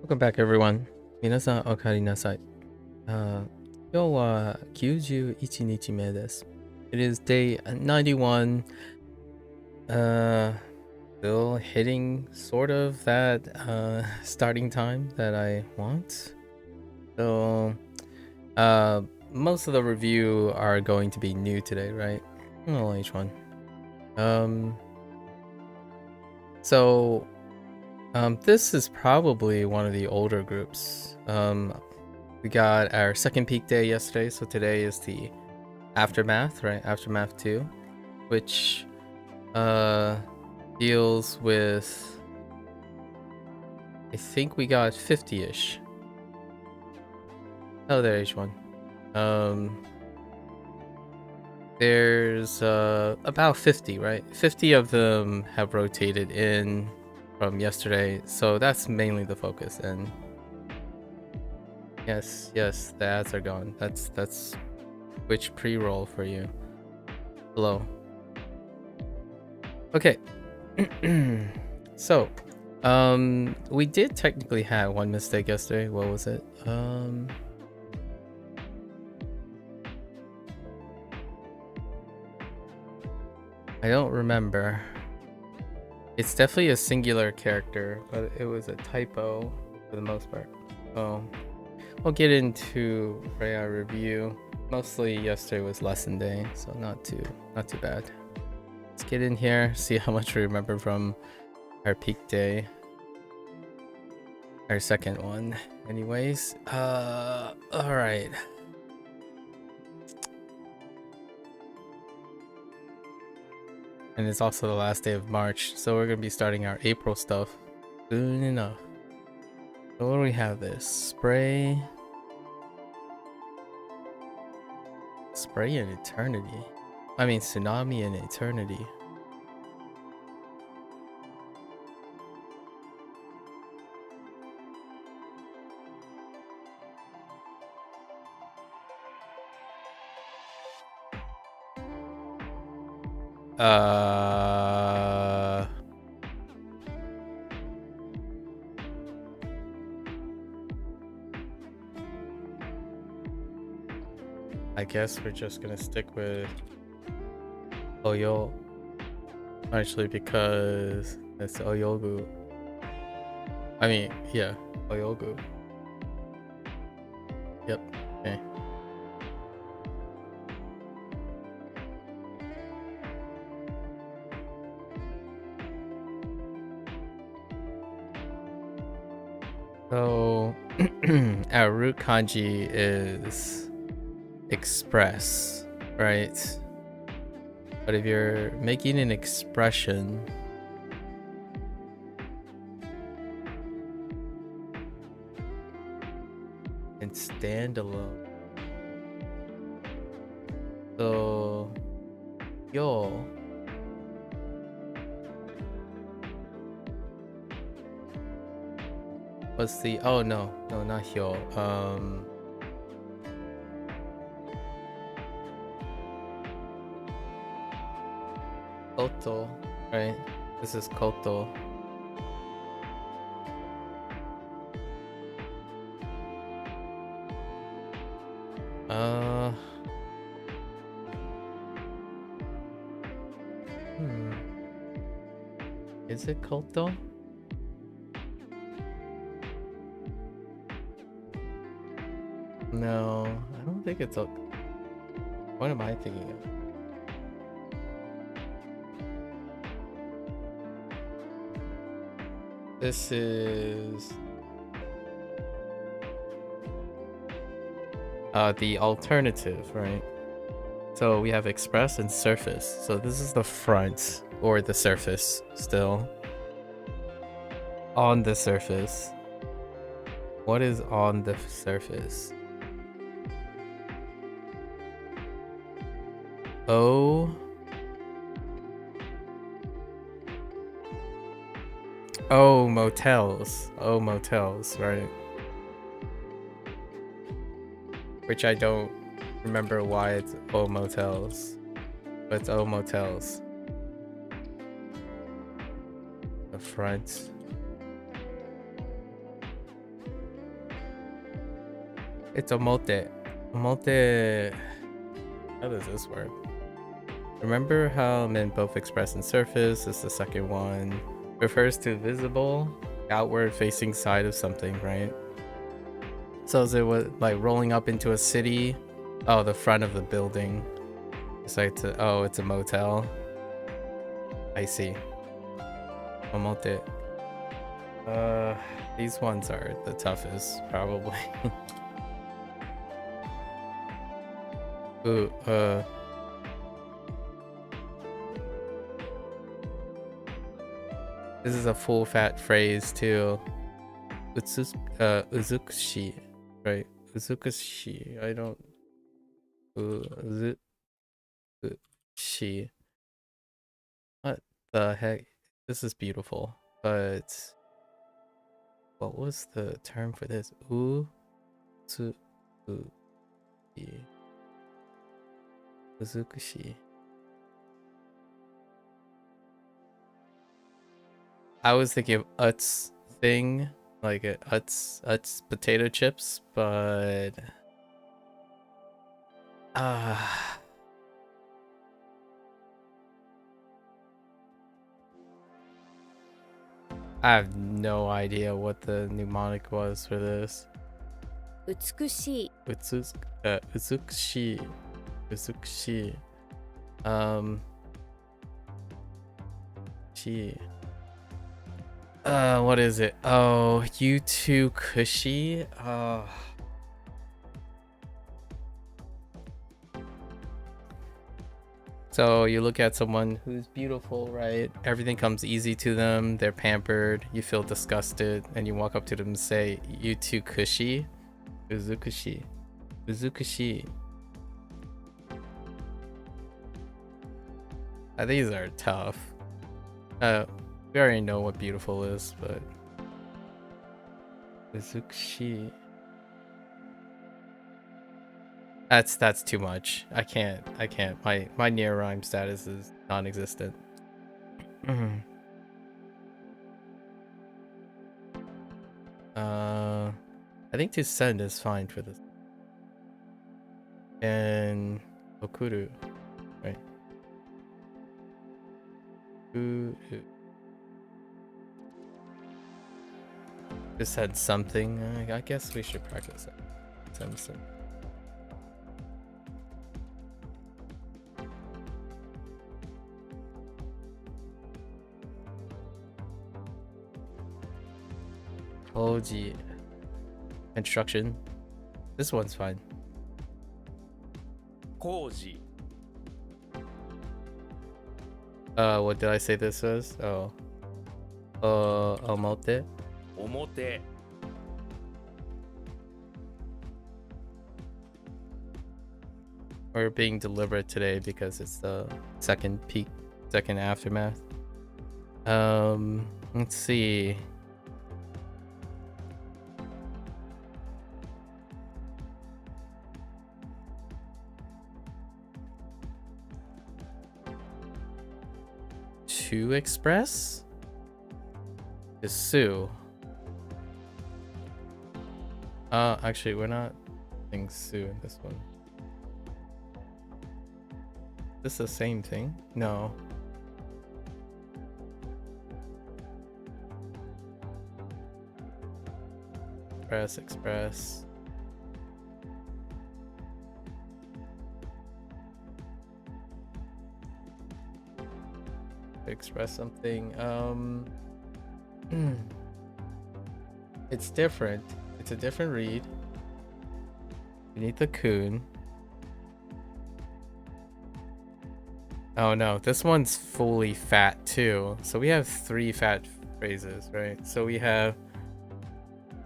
Welcome back, everyone. 皆さん、おかえりなさい。今日は91日目です。It is day 91. Still hitting sort of that starting time that I want. So, most of the review are going to be new today, right? Well, H1. So, this is probably one of the older groups. We got our second peak day yesterday, so today is the aftermath, right? Aftermath 2, which deals with, I think we got 50-ish. Oh, there, H1. There's about 50, right? 50 of them have rotated in from yesterday, so that's mainly the focus. And yes, the ads are gone. That's Twitch pre-roll for you. Hello. Okay. So, we did technically have one mistake yesterday. What was it? I don't remember. It's definitely a singular character, but it was a typo for the most part. So we'll get into our review. Mostly yesterday was lesson day, so not too bad. Let's get in here, see how much we remember from our peak day. Our second one. Anyways, alright. And it's also the last day of March, so we're gonna be starting our April stuff soon enough. So what do we have this? Spray in eternity. I mean, tsunami in eternity. I guess we're just gonna stick with Oyo. Actually, because it's Oyogu. I mean, yeah, Oyogu. Yep, okay. So, our root kanji is express, right? But if you're making an expression, and standalone, so yo what's the no, not hyo, koto, right? This is koto. Is it koto? No, I don't think it's a. What am I thinking of? This is the alternative, right? So we have express and surface. So this is the front or the surface still. On the surface. What is on the surface? Oh, motels. Oh, motels, right? Which I don't remember why it's oh motels, but it's oh motels. The front. It's omote. Omote. How does this work? Remember how men both express and surface? This is the second one. Refers to visible, outward facing side of something, right? So is it was like rolling up into a city? Oh, the front of the building. It's like oh, it's a motel. I see. Omote. These ones are the toughest, probably. Ooh, this is a full fat phrase too. Uzukushi, right? Uzukushi. I don't. Uzukushi. What the heck? This is beautiful, but what was the term for this? Uzukushi. I was thinking of Utz thing, like a Utz potato chips, but I have no idea what the mnemonic was for this. Utsukushi. Uzukushi. She. What is it? Oh, you too cushy. So you look at someone who's beautiful, right? Everything comes easy to them. They're pampered. You feel disgusted, and you walk up to them and say, "You too cushy." Uzukushi. These are tough. We already know what beautiful is, but Uzukushi. That's too much. I can't. My near rhyme status is non-existent. I think to send is fine for this. And okuru, right? Just had something. I guess we should practice it. Something. Koji. Construction. This one's fine. Koji. What did I say this was? Oh. Omote. Omote. We're being deliberate today because it's the second aftermath. Let's see. To express? To sue. Actually, we're not saying sue in this one. Is this the same thing? No. Express. Express something. It's different. It's a different read. You need the coon. Oh no, this one's fully fat too. So we have 3 fat phrases, right? So we have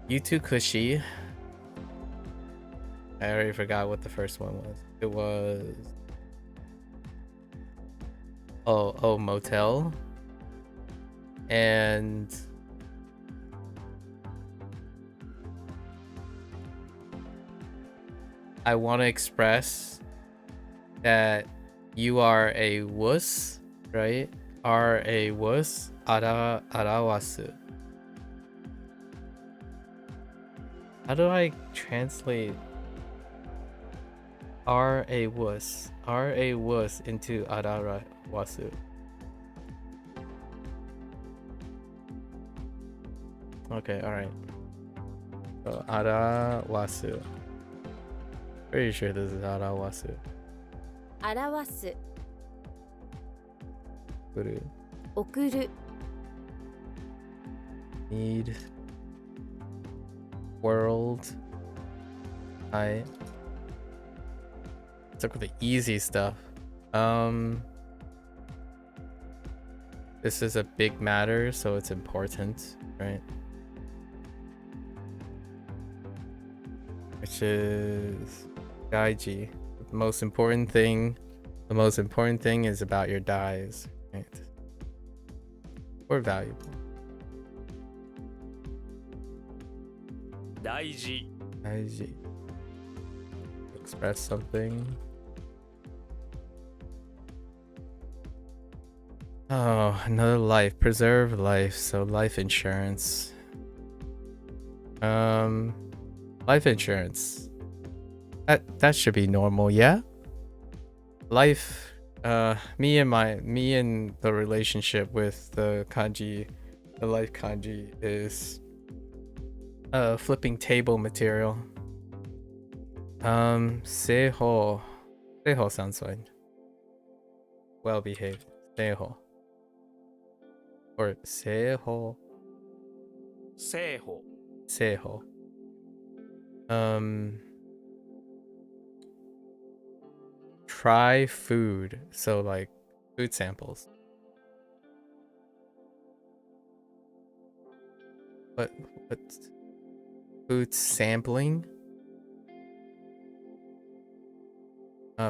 you too cushy. I already forgot what the first one was. It was oh motel. And I want to express that you are a wuss, right? Are a wuss. Arawasu. How do I translate R-A wuss. R-A wuss into Adara wasu. Okay, alright. So Ara wasu. Pretty sure this is Ara wasu. 表す Kuru. 送る Need. World. I. Let's look for the easy stuff. This is a big matter, so it's important, right? Which is Gaiji. The most important thing is about your dies, right? Or valuable. 大事 Gaiji. Express something. Oh, another life. Preserve life. So life insurance. Life insurance. That should be normal, yeah? Life, me and the relationship with the kanji, the life kanji is flipping table material. Seiho. Seiho sounds fine. Well behaved. Seiho. Or Seiho. 正法 Seiho. Try food. So like food samples. What food sampling?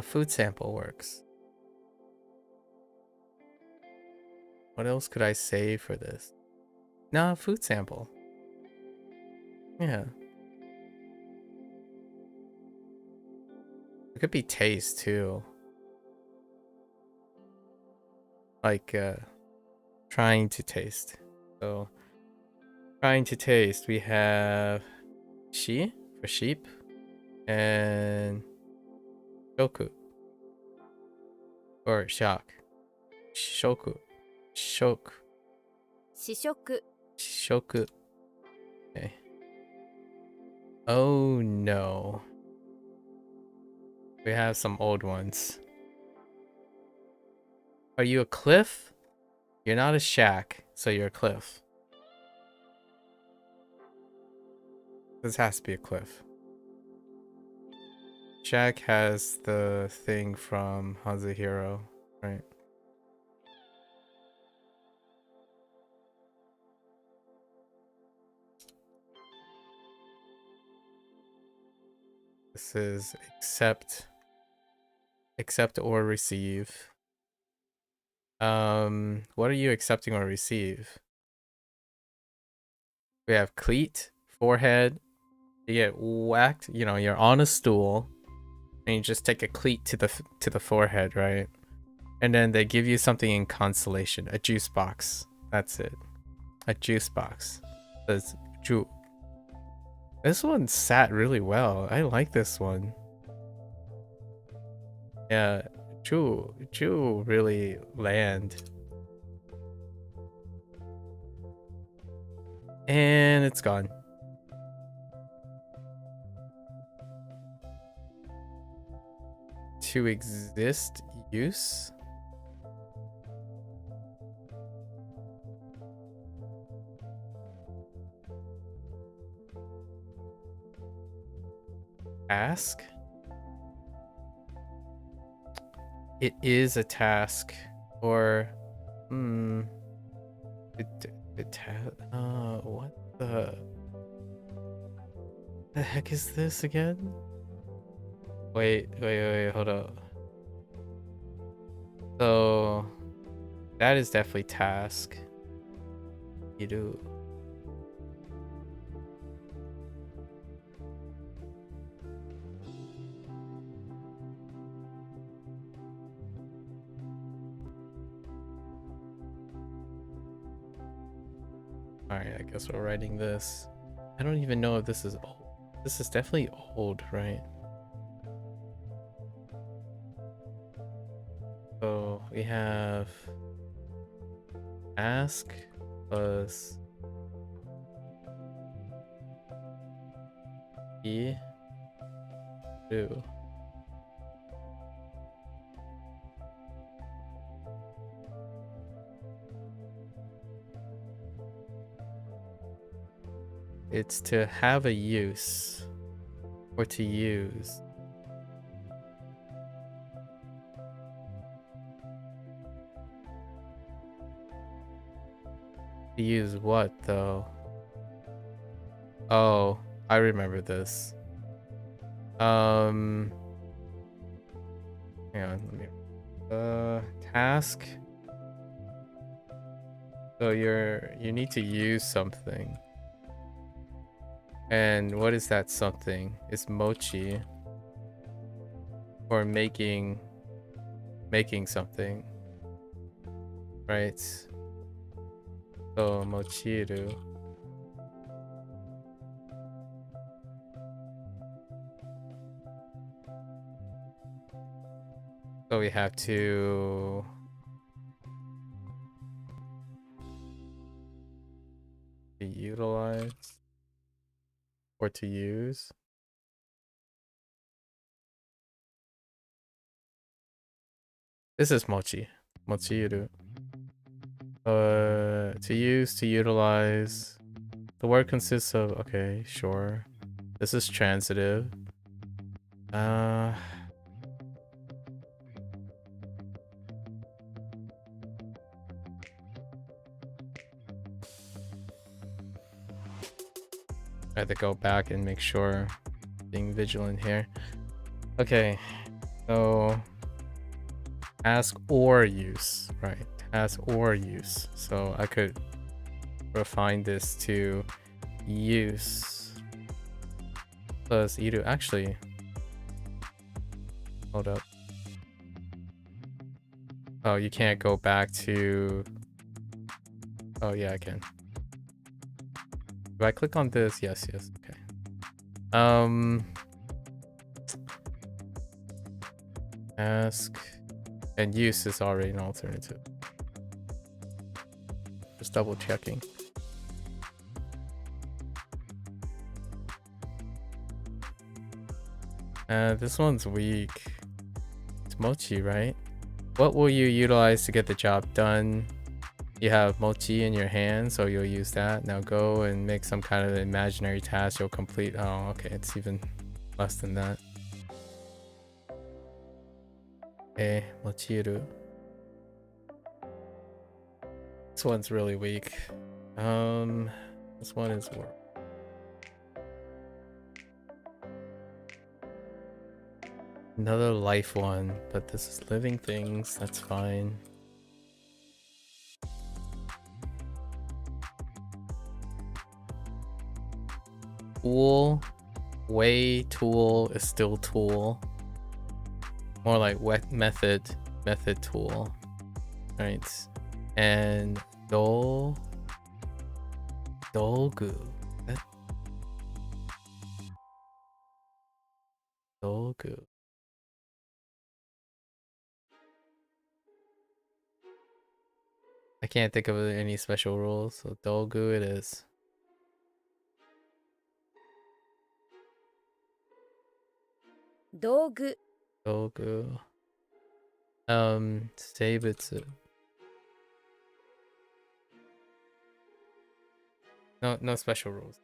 Food sample works. What else could I say for this? Nah, food sample. Yeah. It could be taste too. Like trying to taste. So trying to taste, we have shi for sheep and shoku or shock. Shoku. Shoku. 試食 Shoku. Okay. Oh no. We have some old ones. Are you a cliff? You're not a shack, so you're a cliff. This has to be a cliff. Shack has the thing from HanziHero, right? This is accept or receive. What are you accepting or receive? We have cleat, forehead. You get whacked, you know, you're on a stool and you just take a cleat to the forehead, right? And then they give you something in consolation, a juice box. That's it. A juice box. Says ju. This one sat really well. I like this one. Yeah, Ju really land. And it's gone. To exist, use. Ask. It is a task, or what the heck is this again? Wait, hold up. So that is definitely task. You do. Alright, I guess we're writing this. I don't even know if this is old. This is definitely old, right? So we have ask plus E do. It's to have a use or to use. To use what though? Oh, I remember this. Hang on, let me task. So you need to use something. And what is that something? It's mochi. Or making something. Right? So mochiru. So we have to utilize or to use. This is mochi. Mochiru. To use, to utilize. The word consists of, okay, sure. This is transitive. I have to go back and make sure, being vigilant here. Okay, so ask or use, right? Ask or use. So I could refine this to use plus iru. Actually, hold up. Oh, you can't go back to. Oh yeah, I can. Do I click on this? Yes, yes. Okay. Ask and use is already an alternative. Just double checking. This one's weak. It's mochi, right? What will you utilize to get the job done? You have mochi in your hand, so you'll use that. Now go and make some kind of imaginary task you'll complete. Oh, okay, it's even less than that. Okay, mochiru. This one's really weak. This one is work. Another life one, but this is living things. That's fine. Tool, way tool is still tool. More like wet method tool, right? And dogu. Dogu. I can't think of any special rules, so dogu it is. Dogu. Dogu. Seibutsu. No special rules.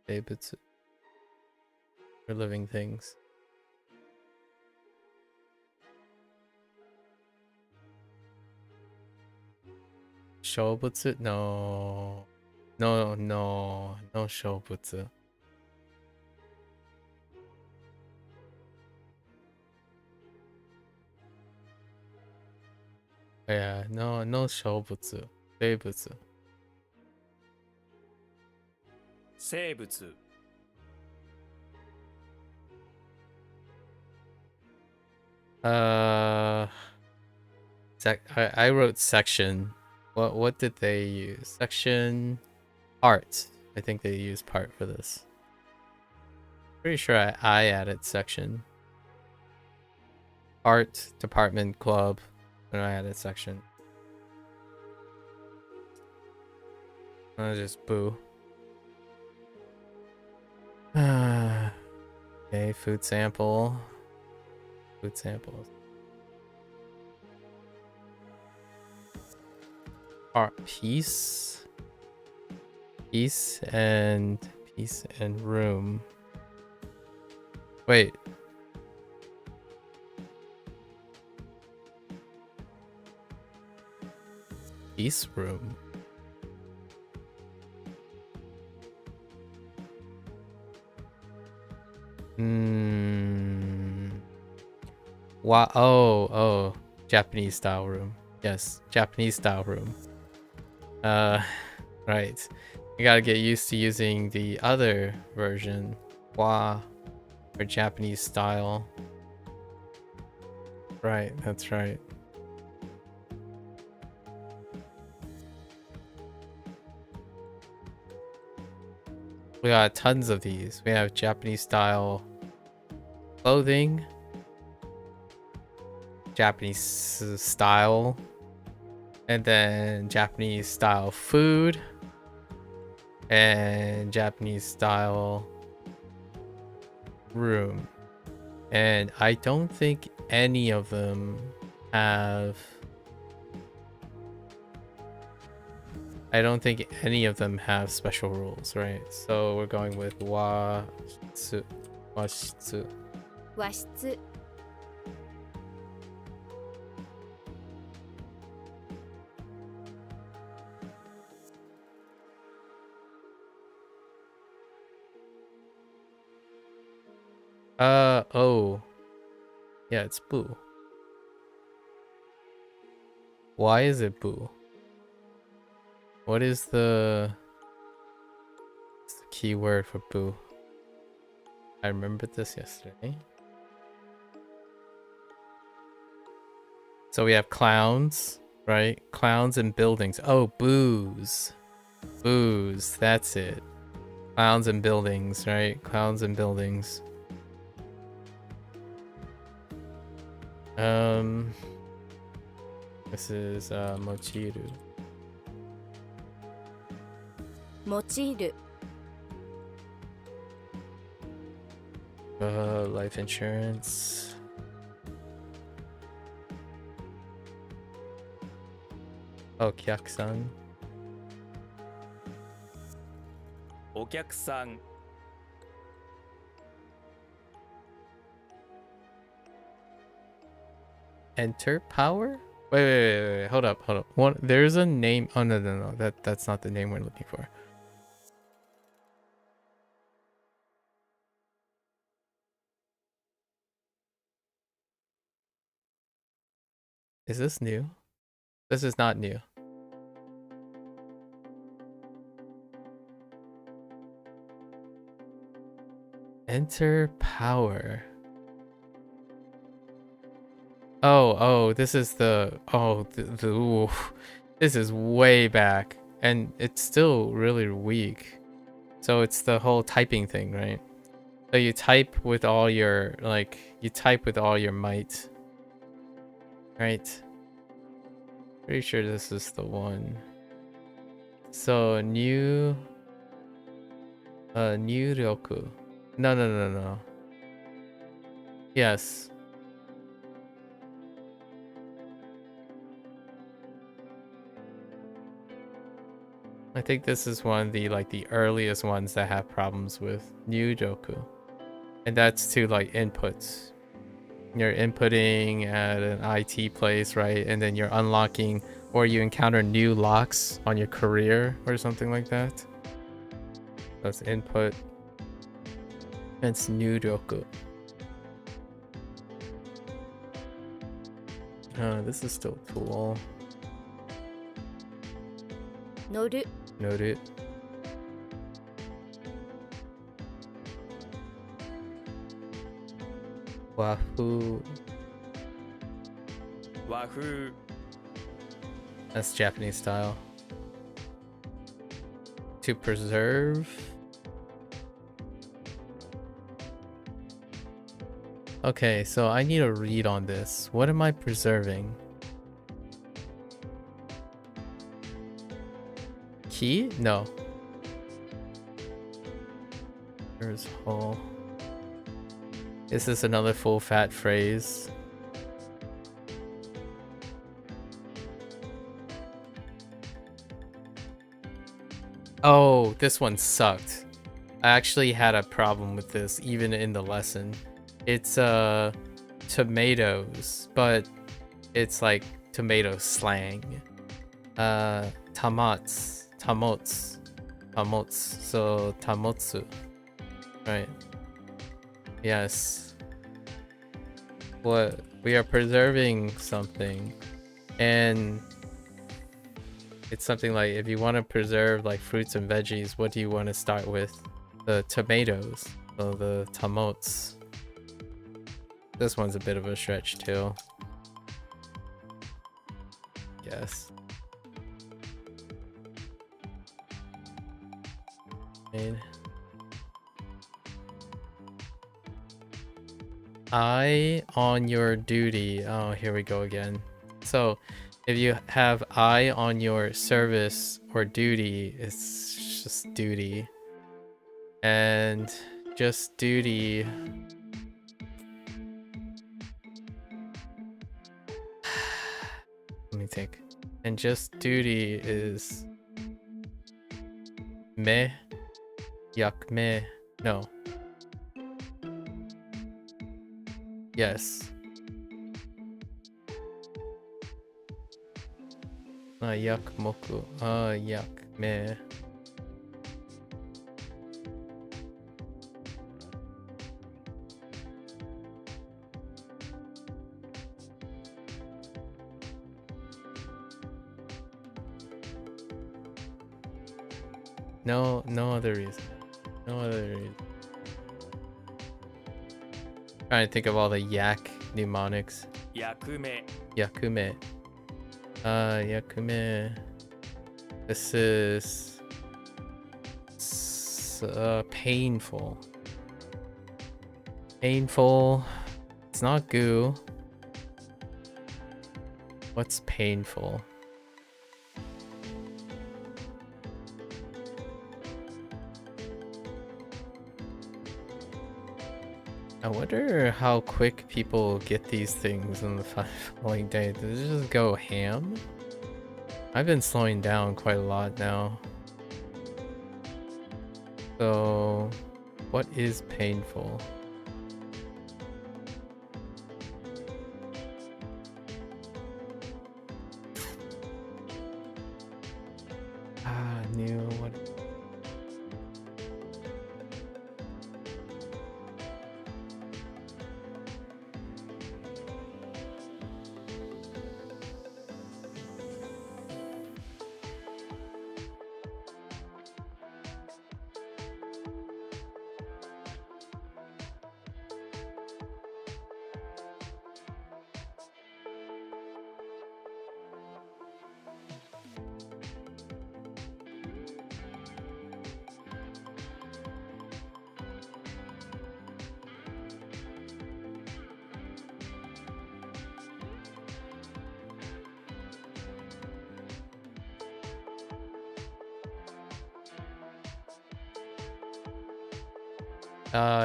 Seibutsu. For living things. Shobutsu? No shobutsu. Yeah, no shobutsu. Seibutsu. 生物 I wrote section. What did they use? Section art. I think they used part for this. Pretty sure I added section. Art department club. when I added section. Just boo. Okay, food sample. Food samples. Peace. Peace and room. Wait. Peace room. Wow. Oh, Japanese style room. Yes, Japanese style room. Right. You gotta get used to using the other version. Wa for Japanese style. Right, that's right. We got tons of these. We have Japanese style clothing, Japanese style, and then Japanese style food, and Japanese style room. And I don't think any of them have special rules, right? So we're going with washitsu. Washitsu. 和室 Oh. Yeah, it's boo. Why is it boo? What is the key word for boo? I remembered this yesterday. So we have clowns, right? Clowns and buildings. Oh, booze. Booze, that's it. Clowns and buildings, right? Clowns and buildings. This is mochiru. 用いる Life insurance. Oh, Kyak-san. お客さん Enter power? Wait. Hold up. There's a name. Oh, no. That's not the name we're looking for. Is this new? This is not new. Enter power. Oh, this is the ooh, this is way back, and it's still really weak. So it's the whole typing thing, right? So you type with all your might, right? Pretty sure this is the one. So new ryoku. No. Yes. I think this is one of the earliest ones that have problems with new Joku. And that's to inputs. You're inputting at an IT place, right? And then you're unlocking, or you encounter new locks on your career or something like that. That's input. It's new Joku. This is still tool. 乗る Noted. Wahoo. 和風 That's Japanese style. To preserve. Okay, so I need a read on this. What am I preserving? he? No. There's whole. Is this another full fat phrase? Oh, this one sucked. I actually had a problem with this even in the lesson. It's tomatoes, but it's like tomato slang. Tamots. So tamotsu. Right. Yes. What we are preserving something, and it's something like if you want to preserve like fruits and veggies, what do you want to start with? The tomatoes, so the tamots. This one's a bit of a stretch too. Yes. Eye on your duty. Oh, here we go again. So if you have eye on your service or duty, it's just duty. And just duty. Let me think. And just duty is me, yak me. No. Yes. Yak moku. Yak me. No other reason. No other reason. Trying to think of all the yak mnemonics. 役目 Yakume. Yakume. This is painful. Painful. It's not goo. What's painful? I wonder how quick people get these things in the following day. Does it just go ham? I've been slowing down quite a lot now. So, what is painful? New what?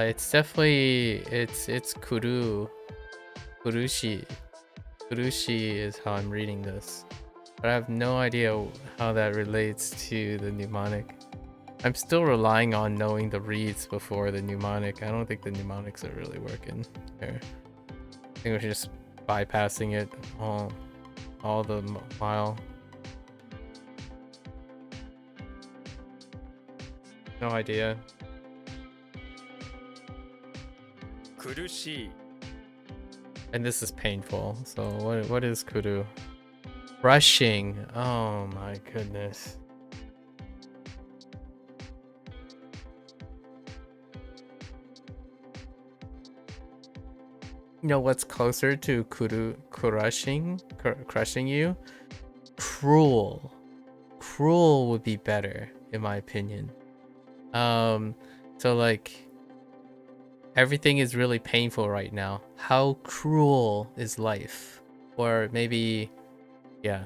It's definitely it's kuru. Kurushi. Kurushi is how I'm reading this. But I have no idea how that relates to the mnemonic. I'm still relying on knowing the reads before the mnemonic. I don't think the mnemonics are really working here. I think we're just bypassing it all the while. No idea. 苦しい And this is painful. So what is kuru? Brushing. Oh my goodness. You know what's closer to crushing you? Cruel. Cruel would be better in my opinion. So like everything is really painful right now. How cruel is life? Or maybe, yeah,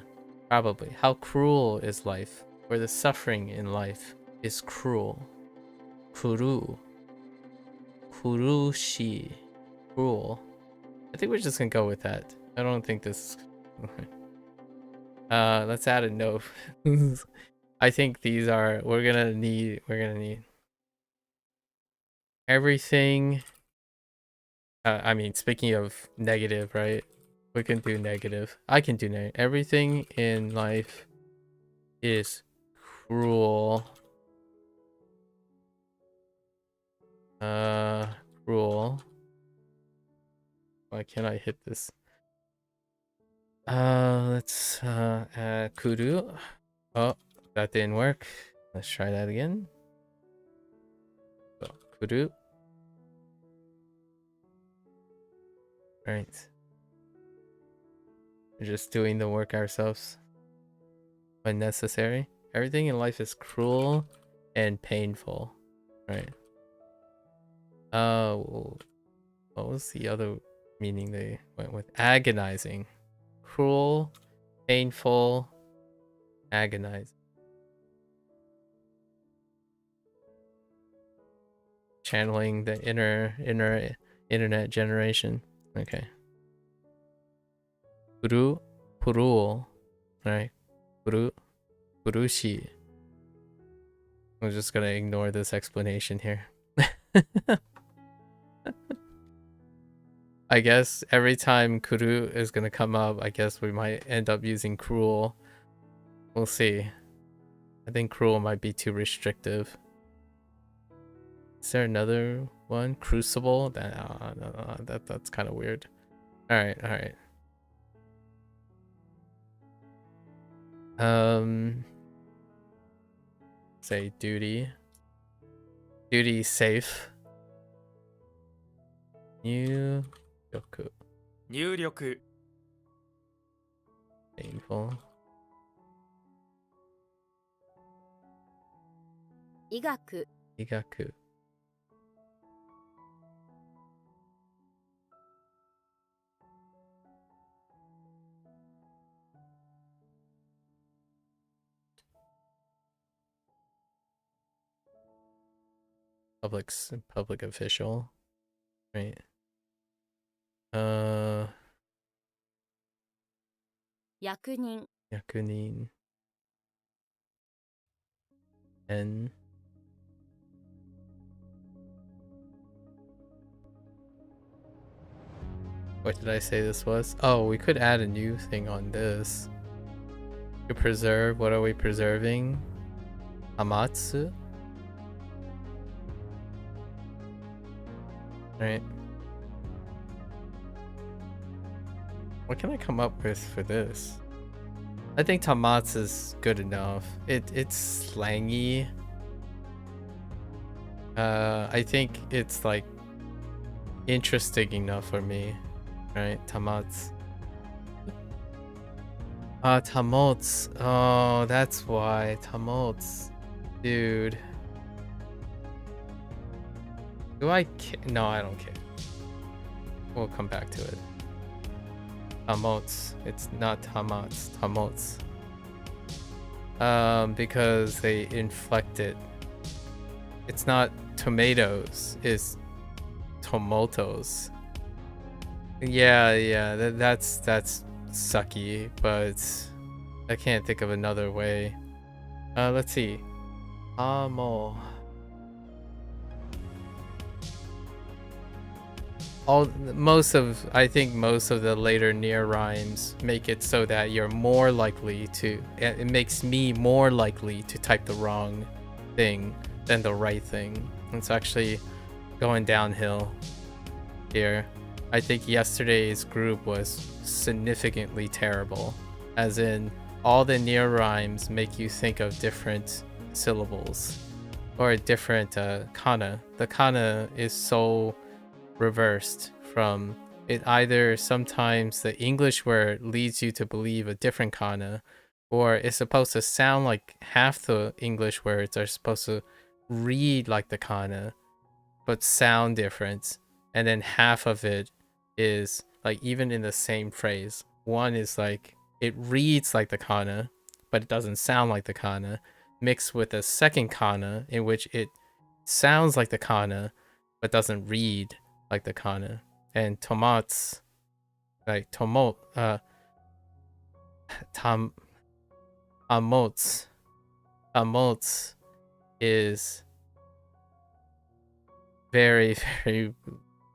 probably. How cruel is life? where the suffering in life is cruel. Kuru. Kurushi. Cruel. I think we're just gonna go with that. I don't think this. Let's add a note. I think these are. We're gonna need everything. I mean, speaking of negative, right? We can do negative. I can do negative. Everything in life is cruel. Cruel. Why can't I hit this? Let's add kudu. Oh, that didn't work. Let's try that again. So, kudu. Right. We're just doing the work ourselves when necessary. Everything in life is cruel and painful. Right. What was the other meaning they went with? Agonizing. Cruel, painful, agonizing. Channeling the inner internet generation. Okay. Puru. Right. Purushi. I'm just gonna ignore this explanation here. I guess every time kuru is gonna come up, I guess we might end up using cruel. We'll see. I think cruel might be too restrictive. Is there another one? Crucible? That's kind of weird. All right. Say duty. Duty safe. New yoku. 入力 Painful. 医学 Igaku. Public official. Right. 役人 Yakunin. N. What did I say this was? Oh, we could add a new thing on this. To preserve. What are we preserving? Amatsu. Right. What can I come up with for this? I think Tamatsu is good enough. It's slangy. I think it's like interesting enough for me. Right? Tamatsu. Tamots. Oh, that's why. Tamots. Dude. Do I care? No, I don't care. We'll come back to it. Tamots. It's not tamats. Tamots. Because they inflect it. It's not tomatoes. It's tomotos. Yeah. That's sucky, but I can't think of another way. Let's see. Amo. I think most of the later near rhymes make it so that you're more likely to. It makes me more likely to type the wrong thing than the right thing. It's actually going downhill here. I think yesterday's group was significantly terrible, as in all the near rhymes make you think of different syllables or a different kana. The kana is so reversed from it. Either sometimes the English word leads you to believe a different kana, or it's supposed to sound like half the English words are supposed to read like the kana but sound different, and then half of it is like, even in the same phrase, one is like it reads like the kana but it doesn't sound like the kana, mixed with a second kana in which it sounds like the kana but doesn't read like the kana. And tomats, like tam tamots is very very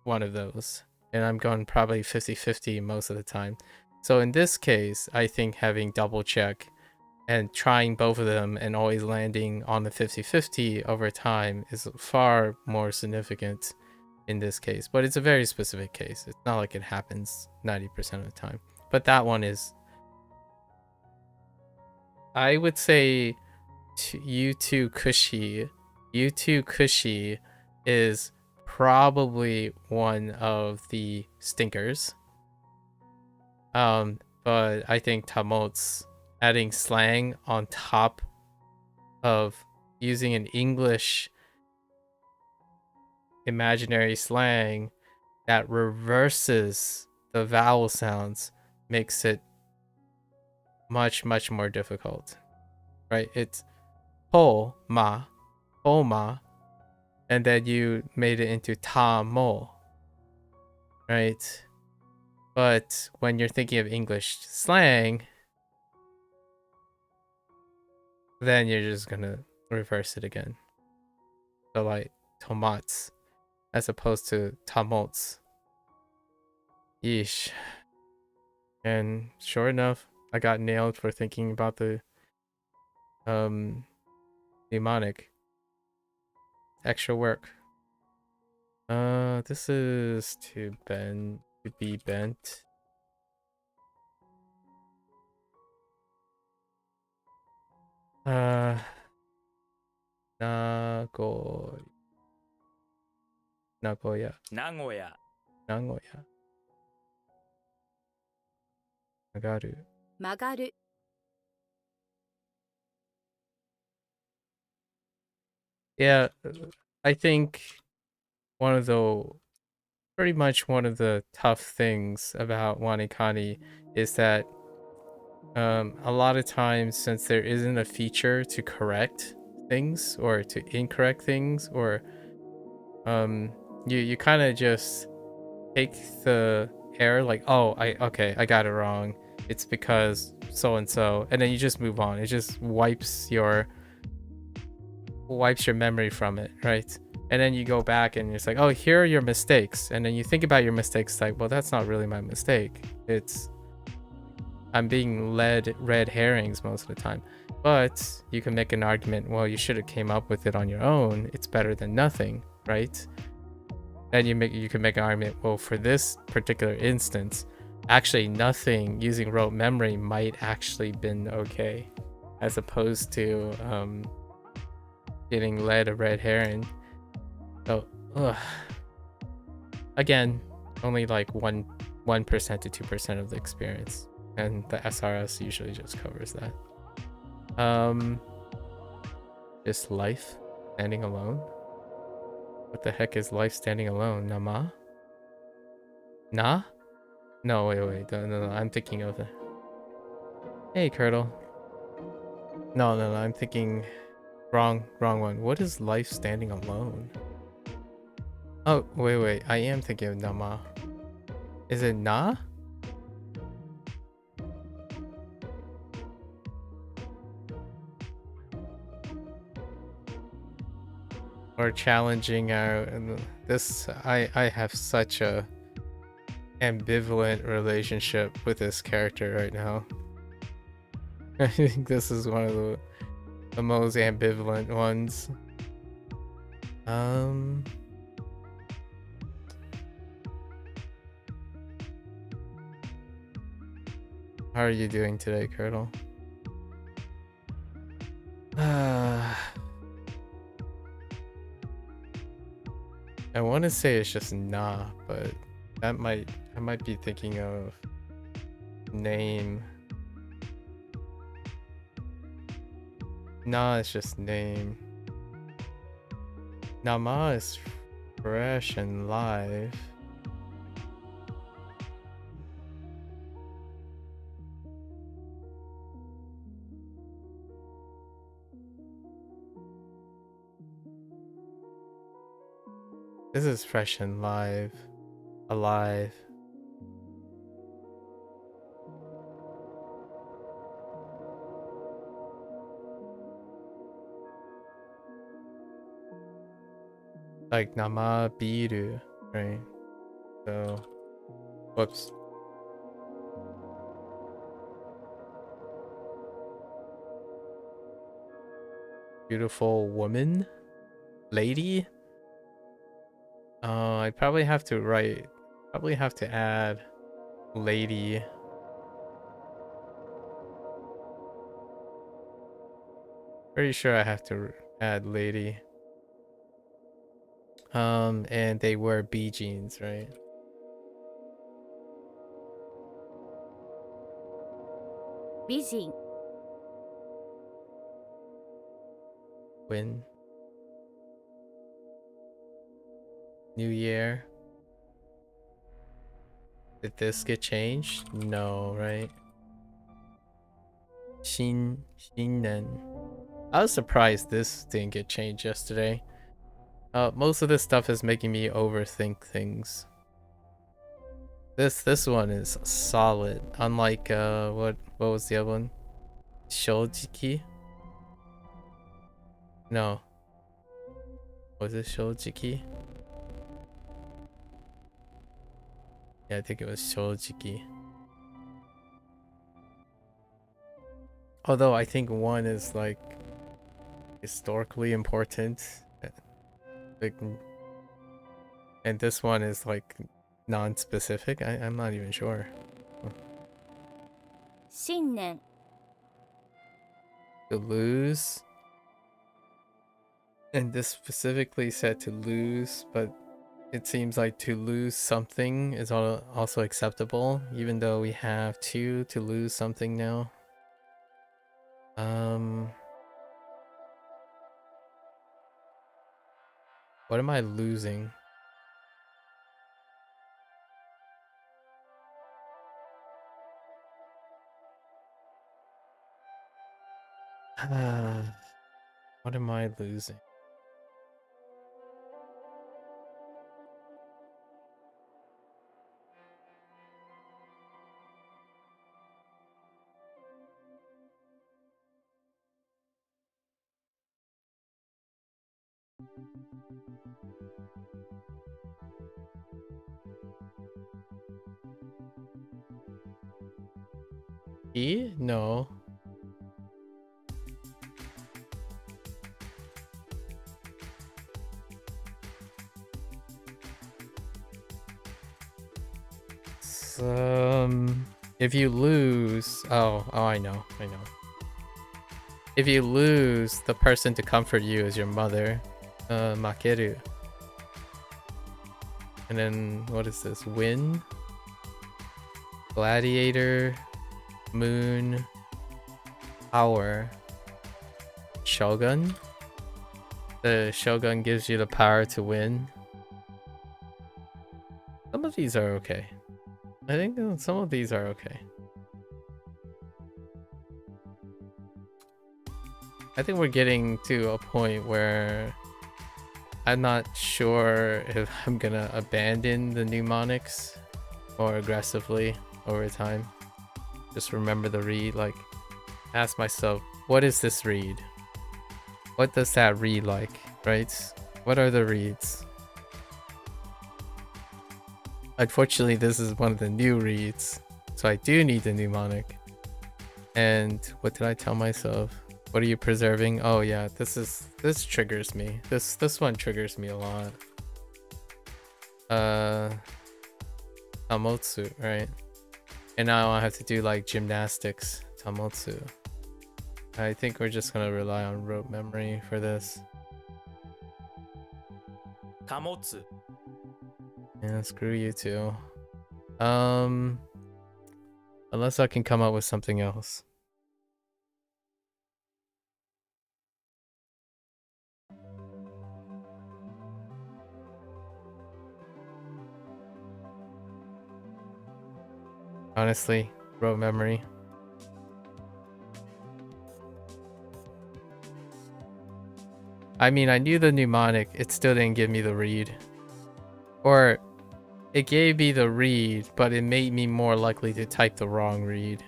one of those, and I'm going probably 50-50 most of the time. So in this case, I think having double check and trying both of them and always landing on the 50-50 over time is far more significant in this case. But it's a very specific case. It's not like it happens 90% of the time. But that one is, I would say, U2 Cushy is probably one of the stinkers. But I think Tamots, adding slang on top of using an English imaginary slang that reverses the vowel sounds, makes it much more difficult, right? It's ho ma, and then you made it into ta mo, right? But when you're thinking of English slang, then you're just gonna reverse it again. So like tomats as opposed to tamots. Yeesh. And sure enough, I got nailed for thinking about the mnemonic. Extra work. This is to be bent. Nagoya. 名古屋 Nagoya. Nagaru. 曲がる Yeah, I think pretty much one of the tough things about WaniKani is that a lot of times, since there isn't a feature to correct things or to incorrect things, or you kind of just take the error like, oh, I got it wrong, it's because so and so, and then you just move on. It just wipes your memory from it, right? And then you go back and it's like, oh, here are your mistakes, and then you think about your mistakes like, well, that's not really my mistake, I'm being led red herrings most of the time. But you can make an argument, well, you should have came up with it on your own, it's better than nothing, right? Then you can make an argument, well, for this particular instance, actually nothing using rote memory might actually been okay, as opposed to getting led a red herring. So again, only like 1% to 2% of the experience, and the SRS usually just covers that. Just life standing alone. What the heck is life standing alone? Nama? Nah? No, wait. No. I'm thinking of the. Hey, Curdle. No. I'm thinking wrong one. What is life standing alone? Oh, wait. I am thinking of Nama. Is it Na? Or challenging our this. I have such a ambivalent relationship with this character right now. I think this is one of the most ambivalent ones. How are you doing today, Curdle? I want to say it's just nah, but I might be thinking of name. Nah, it's just name. Nama is fresh and live. This is fresh and live. Alive. Like nama biru, right? So, whoops. Beautiful woman? Lady? I probably have to add lady. Pretty sure I have to add lady. And they wear B jeans, right? Bijin. Win. New year. Did this get changed? No, right? Shinen. I was surprised this didn't get changed yesterday. Most of this stuff is making me overthink things. This one is solid. Unlike what was the other one? Shojiki? No. Was it Shojiki? Yeah, I think it was Shojiki. Although I think one is like historically important. Like, and this one is like non-specific. I'm not even sure. Shinnen. To lose. And this specifically said to lose, but it seems like to lose something is also acceptable, even though we have two to lose something now. What am I losing? What am I losing? E? No. If you lose, oh, I know. If you lose, the person to comfort you is your mother, makeru. And then what is this? Win, gladiator, moon, power, shogun. The shogun gives you the power to win. Some of these are okay. I think some of these are okay. I think we're getting to a point where I'm not sure if I'm gonna abandon the mnemonics more aggressively over time. Just remember the read, like ask myself, what is this read? What does that read like, right? What are the reads? Unfortunately, this is one of the new reads, so I do need the mnemonic. And what did I tell myself? What are you preserving? Oh yeah, this triggers me. This one triggers me a lot. Tamotsu, right? And now I have to do like gymnastics. Tamotsu. I think we're just gonna rely on rote memory for this. Tamotsu. Yeah, screw you too. Unless I can come up with something else. Honestly, rote memory. I mean, I knew the mnemonic, it still didn't give me the read. Or it gave me the read, but it made me more likely to type the wrong read.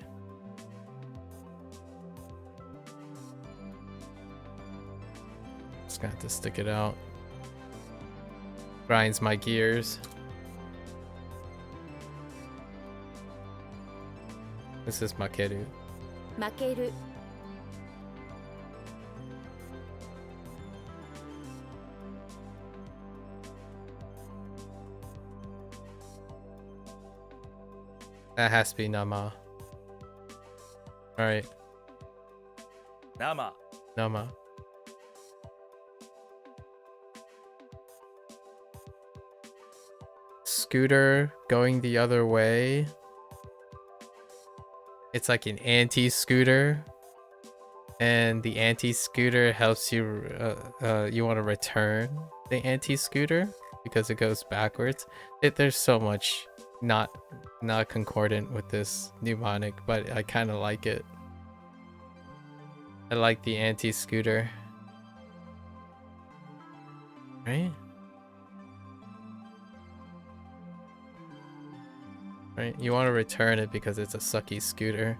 Just gonna have to stick it out. Grinds my gears. This is makeru. 負ける That has to be nama. Alright, 生 nama. Scooter going the other way. It's like an anti-scooter. And the anti-scooter helps you, you want to return the anti-scooter because it goes backwards. There's so much not concordant with this mnemonic, but I kind of like it. I like the anti-scooter. Right? Right, you want to return it because it's a sucky scooter.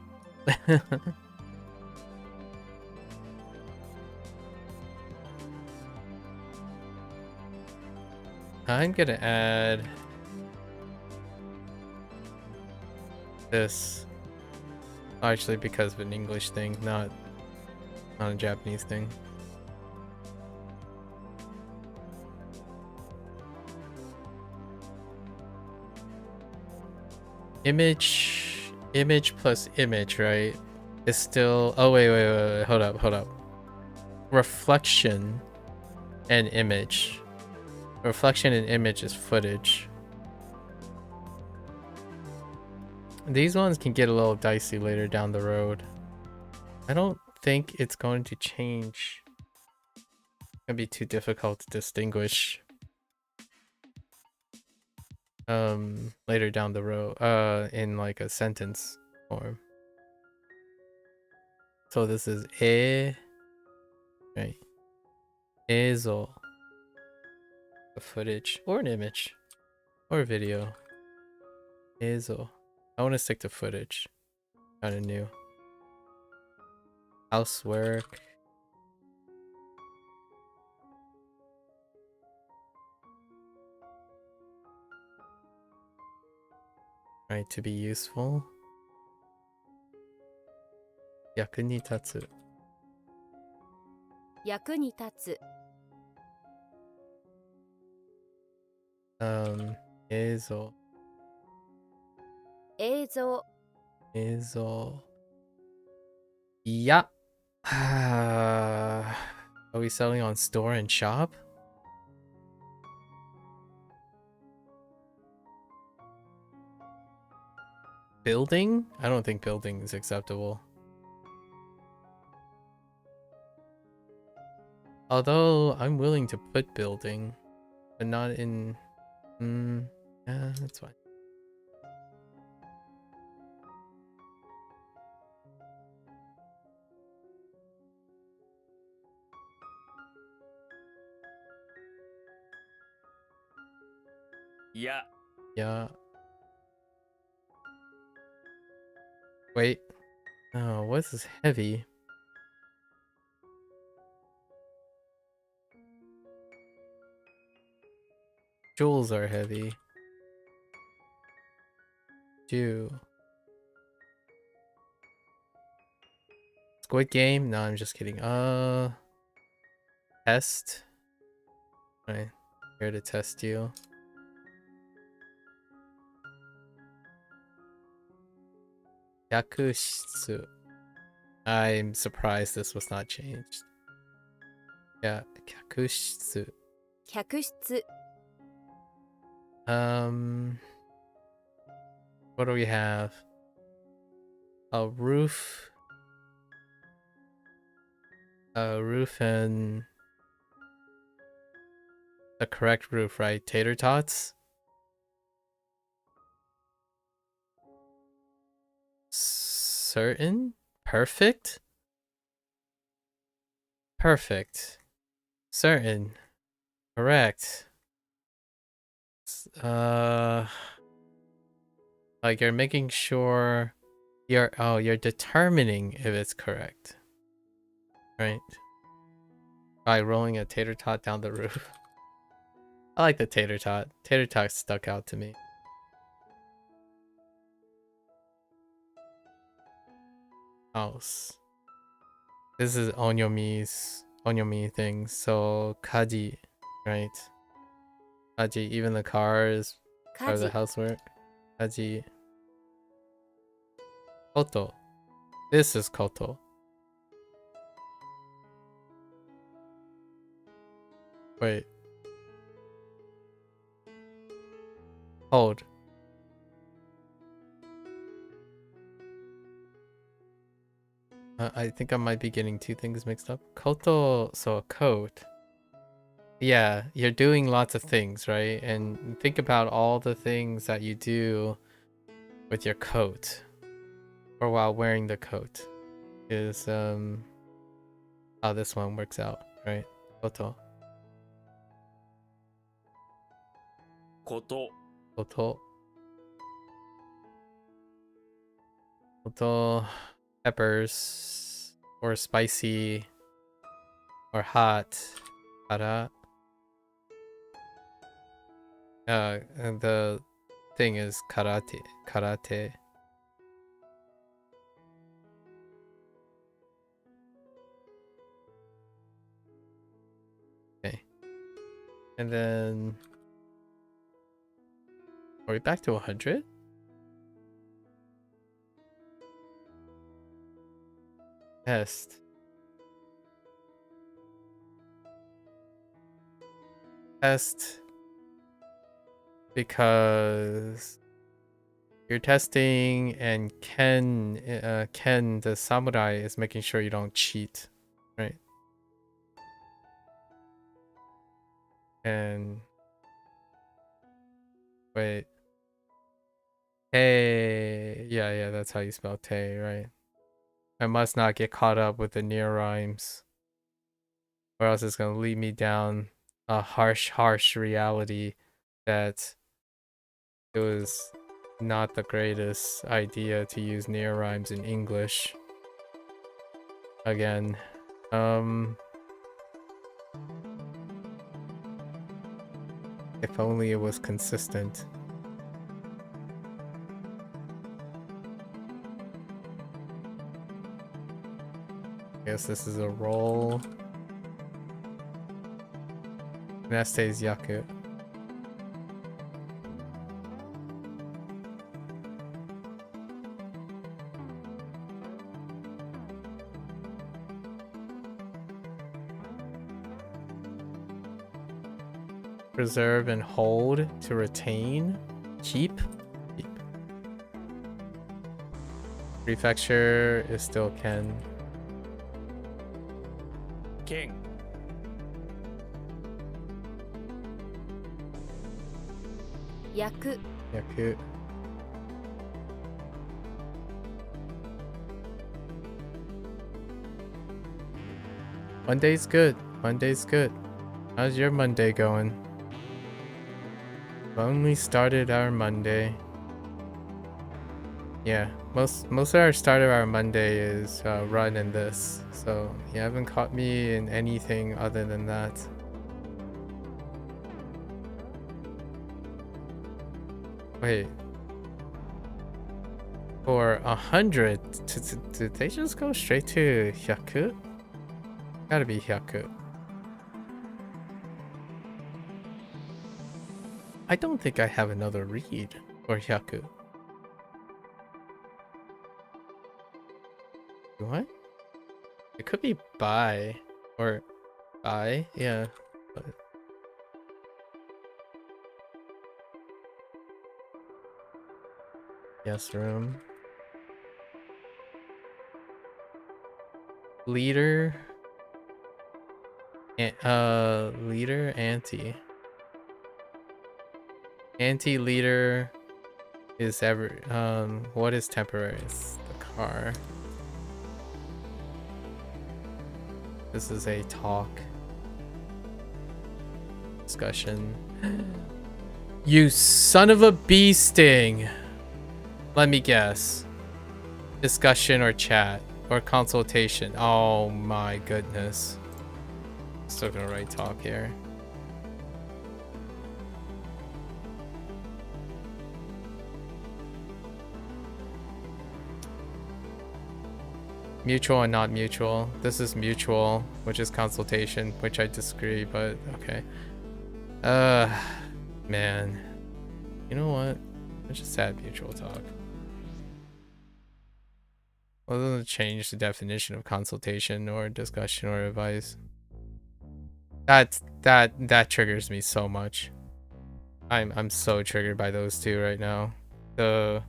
I'm gonna add this actually because of an English thing, not a Japanese thing. Image plus image, right? Is still, oh wait, hold up. Reflection and image. Reflection and image is footage. These ones can get a little dicey later down the road. I don't think it's going to change. It'd be too difficult to distinguish later down the road in like a sentence form. So this is right, eizo, a footage or an image or a video. Eizo. I want to stick to footage. Kind of new. Housework. Right, to be useful. 役に立つ。役に立つ 映像。映像 映像。Yeah. Are we selling on store and shop? Building? I don't think building is acceptable. Although I'm willing to put building, but not in. Yeah, that's fine. Yeah. Yeah. Wait. Oh, what's this heavy? Jewels are heavy. Squid Game? No, I'm just kidding. Test. Right. Here to test you. Yakushitsu. I'm surprised this was not changed. Yeah, Yakushitsu. 客室 What do we have? A roof. A roof and the correct roof, right? Tater tots? Certain? Perfect? Perfect. Certain. Correct. like you're making sure you're determining if it's correct, right? By rolling a tater tot down the roof. I like the tater tot. Tater tot stuck out to me. House. This is onyomi thing. So kaji, right? Kaji, even the cars part of the 家事 housework. Kaji. Koto. This is koto. Wait. Hold. I think I might be getting two things mixed up. Koto, so a coat. Yeah, you're doing lots of things, right? And think about all the things that you do with your coat or while wearing the coat is how this one works out, right? Koto. こと Koto. Koto. Peppers or spicy or hot. Kara. And the thing is karate. Karate. Okay. And then are we back to 100? Test. Test. Because you're testing and Ken the samurai is making sure you don't cheat, right? And wait. Hey, yeah, that's how you spell Tay, right? I must not get caught up with the near rhymes, or else it's gonna lead me down a harsh reality that it was not the greatest idea to use near rhymes in English. Again, if only it was consistent. Guess this is a roll. Neste's yaku. Preserve and hold to retain. Keep. Prefecture is still Ken. King Yaku Yaku. Monday's good. Monday's good. How's your Monday going? When we started our Monday. Yeah, most of our start of our Monday is run and this. So you haven't caught me in anything other than that. Wait. For 100, did they just go straight to Hyaku? Gotta be Hyaku. I don't think I have another read for Hyaku. Do I? It could be Bai or Bai, yeah. But... yes, room. Leader. Leader, anti. Anti-leader is what is temporary? It's the car. This is a talk. Discussion. You son of a bee sting. Let me guess. Discussion or chat or consultation. Oh my goodness. Still gonna write talk here. Mutual and not mutual. This is mutual, which is consultation, which I disagree, but okay. Man. You know what? Let's just add mutual talk. Well, it doesn't change the definition of consultation or discussion or advice. That triggers me so much. I'm so triggered by those two right now. The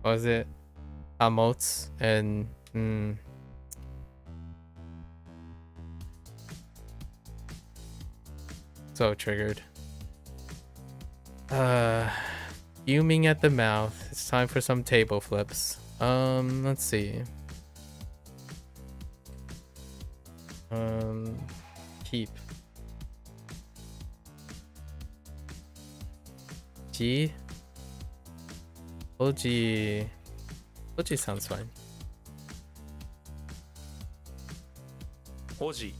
what was it? Amots and so triggered. Fuming at the mouth. It's time for some table flips. Let's see. Keep. G. Oji. Oji sounds fine. 保持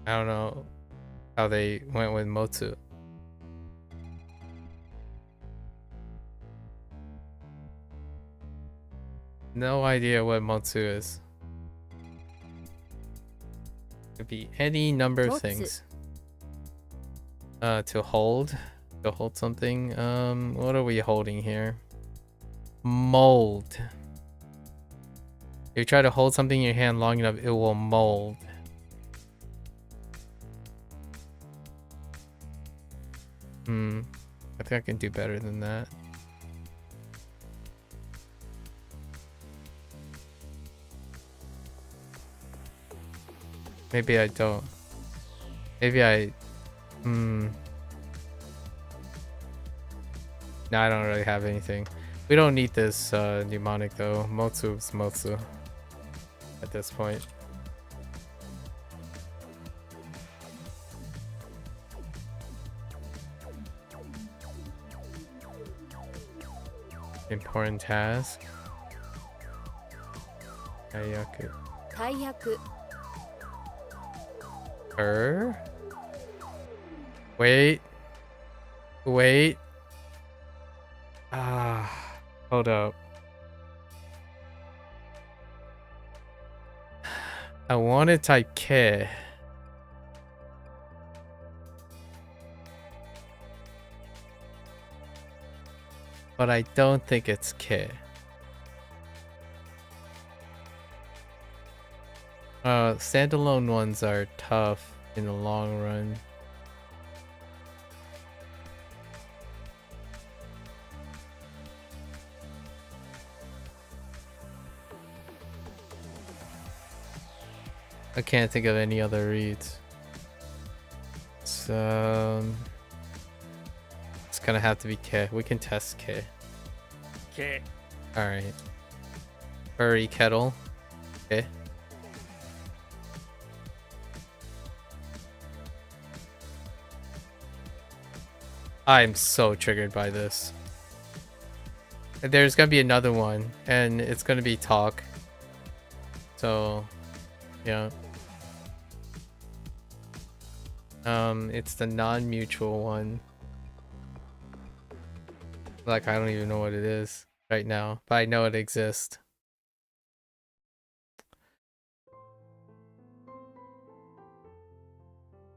I don't know how they went with Motsu. No idea what Motsu is. Could be any number of Motsu. things. To hold something. What are we holding here? Mold. If you try to hold something in your hand long enough, it will mold. I think I can do better than that. Maybe I don't. Maybe I... No, I don't really have anything. We don't need this mnemonic though. Motsu is Motsu at this point. Important task. Kayaku. 大役 Wait. Hold up. I want to type K. But I don't think it's K. Standalone ones are tough in the long run. I can't think of any other reads. So it's gonna have to be K. We can test K. K Alright. Furry kettle. Okay. I'm so triggered by this. There's gonna be another one, and it's gonna be talk. So, yeah. It's the non-mutual one. Like, I don't even know what it is right now, but I know it exists.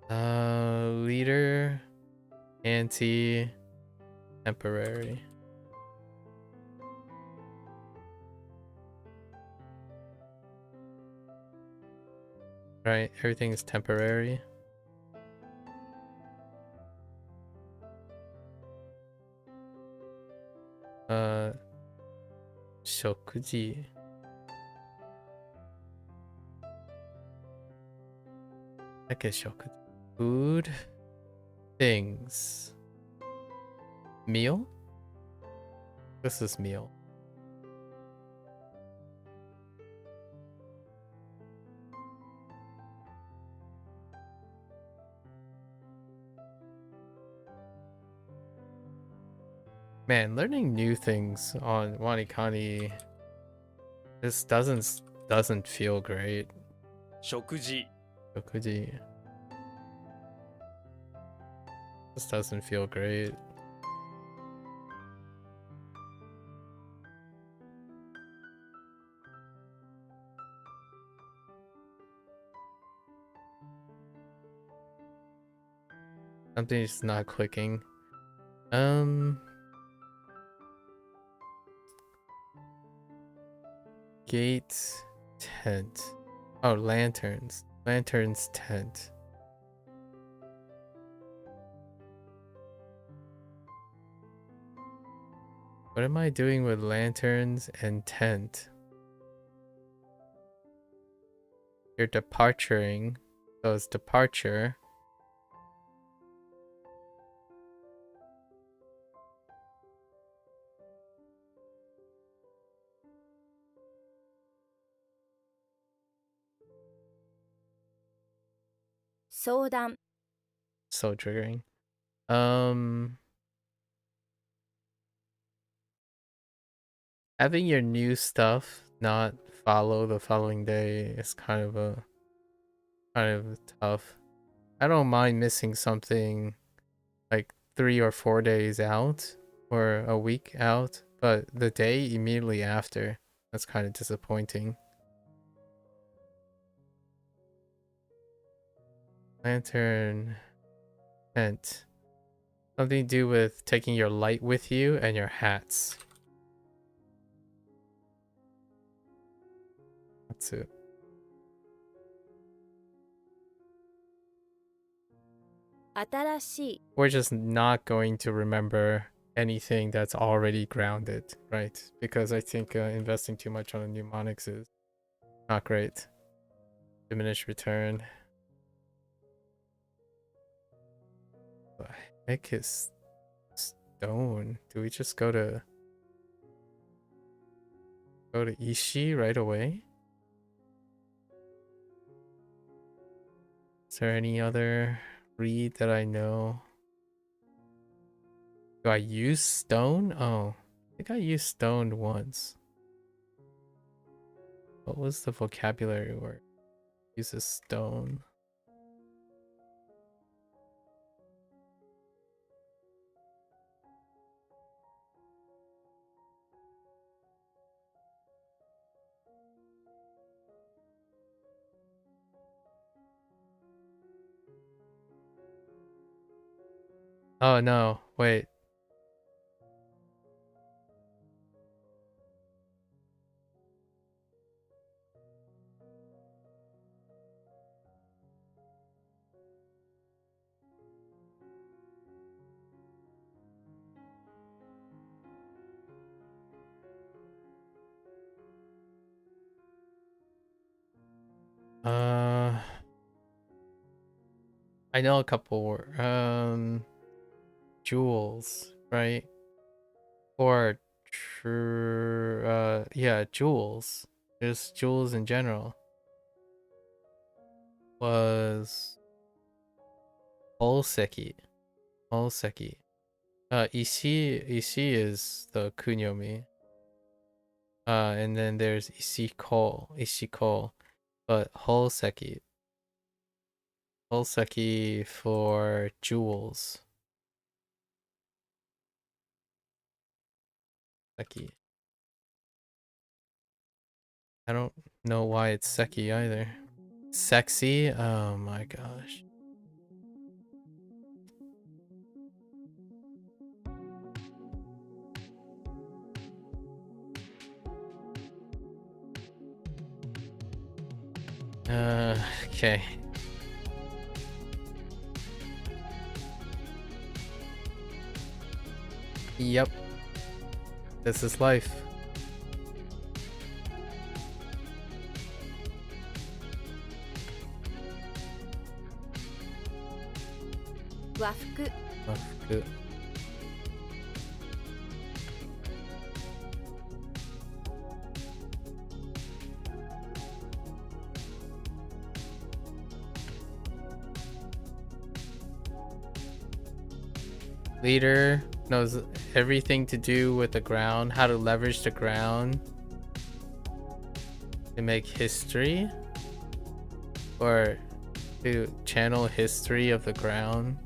Leader, anti, temporary. Right, everything is temporary. Shokuji. Like a shokuji. Food. Things. Meal? This is meal. Man, learning new things on WaniKani just doesn't feel great. 食事 Tokuji. This doesn't feel great. Something's not clicking. Gate tent. Oh, lanterns. Lanterns tent. What am I doing with lanterns and tent? You're departuring. So it's departure. Sodan. So triggering. Having your new stuff not follow the following day is kind of tough. I don't mind missing something like 3 or 4 days out or a week out, but the day immediately after, that's kind of disappointing. Lantern tent. Something to do with taking your light with you and your hats. That's it. Atarashi. We're just not going to remember anything that's already grounded, right? Because I think investing too much on the mnemonics is not great. Diminished return. What the heck is stone? Do we just go to Ishii right away? Is there any other read that I know? Do I use stone? Oh, I think I used stone once. What was the vocabulary word? Uses stone. Oh no, wait. I know a couple jewels, right? Or yeah, jewels. Just jewels in general. Was Holseki. Holseki. Ishi is the kunyomi. And then there's Ishiko. But Holseki for jewels. Seki. I don't know why it's Seki either. Sexy? Oh my gosh. Okay. Yep. This is life. Wafuku. Wafuku. Leader knows everything to do with the ground, how to leverage the ground to make history, or to channel history of the ground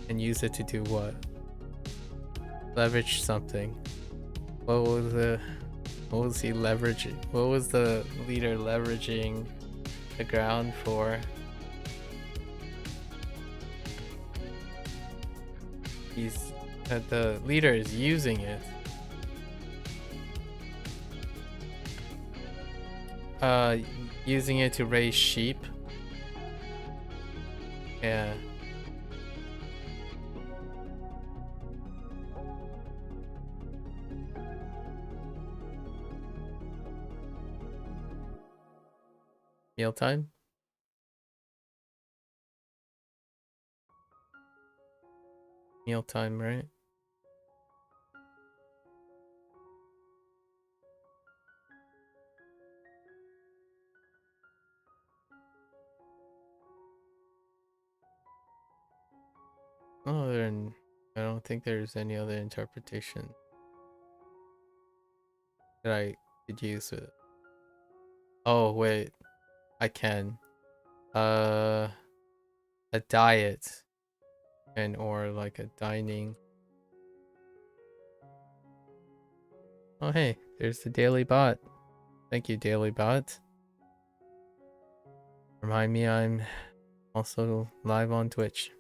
and use it to do what? Leverage something. What was he leveraging? What was the leader leveraging the ground for? The leader is using it. Using it to raise sheep. Yeah. Mealtime? Mealtime, right? Oh, I don't think there's any other interpretation that I could use with it. Oh, wait. I can. A diet and or like a dining. Oh, hey, there's the daily bot. Thank you, daily bot. Remind me I'm also live on Twitch.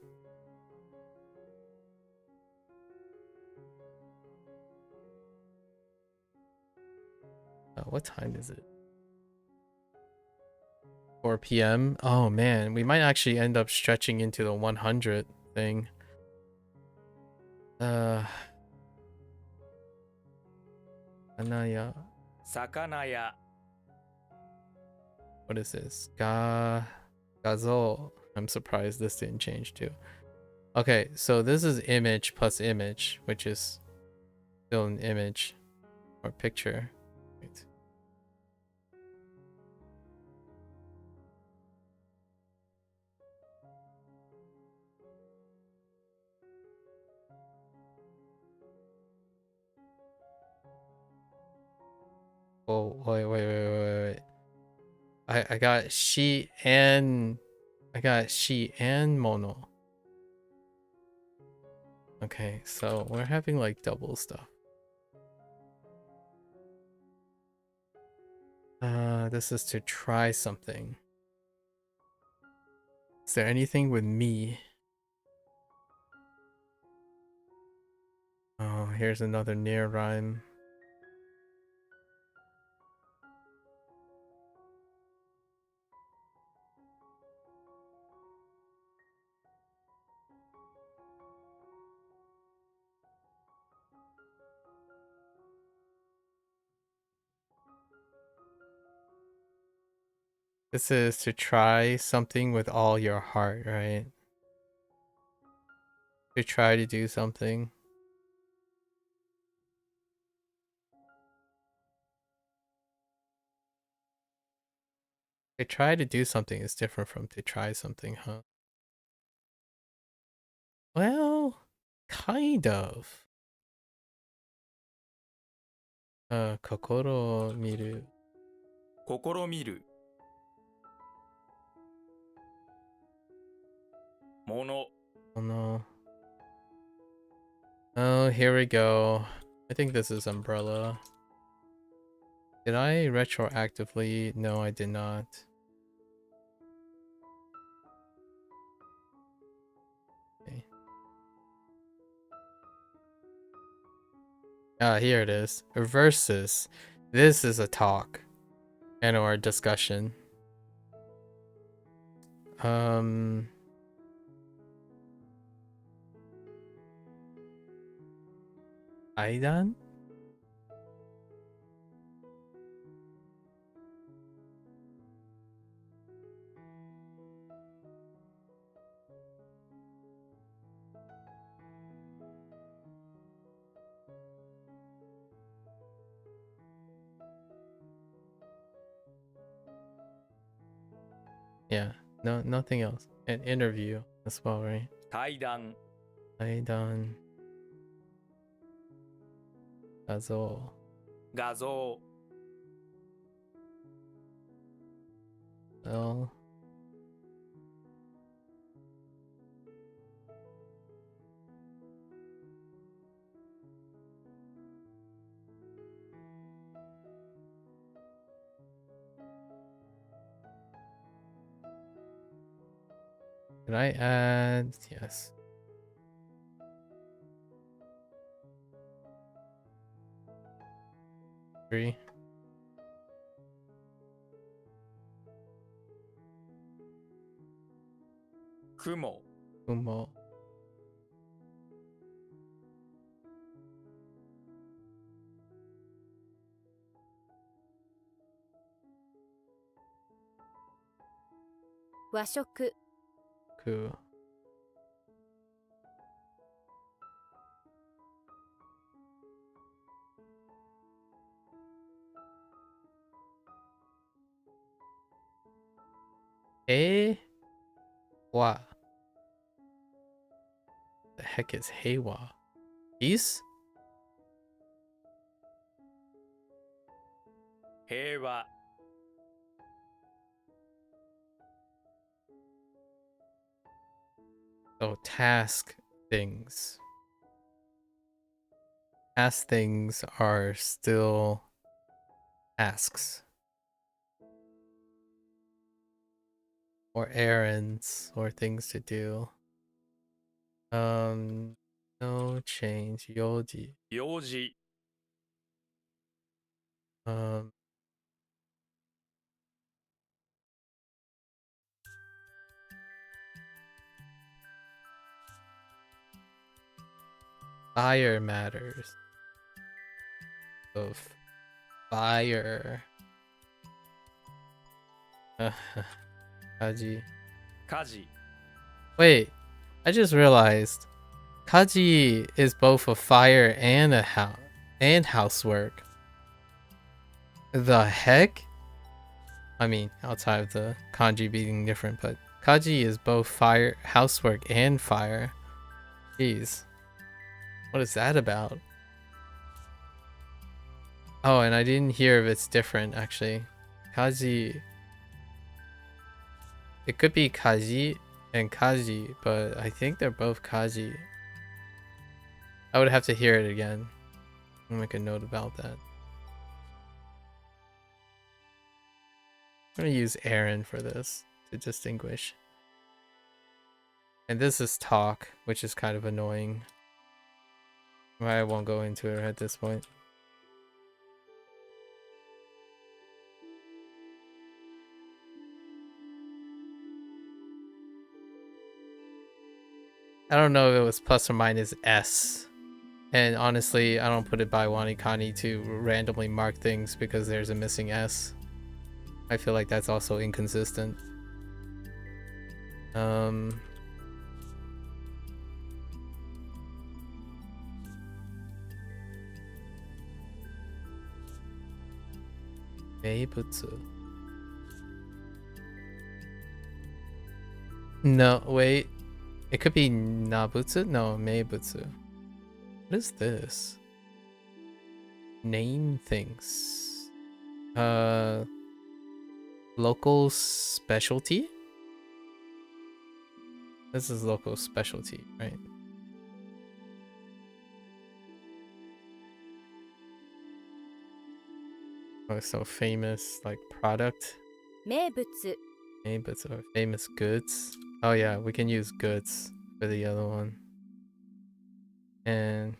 What time is it? 4 p.m. Oh man, we might actually end up stretching into the 100 thing. Anaya. Sakanaya. What is this? Gazo. I'm surprised this didn't change too. Okay, so this is image plus image, which is still an image or picture. Wait. Oh, wait. I got she and mono. Okay, so we're having like double stuff. This is to try something. Is there anything with me? Oh, here's another near rhyme. This is to try something with all your heart, right? To try to do something. To try to do something is different from to try something, huh? Well, kind of. Kokoro miru. 試みる。もの。 Oh no. Oh, here we go. I think this is umbrella. Did I retroactively? No, I did not. Okay. Ah, here it is. Versus. This is a talk and or a discussion. Aidan? Yeah, no, nothing else. An interview as well, right? 対談。 Aidan. 画像。画像 Well, can I add? Yes. Three. Kumo Kumo. Wa shoku. Ku. Wa. The heck is Heiwa? Peace? 平和 Oh, task things. Task things are still tasks. Or errands or things to do. No change. Yoji. 用事 Um, fire matters. Of fire. Kaji. 家事 Wait, I just realized Kaji is both a fire and a house and housework. The heck? I mean, outside of the kanji being different, but Kaji is both fire, housework, and fire. Jeez. What is that about? Oh, and I didn't hear if it's different, actually. Kaji... It could be Kaji and Kaji, but I think they're both Kaji. I would have to hear it again. I'll make a note about that. I'm gonna use Aaron for this to distinguish. And this is talk, which is kind of annoying. I won't go into it at this point. I don't know if it was plus or minus S. And honestly, I don't put it by WaniKani to randomly mark things because there's a missing S. I feel like that's also inconsistent. Meibutsu. No, wait. It could be Nabutsu? No, Meibutsu. What is this? Name things. Local specialty? This is local specialty, right? Oh, so famous, like, product? 名物 Meibutsu are famous goods. Oh yeah, we can use goods for the other one. And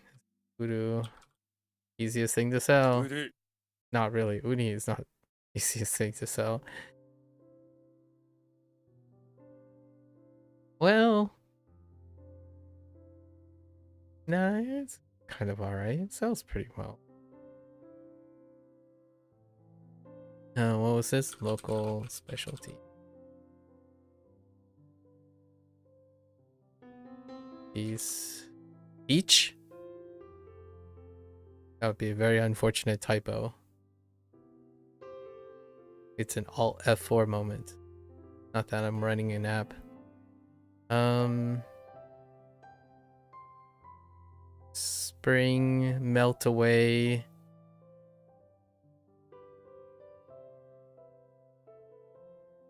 Uru, easiest thing to sell. 売る Not really. Uni is not the easiest thing to sell. Well, nah, it's kind of alright. It sells pretty well. What was this? Local specialty. Beach? That would be a very unfortunate typo. It's an Alt F4 moment. Not that I'm running an app. Spring, melt away.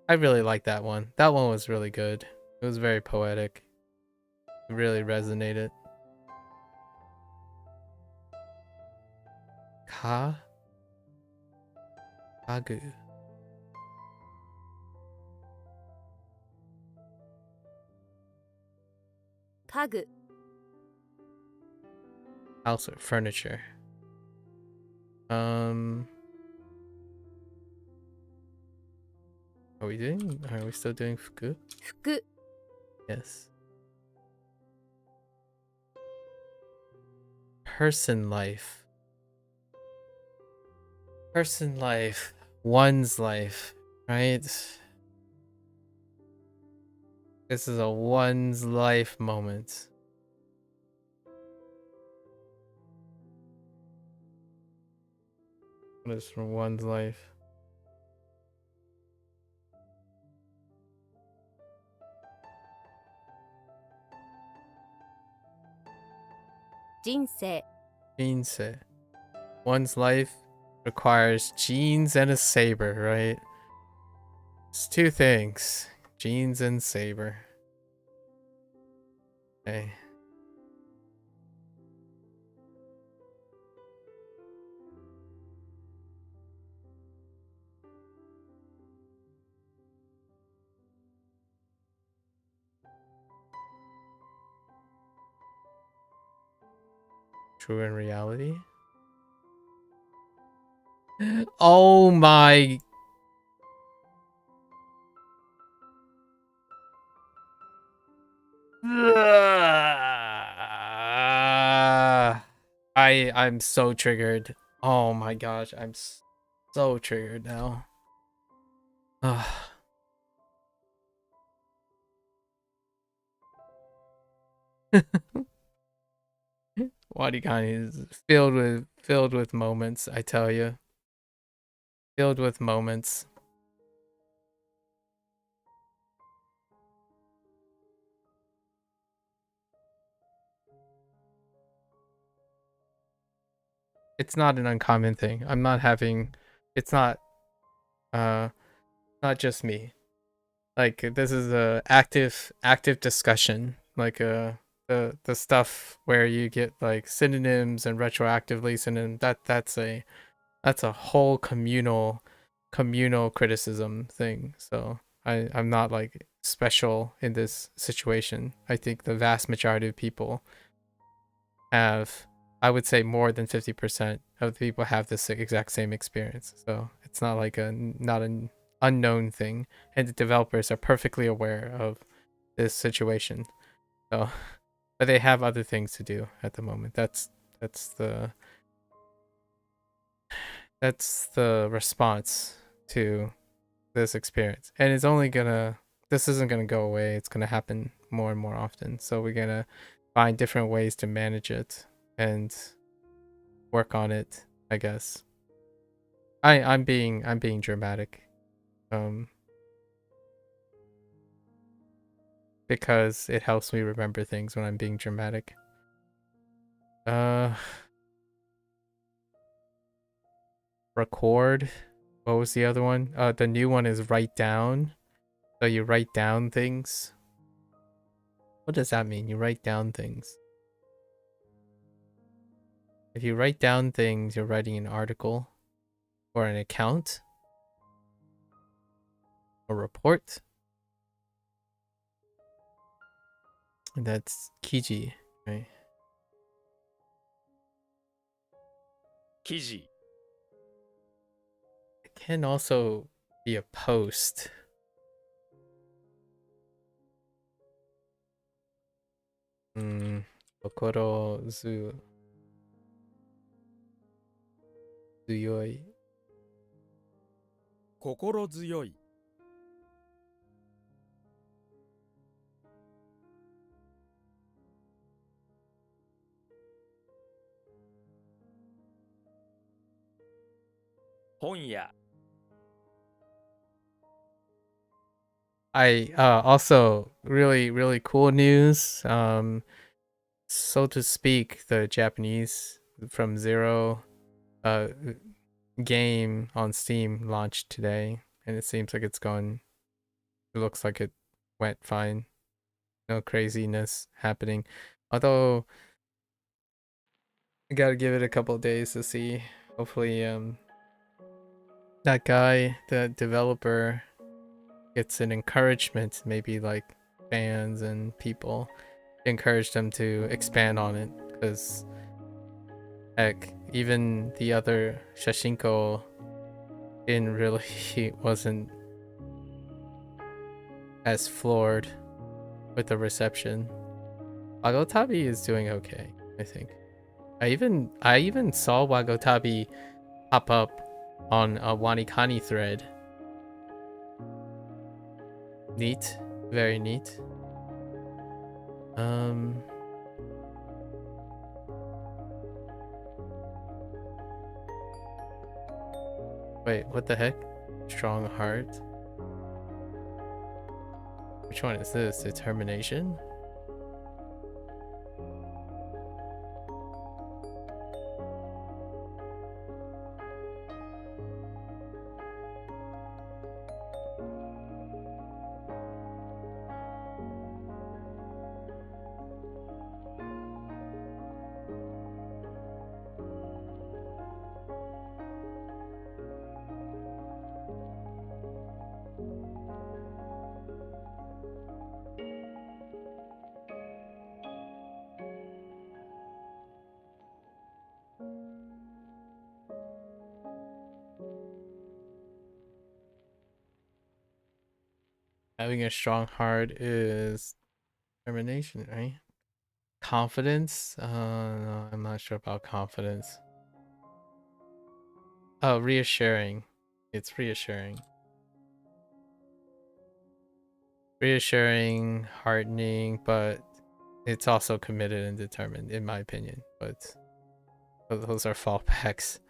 I really like that one. That one was really good. It was very poetic. It really resonated. Kagu. Kagu. House or furniture. Are we still doing fuku? Fuku. Yes. Person life. Person life. One's life, right? This is a one's life moment. What is from one's life? Jinsei. Jinsei. One's life requires jeans and a saber, right? It's two things. Jeans and saber. Okay. True in reality? Oh my. I'm so triggered. Oh my gosh, I'm so triggered now. WaniKani is filled with moments, I tell you. Filled with moments. It's not an uncommon thing. I'm not having it's not not just me. Like this is a active discussion. Like the stuff where you get like synonyms and retroactively synonyms, that's a whole communal criticism thing. So I'm not like special in this situation. I think the vast majority of people have, I would say more than 50% of the people have this exact same experience. So it's not like not an unknown thing, and the developers are perfectly aware of this situation. So, but they have other things to do at the moment. That's the response to this experience, and it's only gonna, this isn't gonna go away. It's gonna happen more and more often. So we're gonna find different ways to manage it and work on it, I guess. I'm being dramatic, because it helps me remember things when I'm being dramatic. Record. What was the other one? The new one is write down. So you write down things. What does that mean? You write down things. If you write down things, you're writing an article or an account, a report. And that's Kiji, right? 記事 It can also be a post. Kokoro zuyoi. 心強い 本屋 I also really cool news. so to speak, the Japanese from Zero game on Steam launched today, and it seems like it's gone. It looks like it went fine. No craziness happening. Although I gotta give it a couple of days to see. Hopefully, that guy, the developer, gets an encouragement. Maybe like fans and people encourage them to expand on it. Because heck, even the other Shashinko didn't really wasn't as floored with the reception. Wagotabi is doing okay, I think. I even saw Wagotabi pop up on a WaniKani thread. Neat, very neat. Wait, what the heck? Strong heart. Which one is this? Determination? Having a strong heart is determination, right? Confidence? No, I'm not sure about confidence. Oh, reassuring. It's reassuring. Reassuring, heartening, but it's also committed and determined, in my opinion. But those are fallbacks.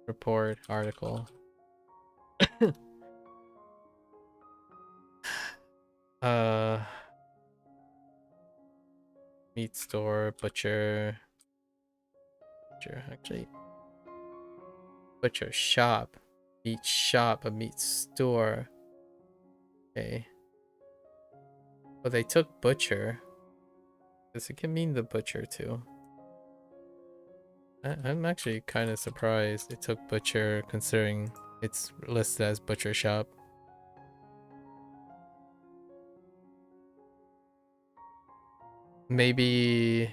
Report article. Meat store, butcher actually. Butcher shop. Meat shop, a meat store. Okay. Well, they took butcher. Because it can mean the butcher too. I'm actually kind of surprised it took butcher considering it's listed as butcher shop. Maybe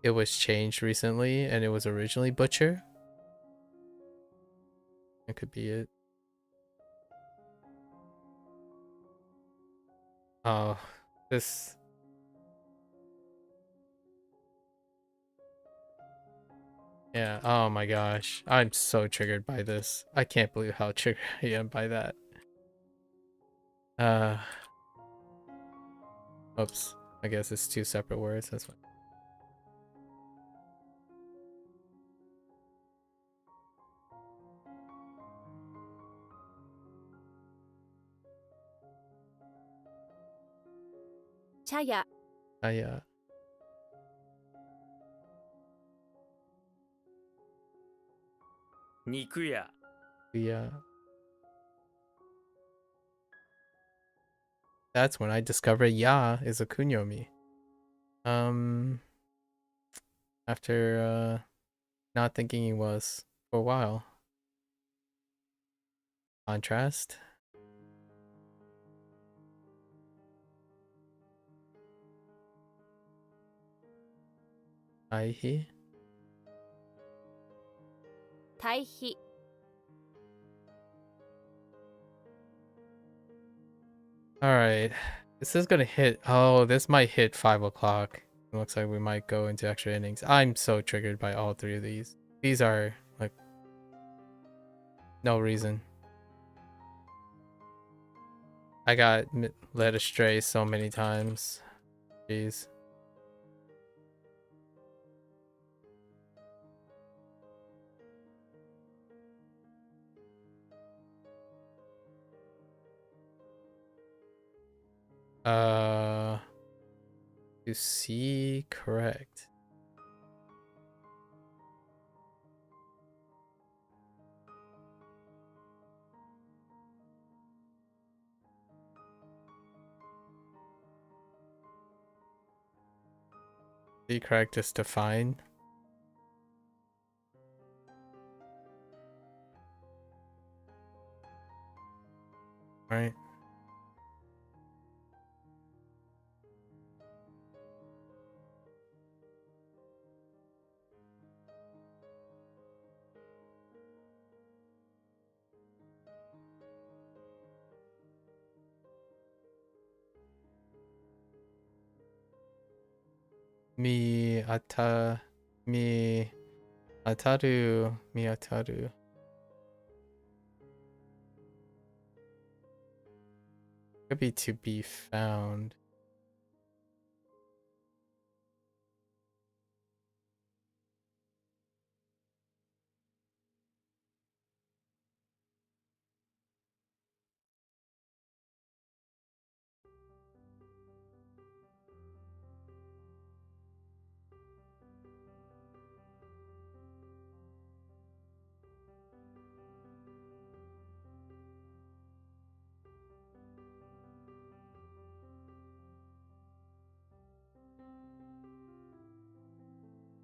it was changed recently and it was originally butcher. That could be it. Oh, this. Yeah, oh my gosh. I'm so triggered by this. I can't believe how triggered I am by that. Oops. I guess it's two separate words. That's fine. Chaya. I 肉屋 yeah. That's when I discovered ya is a kunyomi. After not thinking he was for a while. Contrast. Aihi. 対比 Alright. This is gonna hit. Oh, this might hit 5 o'clock. It looks like we might go into extra innings. I'm so triggered by all three of these. These are like no reason. I got led astray so many times. Jeez. To see, correct. See, correct is to find. Right. Mi ataru. Could be to be found.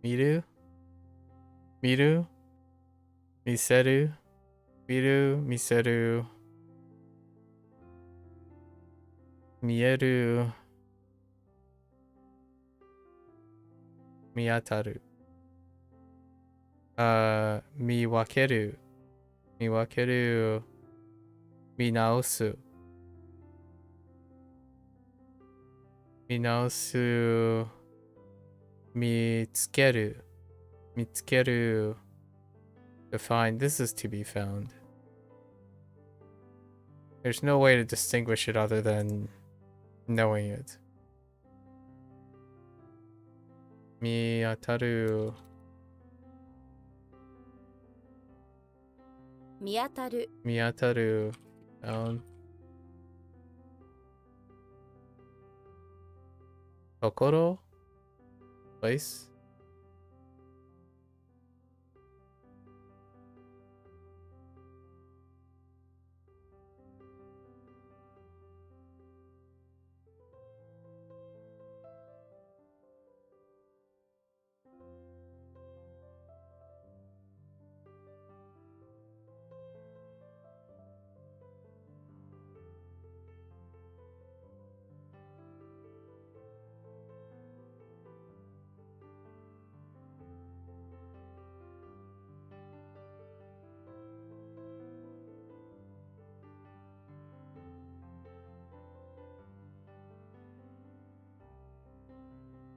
Miru? Miseru? Miseru. Mieru. Miataru. Miwakeru. Minaosu. Mitsukeru. To find. This is to be found. There's no way to distinguish it other than knowing it. Miataru. 見当たる Miataru. Tokoro? Place?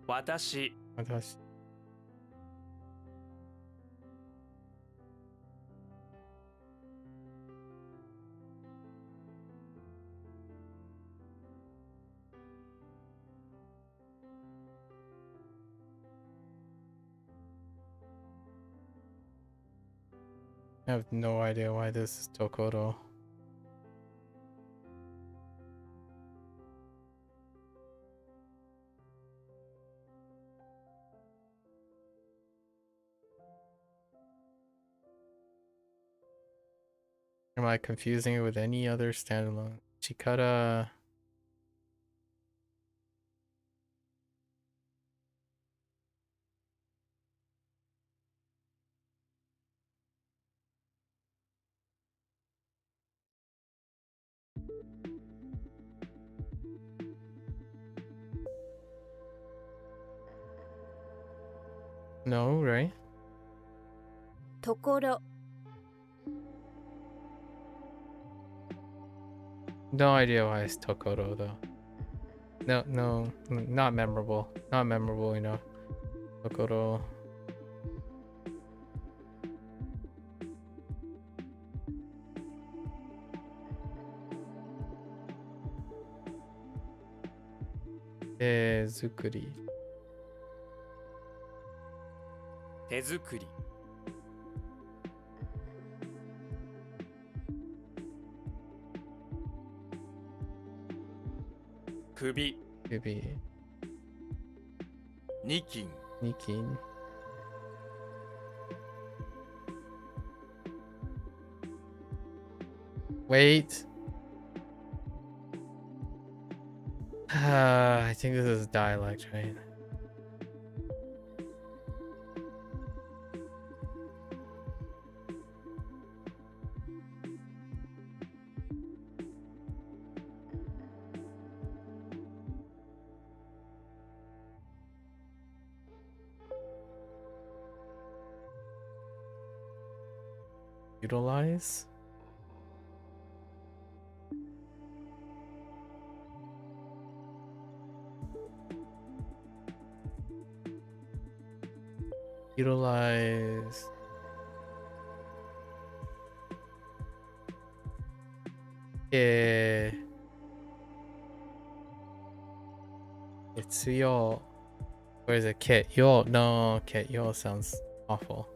Watashi. I have no idea why this is Tokoro. Am I confusing it with any other standalone? Chikara. No, right? ところ No idea why it's Tokoro though. No, not memorable. Not memorable enough. Tokoro. Zukuri. 手作り。首 Kubi. 二斤 Nikin. Wait. I think this is dialect, right? Utilize? Utilize. Yeah. It's your. Where's it? Kit yo? No, Kit yo sounds awful.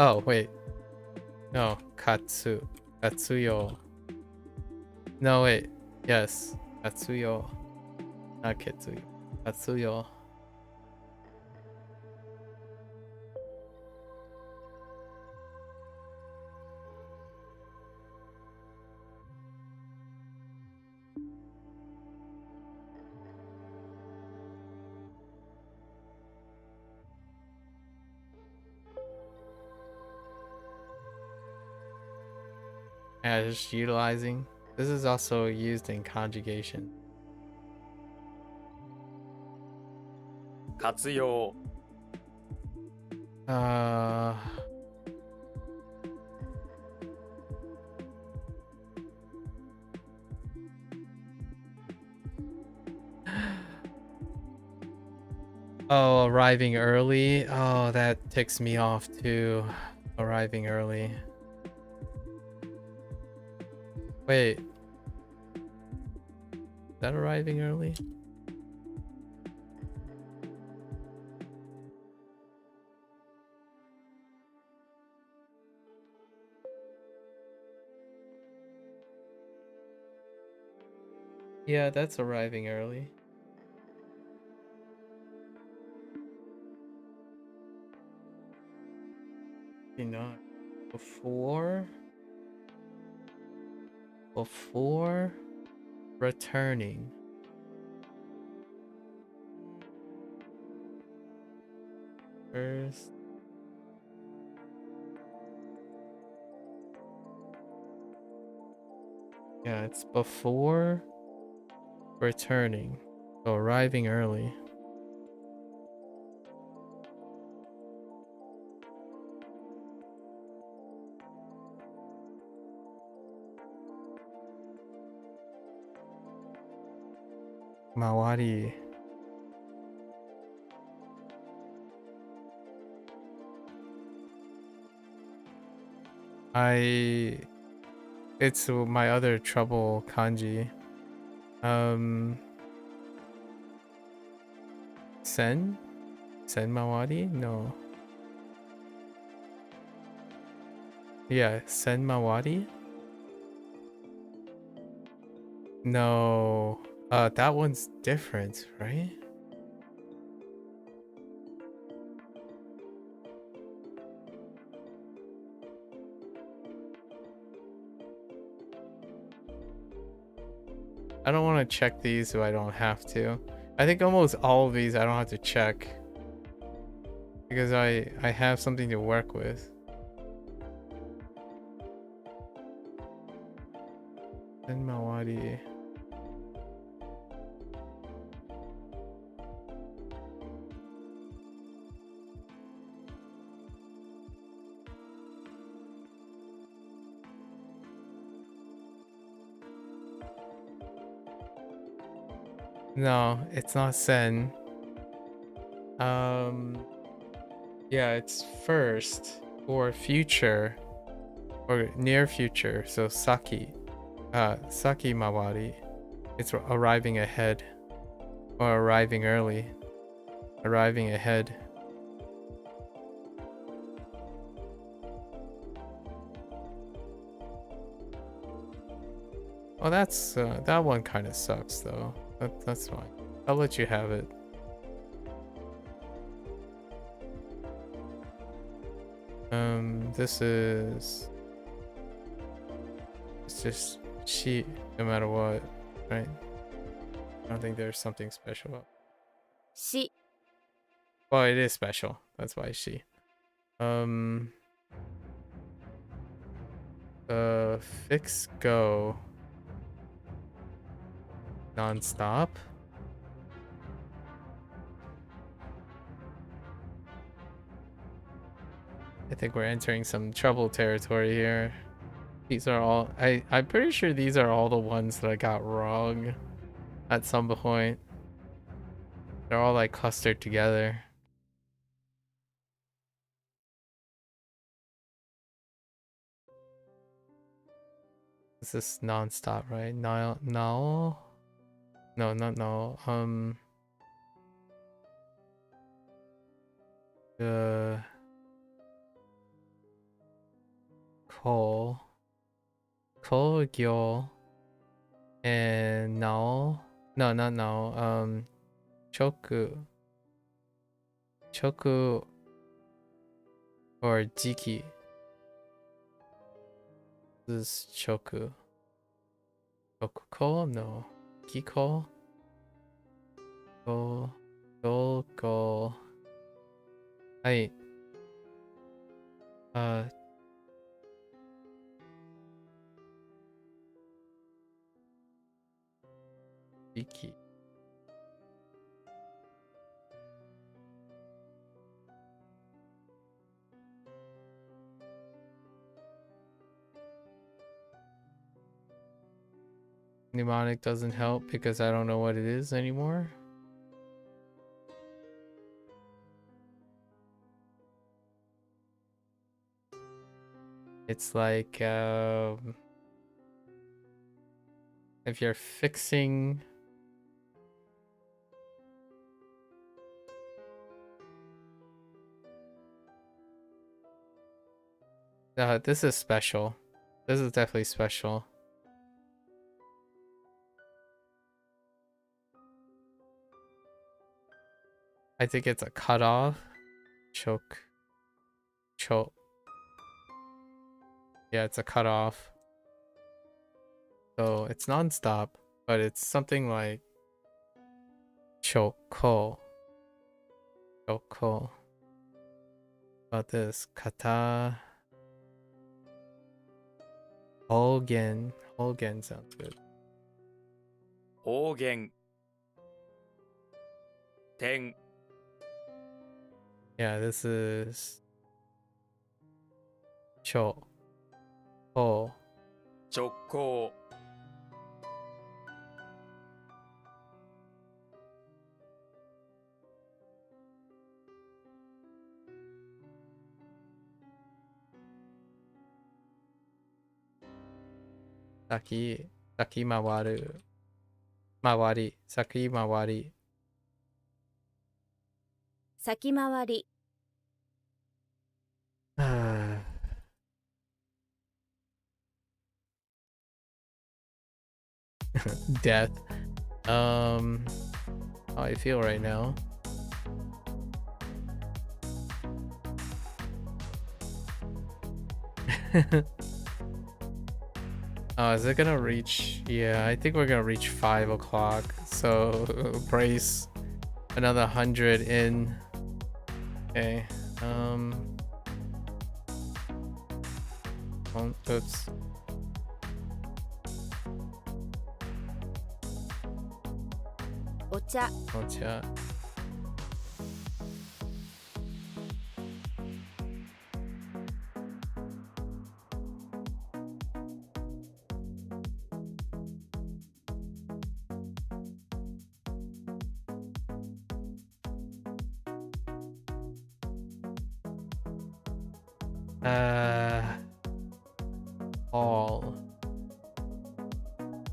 Oh, wait. No, Katsu. Katsuyo. No, wait. Yes. Katsuyo. Not Kitsuyo. Katsuyo. Yeah, just utilizing. This is also used in conjugation. 活用 Uh. Oh, arriving early. Oh, that ticks me off too. Arriving early. Wait. Is that arriving early? Yeah, that's arriving early. Not before returning. First. Yeah, it's before returning. So arriving early. Mawari. It's my other trouble kanji. Sen Mawari? No. Yeah, Sen Mawari? No. That one's different, right? I don't want to check these so I don't have to. I think almost all of these I don't have to check. Because I have something to work with. Sen Mawari. No, it's not sen. Yeah, it's first or future or near future. So saki, saki mawari. It's arriving ahead or arriving early, arriving ahead. Oh, that's that one kind of sucks though. That's fine. I'll let you have it. This is it's just she no matter what, right? I don't think there's something special about. し Well, it is special. That's why she. Fix go non-stop. I think we're entering some trouble territory here. These are all I'm pretty sure these are all the ones that I got wrong at some point. They're all like clustered together. This is non-stop, right? No, no, no, not no. Coal, Kogyo, and no, no, not no. Choku, choku, or jiki. This is choku. Chokuko? No. Kiko? Go. I. Jiki. Mnemonic doesn't help because I don't know what it is anymore. It's like if you're fixing this is special. This is definitely special. I think it's a cutoff. Choke. Yeah, it's a cutoff. So it's non-stop, but it's something like Choko. About this. Kata. Hogan sounds good. 方言点 Yeah, this is 直行 Saki mawaru. Mawari. Saki mawari. 先回り Death. How I feel right now. Oh, is it gonna reach? Yeah, I think we're gonna reach 5 o'clock. So brace another 100 in. Okay. Oh, oops. Ocha. Ocha. Tall.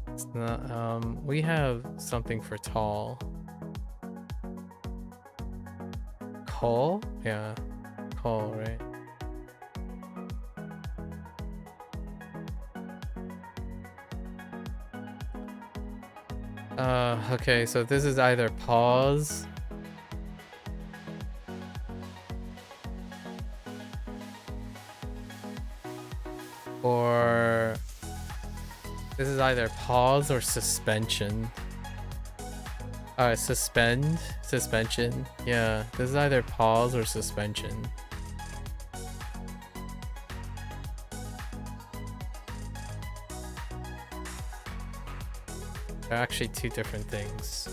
It's not, we have something for tall. Call? Yeah. Call, right? Okay, so this is either pause or this is either pause or suspension. Suspension. Yeah, this is either pause or suspension. They're actually two different things.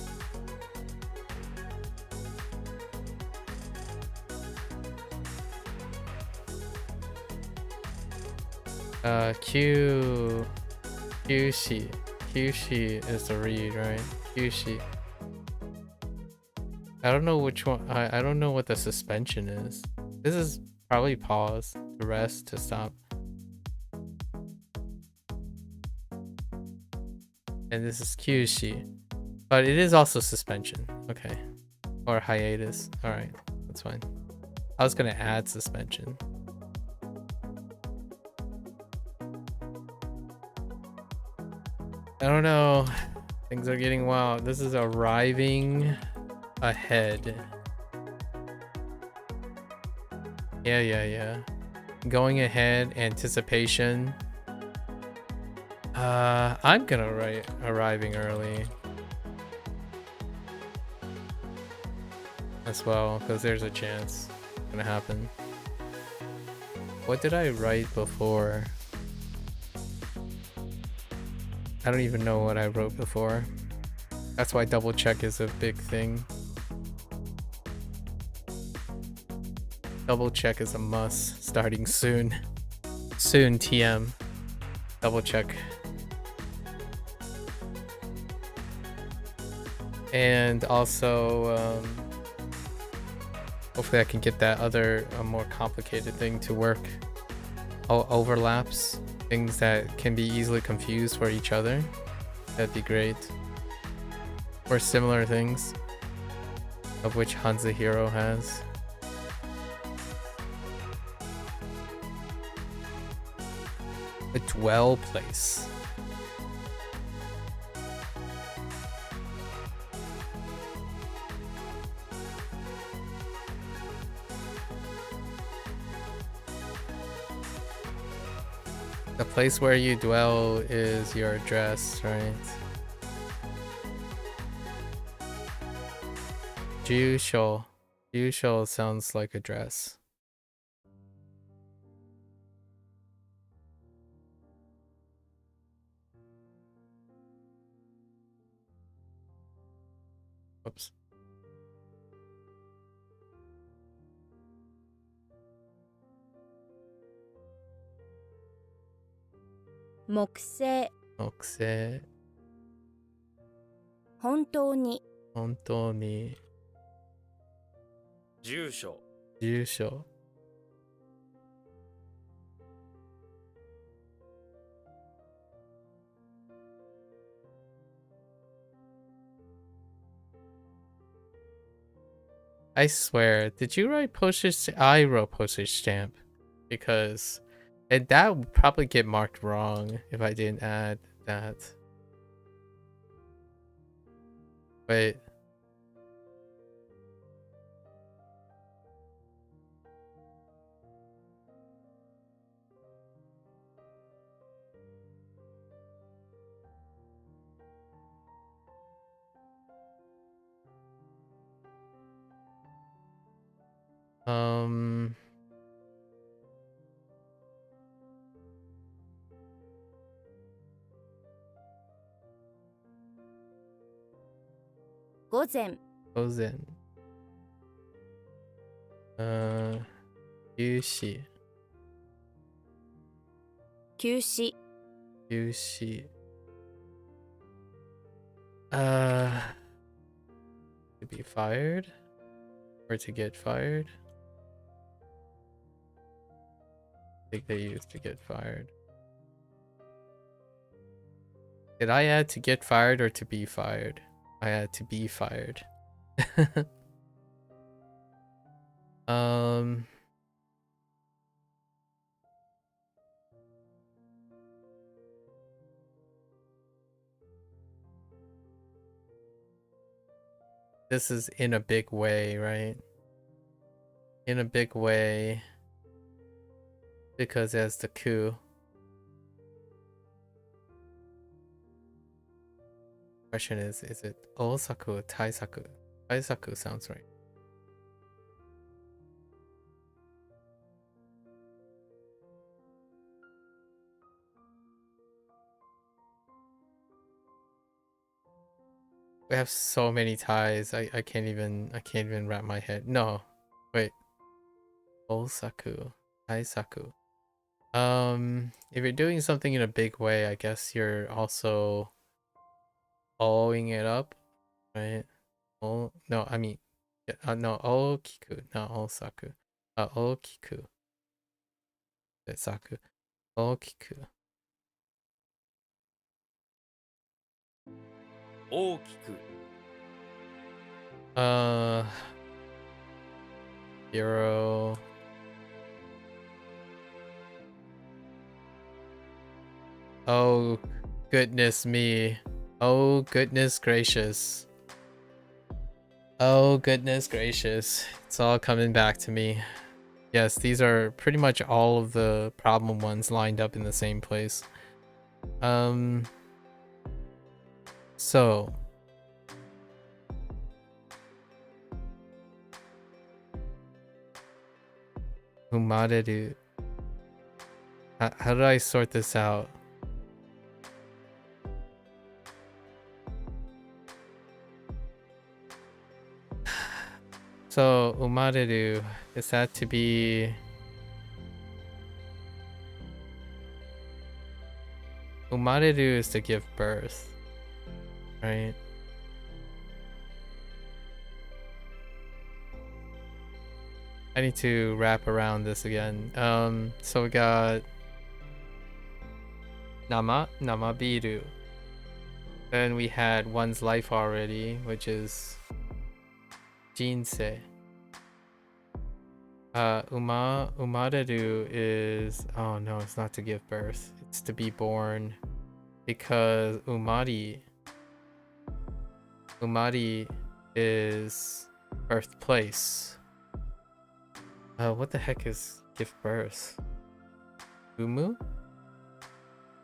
Kyushi. Kyushi is the read, right? Kyushi. I don't know which one. I don't know what the suspension is. This is probably pause, to rest, to stop. And this is Kyushi. But it is also suspension. Okay. Or hiatus. Alright. That's fine. I was gonna add suspension. I don't know. Things are getting wild. This is arriving ahead. Yeah. Going ahead, anticipation. I'm gonna write arriving early as well, because there's a chance it's gonna happen. What did I write before? I don't even know what I wrote before. That's why double check is a big thing. Double check is a must, starting soon. Soon, TM. Double check. And also, hopefully I can get that other more complicated thing to work. Overlaps, things that can be easily confused for each other. That'd be great. Or similar things, of which HanziHero has. A dwell place. The place where you dwell is your address, right? Jusho. Jusho sounds like address. Oops.木星 Okse. 本当に Hontoni. 住所 Jusho. I swear, did you write postage? I wrote postage stamp because that would probably get marked wrong if I didn't add that. Wait. Um. 午前 Ozen. Yushi. 休止 Yushi. To be fired? Or to get fired? think they used to get fired. Did I add to get fired or to be fired? I had to be fired. This is in a big way, right? In a big way. Because as the coup. Question is it Osaku or Taisaku? Taisaku sounds right. We have so many ties. I can't even wrap my head. No. Wait. Osaku. Taisaku. If you're doing something in a big way, I guess you're also owing it up, right? Oh no, I mean, yeah, no, okiku, not osaku. Okiku. Saku. Okiku. 大きく Hero. Oh, goodness me. Oh, goodness gracious. Oh, goodness gracious. It's all coming back to me. Yes, these are pretty much all of the problem ones lined up in the same place. So. Umareru. How do I sort this out? So, umareru, is that to be... Umareru is to give birth, right? I need to wrap around this again. So we got... Namabiru. Then we had one's life already, which is... Jinsei. Umareru is... Oh no, it's not to give birth. It's to be born. Because Umari is birthplace. What the heck is give birth? Umu?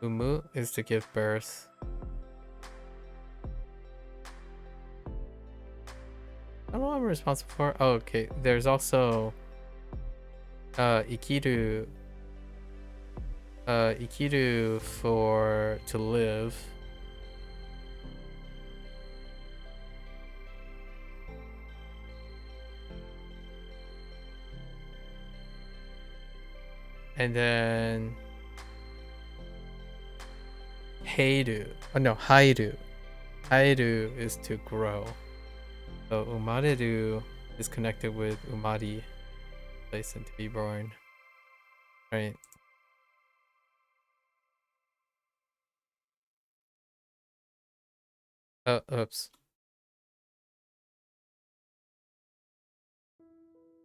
Umu is to give birth. I don't know what I'm responsible for. Oh, okay. There's also ikiru. Ikiru for to live. And then heiru. Oh no, hairu. Hairu is to grow. So umareru is connected with umari, place and to be born. Right. Oh, oops.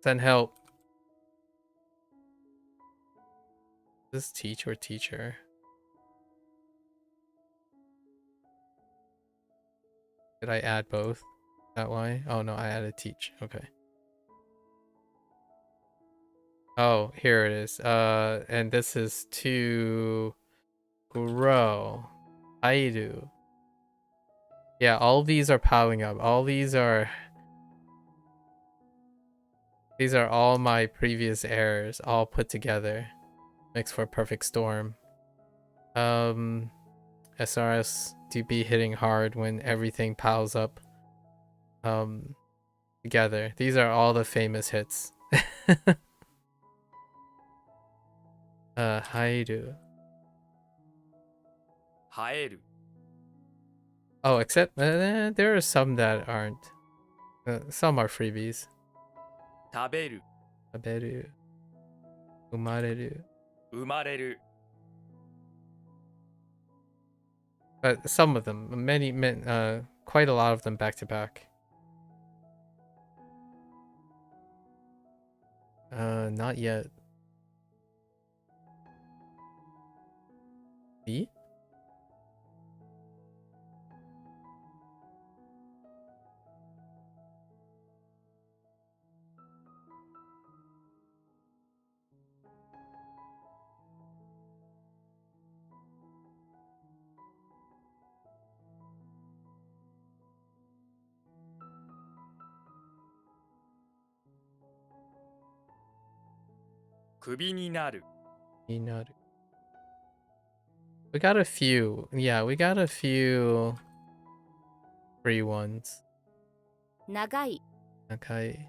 Send help. Is this teach or teacher? Did I add both? That why? Oh no, I added teach. Okay. Oh, here it is. And this is to grow. Airu. Yeah, all these are piling up. All these are all my previous errors all put together. Makes for a perfect storm. SRS do be hitting hard when everything piles up together. These are all the famous hits. Hairu. 生える Oh, except there are some that aren't. Some are freebies. 食べる Taberu. Umareru. 生まれる But some of them, quite a lot of them back to back. Not yet. B?首になる Inaru. We got a few. Yeah, we got a few free ones. 長い Okay.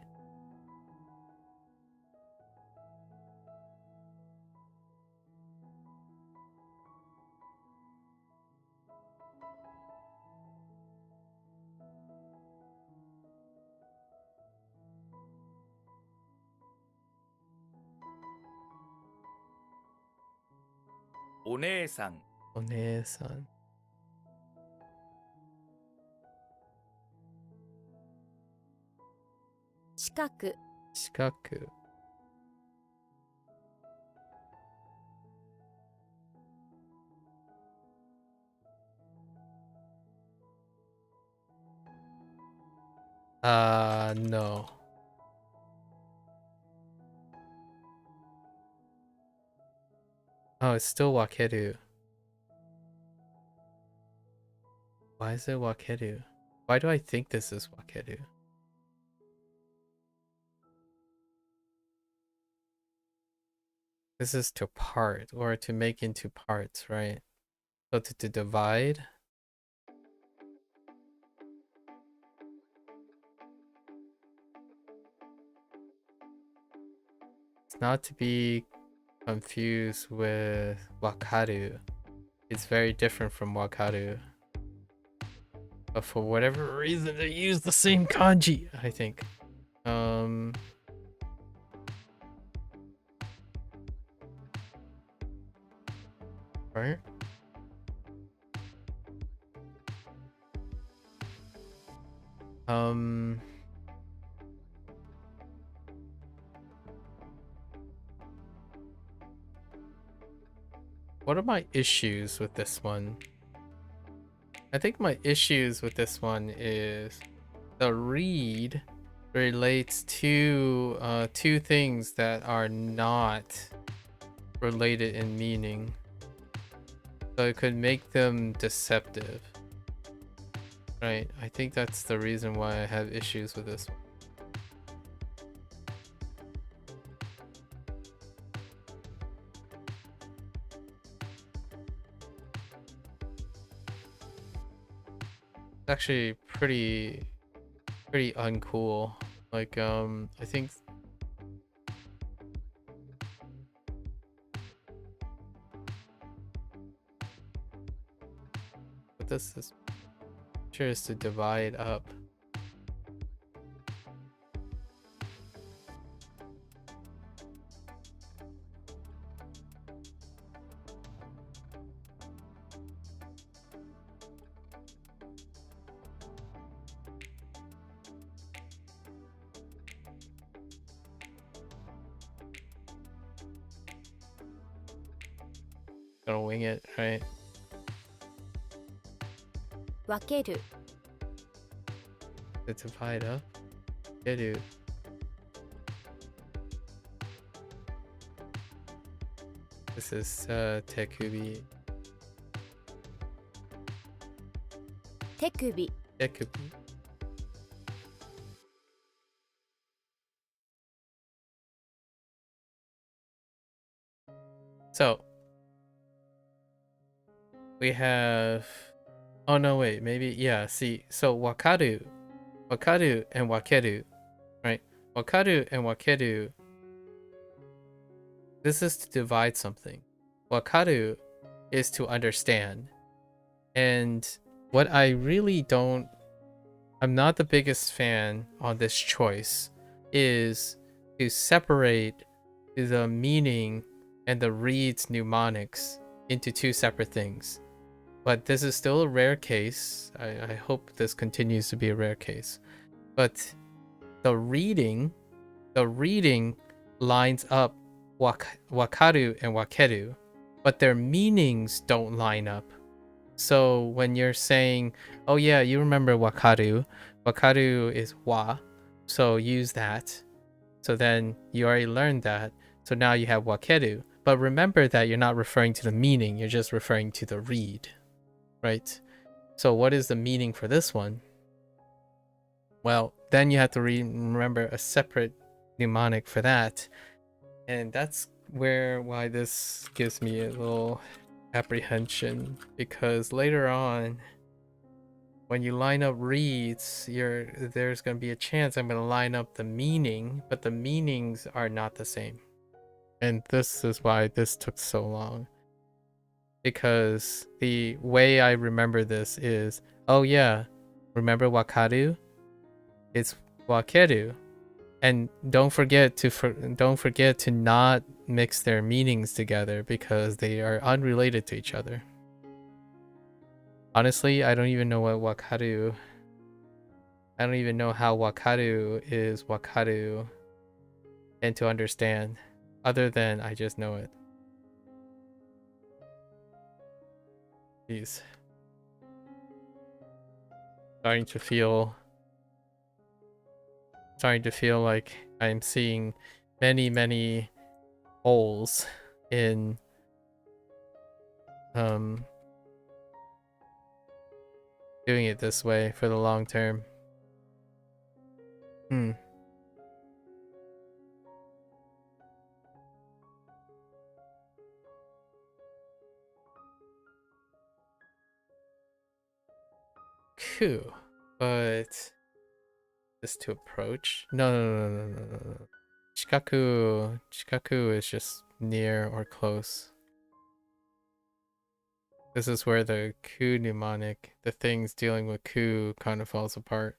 One-san One-san. 近く Shikaku. No. Oh, it's still Wakeru. Why is it Wakeru? Why do I think this is Wakeru? This is to part, or to make into parts, right? So to divide. It's not to be confused with Wakaru. It's very different from Wakaru. But for whatever reason, they use the same kanji, I think. Right? What are my issues with this one? I think my issues with this one is the read relates to two things that are not related in meaning. So it could make them deceptive. Right, I think that's the reason why I have issues with this one. It's actually pretty uncool. Like, I think what this is sure is to divide up. Gonna wing it, right? 分ける To divide up. Geru. This is Tekubi. 手首 Tekubi. So we have, oh no, wait, maybe, yeah, see, so wakaru and wakeru, right? Wakaru and wakeru, this is to divide something. Wakaru is to understand. And what I really I'm not the biggest fan on this choice, is to separate the meaning and the reads mnemonics into two separate things. But this is still a rare case. I hope this continues to be a rare case. But the reading lines up wakaru and wakeru, but their meanings don't line up. So when you're saying, oh yeah, you remember wakaru is wa, so use that. So then you already learned that. So now you have wakeru. But remember that you're not referring to the meaning, you're just referring to the read, right? So what is the meaning for this one? Well, then you have to remember a separate mnemonic for that. And that's why this gives me a little apprehension, because later on when you line up reads, there's going to be a chance I'm going to line up the meaning, but the meanings are not the same. And this is why this took so long, because the way I remember this is, oh yeah, remember wakaru? It's wakeru. And don't forget to not mix their meanings together, because they are unrelated to each other. Honestly, I don't even know what wakaru. I don't even know how wakaru is wakaru and to understand, other than I just know it. Jeez. Starting to feel like I'm seeing many holes in doing it this way for the long term. Cool. But just to approach? No. Chikaku is just near or close. This is where the ku mnemonic, the things dealing with ku, kind of falls apart.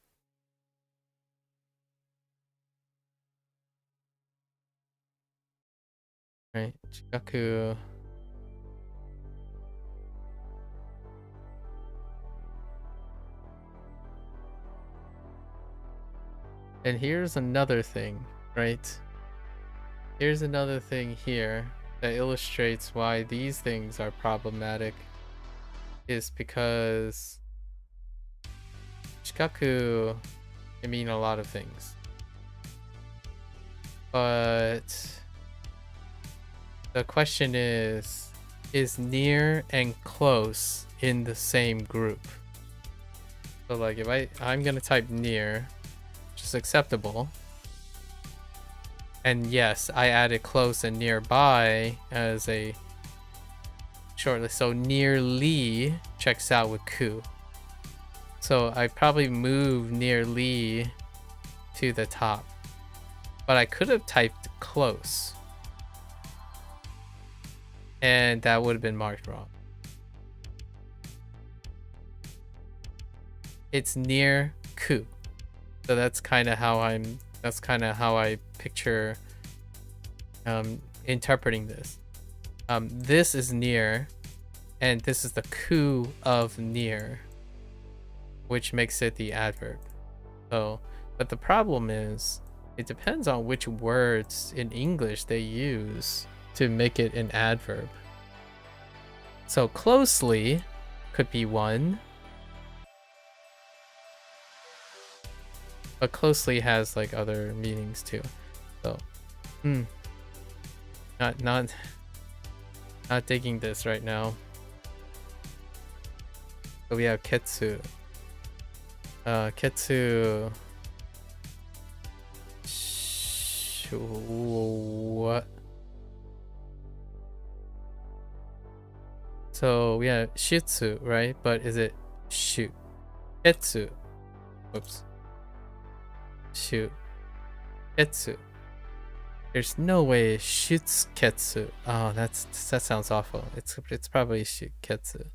Right, Chikaku. And here's another thing, right? Here's another thing here that illustrates why these things are problematic, is because Chikaku can mean a lot of things. But the question is near and close in the same group? So like if I'm gonna type near, which is acceptable. And yes, I added close and nearby as a shortlist. So nearly checks out with ku. So I probably move nearly to the top. But I could have typed close, and that would have been marked wrong. It's near ku. So that's kind of how I picture interpreting this. This is near, and this is the ku of near, which makes it the adverb. So, but the problem is, it depends on which words in English they use to make it an adverb. So closely could be one, but closely has like other meanings too. So, not digging this right now. So we have ketsu. Ketsu. What? So we have shitsu, right? But is it shu? Etsu. Whoops. Shu. Etsu. There's no way shutsuketsu. Oh, that sounds awful. It's probably shuketsu.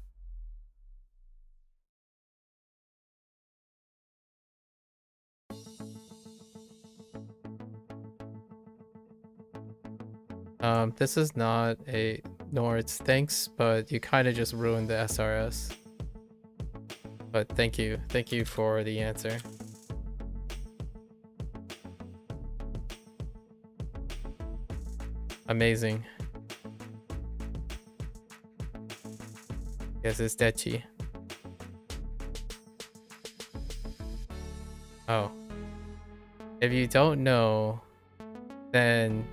This is not a Nords thanks, but you kind of just ruined the SRS. But thank you for the answer. Amazing. Yes, it's Dechi. Oh. If you don't know, then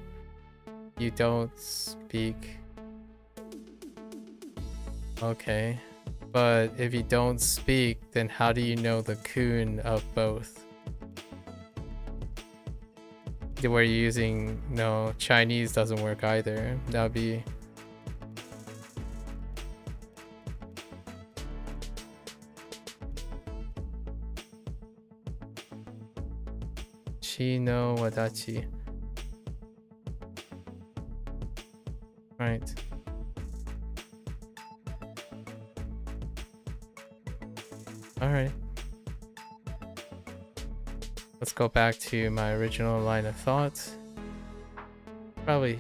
you don't speak. Okay. But if you don't speak, then how do you know the kun of both? Where you're using, no, Chinese doesn't work either. That would be... Chi no wadachi. Right. Alright. Let's go back to my original line of thought. Probably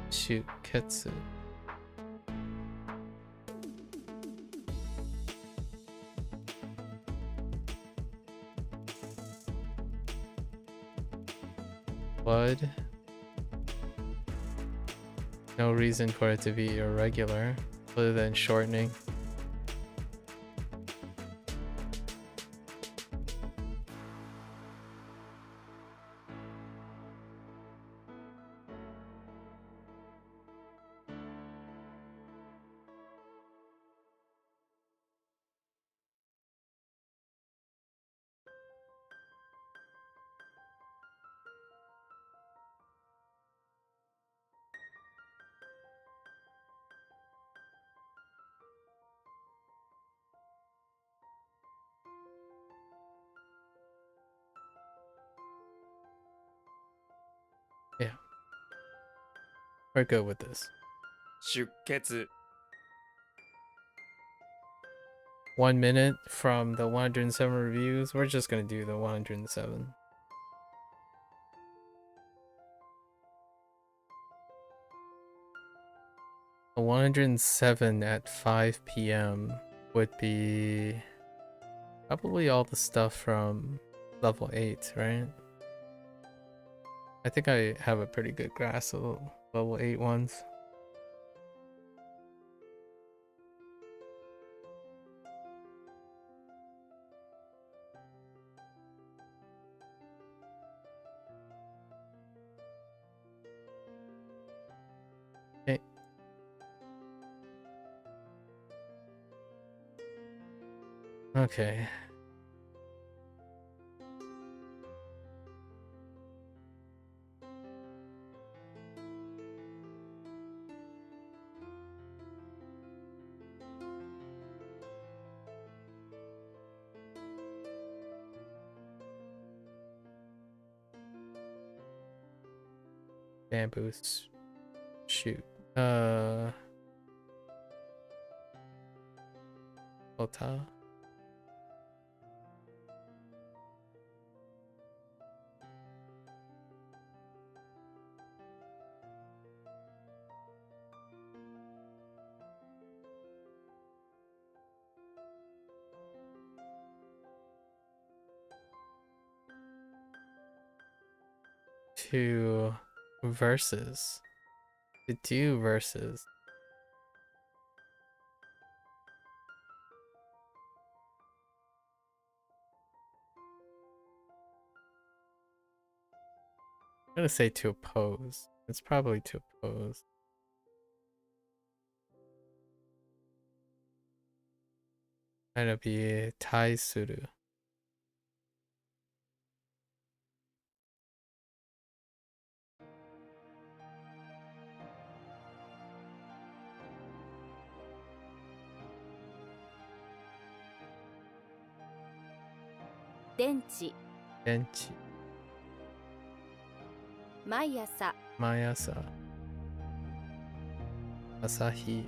shuketsu. Blood. No reason for it to be irregular other than shortening. Yeah. We're good with this. 出血 1 minute from the 107 reviews. We're just gonna do the 107. The 107 at 5 p.m. would be probably all the stuff from level 8, right? I think I have a pretty good grasp of level 8 ones. Okay. Okay. Bamboo shoot. Ota. To verses. To do verses. I'm gonna say to oppose. It's probably to oppose. Gonna be tai suru. Denchi. Denchi. 毎朝 Mayasa. Asahi.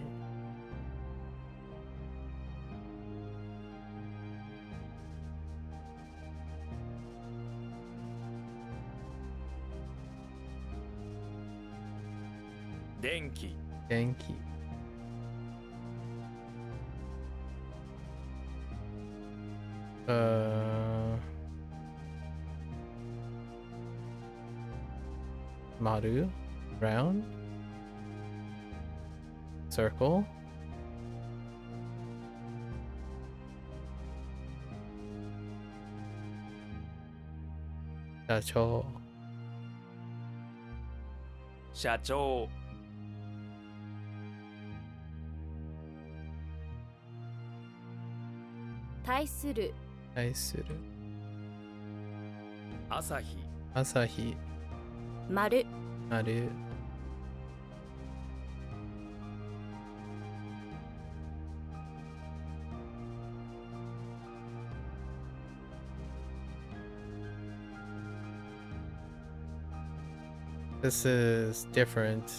電気 Genki. Maru, round, circle, Dacho, 社長 対する Aisuru, 朝日 Asahi, 丸 Maru, This is different.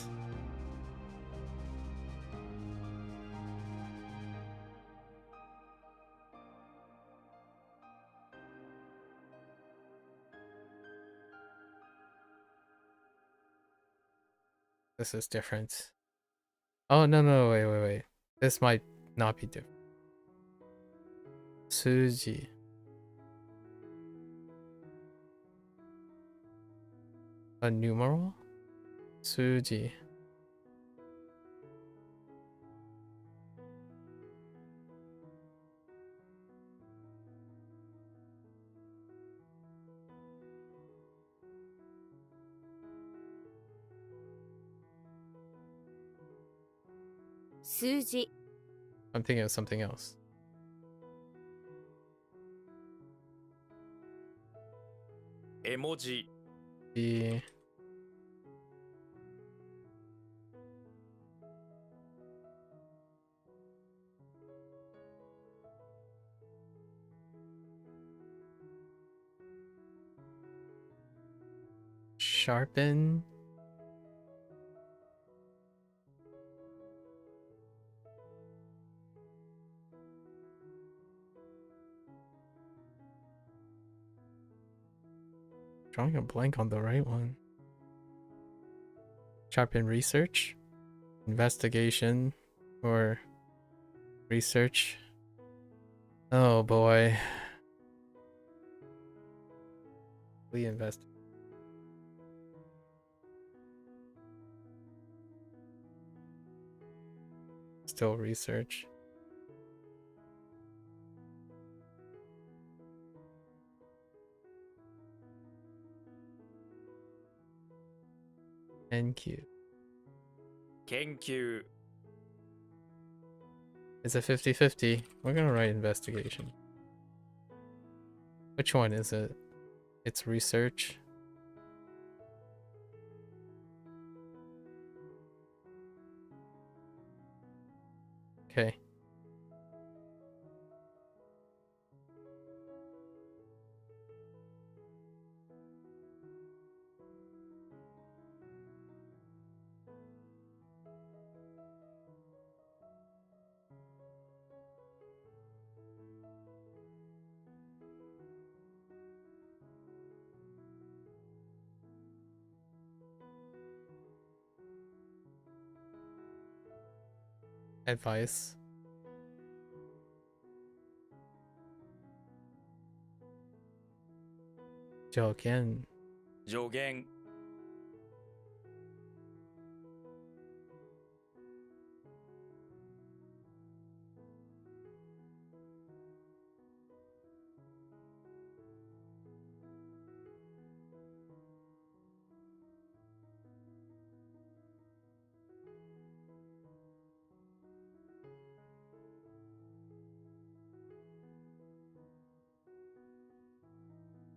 This is different. Oh, no, wait. This might not be different. Suji. A numeral? Suji. "数字 I'm thinking of something else. 絵文字 The sharpen. Drawing a blank on the right one. Sharpen research, investigation, or research. Oh boy. We invest. Still research. NQ. 研究 It's a 50-50. We're gonna write investigation. Which one is it? It's research. Okay. Advice. Joken. 助言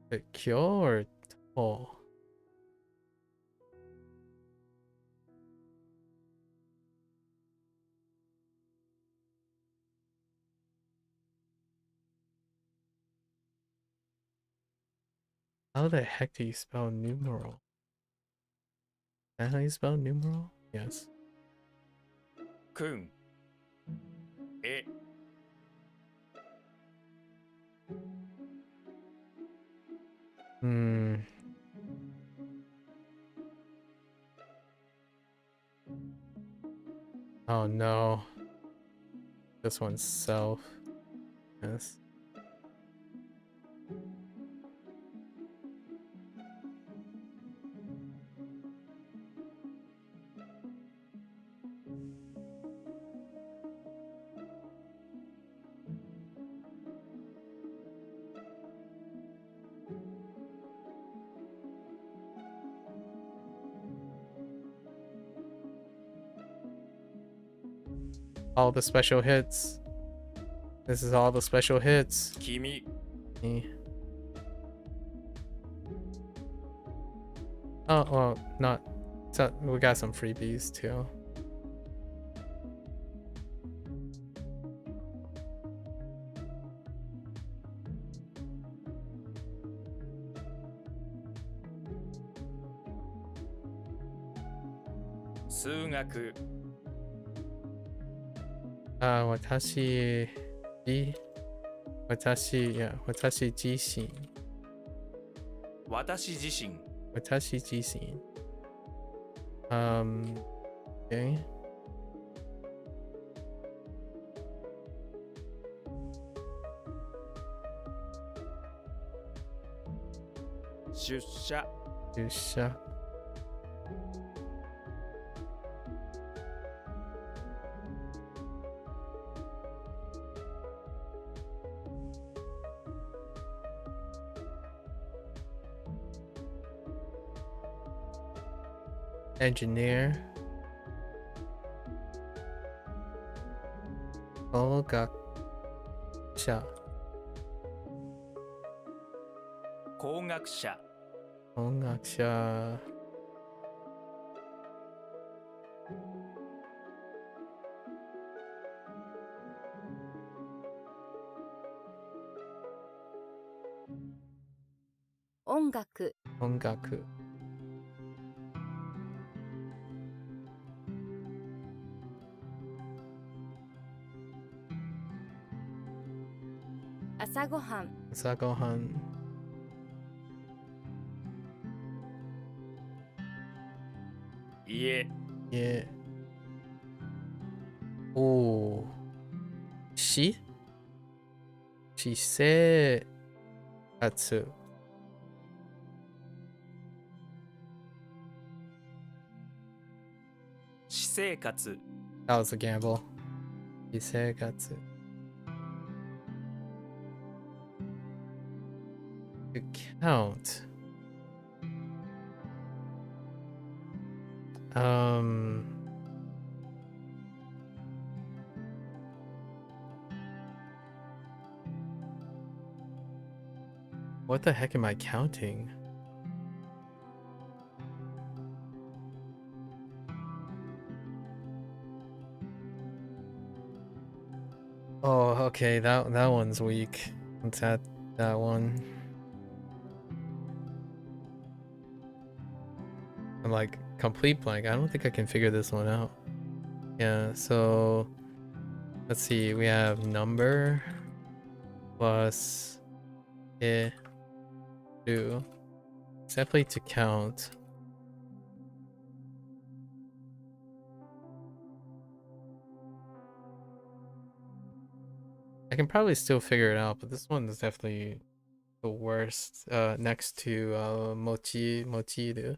The kyo or to? How the heck do you spell numeral? Is that how you spell numeral? Yes. くんえ Hmm. Oh no. This one's self. Yes. All the special hits. This is all the special hits. 君 Eh. Oh, well, not. So we got some freebies too. "数学 Watashi. Watashi, yeah, watashi jishin. 私自身 Watashi jishin. Okay. 出社 Yusha. Engineer. Kogakusha. 工学者 Kongakusha. Ongaku. Ongaku. Asagohan. Asagohan. "家 Yeah. Oh. Shi? Shisetsu. 私生活 That was a gamble. Shisetsu. To count. What the heck am I counting? Oh, okay, that one's weak. Let's add that one. I'm like complete blank. I don't think I can figure this one out. Yeah, so let's see. We have number plus two. It's definitely to count. I can probably still figure it out, but this one is definitely the worst. Next to mochiru.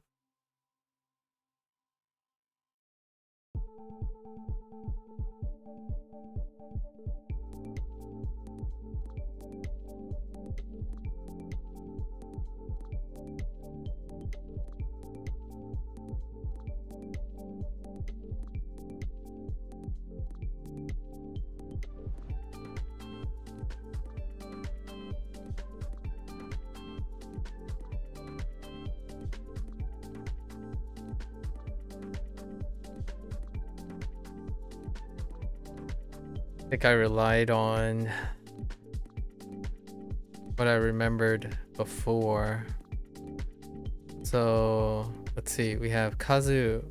I think I relied on what I remembered before. So let's see, we have Kazu.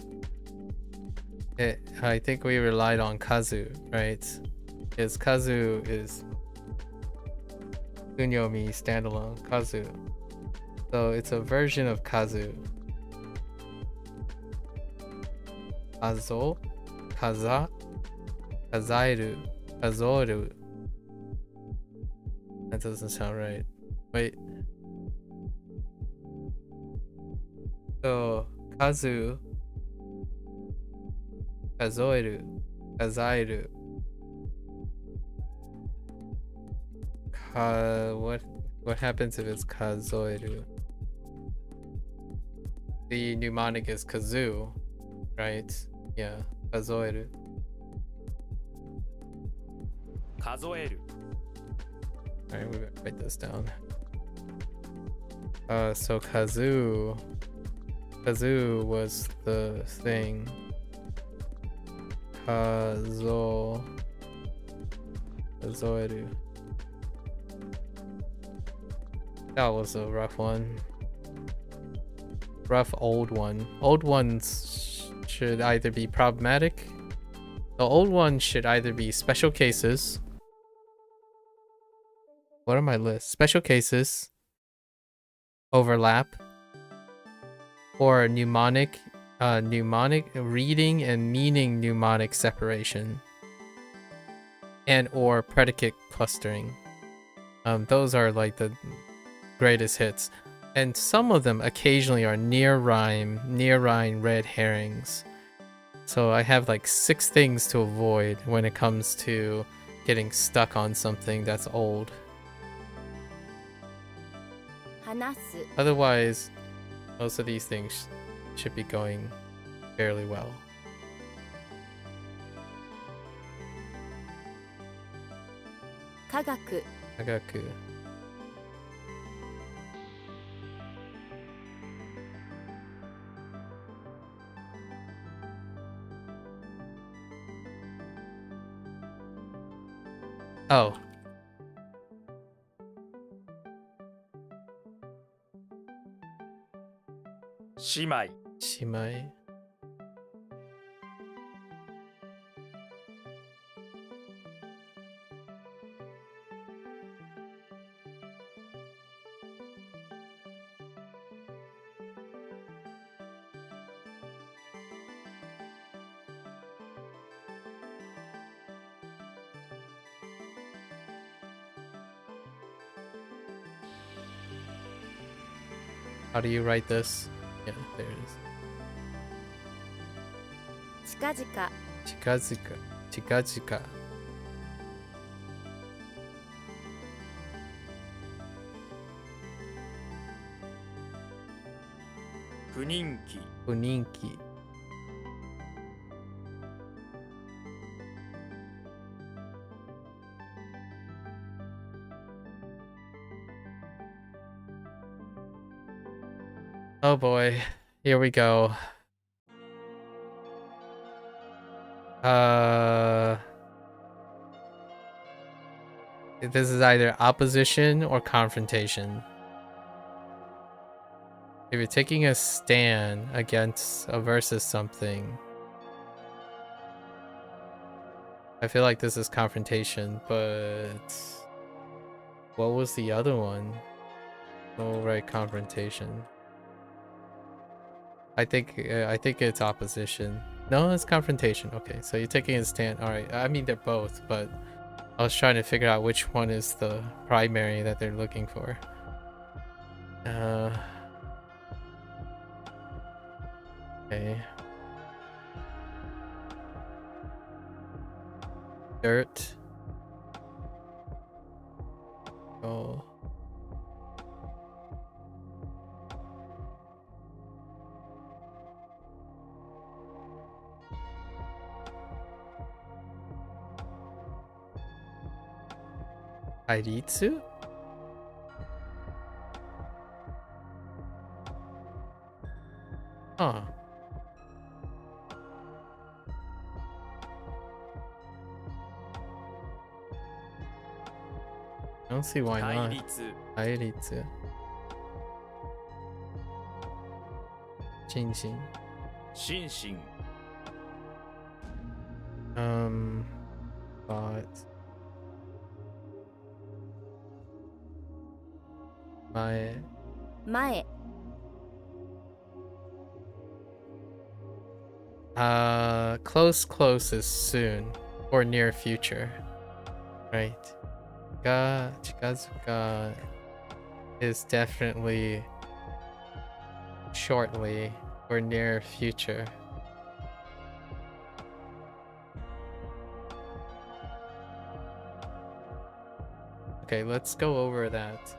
I think we relied on Kazu, right? Because Kazu is Kunyomi standalone Kazu. So it's a version of Kazu. Kazo, Kaza, Kazairu. Kazoru. That doesn't sound right. Wait. So, kazu. Kazoeru. Kazairu. What happens if it's kazoeru? The mnemonic is kazoo, right? Yeah, kazoeru. 数える Alright, we better write this down. So kazoo was the thing. Kazoeru. That was a rough one. Rough old one. Old ones should either be problematic. The old ones should either be special cases. What are my lists? Special cases, overlap, or mnemonic reading and meaning mnemonic separation, and or predicate clustering. Those are like the greatest hits, and some of them occasionally are near rhyme red herrings. So I have like 6 things to avoid when it comes to getting stuck on something that's old. 話す Otherwise, most of these things should be going fairly well. 科学 Agaku. Oh. Shimai. Shimai. How do you write this? Yeah, there it is. 近々 Chikazuka. Chikazuka. 不人気 Funinki. Oh boy, here we go. This is either opposition or confrontation. If you're taking a stand against or versus something, I feel like this is confrontation, but what was the other one? Oh, right, confrontation. I think it's opposition. No, it's confrontation. Okay, so you're taking a stand. All right. I mean, they're both, but I was trying to figure out which one is the primary that they're looking for. Okay. Dirt. Oh. Airitsu? Huh. I don't see why 対 not. 立 Airitsu. Chinshin. 心身 But my 前 close is soon. or near future, right? Chikazuka is definitely shortly or near future. Okay, let's go over that.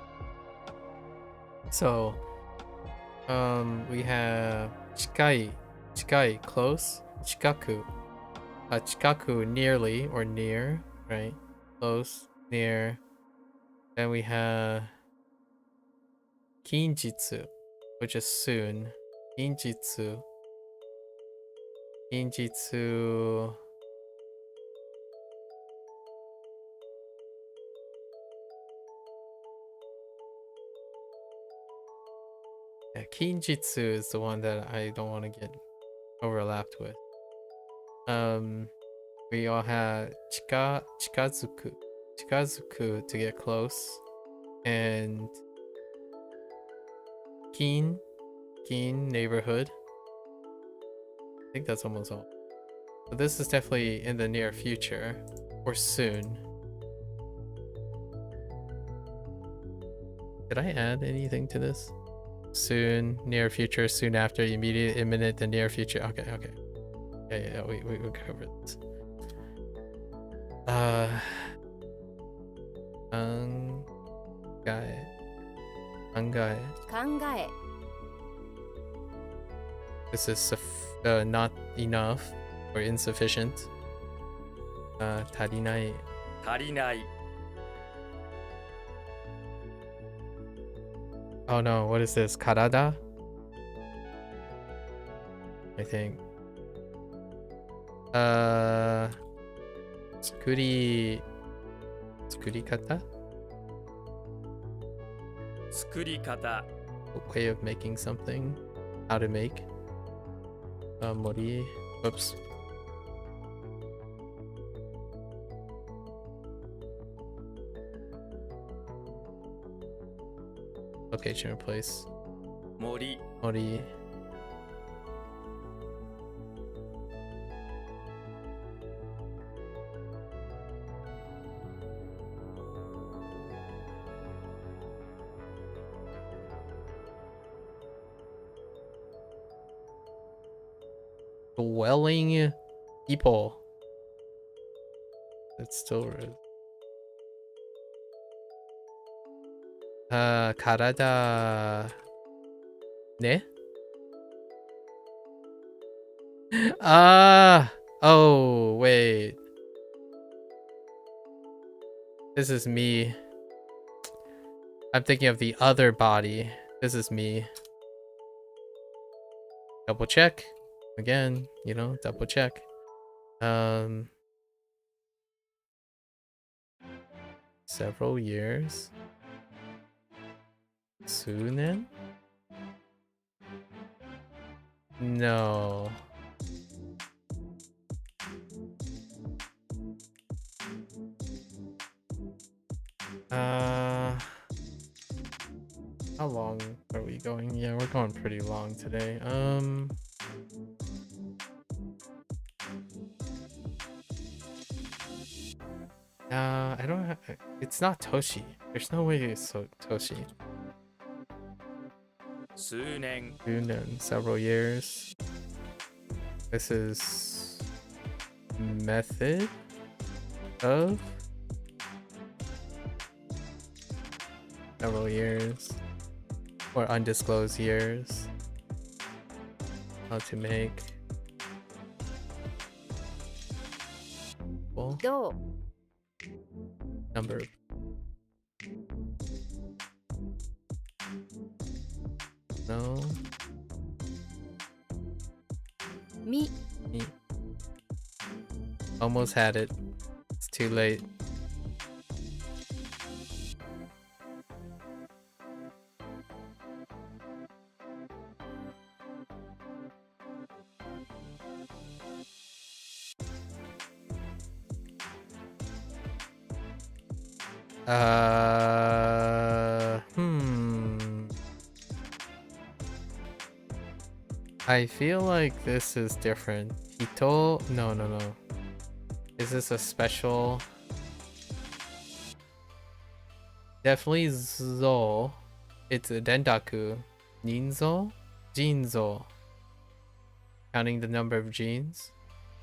So, we have chikai, close, chikaku, chikaku, nearly or near, right? Close, near. Then we have kinjitsu, which is soon. Kinjitsu. Yeah, kinjitsu is the one that I don't want to get overlapped with. We all have chikazuku to get close, and kin neighborhood. I think that's almost all. So this is definitely in the near future or soon. Did I add anything to this? Soon, near future, soon after, immediate, imminent, the near future. Okay. Yeah, we covered this. Angae. 考え This is not enough or insufficient. Tarinai. 足りない Oh no, what is this? Karada? I think. Tsukurikata? 作り方 A way of making something. How to make. Mori. Whoops. Location or place. 森 Mori. Dwelling people. It's still rude. Karada. Ne? Oh, wait. This is me. I'm thinking of the other body. This is me. Double check. Again, you know, double check. Several years. Sunen? No. How long are we going? Yeah, we're going pretty long today. I don't have. It's not Toshi. There's no way it's Toshi. 数年 Sunen, several years. This is method of several years or undisclosed years. How to make. Well, どう number. No. み Me. Almost had it. It's too late. I feel like this is different. Hito? No. Is this a special? Definitely zo. It's a dendaku. Ninzo? Jinzo. Counting the number of genes?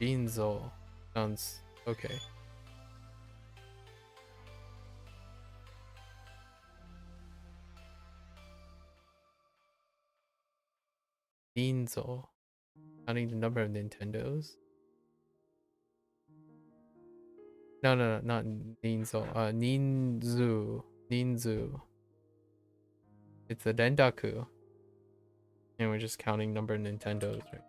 Jinzo. Sounds okay. Ninzo. Counting the number of Nintendos? No, not Ninzo. Ninzu. Ninzu. It's a dendaku. And we're just counting number of Nintendos, right?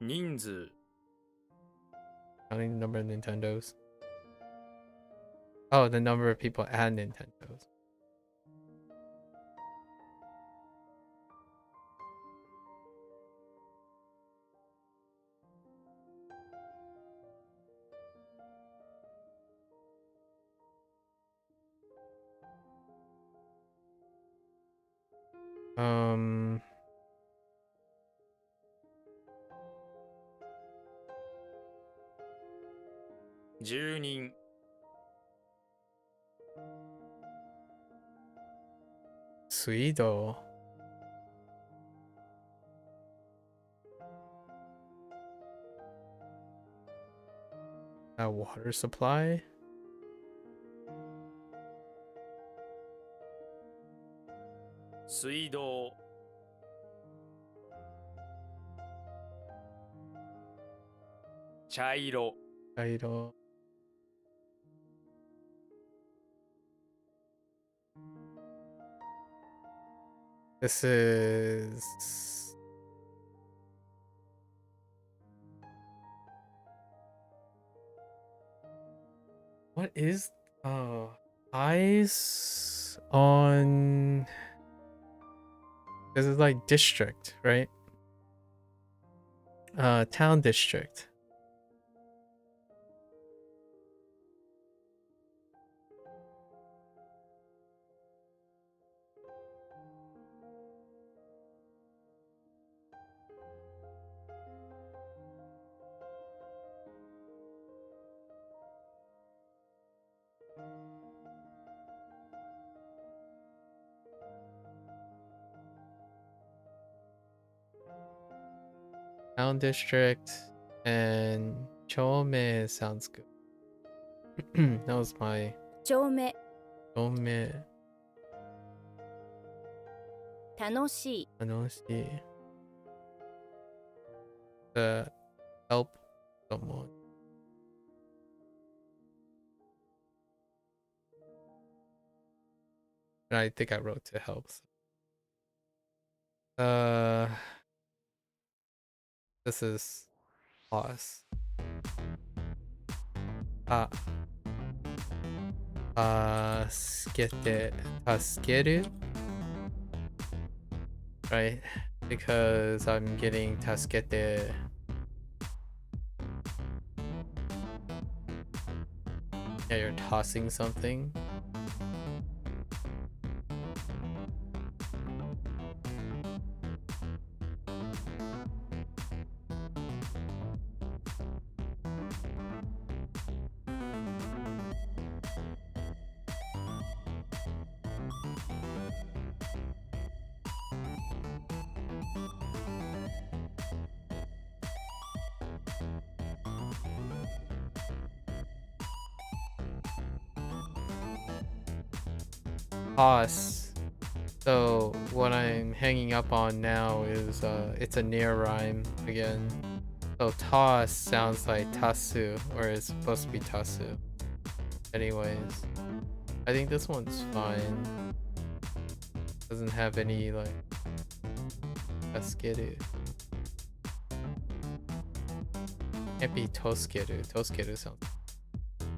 人数 Counting the number of Nintendos. Oh, the number of people at Nintendos. Um, 10人 Suido. A water supply? 水道 茶色 Idol. This is what is eyes on this is like district, right? Town district. Town district and Chome sounds good. That was my 丁目 Chome. 楽しい I don't see to help someone. And I think I wrote to help. This is pause. Skete taskeru, right? Because I'm getting taskete. Yeah, you're tossing something. Toss. So what I'm hanging up on now is it's a near rhyme again. So toss sounds like tasu, or it's supposed to be tasu. Anyways, I think this one's fine. Doesn't have any like taskeru. Can't be toskeru. Toskeru sounds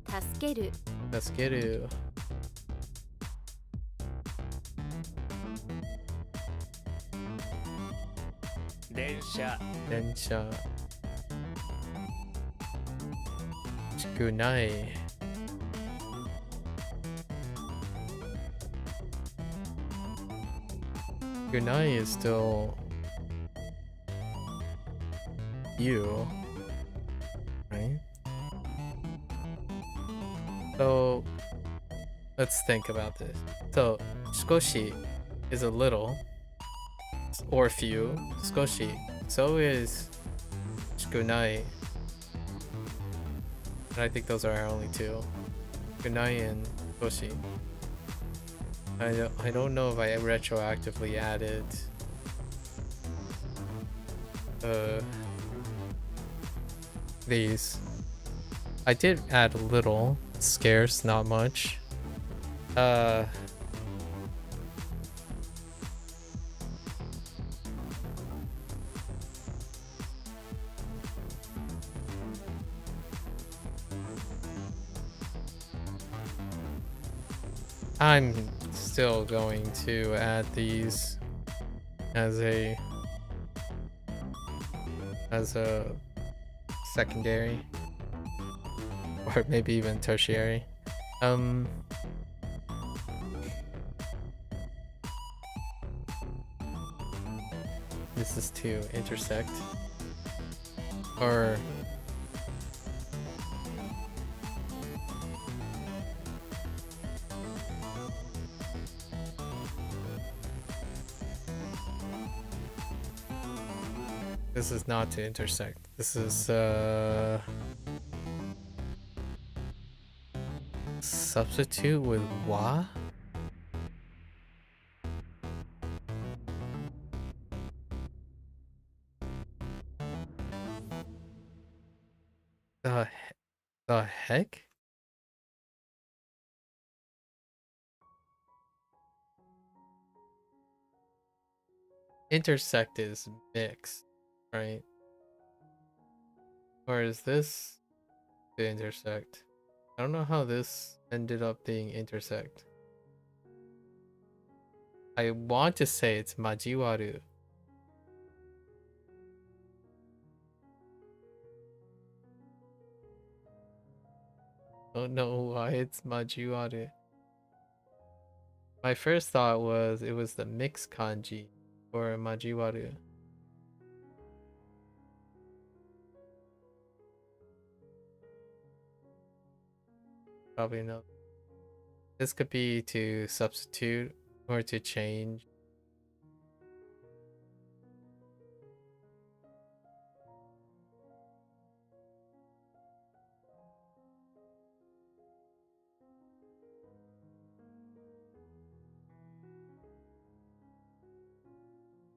助ける taskeru. Densha Densha. Chikunai. Chikunai is still few, right? So let's think about this. So skoshi is a little or few. Skoshi. So is shikunai. And I think those are our only two. Shikunai and skoshi. I don't know if I retroactively added these. I did add a little, scarce, not much. I'm still going to add these as a secondary or maybe even tertiary. This is to intersect or this is not to intersect. This is substitute with wa? The heck? Intersect is mix, right? Or is this to intersect? I don't know how this ended up being intersect. I want to say it's majiwaru. Don't know why it's majiwaru. My first thought was it was the mix kanji for majiwaru. Probably no. This could be to substitute or to change.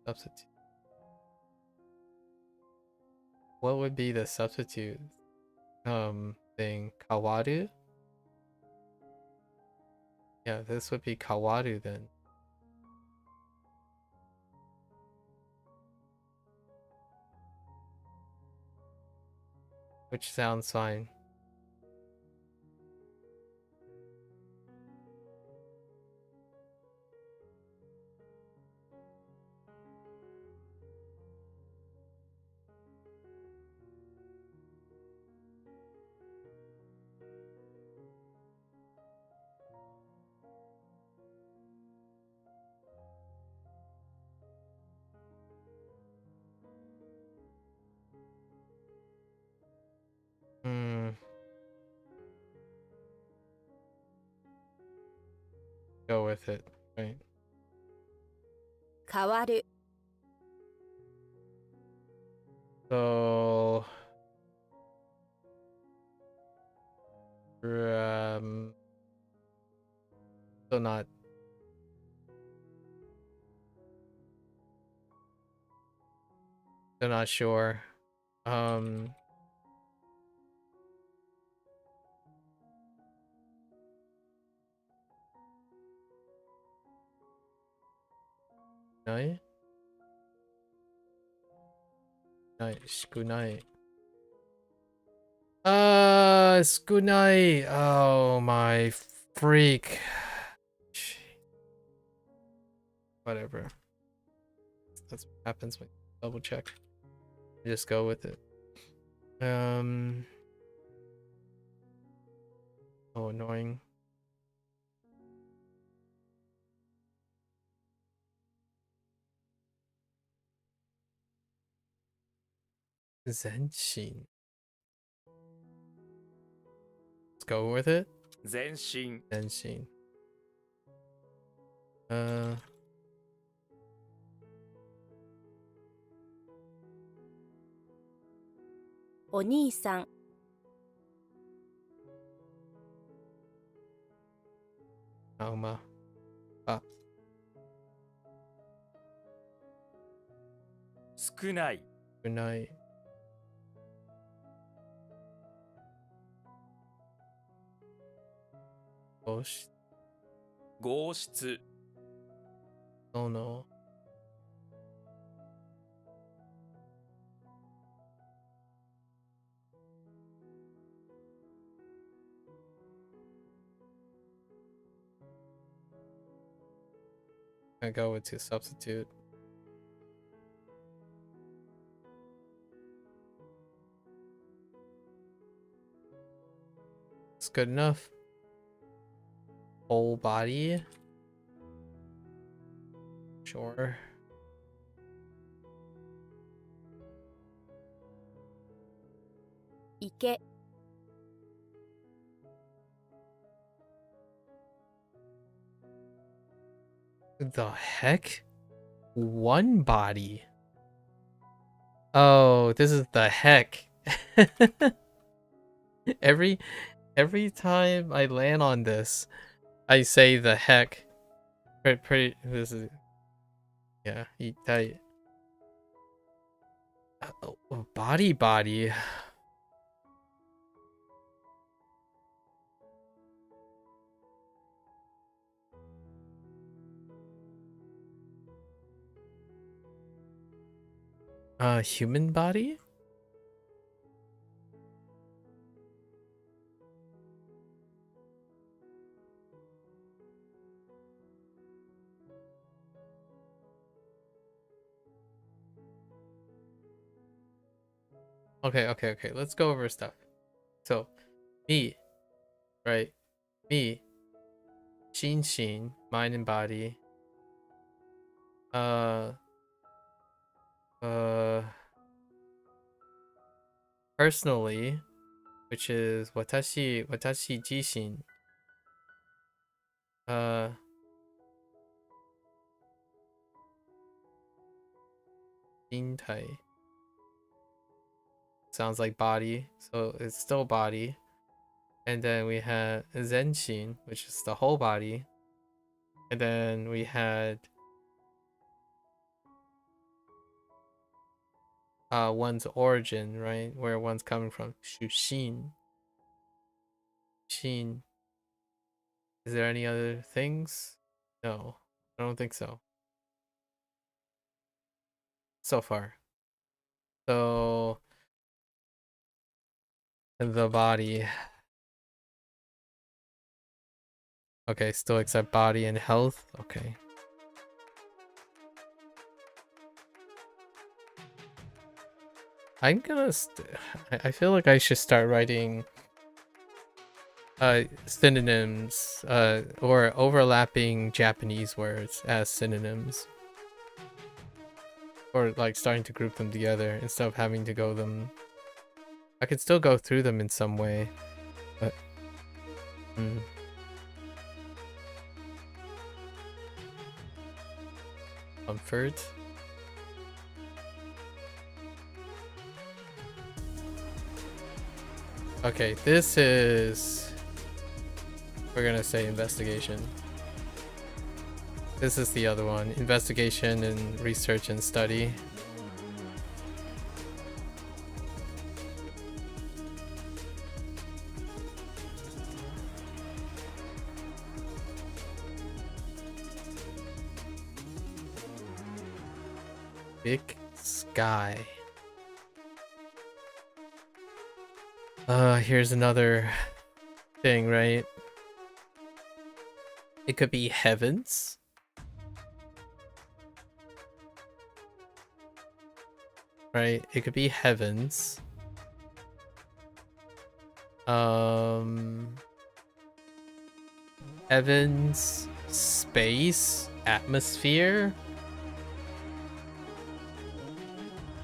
Substitute. What would be the substitute thing? Kawaru? Yeah, this would be kawaru then. Which sounds fine. Go with it, right? 変わる So still not sure. Nai? Nai, shikunai. Shikunai. Oh my freak. Whatever. That's what happens when you double check. You just go with it. Oh, annoying. Zenshin. Let's go with it. 全身 Zenshin. お兄さん Auma. Ah. 少ない Good night. Gosh. 合室 Oh no. I go with to substitute. It's good enough. Whole body. Sure. Ike The heck? One body. Oh, this is the heck. every time I land on this, I say the heck. Pretty this is yeah, eat tight. Body. Human body? Okay. Let's go over stuff. So, me, right? Me, Shin, mind and body. Personally, which is watashi jishin. Jintai. Sounds like body, so it's still body. And then we had Zenshin, which is the whole body. And then we had one's origin, right? Where one's coming from. Shushin. Shin. Is there any other things? No, I don't think so. So far. So the body. Okay, still accept body and health. Okay. I'm gonna. I feel like I should start writing synonyms or overlapping Japanese words as synonyms, or like starting to group them together instead of having to go them. I could still go through them in some way, but comfort. Okay, this is, we're gonna say investigation. This is the other one, investigation and research and study. Big sky. Here's another thing, right? It could be heavens. Right? It could be heavens. Heavens, space, atmosphere.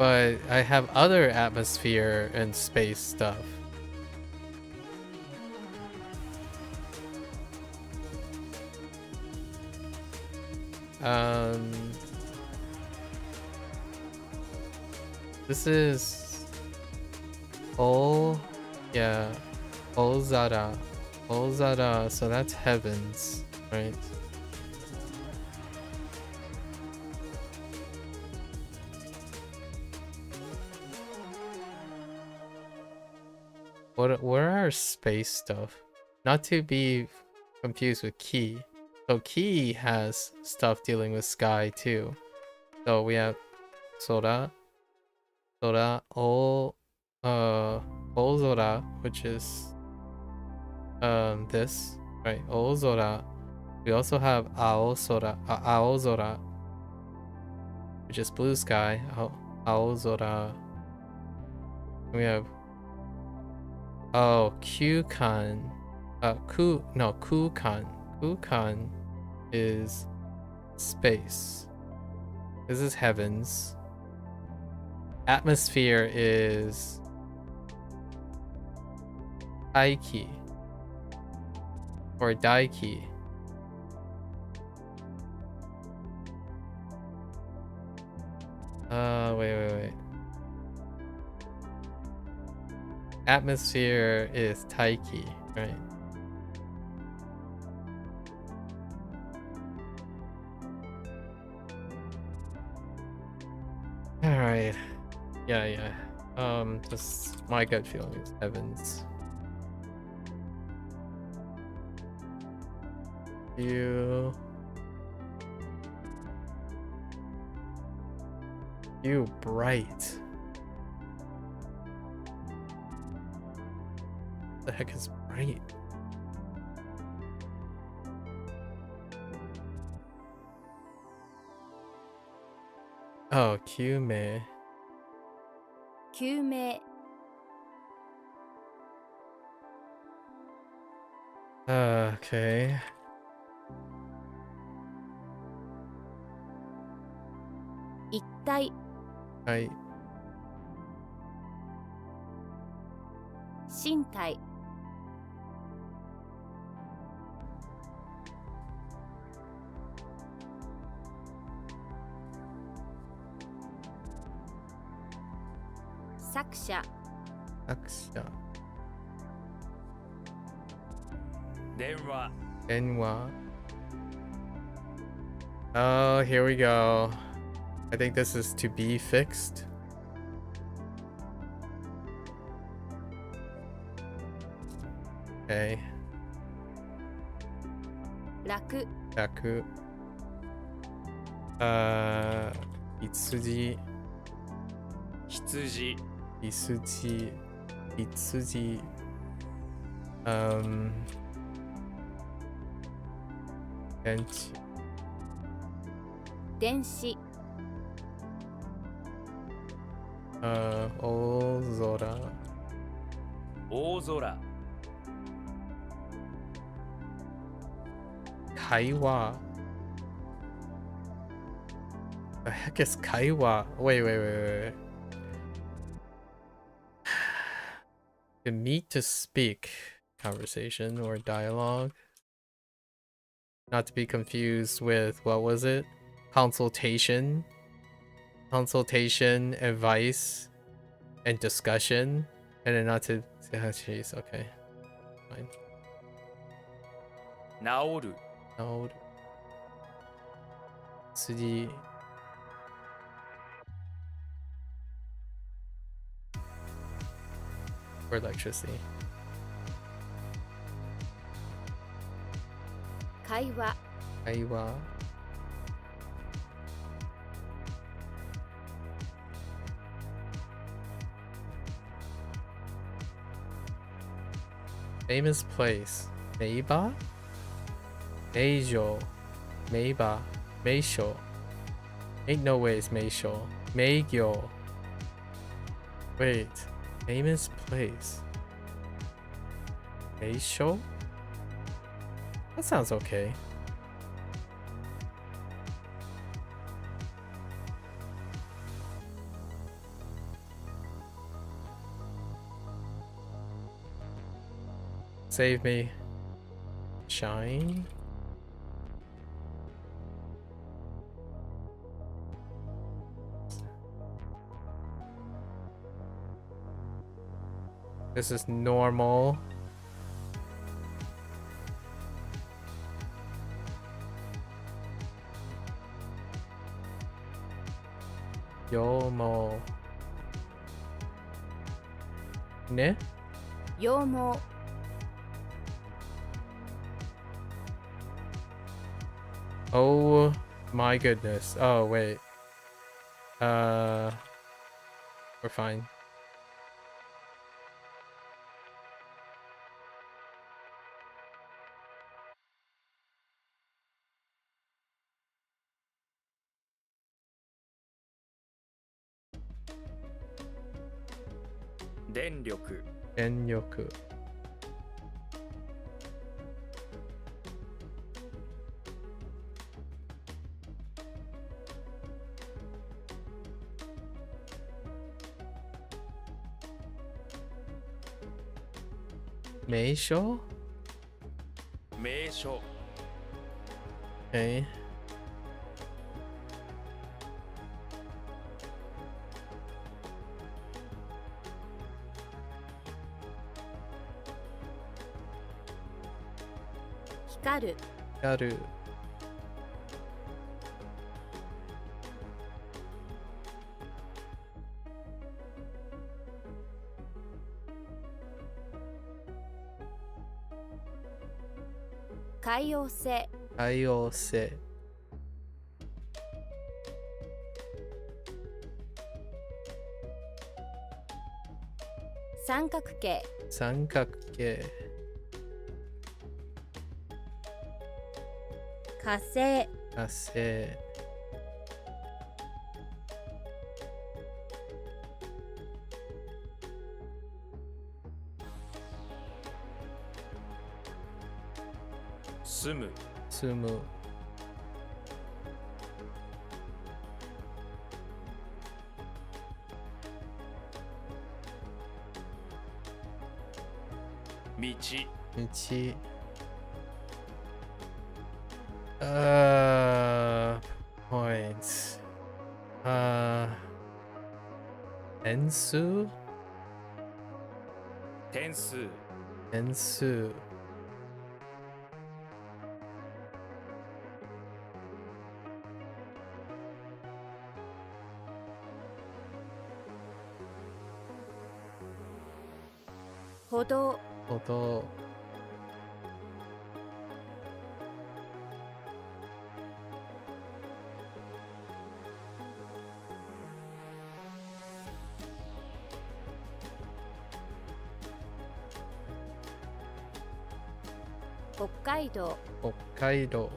But I have other atmosphere and space stuff. This is yeah, Ozara. Ozara, so that's heavens, right? What are our space stuff? Not to be confused with Ki. So Ki has stuff dealing with sky too. So we have Sora, Ozora, which is this, right? Ozora. We also have Aozora, which is blue sky. Aozora. We have Kukan. Kukan. Kukan is space. This is heavens. Atmosphere is Daiki or Daiki. Wait. Atmosphere is Taiki, right? Alright. Yeah. Just my gut feeling is heavens. You bright. What the heck is bright? Oh, Kyume. 救命 Okay. 一体 Right. 身体 作者 Aksha. 電話 Enwa. Oh, here we go. I think this is to be fixed. Okay. 楽 Yaku. Itsuji. 羊 Itsuji. Bench. 電子 Ozora. 大空 Kaiwa. The heck is Kaiwa? Wait. The meet to speak conversation or dialogue. Not to be confused with, what was it? Consultation. Consultation, advice, and discussion. And then not to... Oh, jeez, okay. Fine. 治る No. Tsuji. Or electricity. 会話 Aiwa. Famous place. Meiba? Meijo. Meiba. Meisho. Ain't no way it's Meisho. Meigyo. Wait. Famous place. Meisho? That sounds okay. Save me. Shine. This is normal. Yomo. Ne? 羊毛 Oh my goodness. Oh wait. We're fine. Denryoku. Denryoku. Meisho? 名所 Okay. Hikaru Hikaru. Kaiose Kaiose. 三角形三角形。火星火星。住む住む。道 道。Points. 点数。点数点数。歩道歩道。北海道北海道。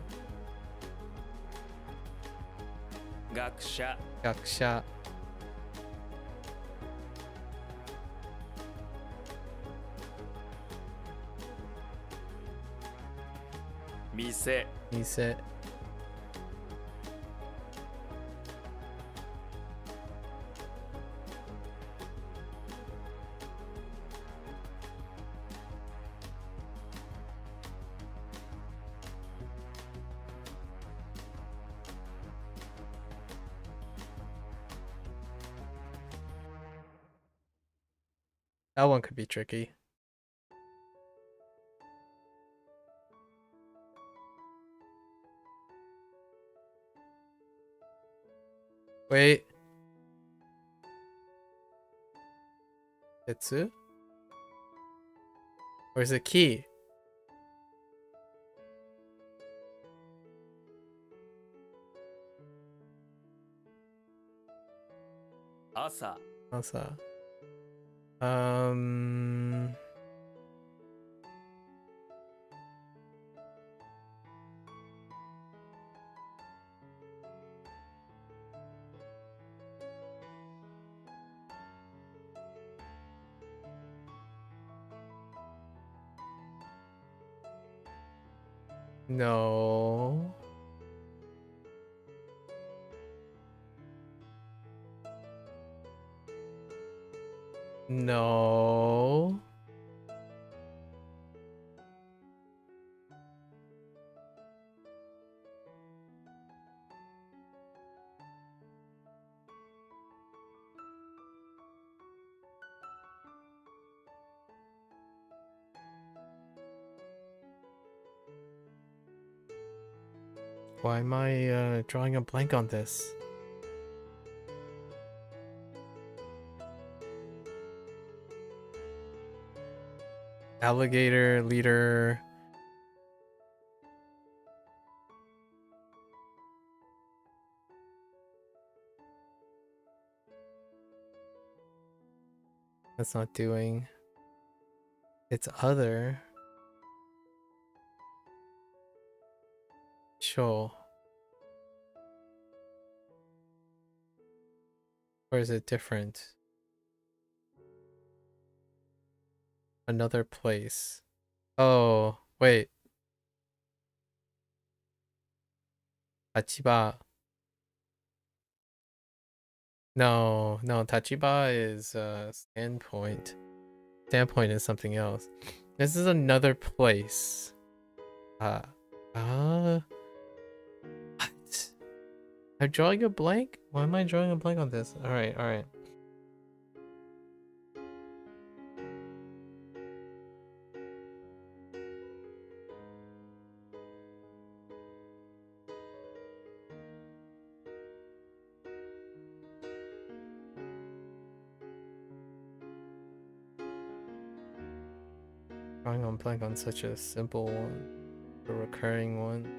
学者学者。店店。That one could be tricky. Wait. Tetsu? Or is it key? Asa Asa. No. No. Why am I drawing a blank on this? Alligator leader. That's not doing. It's other. Sure. Or is it different? Another place. Oh, wait. Tachiba. No, Tachiba is standpoint. Standpoint is something else. This is another place. What? I'm drawing a blank? Why am I drawing a blank on this? Alright. Drawing on blank on such a simple one. A recurring one.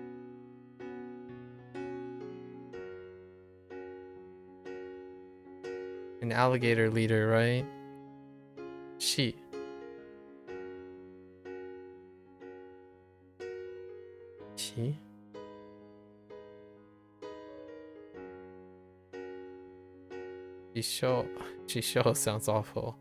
An alligator leader, right? She. Shisho sounds awful.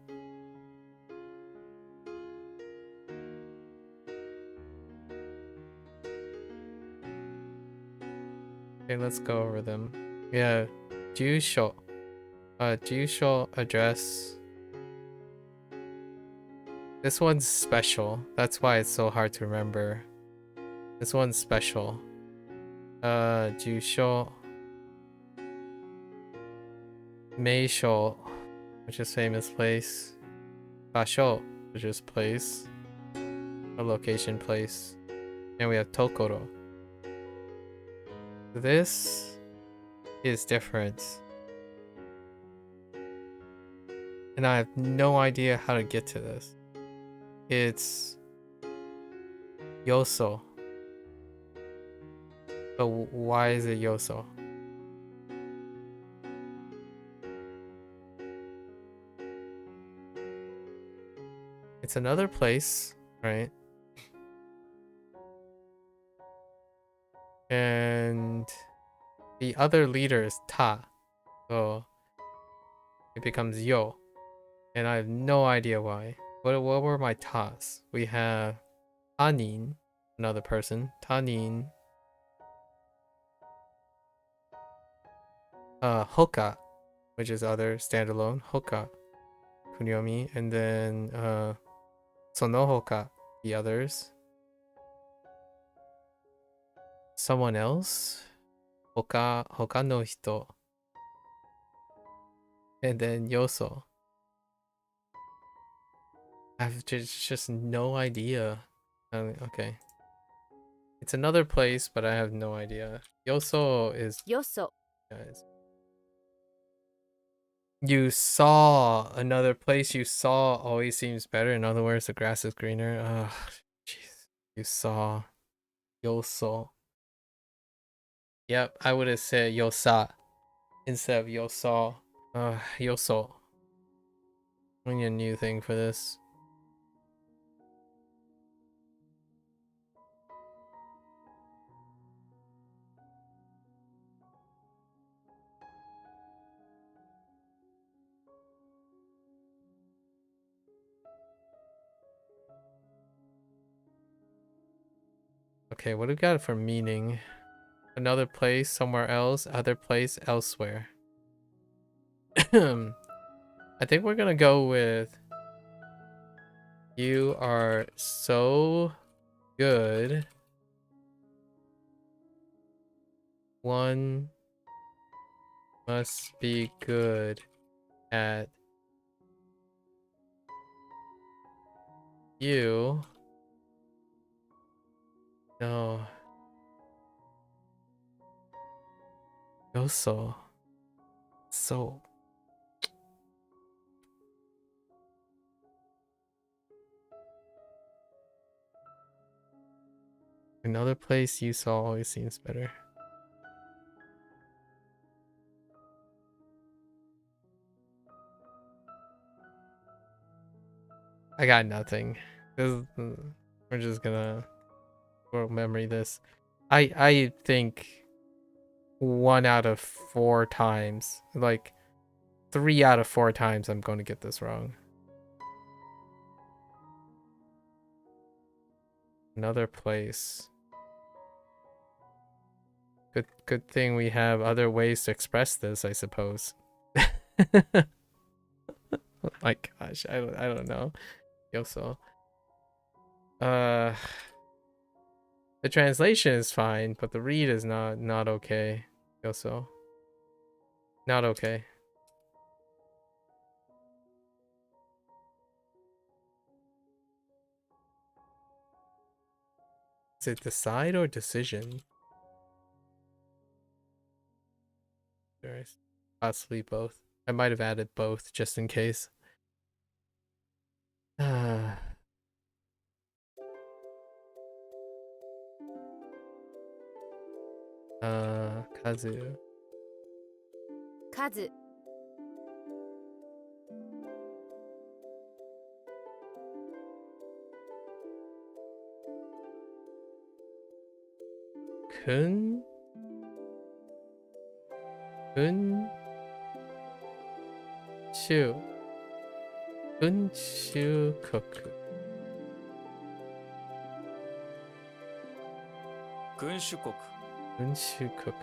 Okay, let's go over them. Yeah, Jusho. Jusho address. This one's special. That's why it's so hard to remember. This one's special. Jusho. Meisho, which is famous place. Basho, which is place. A location place. And we have Tokoro. This is different. And I have no idea how to get to this. It's Yoso. But why is it Yoso? It's another place, right? And the other leader is Ta. So it becomes Yo. And I have no idea why. What were my Tas? We have Tanin, another person. Tanin. Hoka, which is other standalone. Hoka. Kunyomi. And then Sonohoka, the others. Someone else. Hoka no hito. And then Yoso. I have just no idea. Okay. It's another place, but I have no idea. Yoso is... Yoso. Guys. You saw another place. You saw always seems better. In other words, the grass is greener. Jeez. You saw. Yoso. Yep, I would have said Yosa instead of Yoso. Yoso. We need a new thing for this. Okay, what do we got for meaning? Another place, somewhere else, other place, elsewhere. I think we're gonna go with you are so good. One must be good at you. No. Yoso. So. Another place you saw always seems better. I got nothing. We're just gonna memory this. I think 1 out of 4 times, like 3 out of 4 times, I'm going to get this wrong. Another place. Good thing we have other ways to express this, I suppose. My gosh, I don't know. Yoso. The translation is fine, but the read is not okay. Yoso. Not okay. Is it decide or decision? Possibly both. I might have added both just in case. Kazu. 数 Kun? Kun? Shu. Kun shu koku. 君主国 Kun shu koku.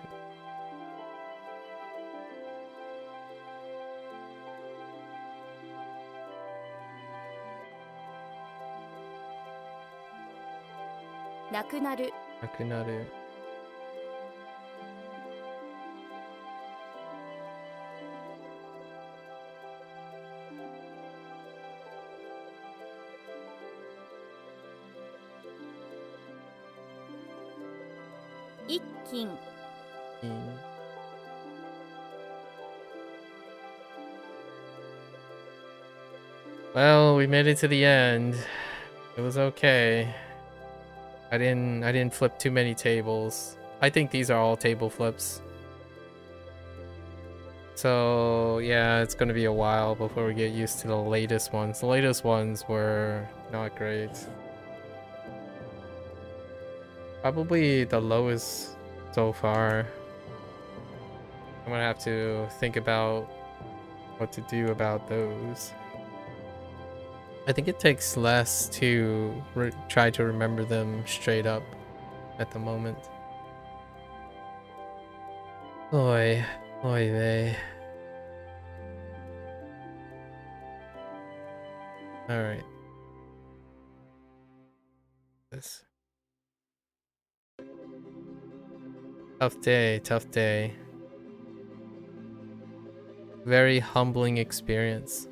なくなる なくなる. Ikkin. Well, we made it to the end. It was okay. I didn't flip too many tables. I think these are all table flips. So yeah, it's gonna be a while before we get used to the latest ones. The latest ones were not great. Probably the lowest so far. I'm gonna have to think about what to do about those. I think it takes less to try to remember them straight up at the moment. Oy vey. Alright. This. Tough day. Very humbling experience.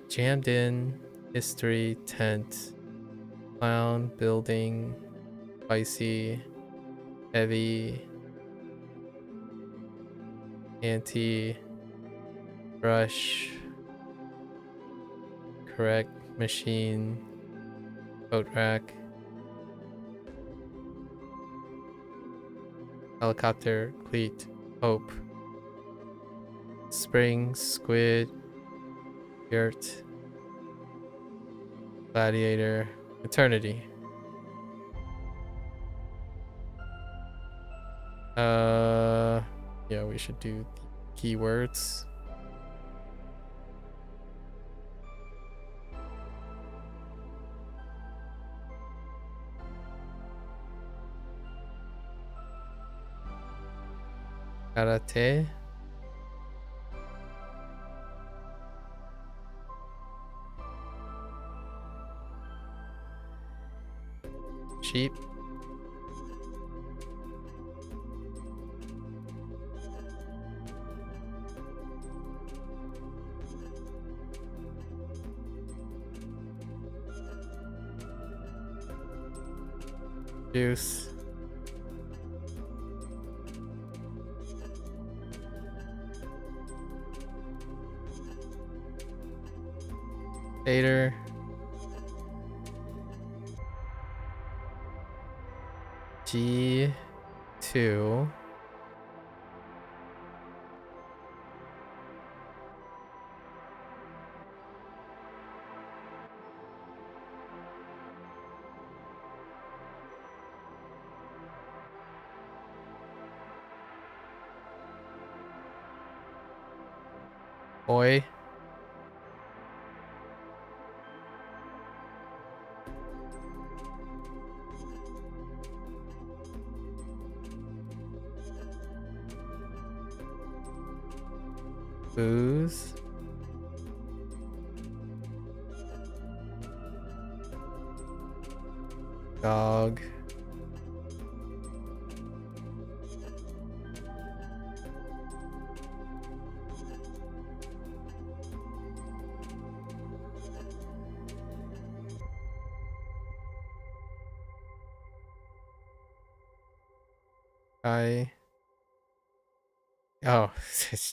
Jammed in, history, tent, clown, building, spicy, heavy, anti, brush, correct, machine, coat rack, helicopter, cleat, hope, spring, squid, yurt, gladiator, eternity. Yeah, we should do keywords. Karate. Sheep. Juice. Tater. G2. Boy. Booze. Dog. Kai. Oh,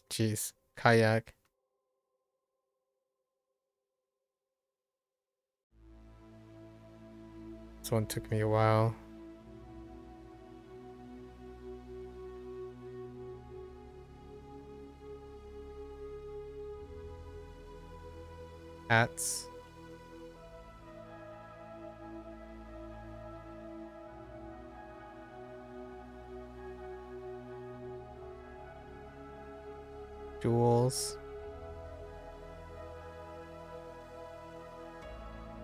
jeez. Kayak. This one took me a while. Hats. Jewels.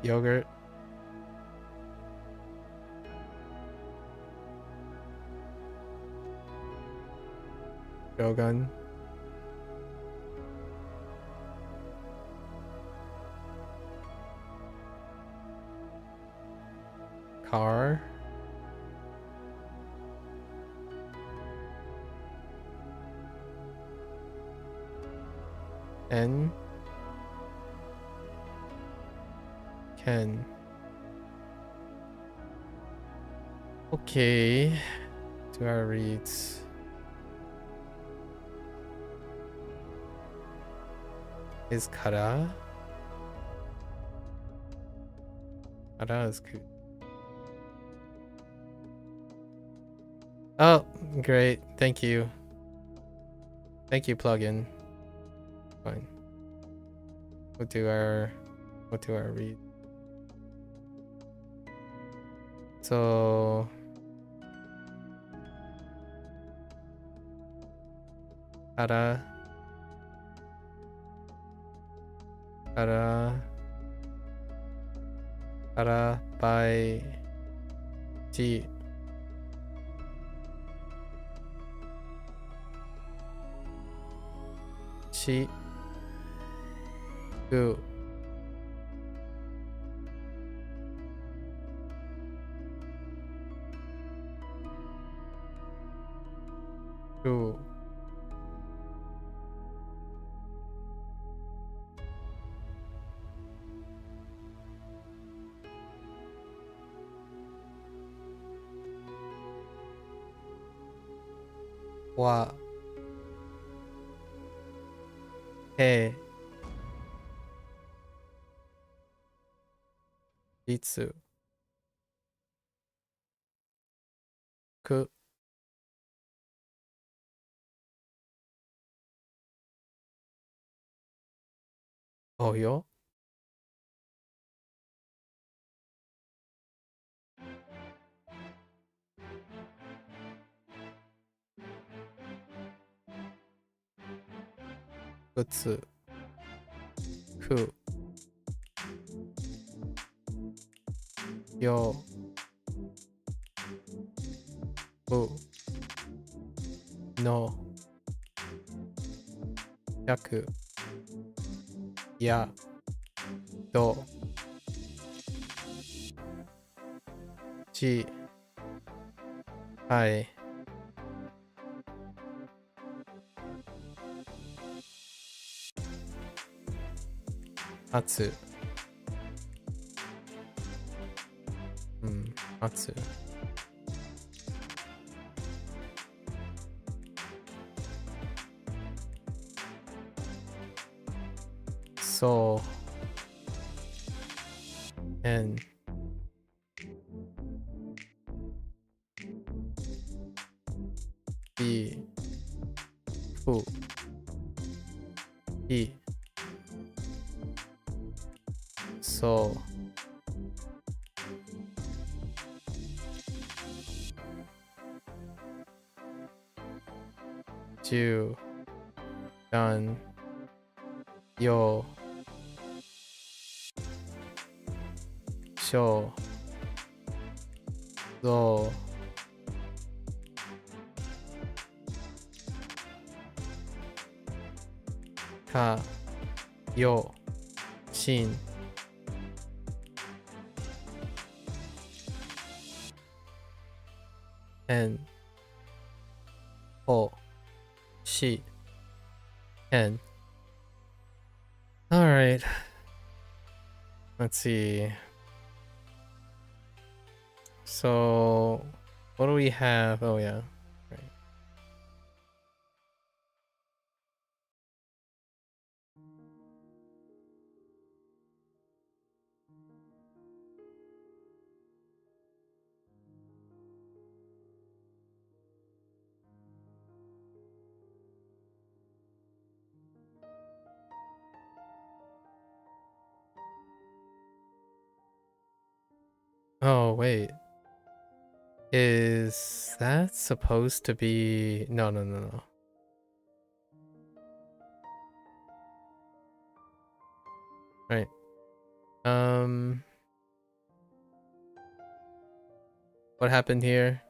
Yogurt. Shogun. Car. N. Ken. Okay. Do our reads. Is Kara? Kara is good. Oh, great. Thank you. Thank you, plugin. Fine. We'll do our read. So Kara by G. Chi. Gu. Gu. Wa. He. Jitsu. Ku. Oyo. Butsu. Ku. Yo. Bu. No. Yaku. Ya. Do. Chi. Hai. Atsu. Atsu. So. En. Bi. Fu. I. So. Ju. Dun. Yo. Sho. Zo. Ka. Yo. Shin. En. Ho. Shi. En. All right. Let's see. So, what do we have? Oh yeah. Right. Oh wait. Is that supposed to be no. Right. What happened here?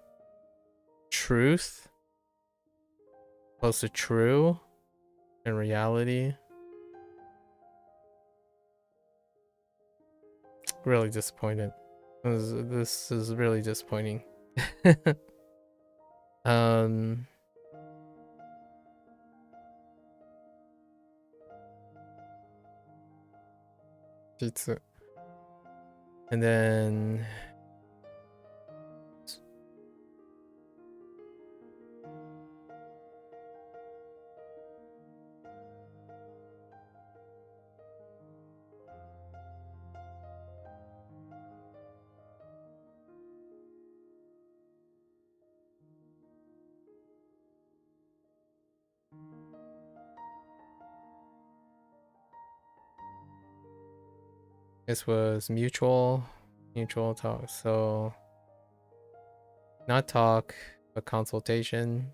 Truth? Close to true? In reality? Really disappointed. This is really disappointing. Jitsu. And then this was mutual talk. So not talk, but consultation,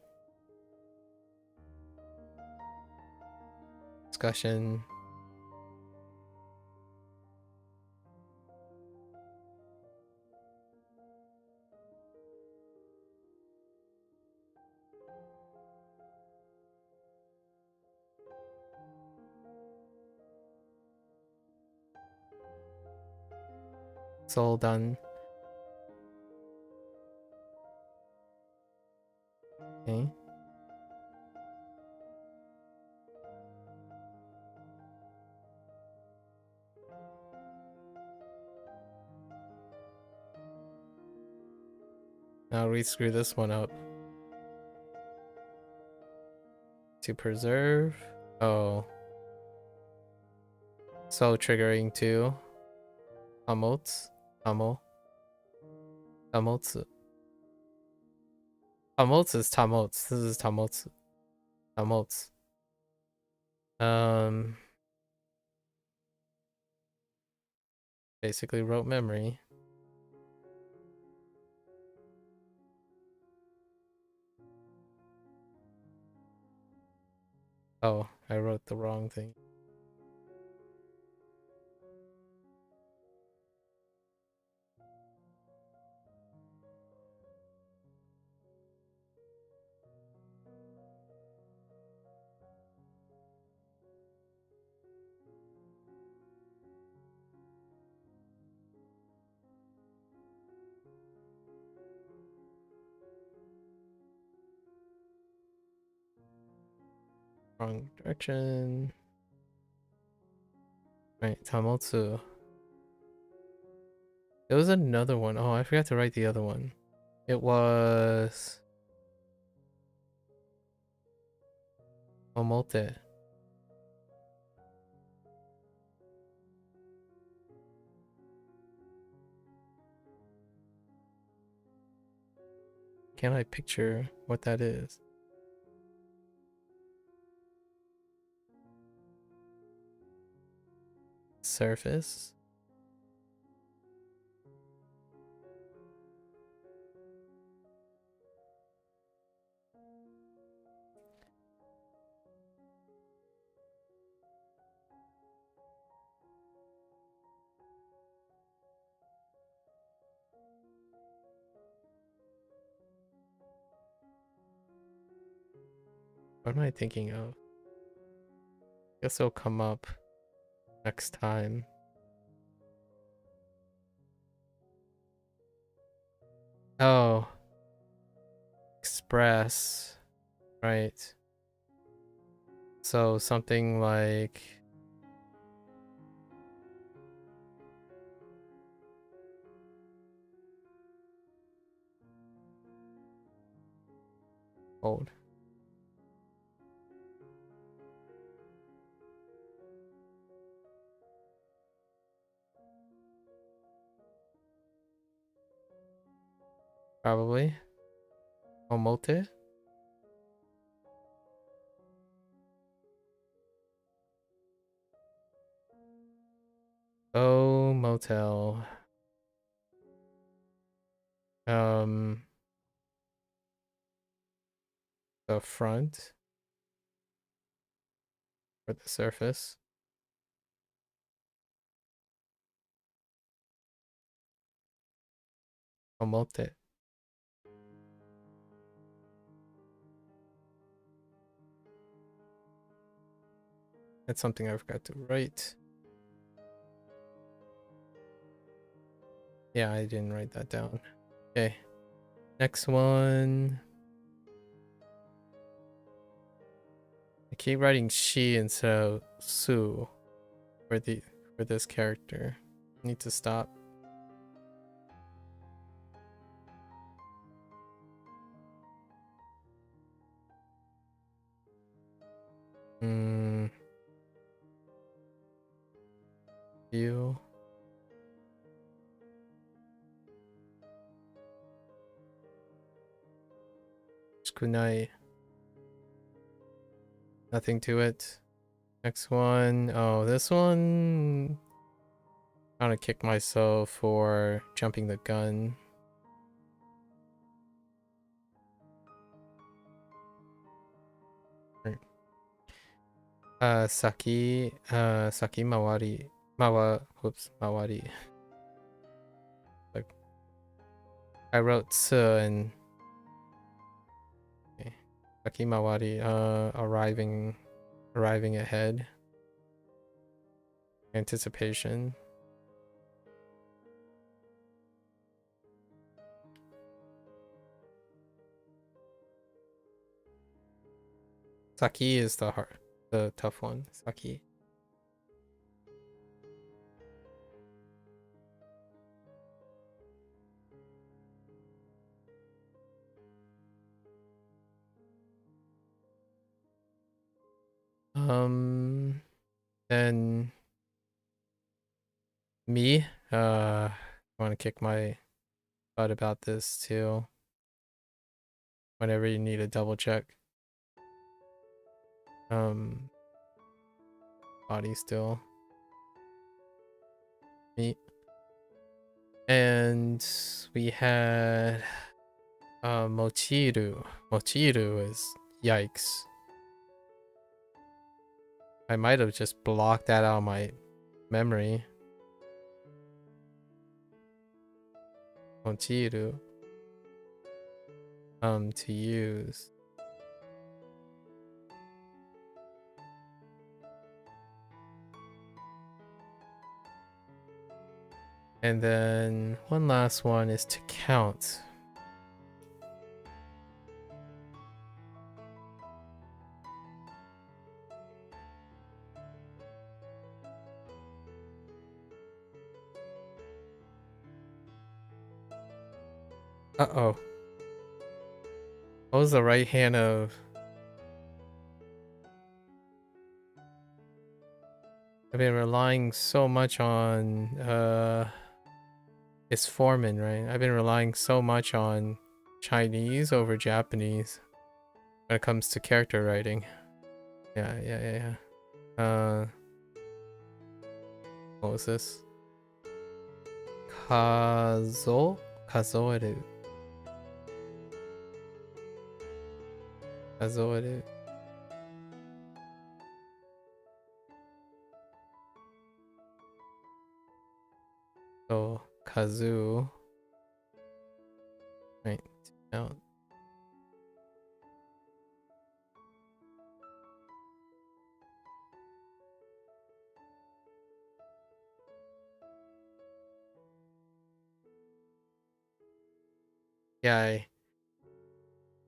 discussion. It's all done. Okay. Now we screw this one up. To preserve. Oh. So triggering too. Tamotsu. Tamotsu. Tamotsu is tamotsu. This is tamotsu. Tamotsu. Basically rote memory. Oh, I wrote the wrong thing. Wrong direction. Right, Tamotsu. There was another one. Oh, I forgot to write the other one. It was Omote. Can I picture what that is? Surface. What am I thinking of? Guess it'll come up next time. Oh. Express. Right. So something like... Hold. Probably. Omote? Oh, motel. The front or the surface. Omote. That's something I forgot to write. Yeah, I didn't write that down. Okay. Next one. I keep writing she instead of su for this character. I need to stop. You. Kunai. Nothing to it. Next one. Oh, this one. I'm gonna kick myself for jumping the gun. Saki mawari. Mawari. Like, I wrote su and okay. Saki mawari, arriving ahead. Anticipation. Saki is the tough one. Saki. Then me, I want to kick my butt about this too. Whenever you need a double check. Body still. Me. And we had Mochiru. Mochiru is yikes. I might have just blocked that out of my memory. Mochiru. To use. And then one last one is to count. Uh-oh. What was the right hand of... I've been relying so much on... It's Foreman, right? I've been relying so much on Chinese over Japanese when it comes to character writing. Yeah. What was this? Kazoeru. So kazu. Right. Now. Yeah,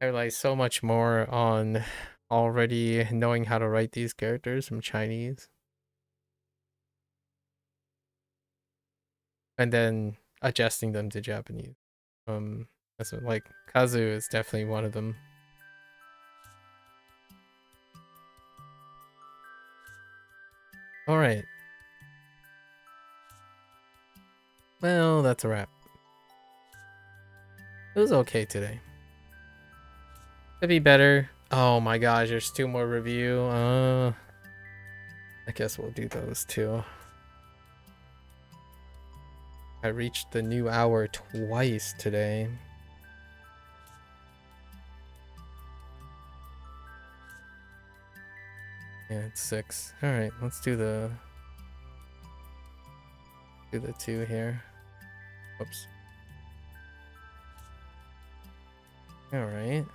I rely so much more on already knowing how to write these characters from Chinese. And then adjusting them to Japanese. That's what, like, Kazu is definitely one of them. Alright. Well, that's a wrap. It was okay today. Could be better. Oh my gosh, there's 2 more review. I guess we'll do those too. I reached the new hour twice today. Yeah, it's 6. Alright, let's do the 2 here. Whoops. Alright.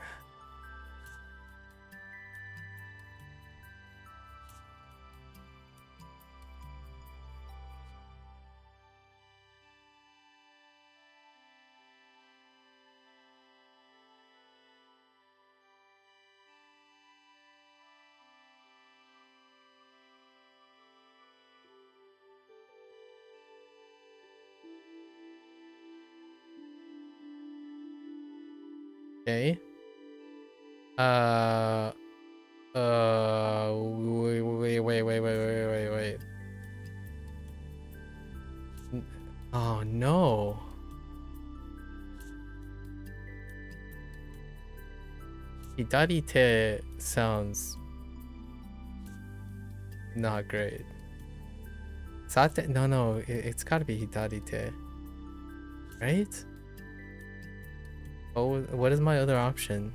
Okay. Wait. Oh no. Hidarite sounds not great. Sate? No, it's gotta be hidarite. Right? Oh, what is my other option?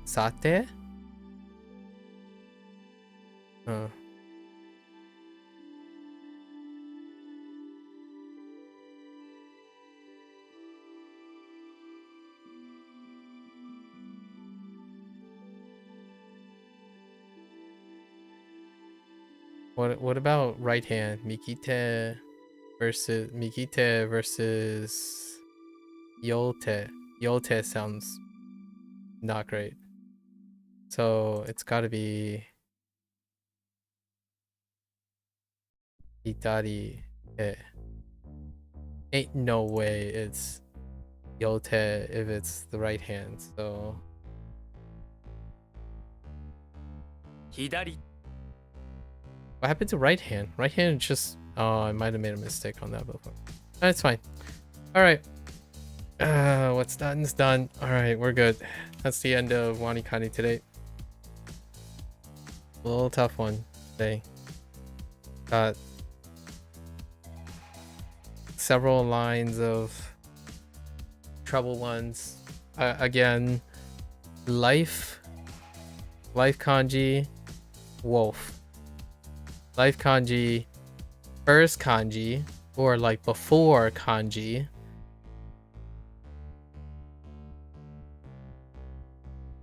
Sate? Oh. What about right hand? Mikite versus Yolte. Yolte sounds not great. So it's gotta be Hidari. Ain't no way it's Yolte if it's the right hand. So 左 what happened to right hand? Right hand just I might have made a mistake on that before. That's fine. Alright. What's done is done. Alright, we're good. That's the end of WaniKani today. A little tough one today. Got several lines of trouble ones. Again, life kanji, wolf. Life kanji, first kanji, or like before kanji.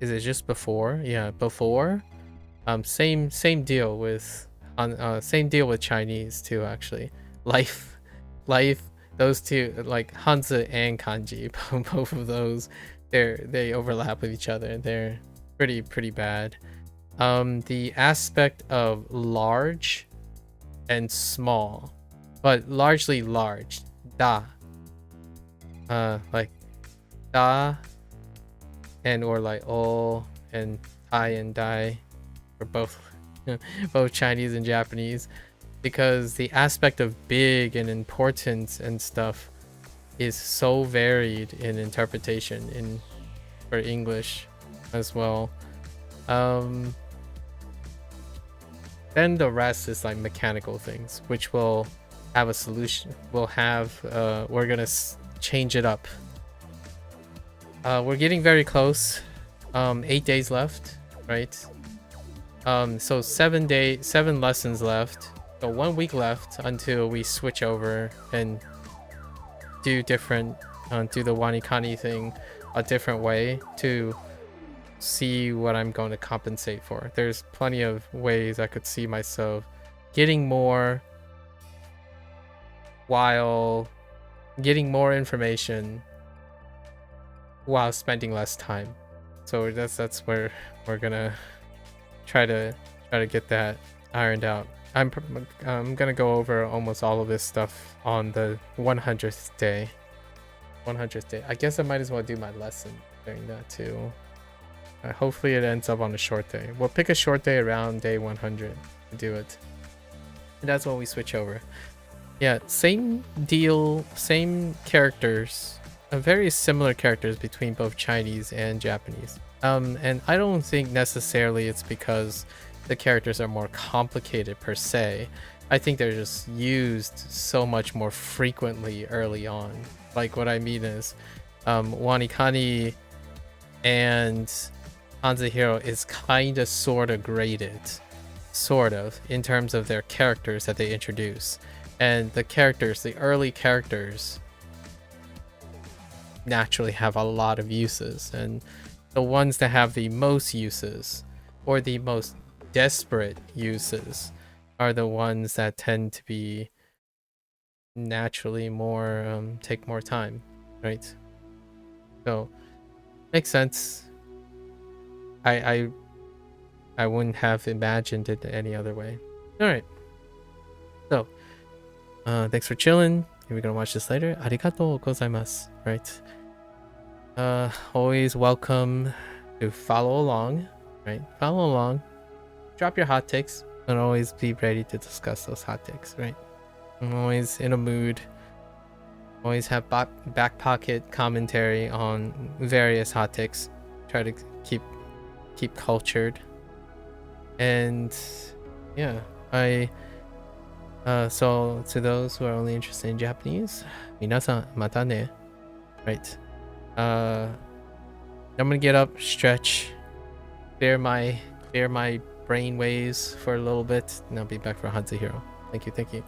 Is it just before? Yeah, before. Same deal with Chinese too, actually. Life, those two, like Hanzi and kanji, both of those, they overlap with each other. They're pretty bad. The aspect of large and small, but largely large. Da. Like da, and or like o and tai and dai, are both both Chinese and Japanese, because the aspect of big and important and stuff is so varied in interpretation for English as well. Then the rest is like mechanical things, which will have a solution. We're gonna change it up. We're getting very close. 8 days left, right? So 7 lessons left. So 1 week left until we switch over and do the WaniKani thing a different way to see what I'm going to compensate for. There's plenty of ways I could see myself getting more while getting more information while spending less time. So that's where we're gonna try to get that ironed out. I'm gonna go over almost all of this stuff on the 100th day. 100th day. I guess I might as well do my lesson during that too. Hopefully it ends up on a short day. We'll pick a short day around day 100 to do it. And that's when we switch over. Yeah, same deal, same characters, very similar characters between both Chinese and Japanese. And I don't think necessarily it's because the characters are more complicated per se. I think they're just used so much more frequently early on. Like what I mean is, WaniKani and HanziHero is kind of sort of graded, sort of, in terms of their characters that they introduce. And the early characters naturally have a lot of uses, and the ones that have the most uses or the most desperate uses are the ones that tend to be naturally more take more time, right? So makes sense. I wouldn't have imagined it any other way. All right, so thanks for chilling. If you're gonna watch this later, arigatou gozaimasu. Right. Always welcome to follow along. Right. Follow along. Drop your hot takes, and always be ready to discuss those hot takes. Right. I'm always in a mood. Always have back pocket commentary on various hot takes. Try to keep cultured. And yeah, so to those who are only interested in Japanese, minasan mata ne. Right. I'm gonna get up, stretch, clear my brain waves for a little bit, and I'll be back for HanziHero. Thank you.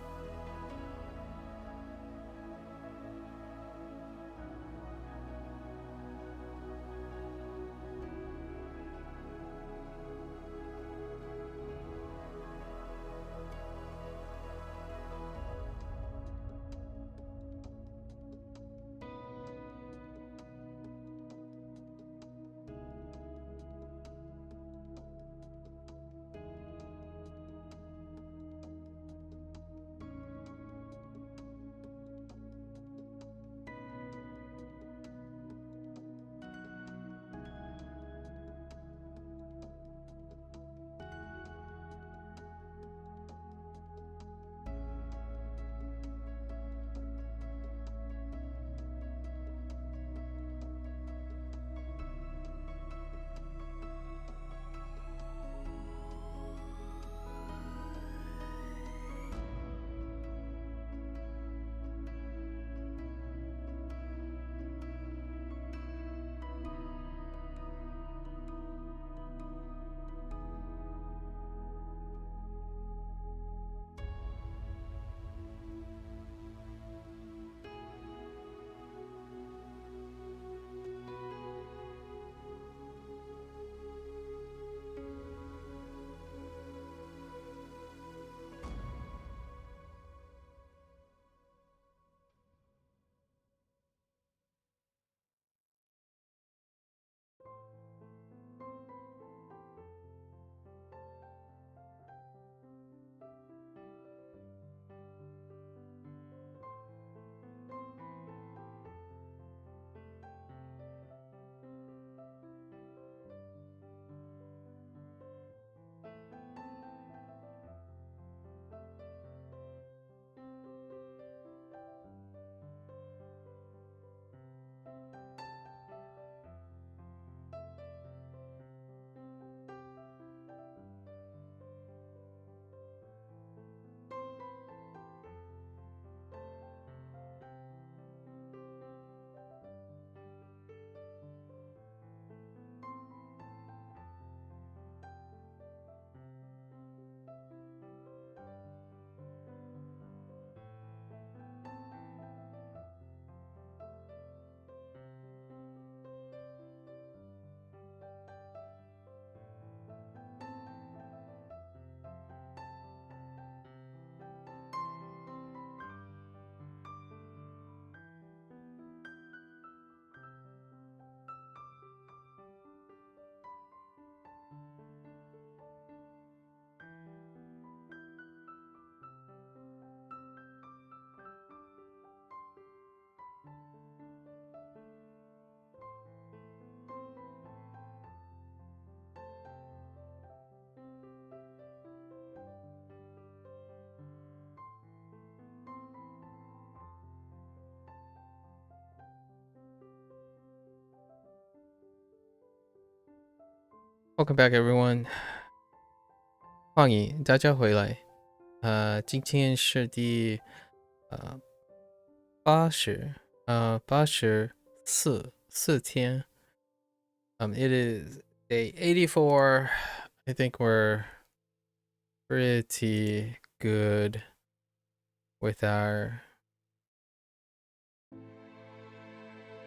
Welcome back, everyone. 欢迎大家回来。今天是第84天。It is day 84. I think we're pretty good with our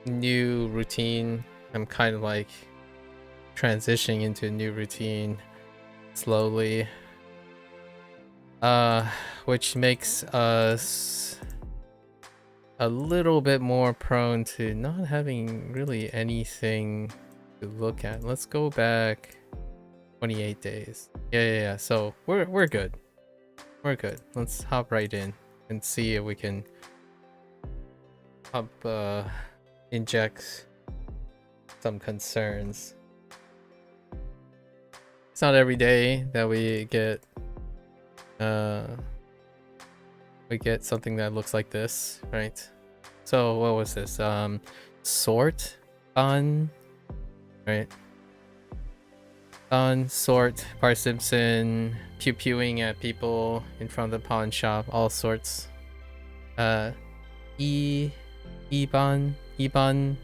new routine. I'm kind of like transitioning into a new routine slowly, which makes us a little bit more prone to not having really anything to look at. Let's go back 28 days. Yeah. So we're good. We're good. Let's hop right in and see if we can inject some concerns. It's not every day that we get something that looks like this, right? So what was this? Sort on, right? On sort, Bart Simpson pew-pewing at people in front of the pawn shop, all sorts. Iban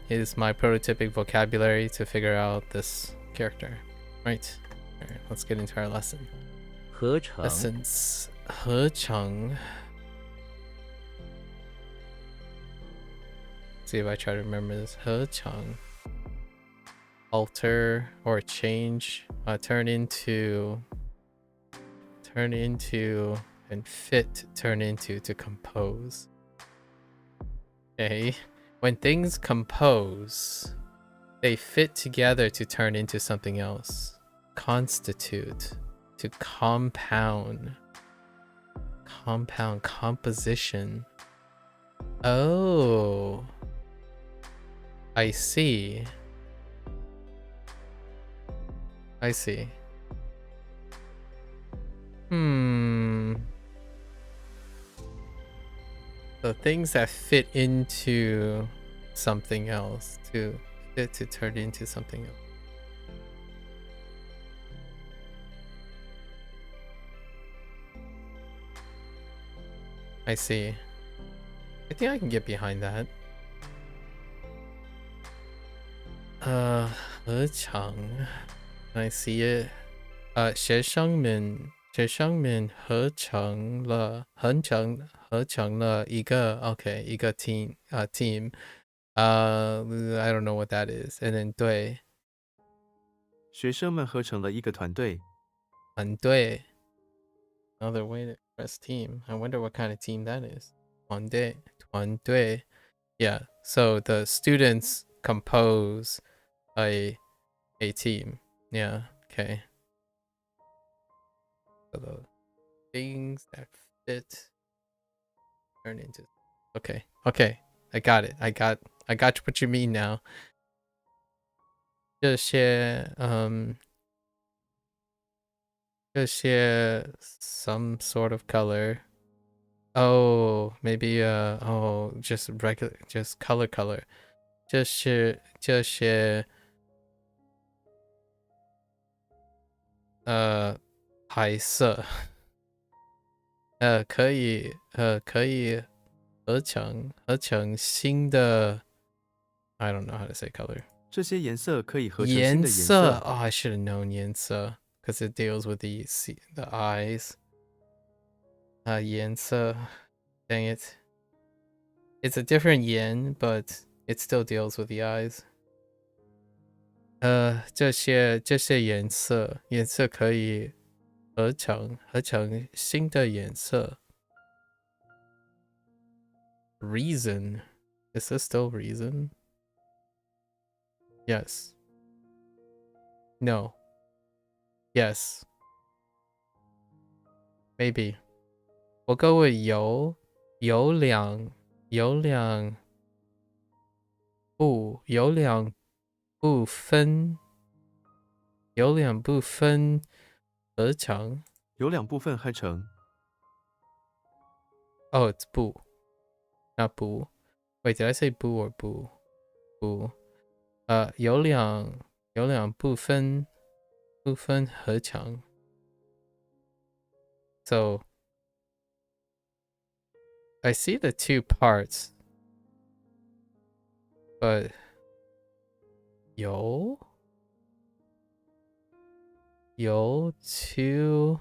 is my prototypic vocabulary to figure out this character, right? All right, let's get into our lesson. 合成 Lessons. 合成. See if I try to remember this. 合成. Alter or change. Turn into, and fit, turn into, to compose. Okay. When things compose, they fit together to turn into something else. Constitute, to compound. Compound, composition. Oh, I see. I see. So things that fit into something else, to fit to turn into something else. I see. I think I can get behind that. 合成 I see it. 学生们合成了一个 okay 一个 team team. I don't know what that is. And then 对学生们合成了一个团队。团队 Another way to express team. I wonder what kind of team that is. 团队 Yeah, so the students compose a team. Yeah, okay. So the things that fit turn into. Okay. I got it. I got what you mean now. 这些 some sort of color. Oh, maybe just regular, just color. 这些白色可以合成新的 I don't know how to say color. 这些颜色可以合成新的颜色。颜色 Oh, I should have known 颜色 because it deals with the eyes. 颜色 Dang it. It's a different yen, but it still deals with the eyes. 这些颜色可以合成新的颜色。Reason. Is this still reason? Yes. No. Yes. Maybe. We'll go with 有两部分合成。有两部分合成。Oh, it's 部 not 不 Wait, did I say 不 or 不？有两部分不分合强. So I see the two parts, but 有 two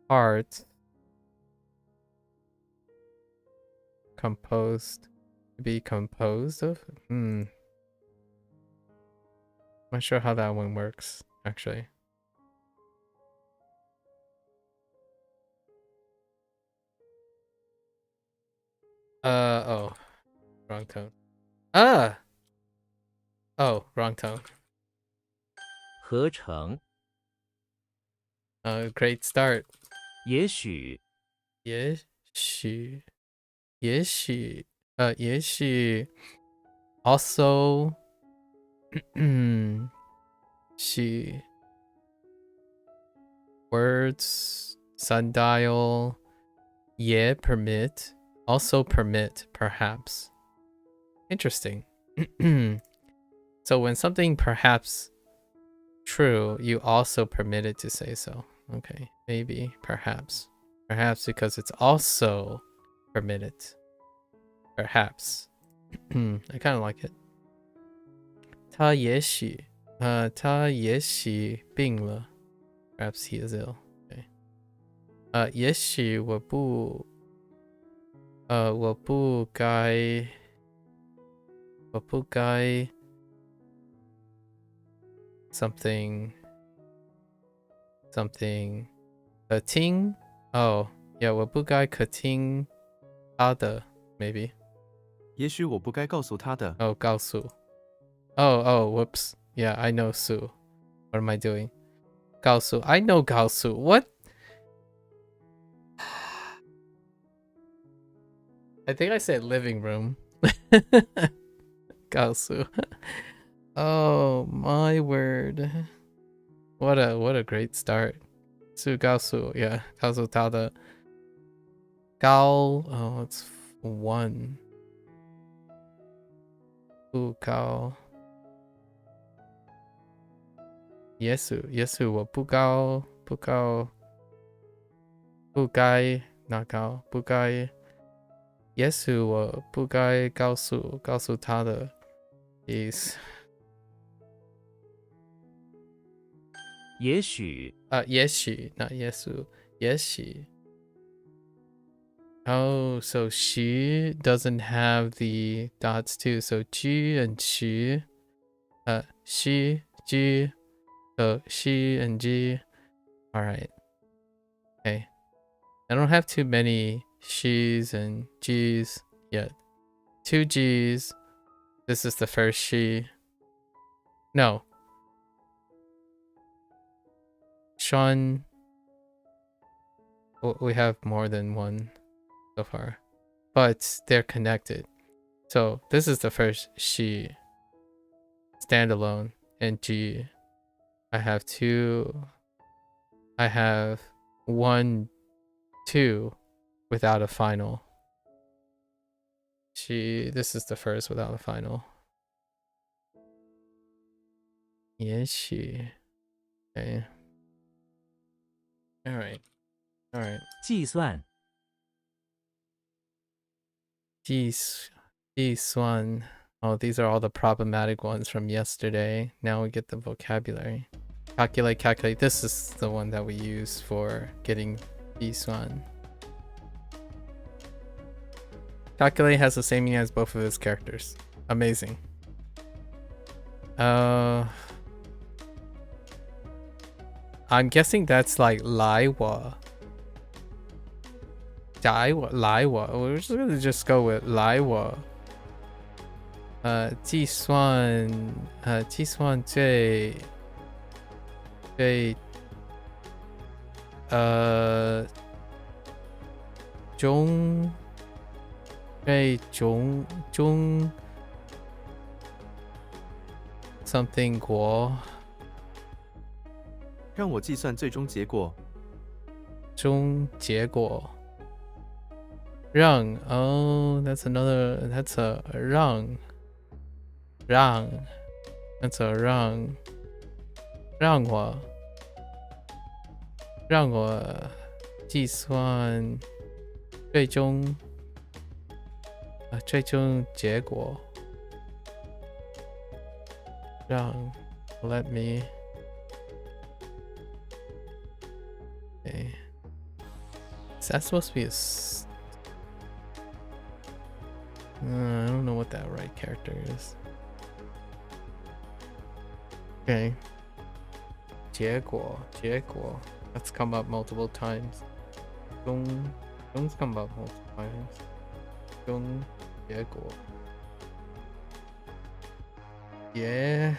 parts composed to be composed of. Not sure how that one works actually. Oh, wrong tone. Oh, wrong tone. 合成 Great start. 也许也许 also 许 words sundial 也 permit also permit perhaps. Interesting. So when something perhaps true, you also permit it to say so. Okay, maybe, perhaps because it's also permitted. Perhaps. I kind of like it. 他也许病了. Perhaps he is ill. Okay. 也许我不该 something 可听 oh yeah 我不该可听他的 maybe 也许我不该告诉他的。 oh 告诉 oh whoops yeah I know Sue. What am I doing? 告诉 I know 告诉 what? I think I said living room. 告诉 oh my word. What a great start. Su 告诉 yeah 告诉他的 高 oh it's 1 不高 也许我不该 not 高不该也许我不该告诉他的 is 也许也许 not 也许也许 oh so she doesn't have the dots too so G and she she G so she and G all right okay I don't have too many she's and G's yet 2 G's this is the first she no Sean we have more than one so far but they're connected so this is the first she standalone and G I have 1 2 without a final this is the first without a final 也许 okay all right 计算计算 oh these are all the problematic ones from yesterday now we get the vocabulary calculate this is the one that we use for getting 计算 calculate has the same meaning as both of its characters amazing I'm guessing that's like 来我 来我 we're just gonna just go with 来我计算最中something 国让我计算最终结果。中结果让 oh that's a 让 that's a 让让我计算最终结果。Let me. Okay. Is that supposed to be a I don't know what that right character is. Okay. 结果 That's come up multiple times. 中's come up multiple times. 中结果结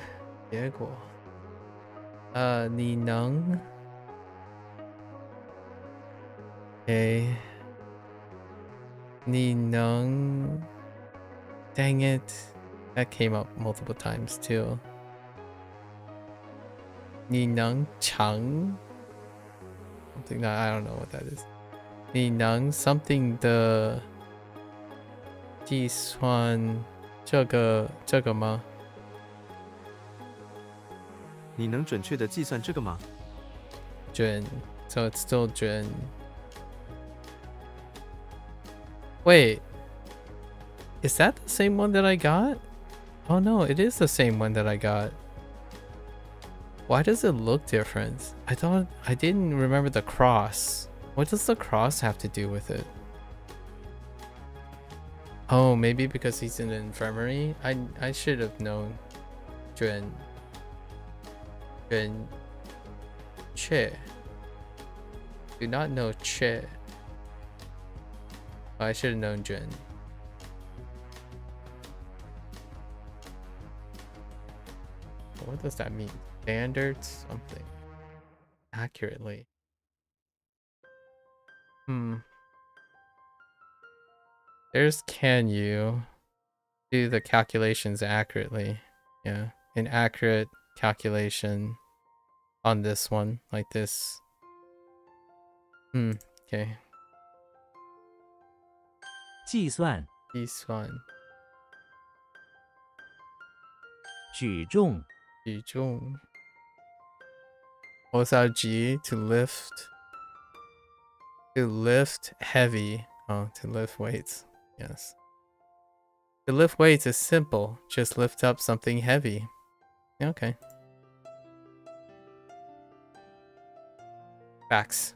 果你能 Okay. 你能 Dang it. That came up multiple times too. 你能长 Something that I don't know what that is. 你能 something 的计算这个吗？你能准确的计算这个吗？准 So it's still 准 Wait, is that the same one that I got? Oh no, it is the same one that I got. Why does it look different? I didn't remember the cross. What does the cross have to do with it? Oh, maybe because he's in an infirmary? I should have known. 准 che. Do not know che. I should have known Jun. What does that mean? Standards? Something. Accurately. There's can you do the calculations accurately? Yeah. An accurate calculation on this one. Like this. Okay. 计算计算举重举重 What's our G? To lift heavy. Oh, to lift weights. Yes. To lift weights is simple. Just lift up something heavy. Okay. Facts.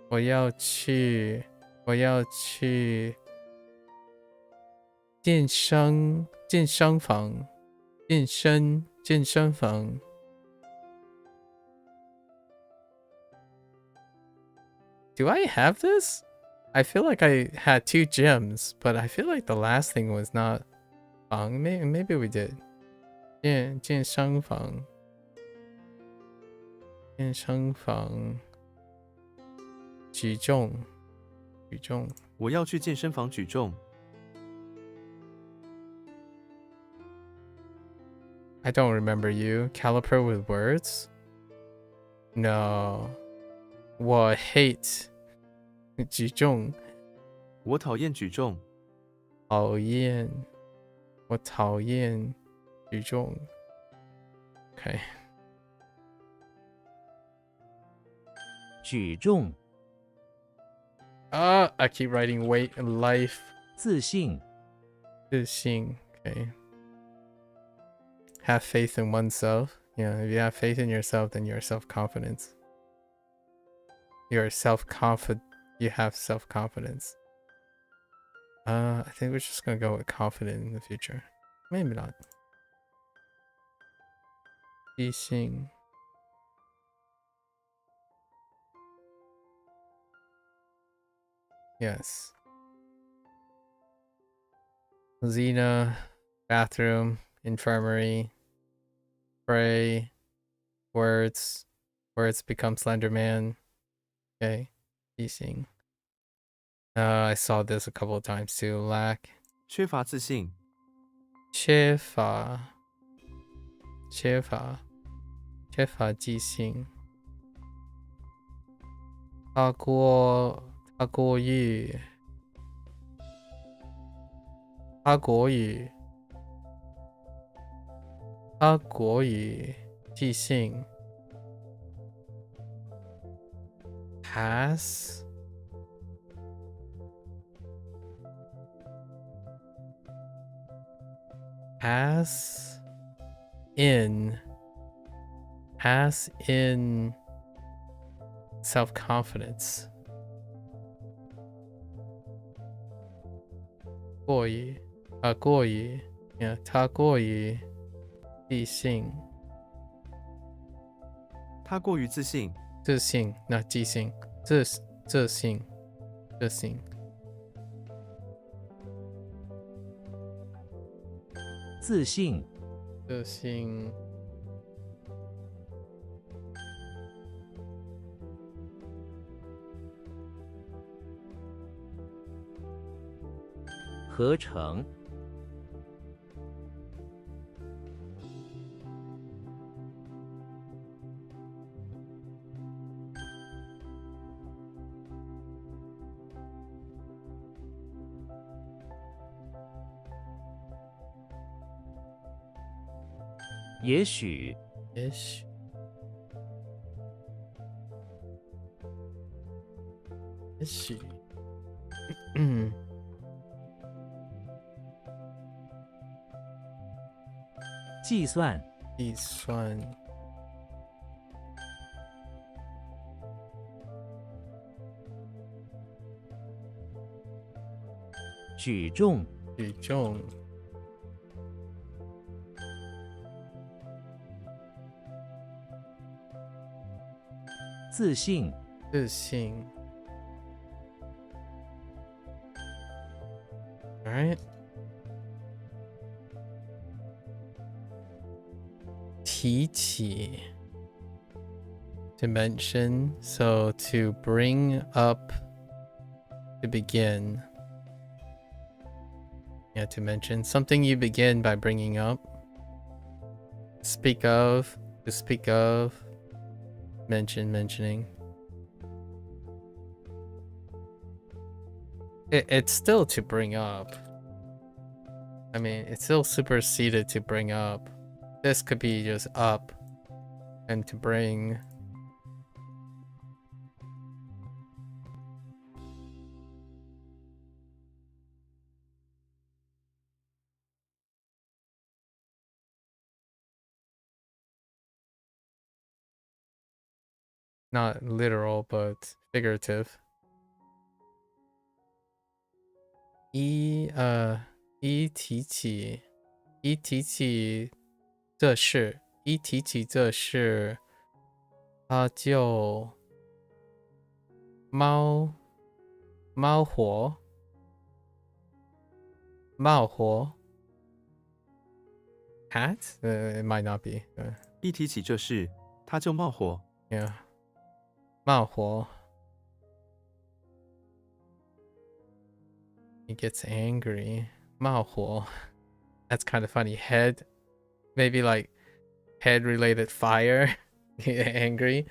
我要去健身房 Do I have this? I feel like I had 2 gyms, but I feel like the last thing was not 房 maybe we did. 健身房举重我要去健身房举重。I don't remember you. Caliper with words? No. 我 hate 举重。我讨厌举重。我讨厌举重。Okay. 举重 I keep writing weight and life. 自信 Okay. Have faith in oneself. Yeah, if you have faith in yourself, then you're self-confidence. You have self-confidence. I think we're just gonna go with confident in the future. Maybe not. 自信 Yes. Xena, bathroom, infirmary, pray, words become Slenderman. Okay, teasing. I saw this a couple of times too. Lack. 缺乏自信。缺乏自信。他国语即兴 has in self-confidence 过于yeah 他过于即兴他过于自信，自信那即兴自信自信，自信合成，也许，也许计算，计算举重，举重自信，自信 Alright 提起 to mention so to bring up to begin yeah to mention something you begin by bringing up speak of to speak of mentioning it's still to bring up. I mean, it's still superseded to bring up. This could be just up and to bring. Not literal, but figurative. 一提起这事，他就冒火 hat it might not be 一提起这事，他就冒火。 yeah 冒火 he gets angry 冒火 that's kind of funny head maybe like head related fire angry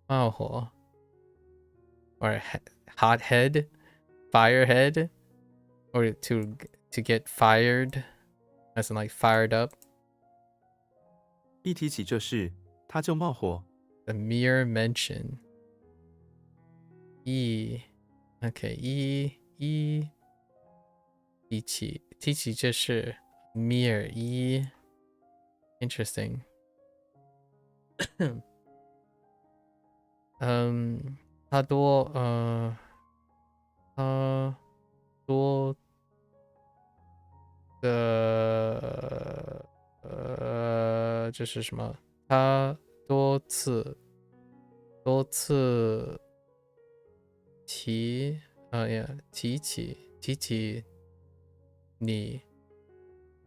冒火 or hot head fire head or to get fired as in like fired up 一提起这事，他就冒火。 the mere mention okay 提起这事 mere interesting 他多的这是什么？他多次提起你，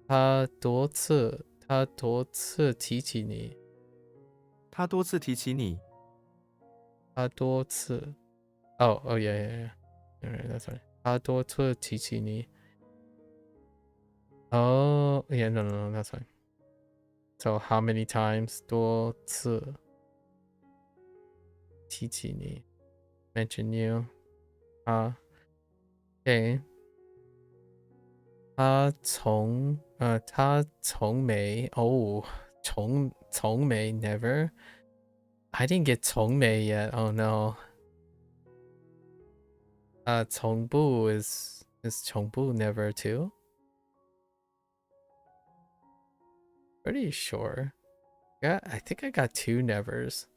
他多次提起你，他多次提起你，他多次，oh yeah that's right， 他多次提起你。Oh yeah no that's fine. So how many times 多次提起你 mention you 啊 okay 他从没 Mei never. I didn't get Mei yet. Oh no. Bu is Bu never too? Pretty sure. Yeah, I think I got 2 nevers.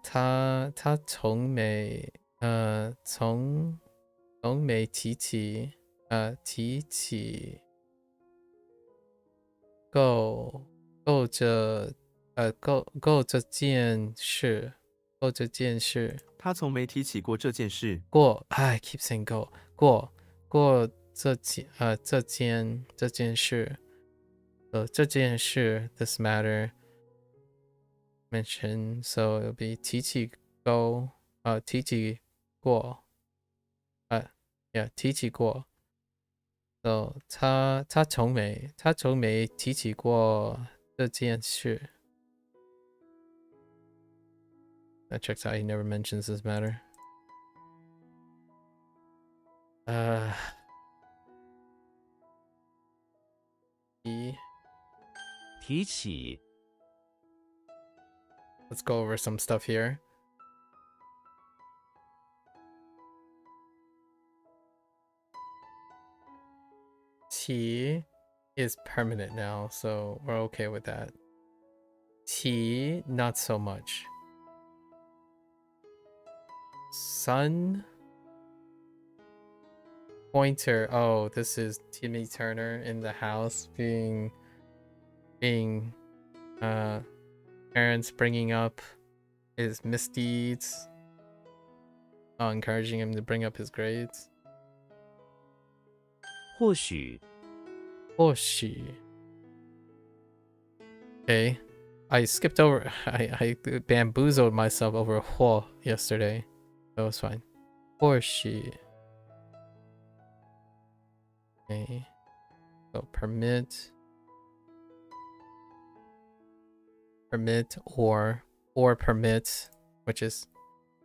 Ta Mei Mei Qi Go 这件事他从没提起过这件事。I keep saying go 过这件事this matter mention, so it'll be 提起过yeah 提起过 so 他从没提起过这件事 that checks out. He never mentions this matter. 提起 Let's go over some stuff here. T is permanent now, so we're okay with that. T, not so much. Sun. Pointer. Oh, this is Timmy Turner in the house being parents bringing up his misdeeds, encouraging him to bring up his grades. 或许 Okay, I skipped over. I bamboozled myself over Huo yesterday. That was fine. 或许 Okay, so permit or permit, which is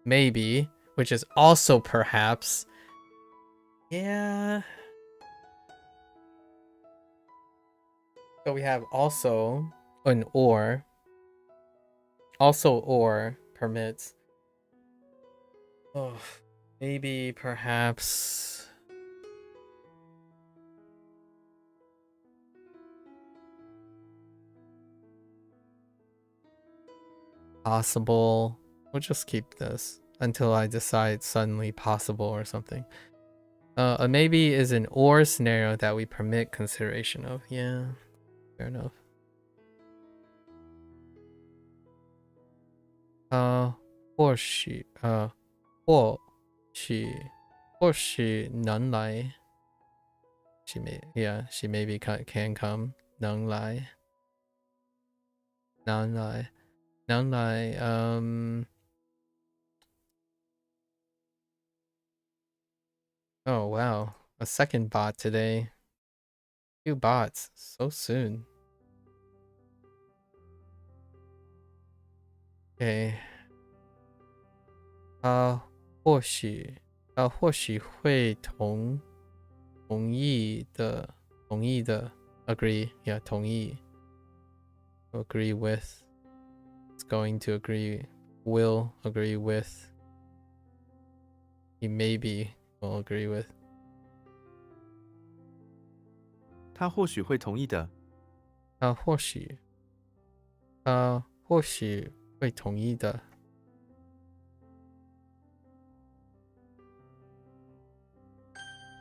maybe, which is also perhaps. Yeah. So we have also an or permits. Oh, maybe perhaps possible. We'll just keep this until I decide suddenly possible or something. A maybe is an or scenario that we permit consideration of. Yeah, fair enough. 或许能来 she maybe can come 能来 oh wow, a second bot today. 2 bots so soon. Okay. 或许会同意的 agree, yeah, 同意 agree with, it's going to agree, will agree with, he maybe will agree with. 他或许会同意的。或许会同意的。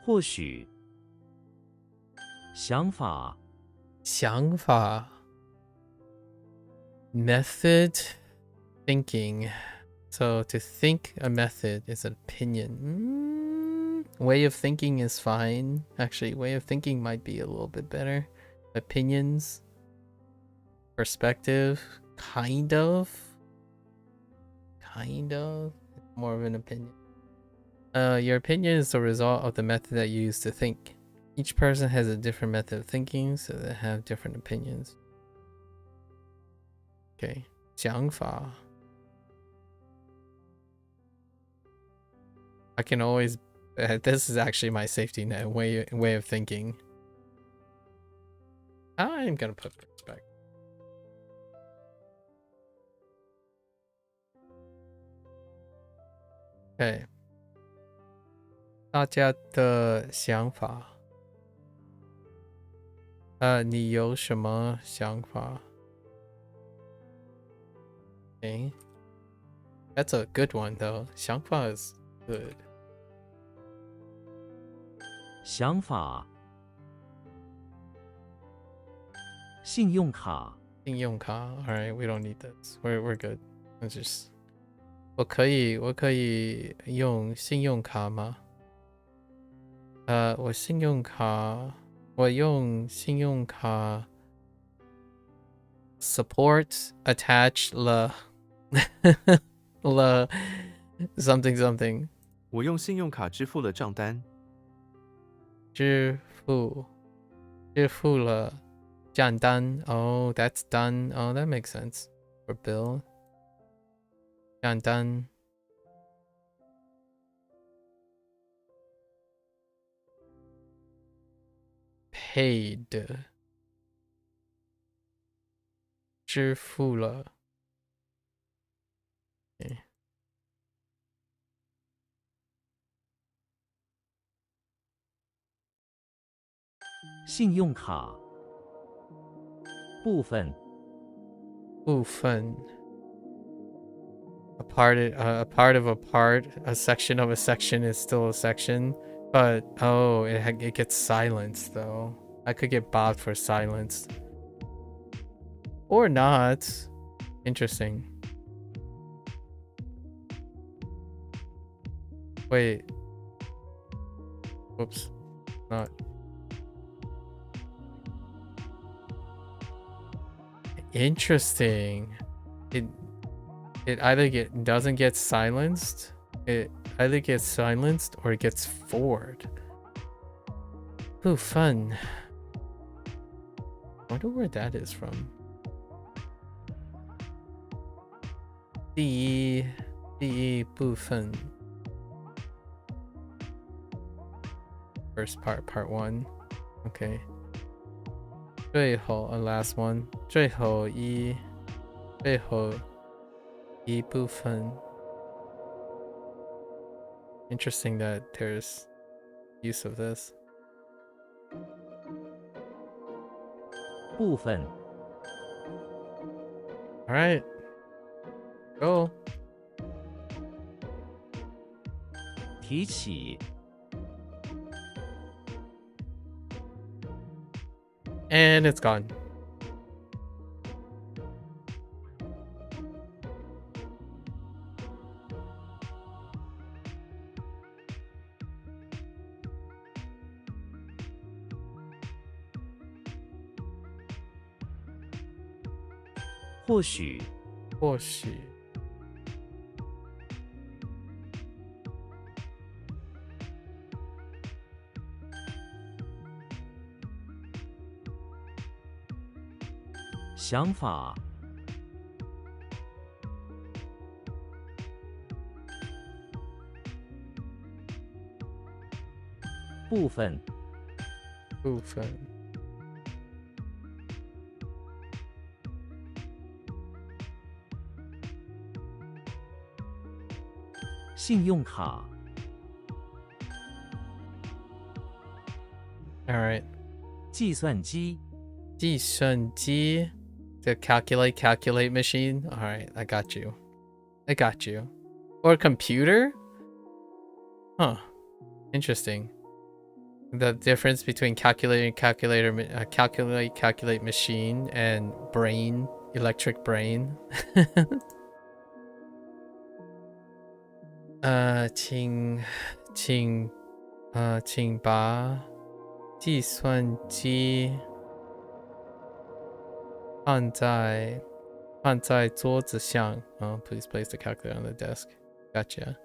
或许想法 method, thinking. So to think a method is an opinion. Way of thinking is fine. Actually, way of thinking might be a little bit better. Opinions, perspective, kind of. More of an opinion. Your opinion is the result of the method that you use to think. Each person has a different method of thinking, so they have different opinions. Okay, 想法. I can always. This is actually my safety net way of thinking. I'm gonna put perspective. Okay. 大家的想法。你有什么想法？ Okay. That's a good one though. 想法 is good. 想法。信用卡。信用卡 Alright, we don't need this. We're good. Let's just 我可以用信用卡吗？我用信用卡 support attach 了了 something something 我用信用卡支付了账单。支付了账单 Oh, that's done. Oh, that makes sense. For bill. 账单 paid 支付了 Okay. 信用卡。部分。部分 a part of a part, a section of a section is still a section, but oh, it gets silenced though. I could get bopped for silence. Or not. Interesting. Wait. Whoops. Not. Interesting. It either doesn't get silenced. It either gets silenced or it gets forward. Ooh, fun. Wonder where that is from. 第一部分 First part, part 1. Okay. 最后 last one. 最后一部分 Interesting that there's use of this. 部分。Alright. Go. 提起。And it's gone. "或许"或许想法。部分。部分信用卡。Alright. 计算机。计算机 The calculate machine. Alright, I got you. Or computer? Huh. Interesting. The difference between calculate machine and brain, electric brain. 请把计算机放在桌子上。Please place the calculator on the desk. Gotcha.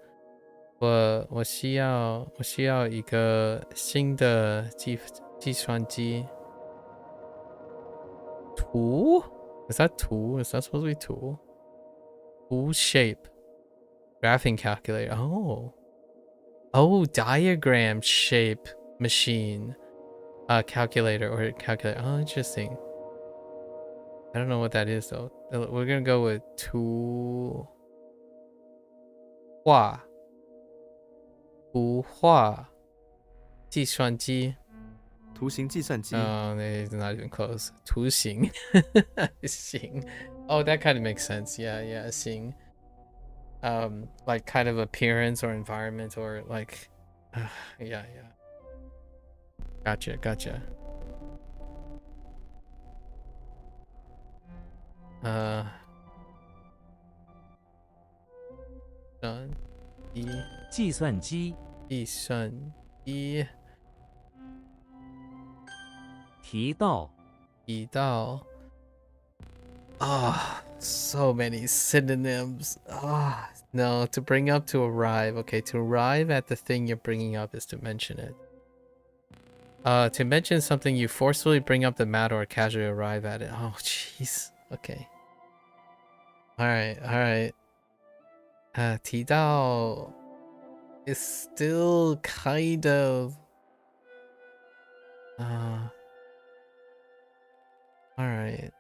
我需要一个新的计算机。图 Is that tool? Is that supposed to be tool? Tool shape. Graphing calculator. Oh, diagram shape machine. Calculator or calculator. Oh, interesting. I don't know what that is though. We're gonna go with tool. 画图画计算机。图形计算机。It's not even close. 图形形. Oh, that kind of makes sense. Yeah, 形. Like kind of appearance or environment or like, yeah. Gotcha.计算机计算机提到提到 so many synonyms. No, to bring up, to arrive. Okay, to arrive at the thing you're bringing up is to mention it. To mention something, you forcefully bring up the matter or casually arrive at it. Oh, jeez. Okay. Alright. 提到 is still kind of... Alright.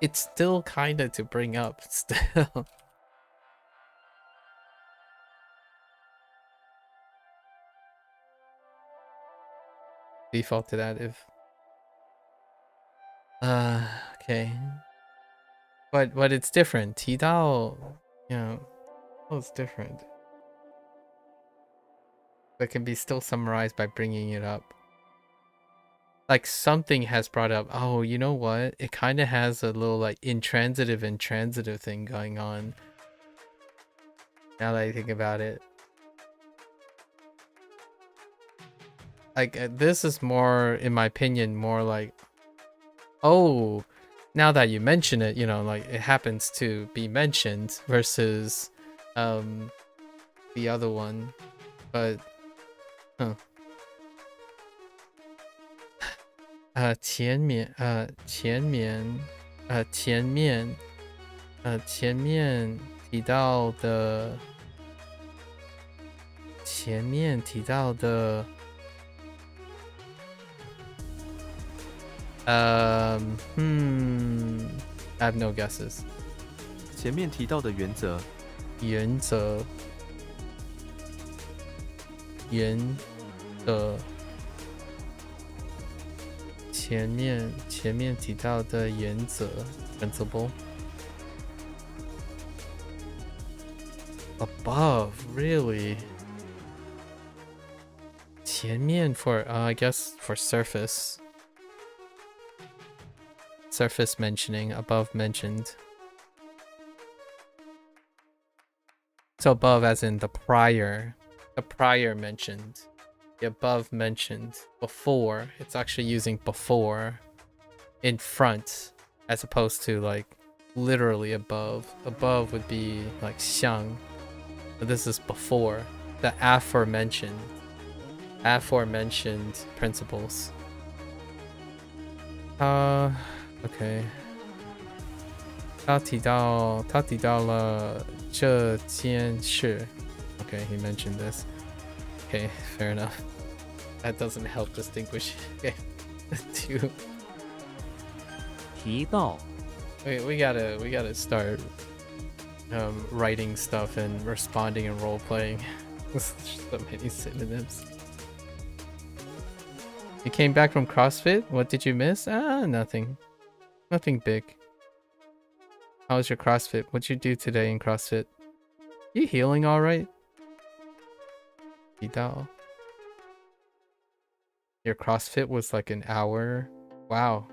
It's still kind of to bring up, still. Default to that if... okay. But it's different. 提到, it's different. But can be still summarized by bringing it up. Like something has brought up, oh, you know what? It kind of has a little like intransitive and transitive thing going on. Now that I think about it. Like this is more, in my opinion, more like, oh, now that you mention it, like it happens to be mentioned versus the other one. But 前面提到的 I have no guesses. 前面提到的原则。原则前面提到的原则 principle. Above, really? 前面 for I guess for surface mentioning, above mentioned. So above as in the prior mentioned. The above mentioned before, it's actually using before in front as opposed to like literally above. Above would be like 像, but this is before. The aforementioned principles. Okay. 他提到了这件事. Okay, he mentioned this. Okay, fair enough. That doesn't help distinguish. Okay, two. 提到 Wait, we gotta start writing stuff and responding and role playing. There's so many synonyms. You came back from CrossFit? What did you miss? Nothing. Nothing big. How was your CrossFit? What'd you do today in CrossFit? You healing alright? Your CrossFit was like an hour? Wow.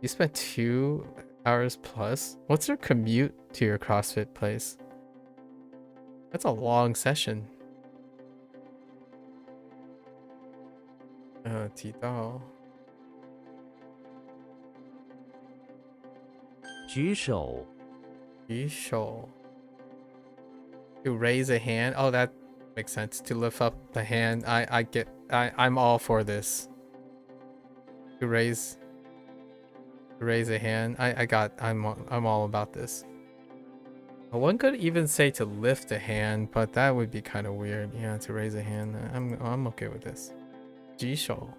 You spent 2 hours plus? What's your commute to your CrossFit place? That's a long session. 提到举手 To raise a hand. Oh, that makes sense. To lift up the hand. I'm all for this. To raise a hand. I'm all about this. One could even say to lift a hand, but that would be kind of weird. Yeah, to raise a hand. I'm okay with this. 举手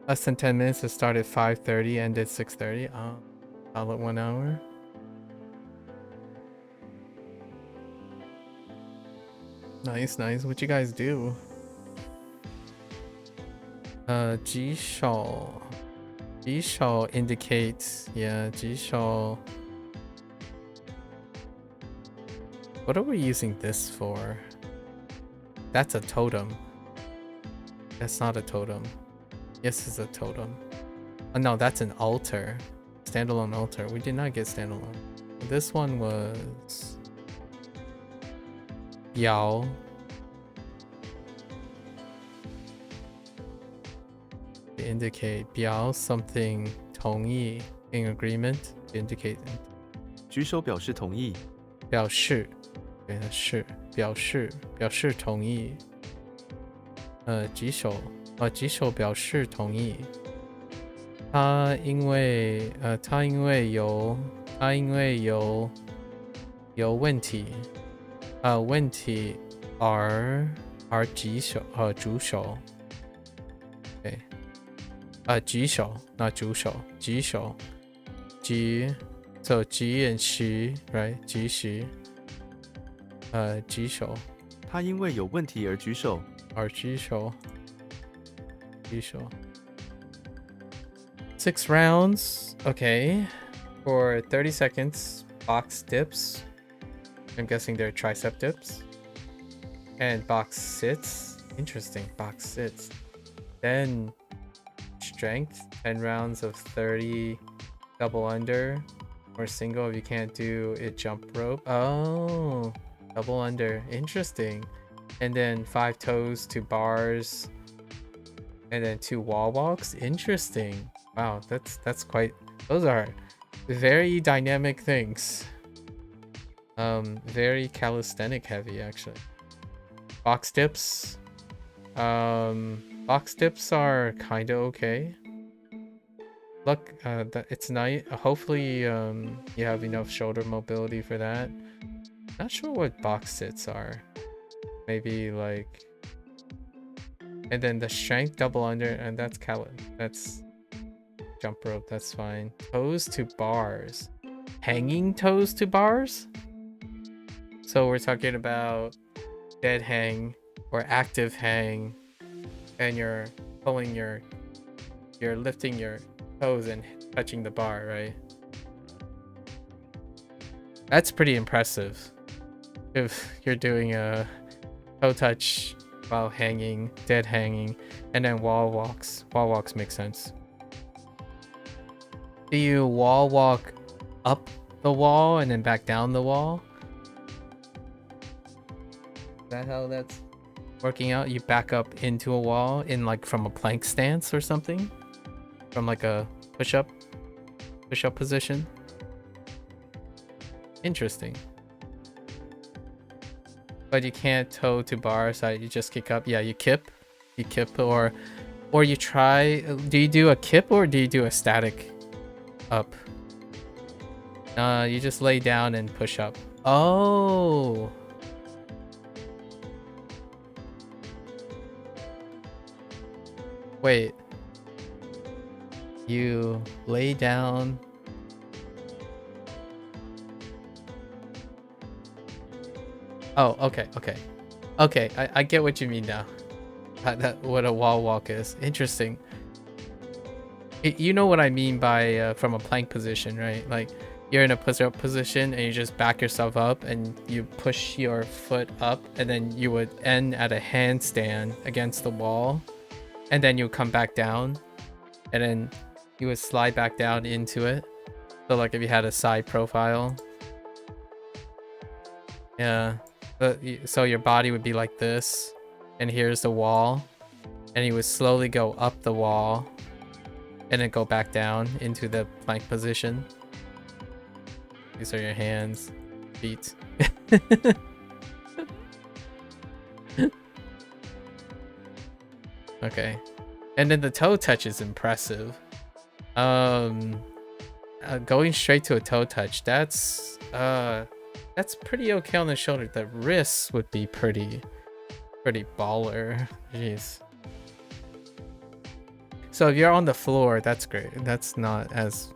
Less than 10 minutes. It started 5:30, ended 6:30. All at 1 hour. Nice, nice. What you guys do? Jishou. Jishou indicates, yeah, Jishou. What are we using this for? That's a totem. That's not a totem. Yes, it's a totem. Oh no, that's an altar. Standalone altar. We did not get standalone. This one was Yao. To indicate Biao something 同意 in agreement to indicate 举手表示同意。表示，对，是表示同意。举手表示同意。他因为有问题而举手。对。举手 not 主手，举手，so 举 and 时 right 举时，举手，他因为有问题而举手。举手。6 rounds, okay. For 30 seconds, box dips. I'm guessing they're tricep dips. And box sits. Interesting, box sits. Then strength, 10 rounds of 30 double under or single. If you can't do it, jump rope. Oh, double under, interesting. And then 5 toes to bars, and then 2 wall walks. Interesting. Wow, that's quite, those are very dynamic things. Very calisthenic heavy actually. Box dips. Box dips are kind of okay. Look, it's nice. Hopefully, you have enough shoulder mobility for that. Not sure what box sits are. Maybe like, and then the strength double under, and that's jump rope. That's fine. Toes to bars, hanging toes to bars. So we're talking about dead hang or active hang. And you're lifting your toes and touching the bar, right? That's pretty impressive. If you're doing a toe touch while hanging, dead hanging, and then wall walks. Wall walks make sense. Do you wall walk up the wall and then back down the wall? Is that how that's working out? You back up into a wall in like from a plank stance or something, from like a push-up position. Interesting. But you can't toe to bar side. You just kick up. Yeah, you kip, or you try. Do you do a kip or do you do a static up? You just lay down and push up. Oh. Wait, you lay down. Oh, okay. I get what you mean now. What a wall walk is. Interesting. You know what I mean by from a plank position, right? Like you're in a push-up position and you just back yourself up and you push your foot up, and then you would end at a handstand against the wall. And then you come back down, and then you would slide back down into it. So like if you had a side profile. Yeah. So your body would be like this, and here's the wall, and you would slowly go up the wall, and then go back down into the plank position. These are your hands, feet. Okay, and then the toe touch is impressive. Going straight to a toe touch, that's pretty okay on the shoulder. The wrists would be pretty baller. Jeez. So if you're on the floor, that's great. That's not as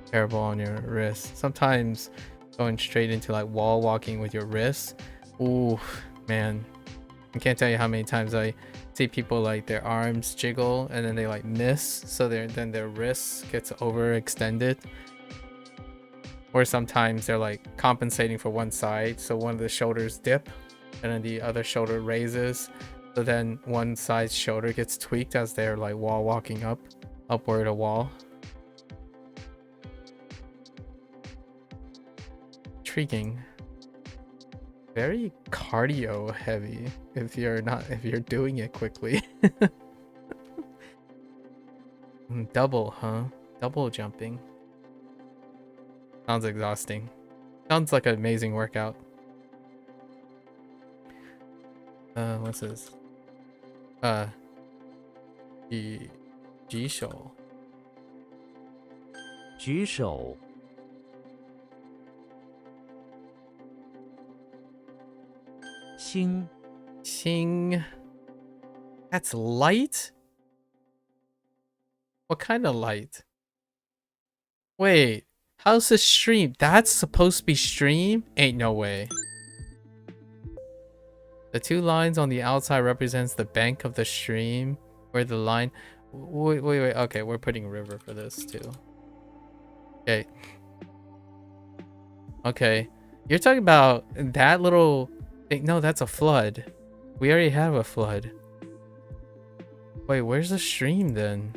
terrible on your wrist. Sometimes going straight into like wall walking with your wrists, ooh, Man, I can't tell you how many times I see people like their arms jiggle and then they like miss, so then their wrists gets overextended. Or sometimes they're like compensating for one side, so one of the shoulders dip and then the other shoulder raises, so then one side's shoulder gets tweaked as they're like wall walking upward a wall. Intriguing. Very cardio heavy if you're doing it quickly. Double, huh? Double jumping. Sounds exhausting. Sounds like an amazing workout. What's this? Jishou. 举手， 星， Qing. That's light? What kind of light? Wait, how's this stream? That's supposed to be stream? Ain't no way. The two lines on the outside represents the bank of the stream, where the line... Wait. Okay, we're putting river for this too. Okay. Okay. You're talking about that little thing. No, that's a flood. We already have a flood. Wait, where's the stream then?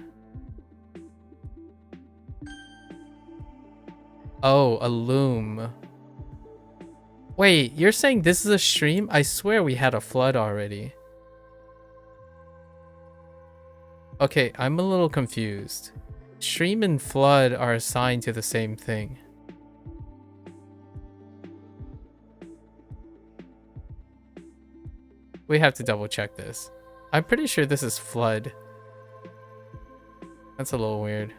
Oh, a loom. Wait, you're saying this is a stream? I swear we had a flood already. Okay, I'm a little confused. Stream and flood are assigned to the same thing. We have to double check this. I'm pretty sure this is flood. That's a little weird.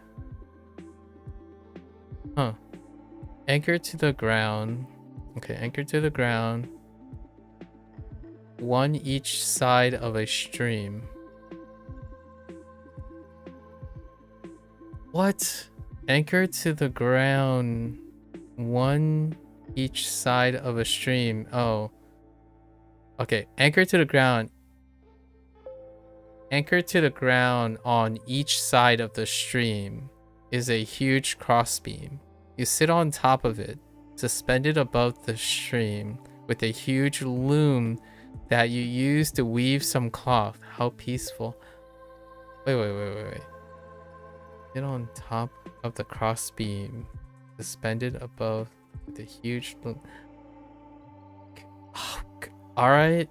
Huh. Anchor to the ground. Okay, anchor to the ground. One each side of a stream. What? Anchor to the ground. One each side of a stream. Oh. Okay, anchor to the ground. Anchor to the ground on each side of the stream is a huge crossbeam. You sit on top of it, suspended above the stream, with a huge loom that you use to weave some cloth. How peaceful. Wait. Sit on top of the crossbeam, suspended above the huge loom. Oh, Alright.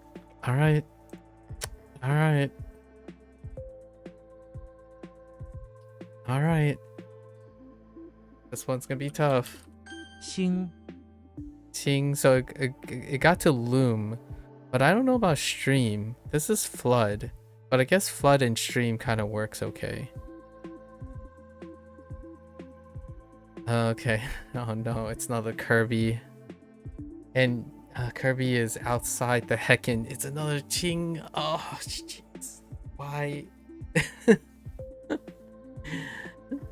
This one's gonna be tough. 星， So it got to loom, but I don't know about stream. This is flood, but I guess flood and stream kind of works okay. Okay. Oh no, it's another Kirby. And Kirby is outside the heckin'. It's another Qing. Oh, jeez. Why?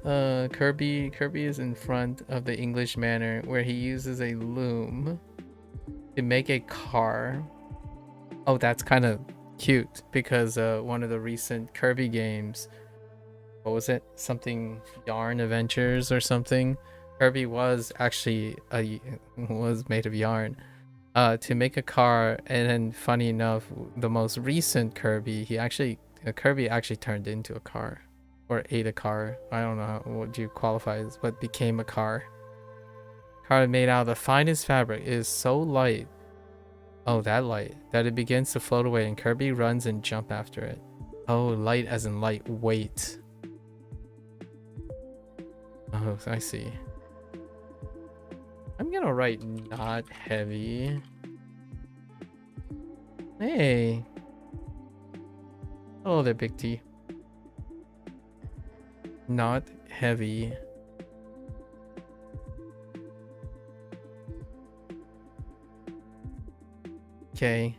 Kirby is in front of the English manor where he uses a loom to make a car. Oh, that's kind of cute because one of the recent Kirby games, what was it? Something Yarn Adventures or something. Kirby was actually was made of yarn. To make a car, and then funny enough, the most recent Kirby, Kirby actually turned into a car. Or ate a car. I don't know what you qualify as, but became a car. Car made out of the finest fabric. It is so light. Oh, that light. That it begins to float away and Kirby runs and jump after it. Oh, light as in lightweight. Oh, I see. I'm gonna write not heavy. Hey. Oh, there, Big T. Not heavy. Okay.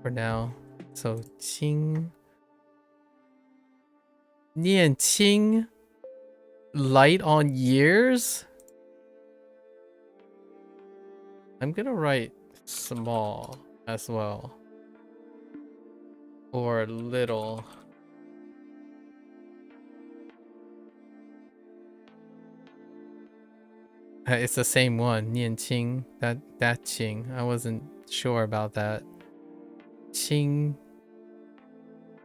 For now. So, 轻. 念轻. Light on years? I'm gonna write small as well. Or little. It's the same one. 念轻, that 轻. I wasn't sure about that. 轻,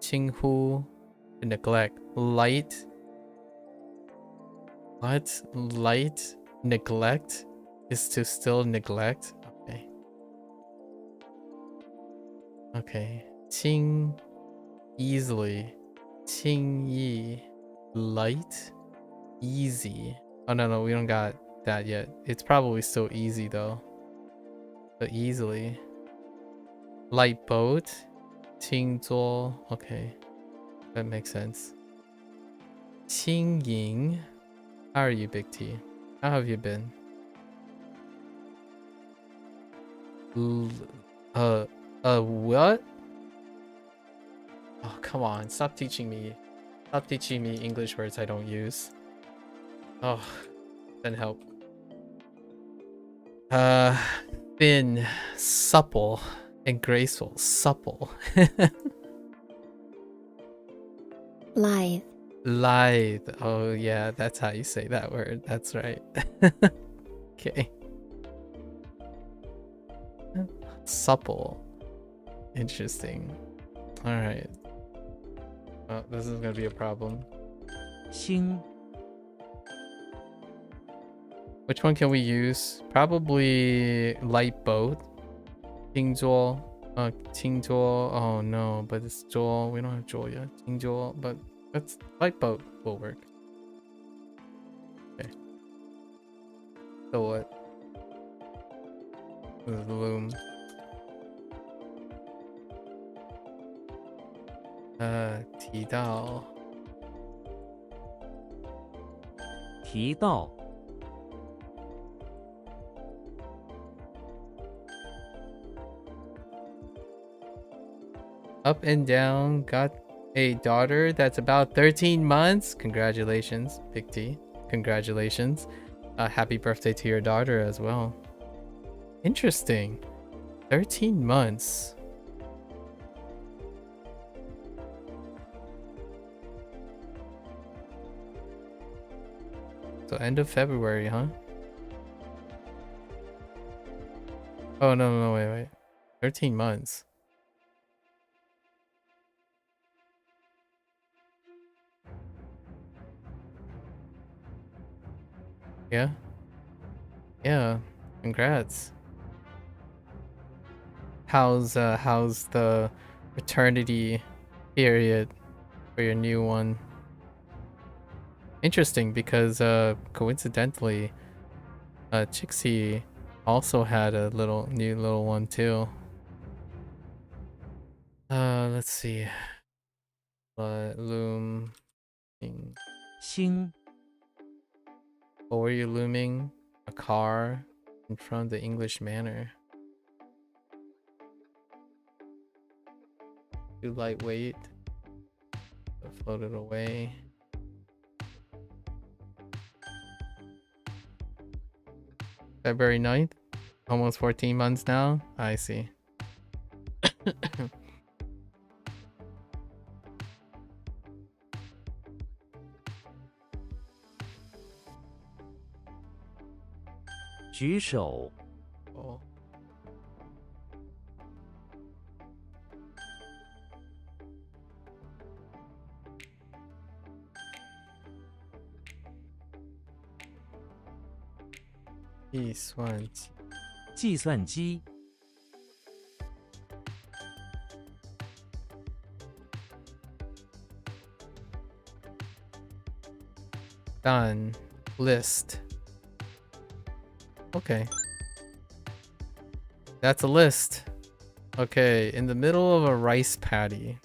轻忽, neglect. Light. What? Light? Neglect? Is to still neglect? Okay. Okay. 轻, easily. 轻易. Light? Easy. Oh no, we don't got that yet. It's probably still easy though. But easily. Light boat. 轻坐. Okay. That makes sense. 轻盈. How are you, Big T? How have you been? What? Oh, come on. Stop teaching me English words I don't use. Oh, then help. Thin, supple, and graceful. Supple. Lithe. Lithe. Oh yeah, that's how you say that word. That's right. Okay. Supple. Interesting. All right. Oh, this is gonna be a problem. 星 Which one can we use? Probably light boat. 轻坐. 轻坐. Oh no, but it's 坐. We don't have 坐 yet. 轻坐, but that's light boat will work. Okay. So what? This is the loom. 提到. 提到 Up and down, got a daughter that's about 13 months. Congratulations, Big T. Congratulations. Happy birthday to your daughter as well. Interesting. 13 months. So end of February, huh? Oh, no, wait. 13 months. Yeah, congrats. How's the maternity period for your new one? Interesting, because coincidentally, Chixie also had a new little one too. Let's see. Loom. 星 What were you looming? A car in front of the English manor. Too lightweight. So floated away. February 9th? Almost 14 months now? I see. 举手 Oh. This one. 计算机 Done. List. Okay. That's a list. Okay, in the middle of a rice paddy.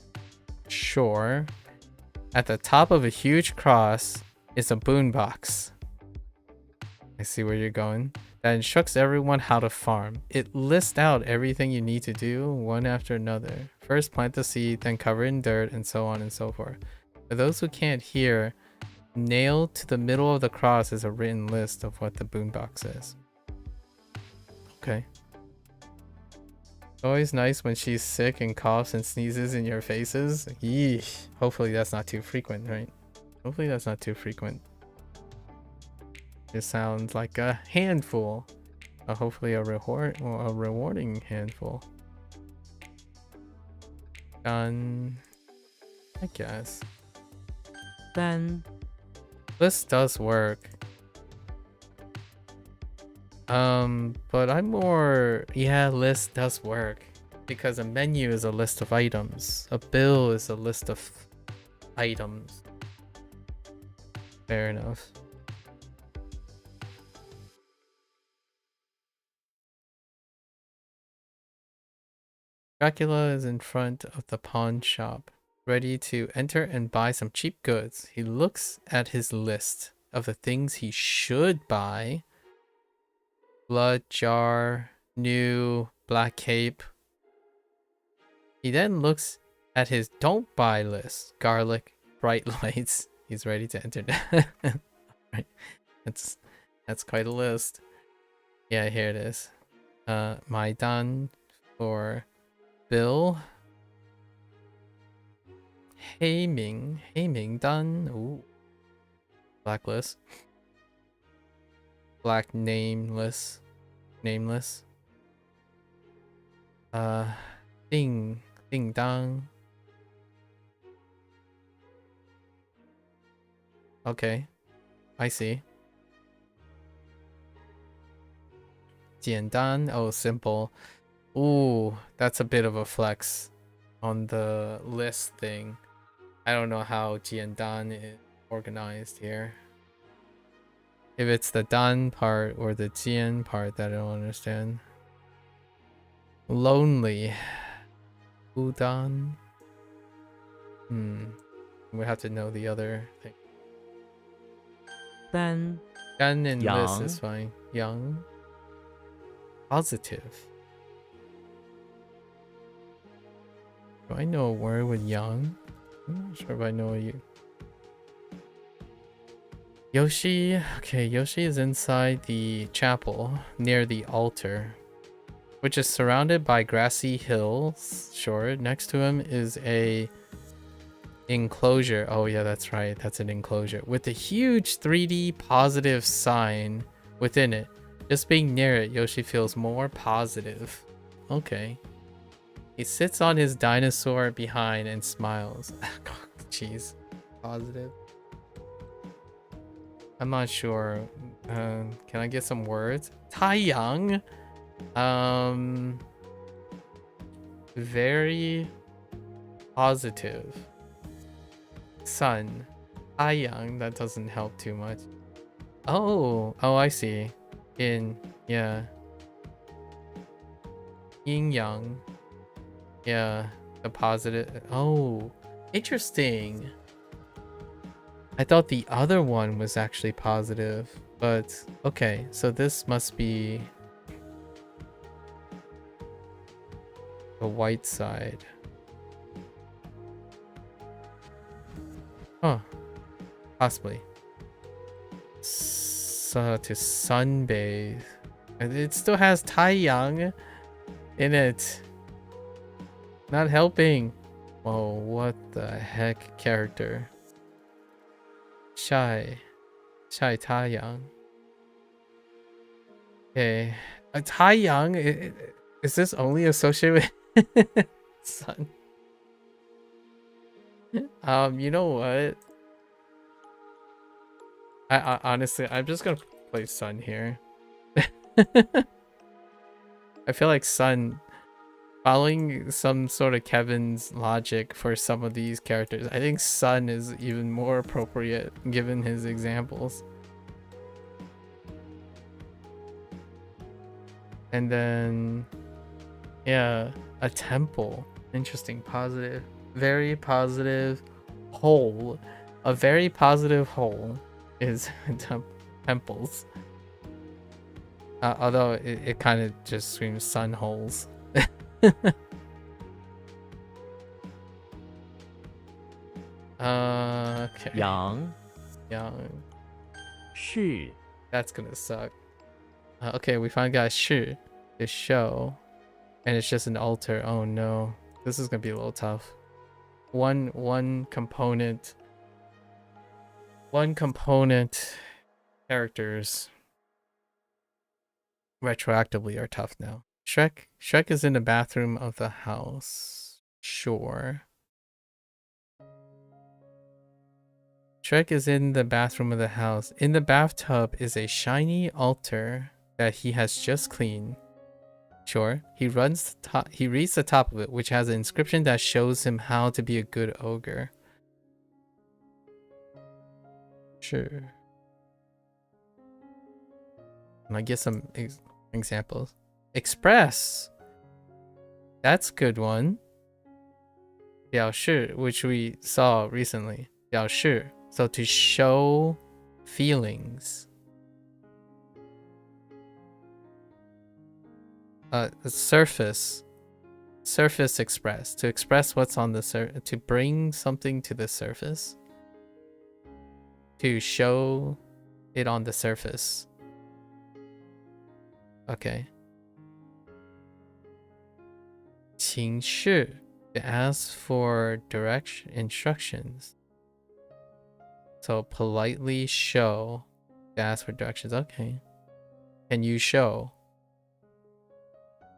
Sure. At the top of a huge cross is a boombox. I see where you're going. That instructs everyone how to farm. It lists out everything you need to do one after another. First plant the seed, then cover it in dirt, and so on and so forth. For those who can't hear, nailed to the middle of the cross is a written list of what the boombox is. Okay. Always nice when she's sick and coughs and sneezes in your faces. Yeesh. Hopefully that's not too frequent, right? Hopefully that's not too frequent. It sounds like a handful. Hopefully a rewarding handful. Done. I guess. 单 This does work. But I'm more, yeah, list does work because a menu is a list of items. A bill is a list of items. Fair enough. Dracula is in front of the pawn shop, ready to enter and buy some cheap goods. He looks at his list of the things he should buy. Blood jar, new, black cape. He then looks at his don't buy list. Garlic, bright lights. He's ready to enter. Right. That's quite a list. Yeah, here it is. Maidan for Bill. Heiming done. Ooh. Blacklist. Black nameless. Ding dong. Okay. I see. 简单. Oh, simple. Ooh, that's a bit of a flex on the list thing. I don't know how 简单 is organized here. If it's the dan part or the jian part that I don't understand. Lonely. Udan. We have to know the other thing. 单 Dan and list Yang. is fine. Young. Positive. Do I know a word with young? I'm not sure if I know you. Yoshi. Okay, Yoshi is inside the chapel near the altar, which is surrounded by grassy hills. Sure. Next to him is a enclosure. Oh yeah, that's right. That's an enclosure with a huge 3D positive sign within it. Just being near it, Yoshi feels more positive. Okay. He sits on his dinosaur behind and smiles. Jeez. Positive. I'm not sure. Can I get some words? Taiyang. Very positive. Sun. Taiyang. That doesn't help too much. Oh, I see. Yeah. Yin yang. Yeah, the positive. Oh, interesting. I thought the other one was actually positive, but okay, so this must be the white side. Huh. Possibly. To sunbathe. It still has Taiyang in it. Not helping. Whoa, what the heck character? Shy Taiyang. Okay. Taiyang, is this only associated with sun? You know what? I honestly, I'm just gonna play Sun here. I feel like Sun, following some sort of Kevin's logic for some of these characters, I think Sun is even more appropriate given his examples. And then, yeah, a temple. Interesting, positive, very positive hole. A very positive hole is temples. Although it kind of just screams sun holes. Okay. Yang Young. 是 That's gonna suck. Okay, we finally got shi to show. And it's just an alter. Oh no. This is gonna be a little tough. One component characters retroactively are tough now. Shrek is in the bathroom of the house. Sure. Shrek is in the bathroom of the house. In the bathtub is a shiny altar that he has just cleaned. Sure. He reads the top of it, which has an inscription that shows him how to be a good ogre. Sure. And I get some examples. Express. That's a good one. 表示, which we saw recently. 表示. So to show feelings. Surface express. To express what's on the surface. To bring something to the surface. To show it on the surface. Okay. 请示. To ask for instructions. So politely show. To ask for directions. Okay. Can you show?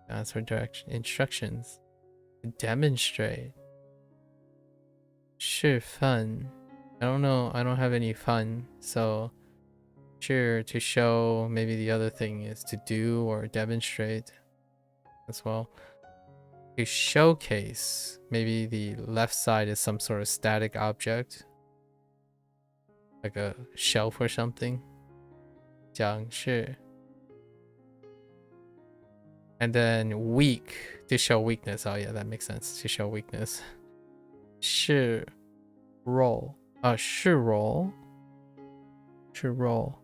To ask for instructions. To demonstrate. 示范. I don't know. I don't have any fun. So sure, to show. Maybe the other thing is to do or demonstrate as well. To showcase. Maybe the left side is some sort of static object. Like a shelf or something. 讲示. And then weak. To show weakness. Oh yeah, that makes sense. To show weakness. 是 roll. 是 roll. 是 roll.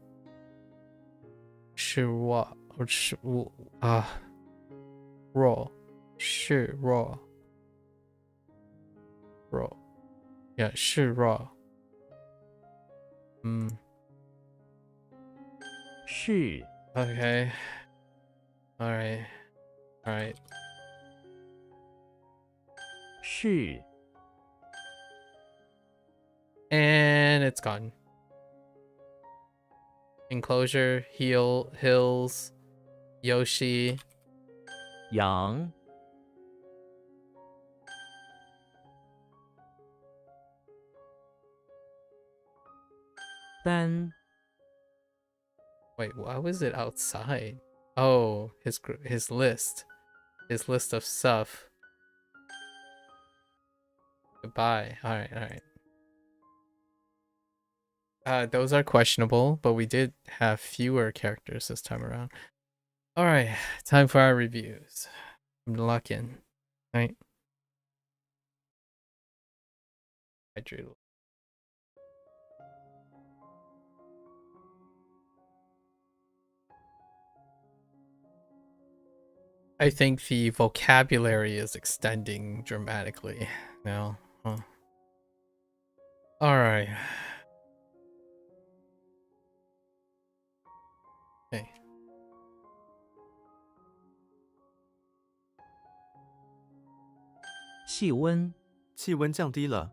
是 what? 是 roll. 是 roll. Roll. Yeah, 是 roll. 是 Okay. Alright. 是 And it's gone. Enclosure, hills, Yoshi. 羊 单 Wait, why was it outside? Oh, his list. His list of stuff. Goodbye. Alright. Those are questionable, but we did have fewer characters this time around. Alright, time for our reviews. I'm locking. Right? I drew. I think the vocabulary is extending dramatically now. Huh. Alright. Okay. 气温气温降低了，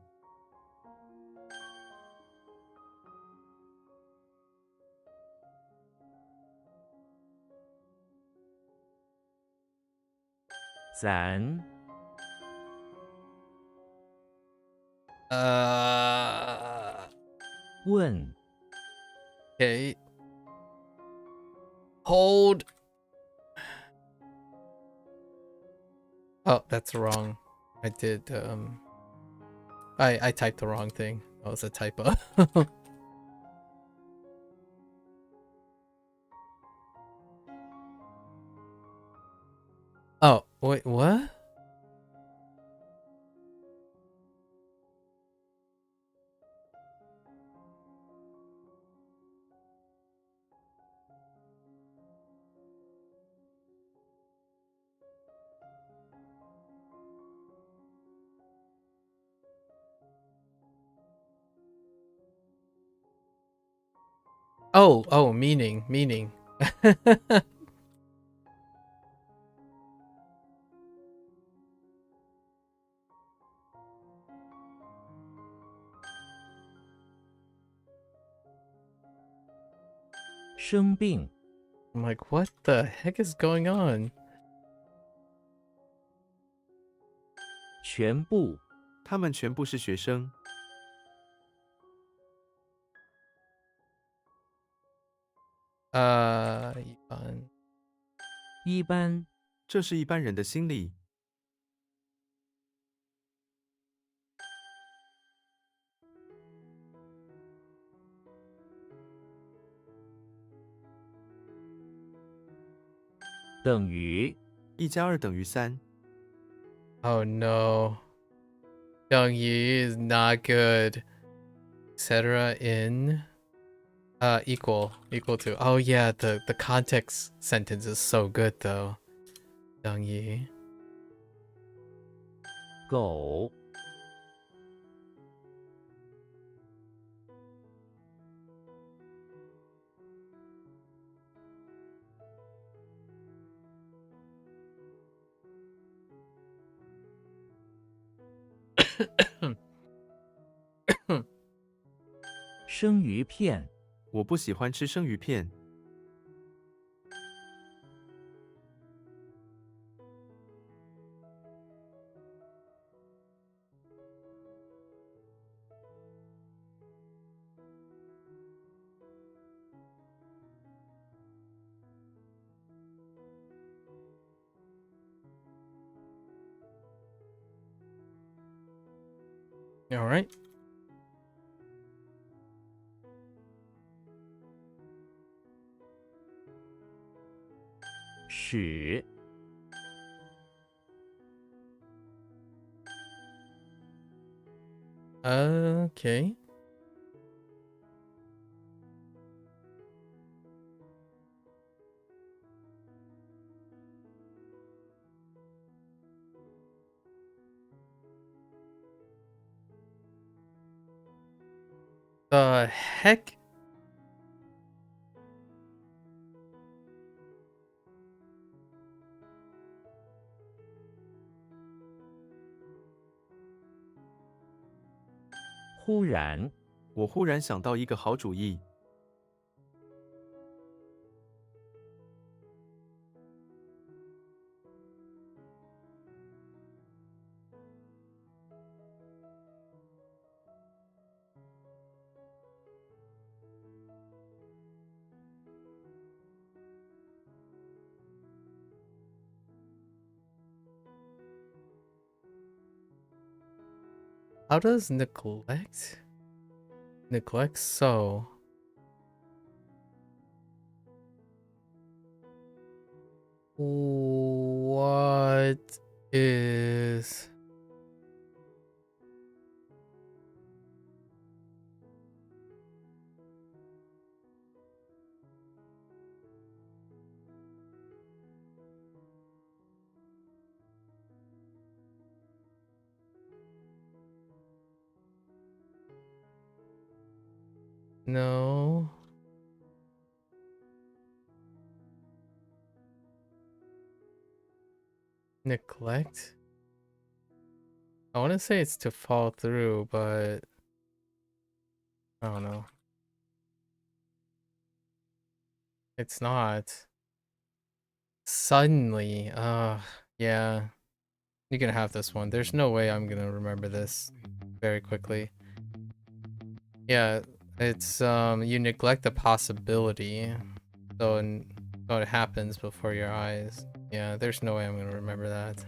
咱 问 Okay. Hold. Oh, that's wrong. I did I typed the wrong thing. That was a typo. Oh, wait, what? Oh, meaning. 生病， I'm like, what the heck is going on? 全部，他们全部是学生。一般。一般，这是一般人的心理。等于， 1+2等于3。Oh no. Young Yi is not good. Etc. in equal to. Oh yeah, the context sentence is so good though. Young Yi. 狗，生鱼片，我不喜欢吃生鱼片。All right. 屎， Okay. The heck? 忽然，我忽然想到一个好主意。How does neglect so? What is no? Neglect? I want to say it's to fall through, but I don't know. It's not. Suddenly, yeah. You can have this one. There's no way I'm gonna remember this very quickly. Yeah, it's you neglect the possibility, so it happens before your eyes. Yeah, there's no way I'm gonna remember that.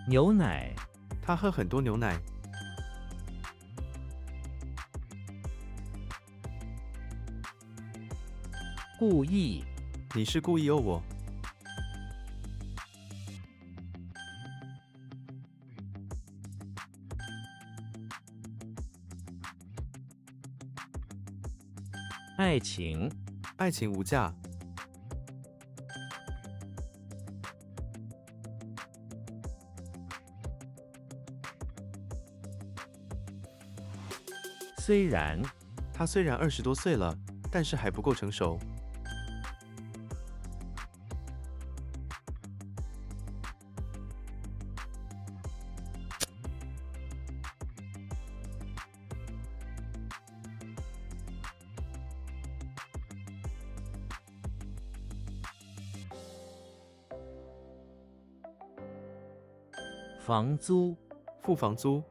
“牛奶”，他喝很多牛奶。故意，你是故意哦我。爱情，爱情无价。虽然，他虽然20多岁了，但是还不够成熟。房租，付房租，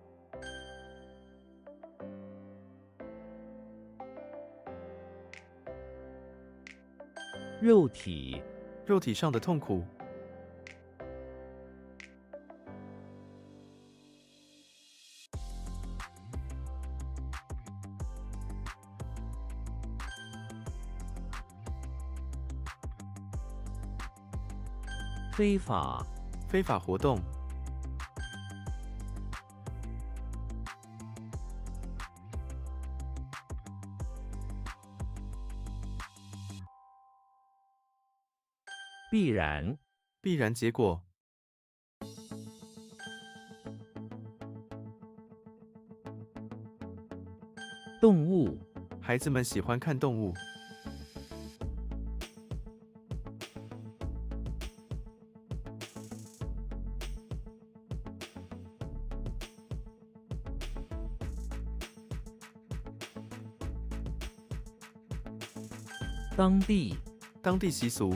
肉体，肉体上的痛苦，非法，非法活动，必然，必然结果，动物，孩子们喜欢看动物，当地，当地习俗，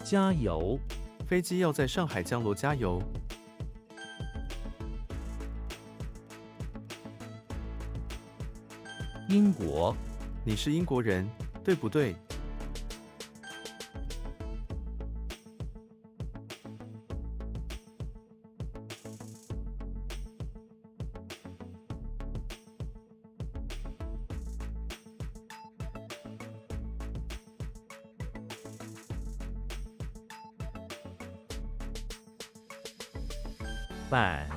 加油，飞机要在上海降落加油，英国，你是英国人，对不对？板，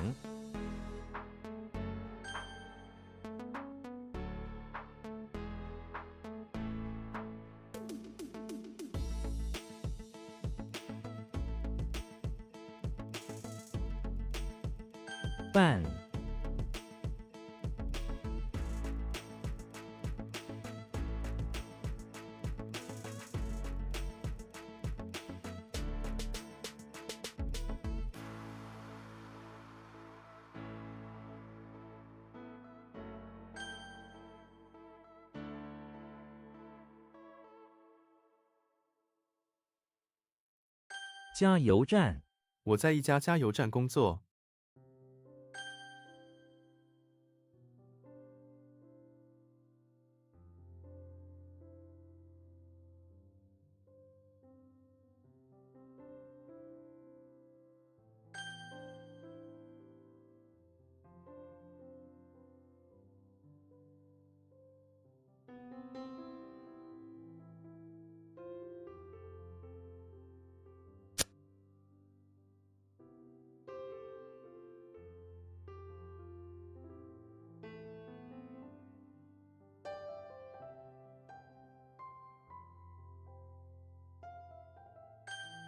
半，加油站，我在一家加油站工作，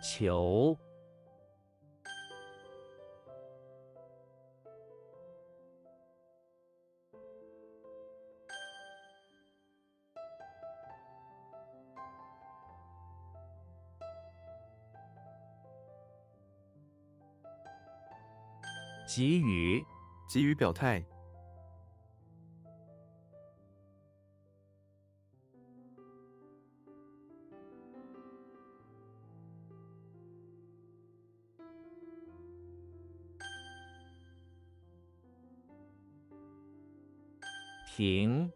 球，给予，给予表态，停，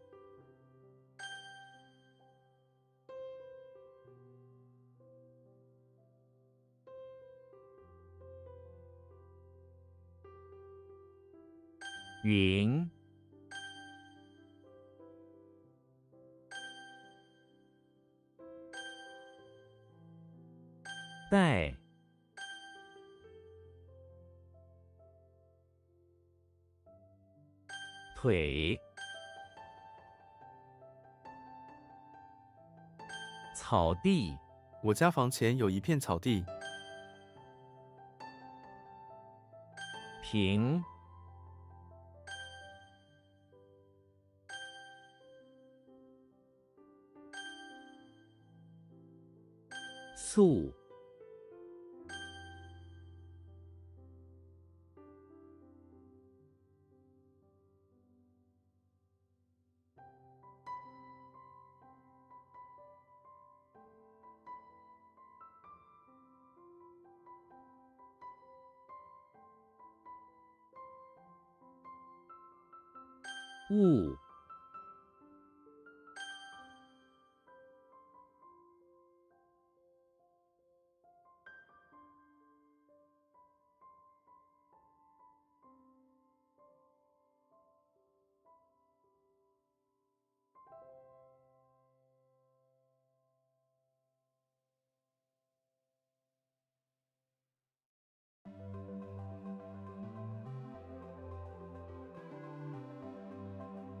云，带，腿，草地，我家房前有一片草地，平，素，物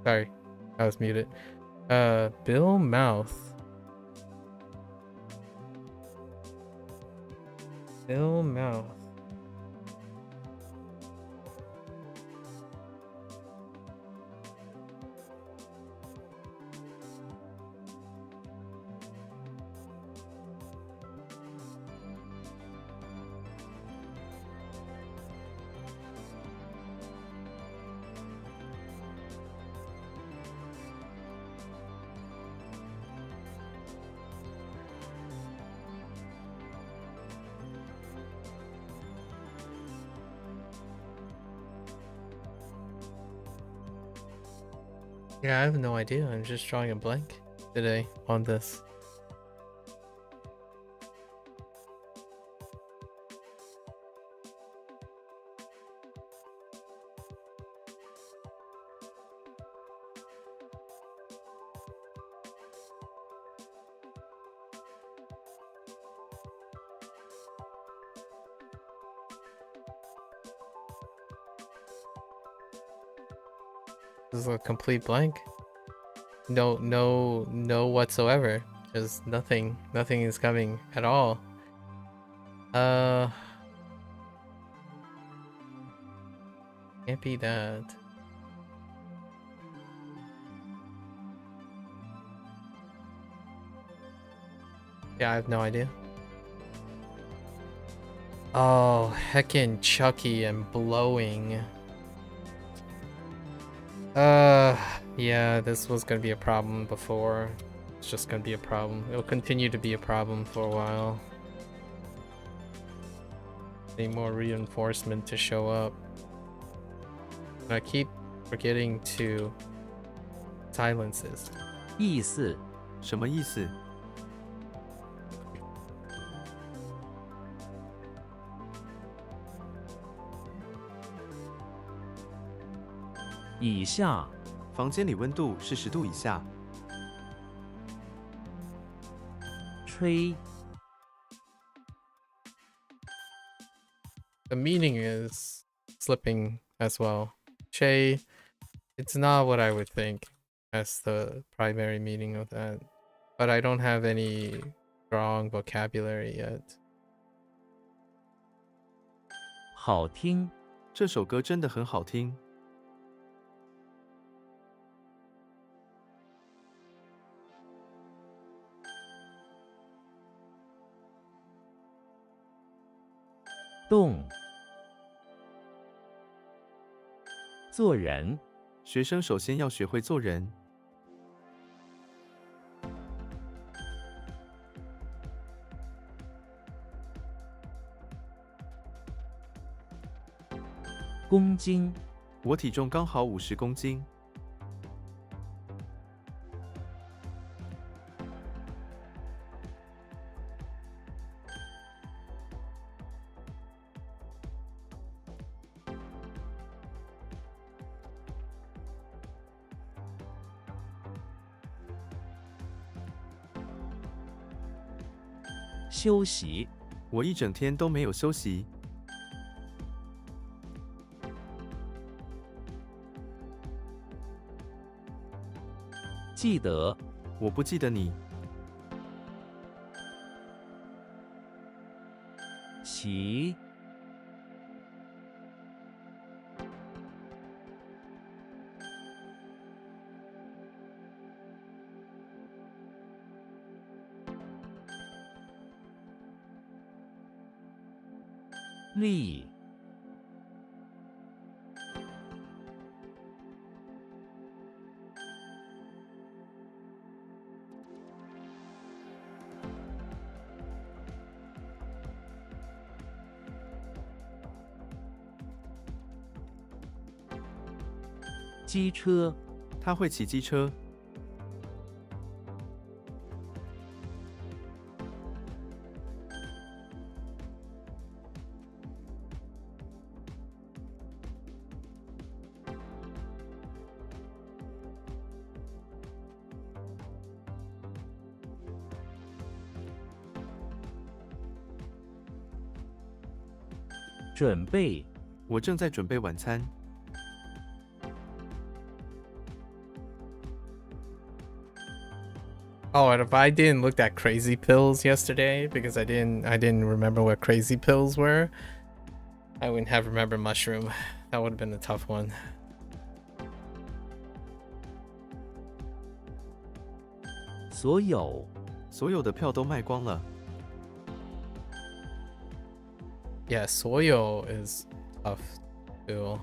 Sorry, I was muted. Bill Mouth. Bill Mouth. Yeah, I have no idea. I'm just drawing a blank today on this. This is a complete blank. No whatsoever. Just nothing. Nothing is coming at all. Can't be that. Yeah, I have no idea. Oh, heckin' Chucky and blowing. Yeah, this was gonna be a problem before. It's just gonna be a problem. It'll continue to be a problem for a while. Need more reinforcement to show up. And I keep forgetting to silence this. 意思什么意思？以下房间里温度是10度以下。吹 The meaning is slipping as well. Che, it's not what I would think as the primary meaning of that. But I don't have any strong vocabulary yet. 好听这首歌真的很好听。动做人学生首先要学会做人。公斤我体重刚好50公斤。休息我一整天都没有休息。记得我不记得你。骑立机车他会骑机车。准备我正在准备晚餐。Oh, and if I didn't look at crazy pills yesterday because I didn't remember what crazy pills were, I wouldn't have remembered mushroom. That would have been a tough one. 所有所有的票都卖光了。 Yeah, soyo is tough too.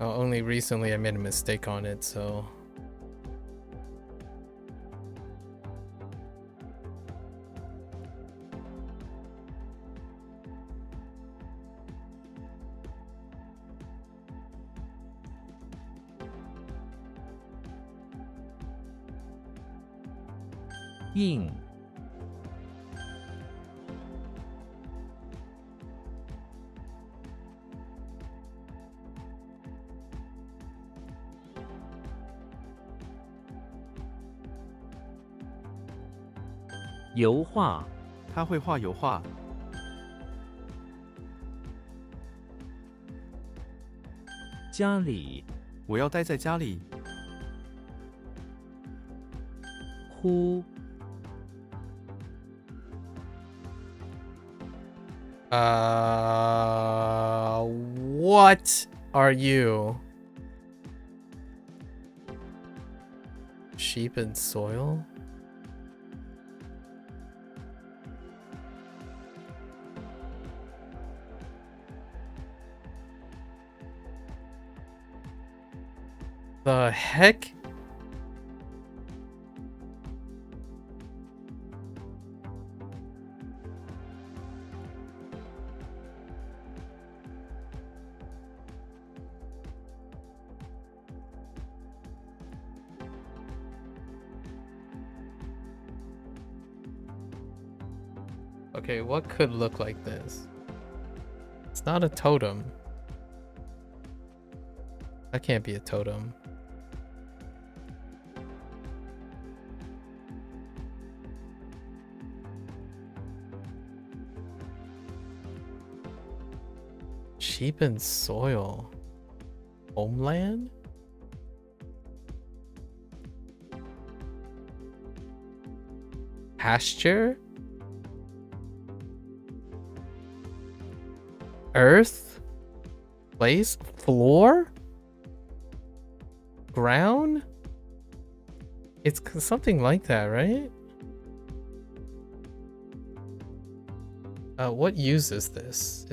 Only recently I made a mistake on it, so. Ying 油画他会画油画。家里我要待在家里。呼 What are you? Sheep and soil? The heck? Okay, what could look like this? It's not a totem. That can't be a totem. Sheep and soil. Homeland? Pasture? Earth? Place? Floor? Ground? It's something like that, right? What uses this?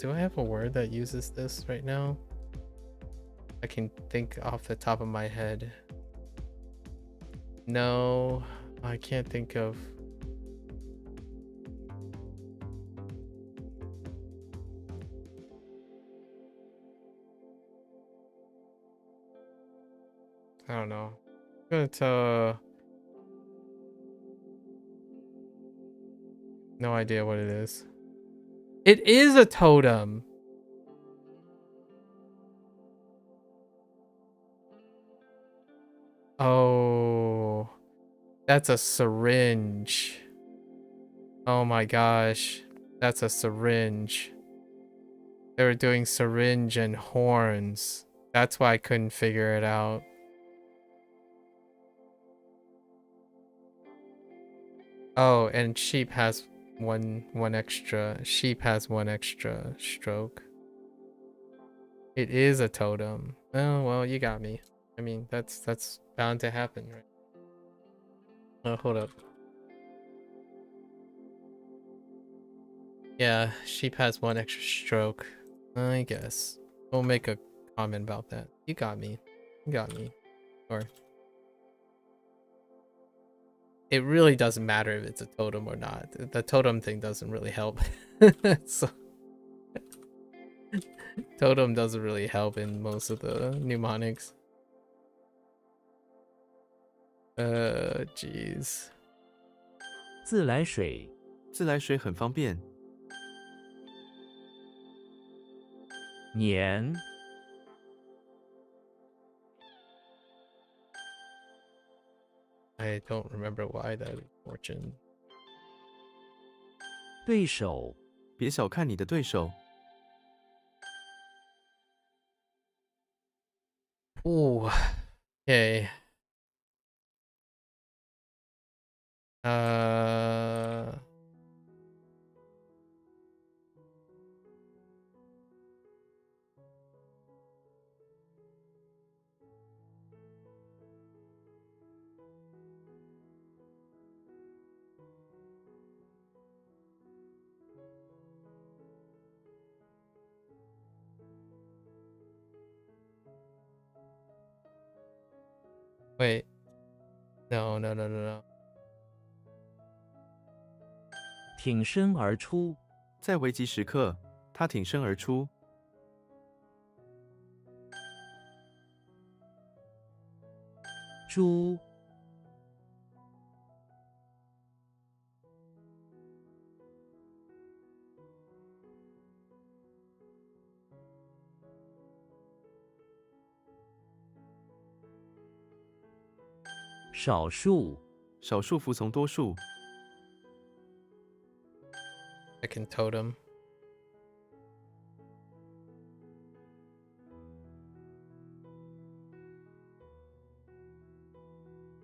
Do I have a word that uses this right now? I can think off the top of my head. No, I can't think of. I don't know. I'm gonna tell. No idea what it is. It is a totem. Oh, that's a syringe. Oh my gosh, that's a syringe. They were doing syringe and horns. That's why I couldn't figure it out. Oh, and sheep has one extra. Sheep has one extra stroke. It is a totem. Oh well, you got me. I mean, that's bound to happen, right? Oh, hold up. Yeah, sheep has one extra stroke. I guess we'll make a comment about that. You got me. You got me. Or it really doesn't matter if it's a totem or not. The totem thing doesn't really help. So, totem doesn't really help in most of the mnemonics. jeez. 自来水，自来水很方便。年， I don't remember why that is fortune. 对手，别小看你的对手， Ooh. Okay. Wait. No. 挺身而出，在危急时刻，他挺身而出。猪，少数，少数服从多数， Second totem.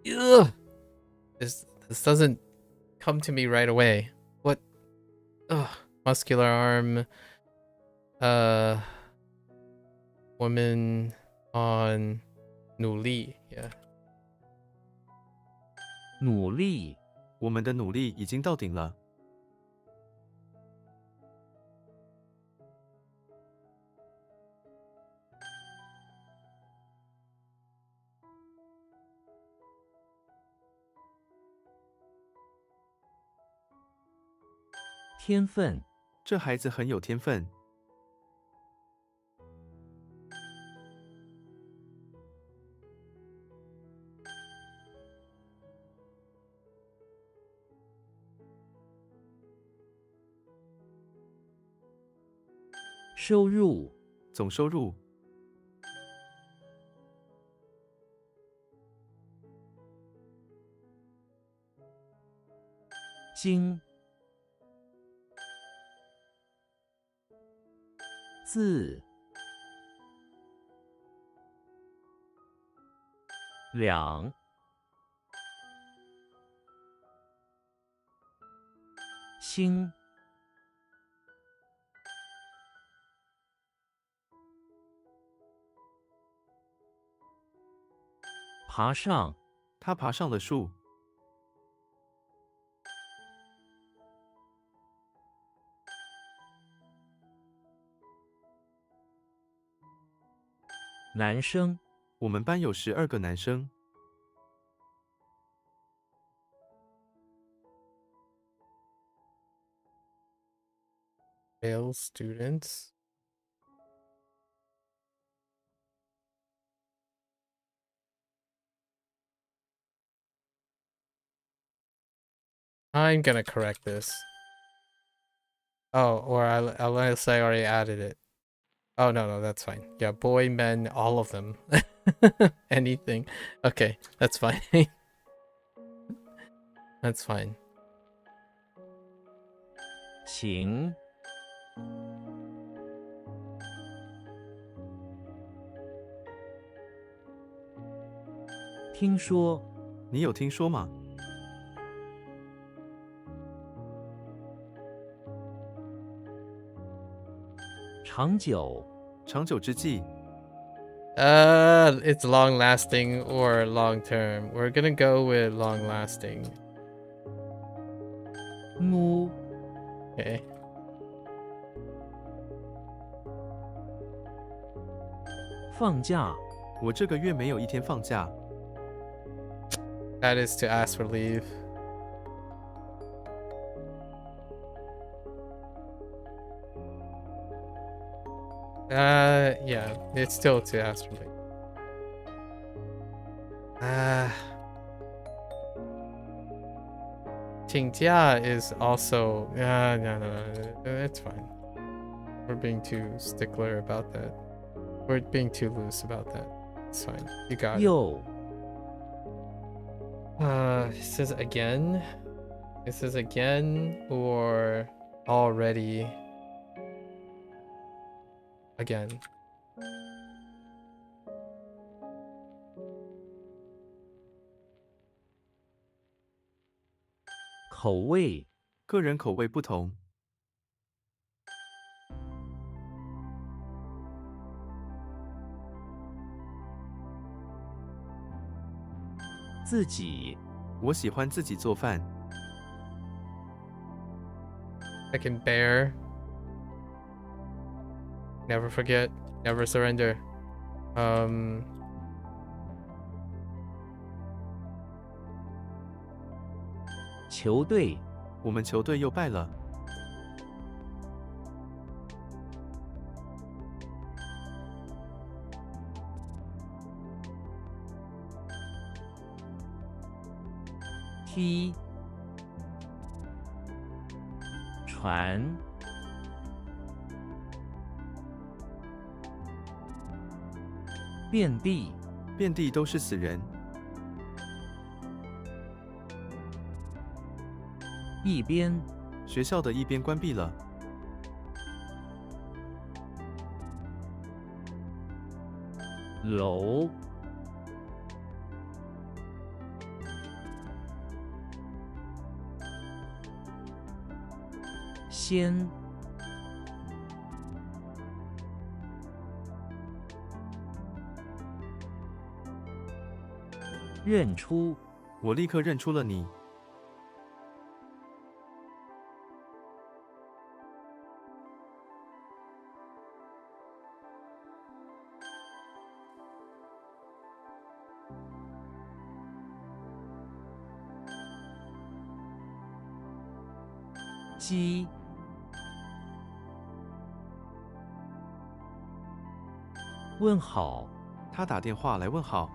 Ugh. This doesn't come to me right away. What? Ugh. Muscular arm. Woman on 努力. Yeah. 努力，我们的努力已经到顶了。 天分，这孩子很有天分。收入，总收入，精，自，两，星，爬上，他爬上了树。男生，我们班有12个男生。 Male students. I'm gonna correct this. Oh, or unless I already added it. Oh, no, that's fine. Yeah, boy, men, all of them. Anything. Okay, that's fine. That's fine. 行，听说，你有听说吗？长久，长久之计， It's long lasting or long term. We're gonna go with long lasting. 乌， Okay. 放假，我这个月没有一天放假。 That is to ask for leave. Yeah, it's still to ask for leave. Qingjia is also no, it's fine. We're being too stickler about that. We're being too loose about that. It's fine. You got it. 又 It says again. It says again or already again. 口味 个人口味不同， 自己 我喜欢自己做饭， I can bear. Never forget. Never surrender. 球队 我们球队又败了， 踢 船 遍地 遍地都是死人， 一边 学校的一边关闭了， 楼 先 认出 我立刻认出了你， 鸡 问好 他打电话来问好，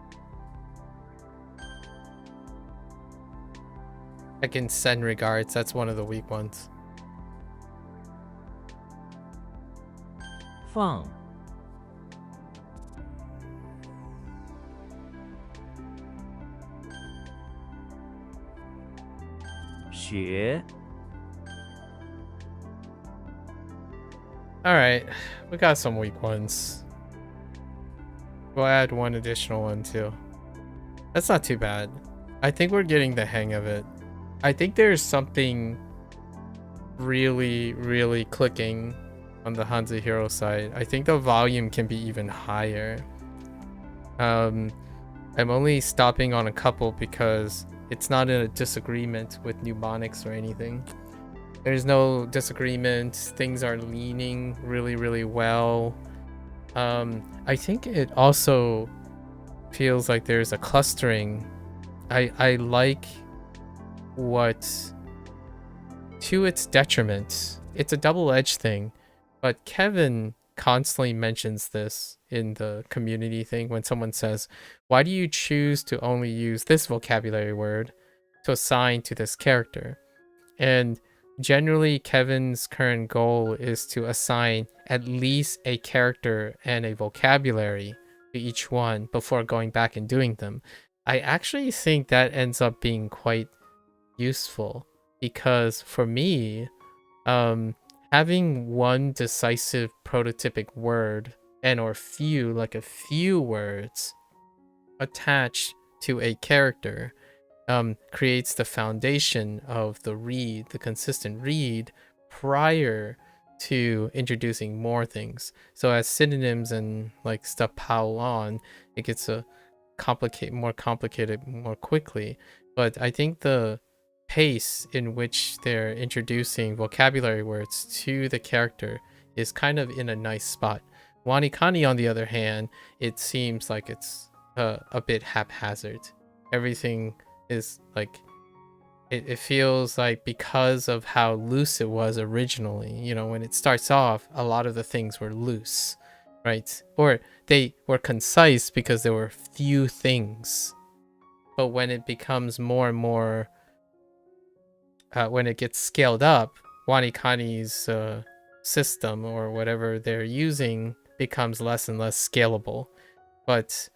I can send regards. That's one of the weak ones. 放 学 All right, we got some weak ones. We'll add one additional one too. That's not too bad. I think we're getting the hang of it. I think there's something really, really clicking on the HanziHero side. I think the volume can be even higher. I'm only stopping on a couple because it's not in a disagreement with mnemonics or anything. There's no disagreement. Things are leaning really, really well. I think it also feels like there's a clustering. I like what, to its detriment, it's a double-edged thing, but Kevin constantly mentions this in the community thing when someone says, why do you choose to only use this vocabulary word to assign to this character? And generally, Kevin's current goal is to assign at least a character and a vocabulary to each one before going back and doing them. I actually think that ends up being quite useful because for me, having one decisive prototypic word and or few, like a few words attached to a character creates the foundation of the read, the consistent read prior to introducing more things. So as synonyms and like stuff pile on, it gets more complicated more quickly. But I think the pace in which they're introducing vocabulary words to the character is kind of in a nice spot. WaniKani, on the other hand, it seems like it's a bit haphazard. Everything is like, it feels like because of how loose it was originally, you know, when it starts off, a lot of the things were loose, right? Or they were concise because there were few things. But when it becomes more and more when it gets scaled up, WaniKani's system or whatever they're using becomes less and less scalable. But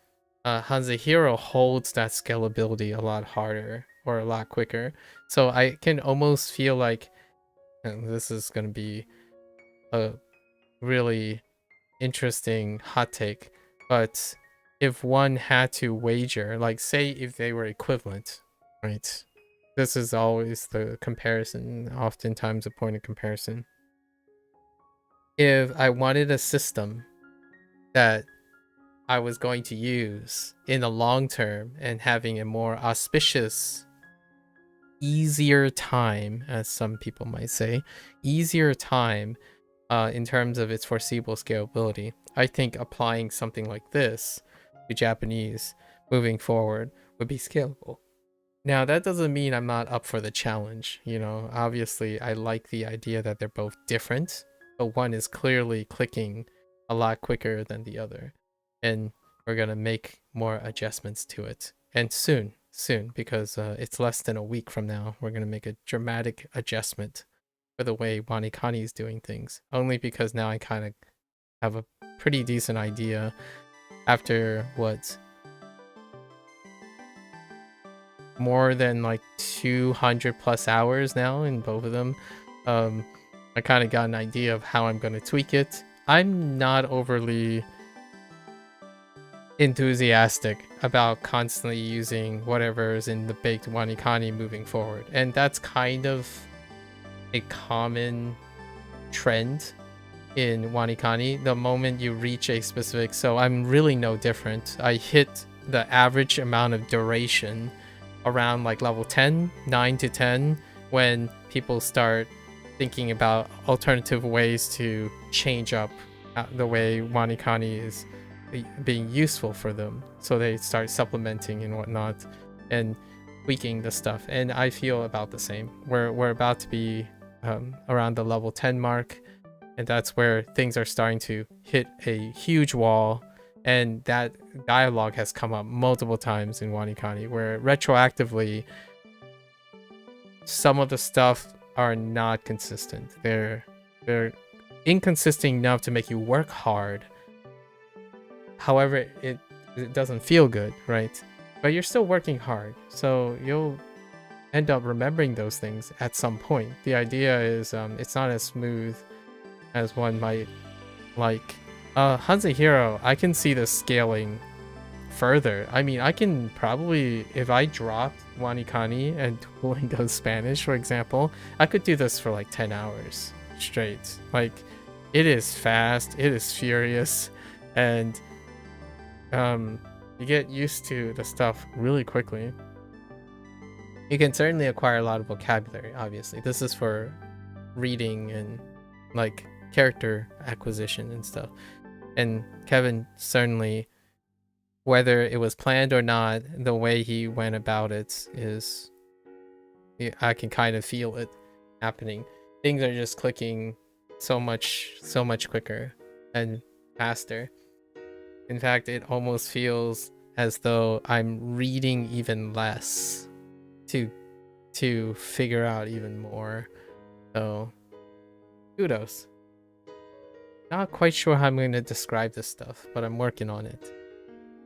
HanziHero holds that scalability a lot harder or a lot quicker. So I can almost feel like, and this is going to be a really interesting hot take, but if one had to wager, like say if they were equivalent, right? This is always the comparison, oftentimes a point of comparison. If I wanted a system that I was going to use in the long term and having a more auspicious, easier time, as some people might say, easier time in terms of its foreseeable scalability, I think applying something like this to Japanese moving forward would be scalable. Now, that doesn't mean I'm not up for the challenge. You know, obviously, I like the idea that they're both different, but one is clearly clicking a lot quicker than the other. And we're going to make more adjustments to it. And soon, because it's less than a week from now, we're going to make a dramatic adjustment for the way WaniKani is doing things. Only because now I kind of have a pretty decent idea after what, more than like 200 plus hours now in both of them. I kind of got an idea of how I'm going to tweak it. I'm not overly enthusiastic about constantly using whatever's in the baked WaniKani moving forward, and that's kind of a common trend in WaniKani. The moment you reach a specific, so I'm really no different. I hit the average amount of duration around like level 10, 9 to 10, when people start thinking about alternative ways to change up the way WaniKani is being useful for them. So they start supplementing and whatnot and tweaking the stuff. And I feel about the same. We're about to be around the level 10 mark, and that's where things are starting to hit a huge wall. And that dialogue has come up multiple times in WaniKani, where retroactively some of the stuff are not consistent. They're inconsistent enough to make you work hard. However, it doesn't feel good, right? But you're still working hard, so you'll end up remembering those things at some point. The idea is it's not as smooth as one might like. HanziHero, I can see the scaling further. I mean, I can probably, if I dropped WaniKani and Duolingo Spanish, for example, I could do this for like 10 hours straight. Like, it is fast, it is furious, and you get used to the stuff really quickly. You can certainly acquire a lot of vocabulary, obviously. This is for reading and like character acquisition and stuff. And Kevin certainly, whether it was planned or not, the way he went about it is, I can kind of feel it happening. Things are just clicking so much quicker and faster. In fact, it almost feels as though I'm reading even less to figure out even more. So kudos. Not quite sure how I'm going to describe this stuff, but I'm working on it.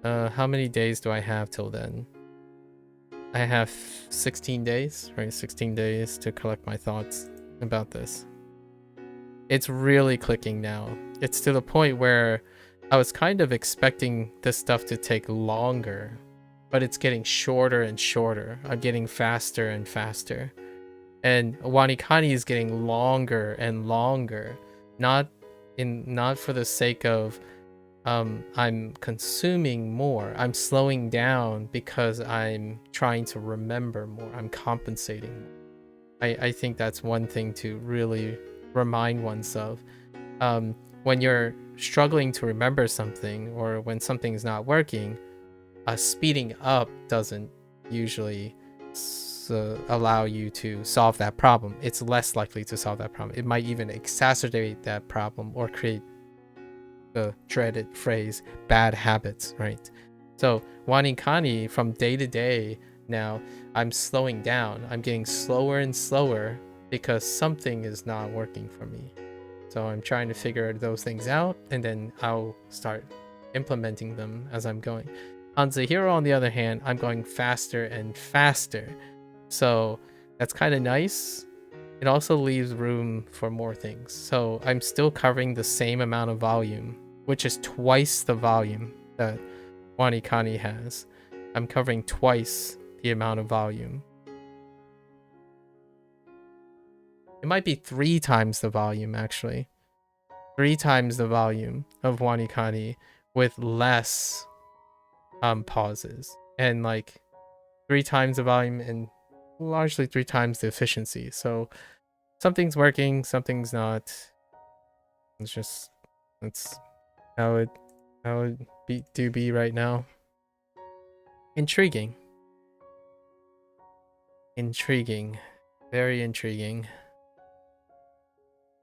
How many days do I have till then? I have 16 days, right? 16 days to collect my thoughts about this. It's really clicking now. It's to the point where I was kind of expecting this stuff to take longer, but it's getting shorter and shorter. I'm getting faster and faster. And WaniKani is getting longer and longer. Not for the sake of I'm consuming more. I'm slowing down because I'm trying to remember more. I'm compensating. I think that's one thing to really remind oneself. When you're struggling to remember something, or when something is not working, speeding up doesn't usually allow you to solve that problem. It's less likely to solve that problem. It might even exacerbate that problem or create the dreaded phrase bad habits, right? So WaniKani from day to day now, I'm slowing down. I'm getting slower and slower because something is not working for me. So I'm trying to figure those things out, and then I'll start implementing them as I'm going. HanziHero, on the other hand, I'm going faster and faster. So that's kind of nice. It also leaves room for more things. So I'm still covering the same amount of volume, which is twice the volume that WaniKani has. I'm covering twice the amount of volume. It might be 3 times the volume, actually. 3 times the volume of WaniKani with less pauses. And like 3 times the volume and largely 3 times the efficiency. So something's working, something's not. That's how it be right now. Intriguing. Very intriguing.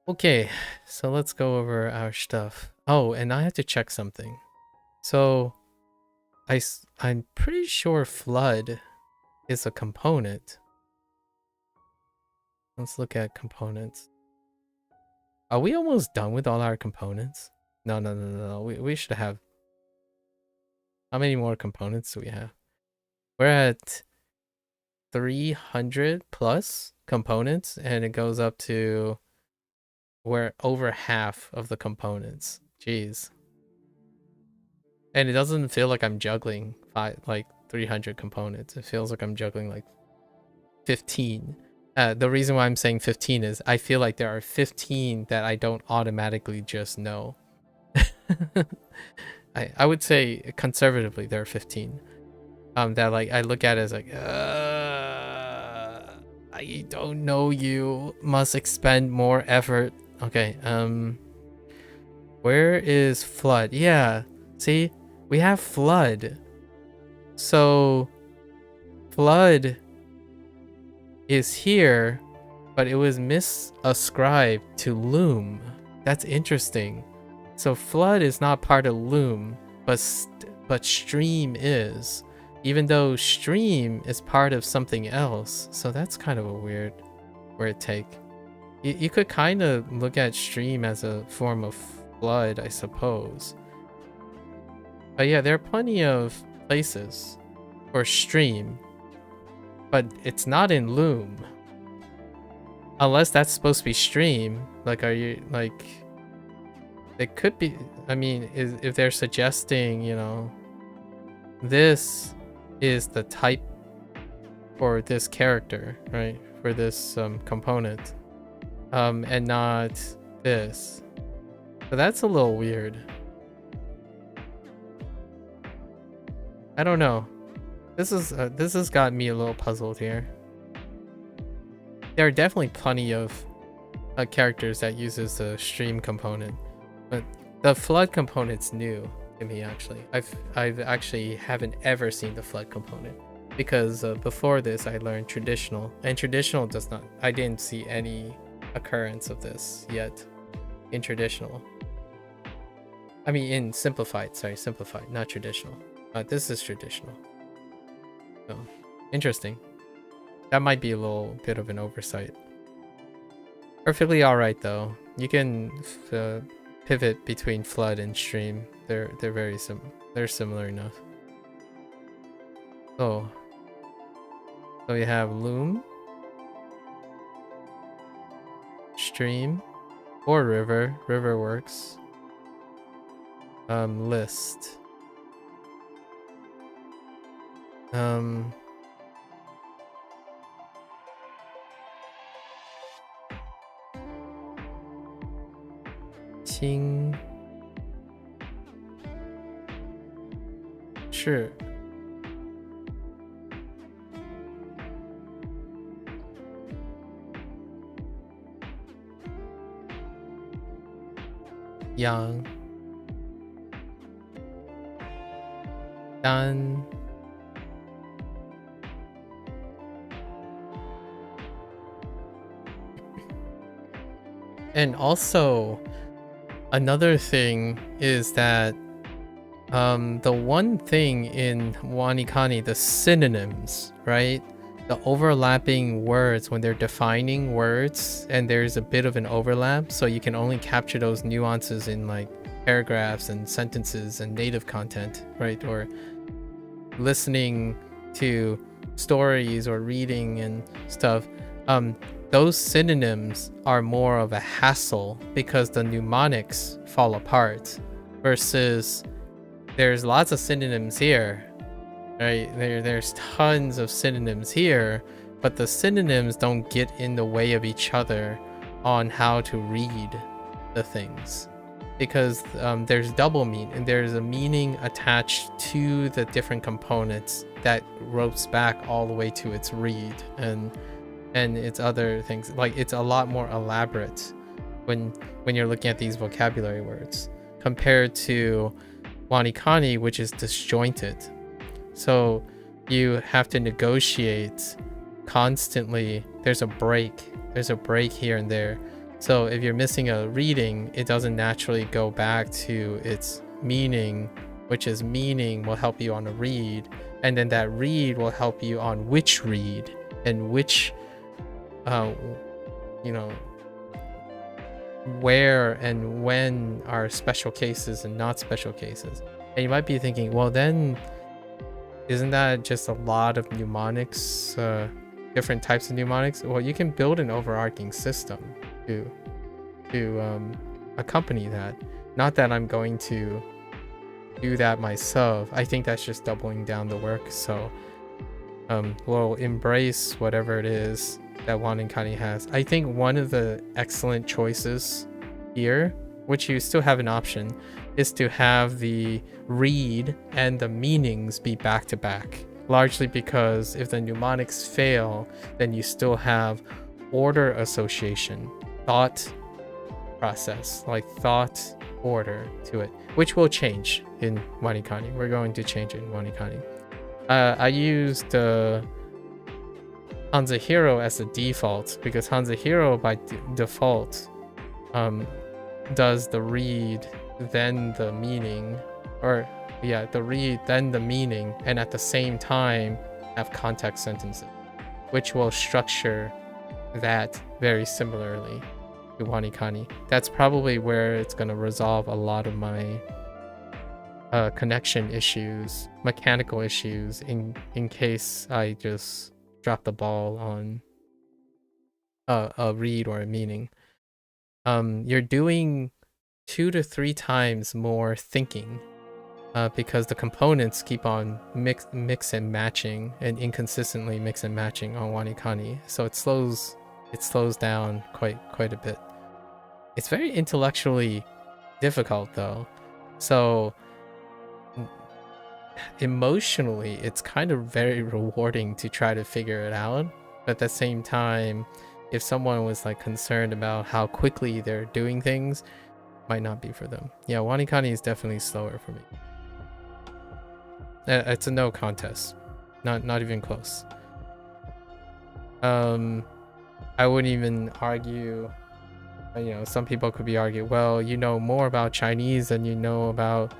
Okay, so let's go over our stuff. Oh, and I have to check something. So I'm pretty sure flood is a component. Let's look at components. Are we almost done with all our components? No. We should have... How many more components do we have? We're at 300 plus components, and it goes up to... We're over half of the components. Jeez. And it doesn't feel like I'm juggling 300 components. It feels like I'm juggling like 15. The reason why I'm saying 15 is I feel like there are 15 that I don't automatically just know. I would say conservatively there are 15 that like I look at it as like I don't know, you must expend more effort. Okay, where is flood? Yeah, see, we have flood. So flood is here, but it was misascribed to loom. That's interesting. So flood is not part of loom, but stream is, even though stream is part of something else. So that's kind of a weird take. You could kind of look at stream as a form of flood, I suppose. But yeah, there are plenty of places for stream, but it's not in loom. Unless that's supposed to be stream. Like, are you like... It could be... I mean, if they're suggesting, you know, this is the type for this character, right? For this component. And not this. So that's a little weird. I don't know. This has got me a little puzzled here. There are definitely plenty of characters that uses the stream component, but the flood component's new to me. Actually, I've actually haven't ever seen the flood component because before this I learned traditional, and traditional does not. I didn't see any occurrence of this yet in traditional. I mean in simplified. Sorry, simplified, not traditional. This is traditional. So, interesting. That might be a little bit of an oversight. Perfectly alright though. You can pivot between flood and stream. They're very they're similar enough. So we have loom, stream, or river. River works. List. Qing. Sure. Yang. Dan. And also, another thing is that The one thing in WaniKani, the synonyms, right? The overlapping words when they're defining words, and there's a bit of an overlap, so you can only capture those nuances in like paragraphs and sentences and native content, right? Or listening to stories or reading and stuff. Those synonyms are more of a hassle because the mnemonics fall apart, versus there's lots of synonyms here, right? There's tons of synonyms here, but the synonyms don't get in the way of each other on how to read the things, because there's double meaning, and there's a meaning attached to the different components that ropes back all the way to its read and its other things. Like, it's a lot more elaborate when you're looking at these vocabulary words compared to WaniKani, which is disjointed. So you have to negotiate constantly. There's a break here and there. So if you're missing a reading, it doesn't naturally go back to its meaning, which is meaning will help you on a read, and then that read will help you on which read and which where and when are special cases and not special cases. And you might be thinking, well, then isn't that just a lot of mnemonics, different types of mnemonics? Well, you can build an overarching system to accompany that. Not that I'm going to do that myself. I think that's just doubling down the work. So we'll embrace whatever it is that WaniKani has. I think one of the excellent choices here, which you still have an option, is to have the read and the meanings be back to back, largely because if the mnemonics fail, then you still have order association, thought process, like thought order to it, which will change in WaniKani. We're going to change it in WaniKani. I used HanziHero as a default because HanziHero by default does the read then the meaning, or yeah, the read then the meaning, and at the same time have context sentences, which will structure that very similarly to WaniKani. That's probably where it's going to resolve a lot of my connection issues, mechanical issues, in case I just drop the ball on a read or a meaning. You're doing 2 to 3 times more thinking because the components keep on mix and matching, and inconsistently mix and matching on WaniKani. So it slows down quite a bit. It's very intellectually difficult though. So emotionally, it's kind of very rewarding to try to figure it out. But at the same time, if someone was like concerned about how quickly they're doing things, might not be for them. Yeah, WaniKani is definitely slower for me. It's a no contest, not even close. I wouldn't even argue. Some people could be arguing, well, you know more about Chinese than you know about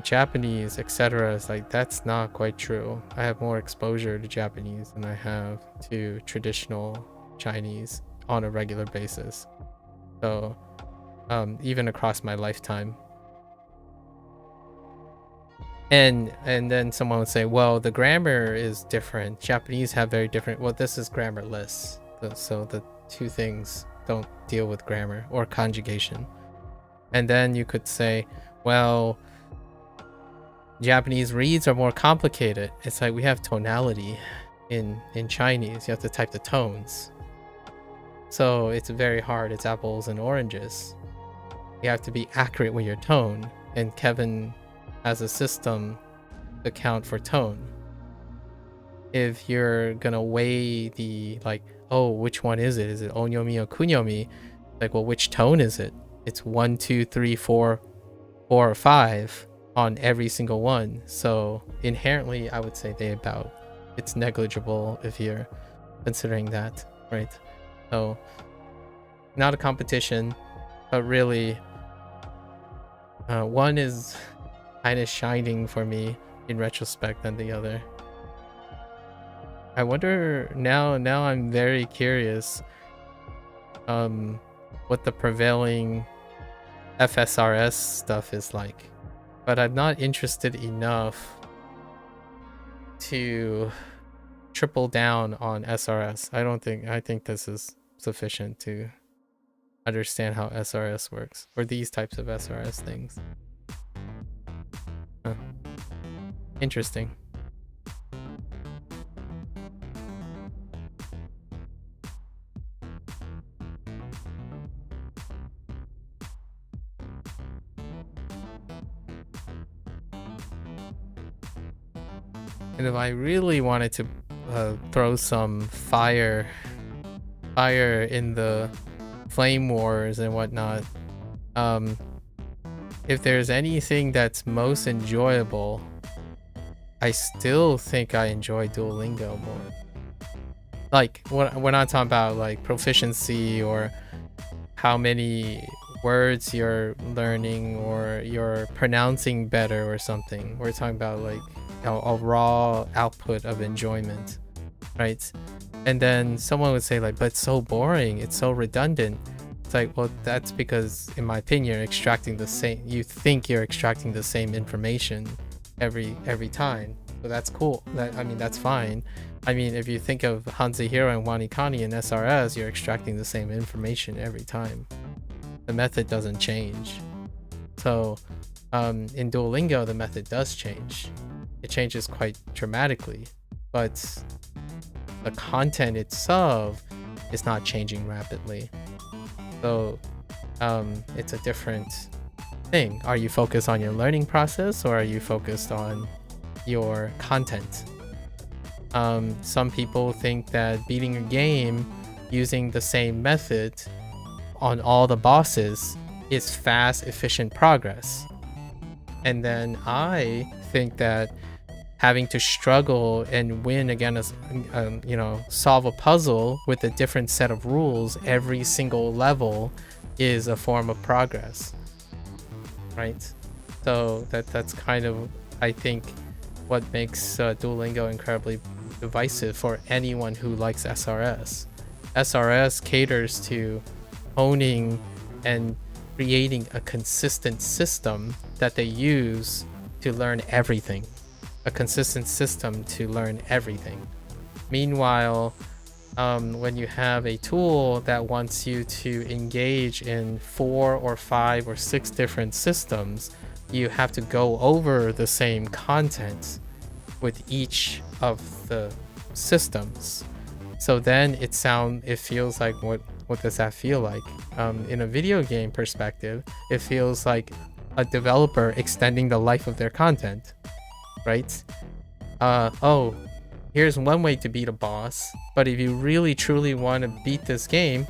Japanese, etc. It's like, that's not quite true. I have more exposure to Japanese than I have to traditional Chinese on a regular basis. So even across my lifetime. And then someone would say, well, the grammar is different. Japanese have very different. Well, this is grammarless, so the two things don't deal with grammar or conjugation. And then you could say, well, Japanese reads are more complicated. It's like we have tonality in Chinese. You have to type the tones, so it's very hard. It's apples and oranges. You have to be accurate with your tone, and Kevin has a system to count for tone. If you're gonna weigh the, like, oh, which one is it? Is it onyomi or kunyomi? Like, well, which tone is it? It's 1, 2, 3, 4, or 5 on every single one. So inherently, I would say it's negligible if you're considering that, right? So not a competition, but really one is kind of shining for me in retrospect than the other. I wonder now I'm very curious what the prevailing FSRS stuff is like, but I'm not interested enough to triple down on SRS. I think this is sufficient to understand how SRS works, or these types of SRS things. Huh. Interesting. And if I really wanted to throw some fire in the flame wars and whatnot, if there's anything that's most enjoyable, I still think I enjoy Duolingo more. Like, we're not talking about like proficiency or how many words you're learning or you're pronouncing better or something. We're talking about like a raw output of enjoyment, right? And then someone would say like, but it's so boring, it's so redundant. It's like, well, that's because in my opinion you think you're extracting the same information every time. So that's cool. That's fine. I mean, if you think of HanziHero and WaniKani and SRS, you're extracting the same information every time. The method doesn't change. So in Duolingo, the method does change. It changes quite dramatically, but the content itself is not changing rapidly. So it's a different thing. Are you focused on your learning process, or are you focused on your content? Some people think that beating a game using the same method on all the bosses is fast, efficient progress. And then I think that having to struggle and win against, solve a puzzle with a different set of rules every single level is a form of progress, right? So that's kind of, I think, what makes Duolingo incredibly divisive for anyone who likes SRS. SRS caters to owning and creating a consistent system that they use to learn everything. A consistent system to learn everything. Meanwhile, when you have a tool that wants you to engage in 4 or 5 or 6 different systems, you have to go over the same content with each of the systems. So then it feels like, what does that feel like? In a video game perspective, it feels like a developer extending the life of their content, right? Here's one way to beat a boss, but if you really truly want to beat this game,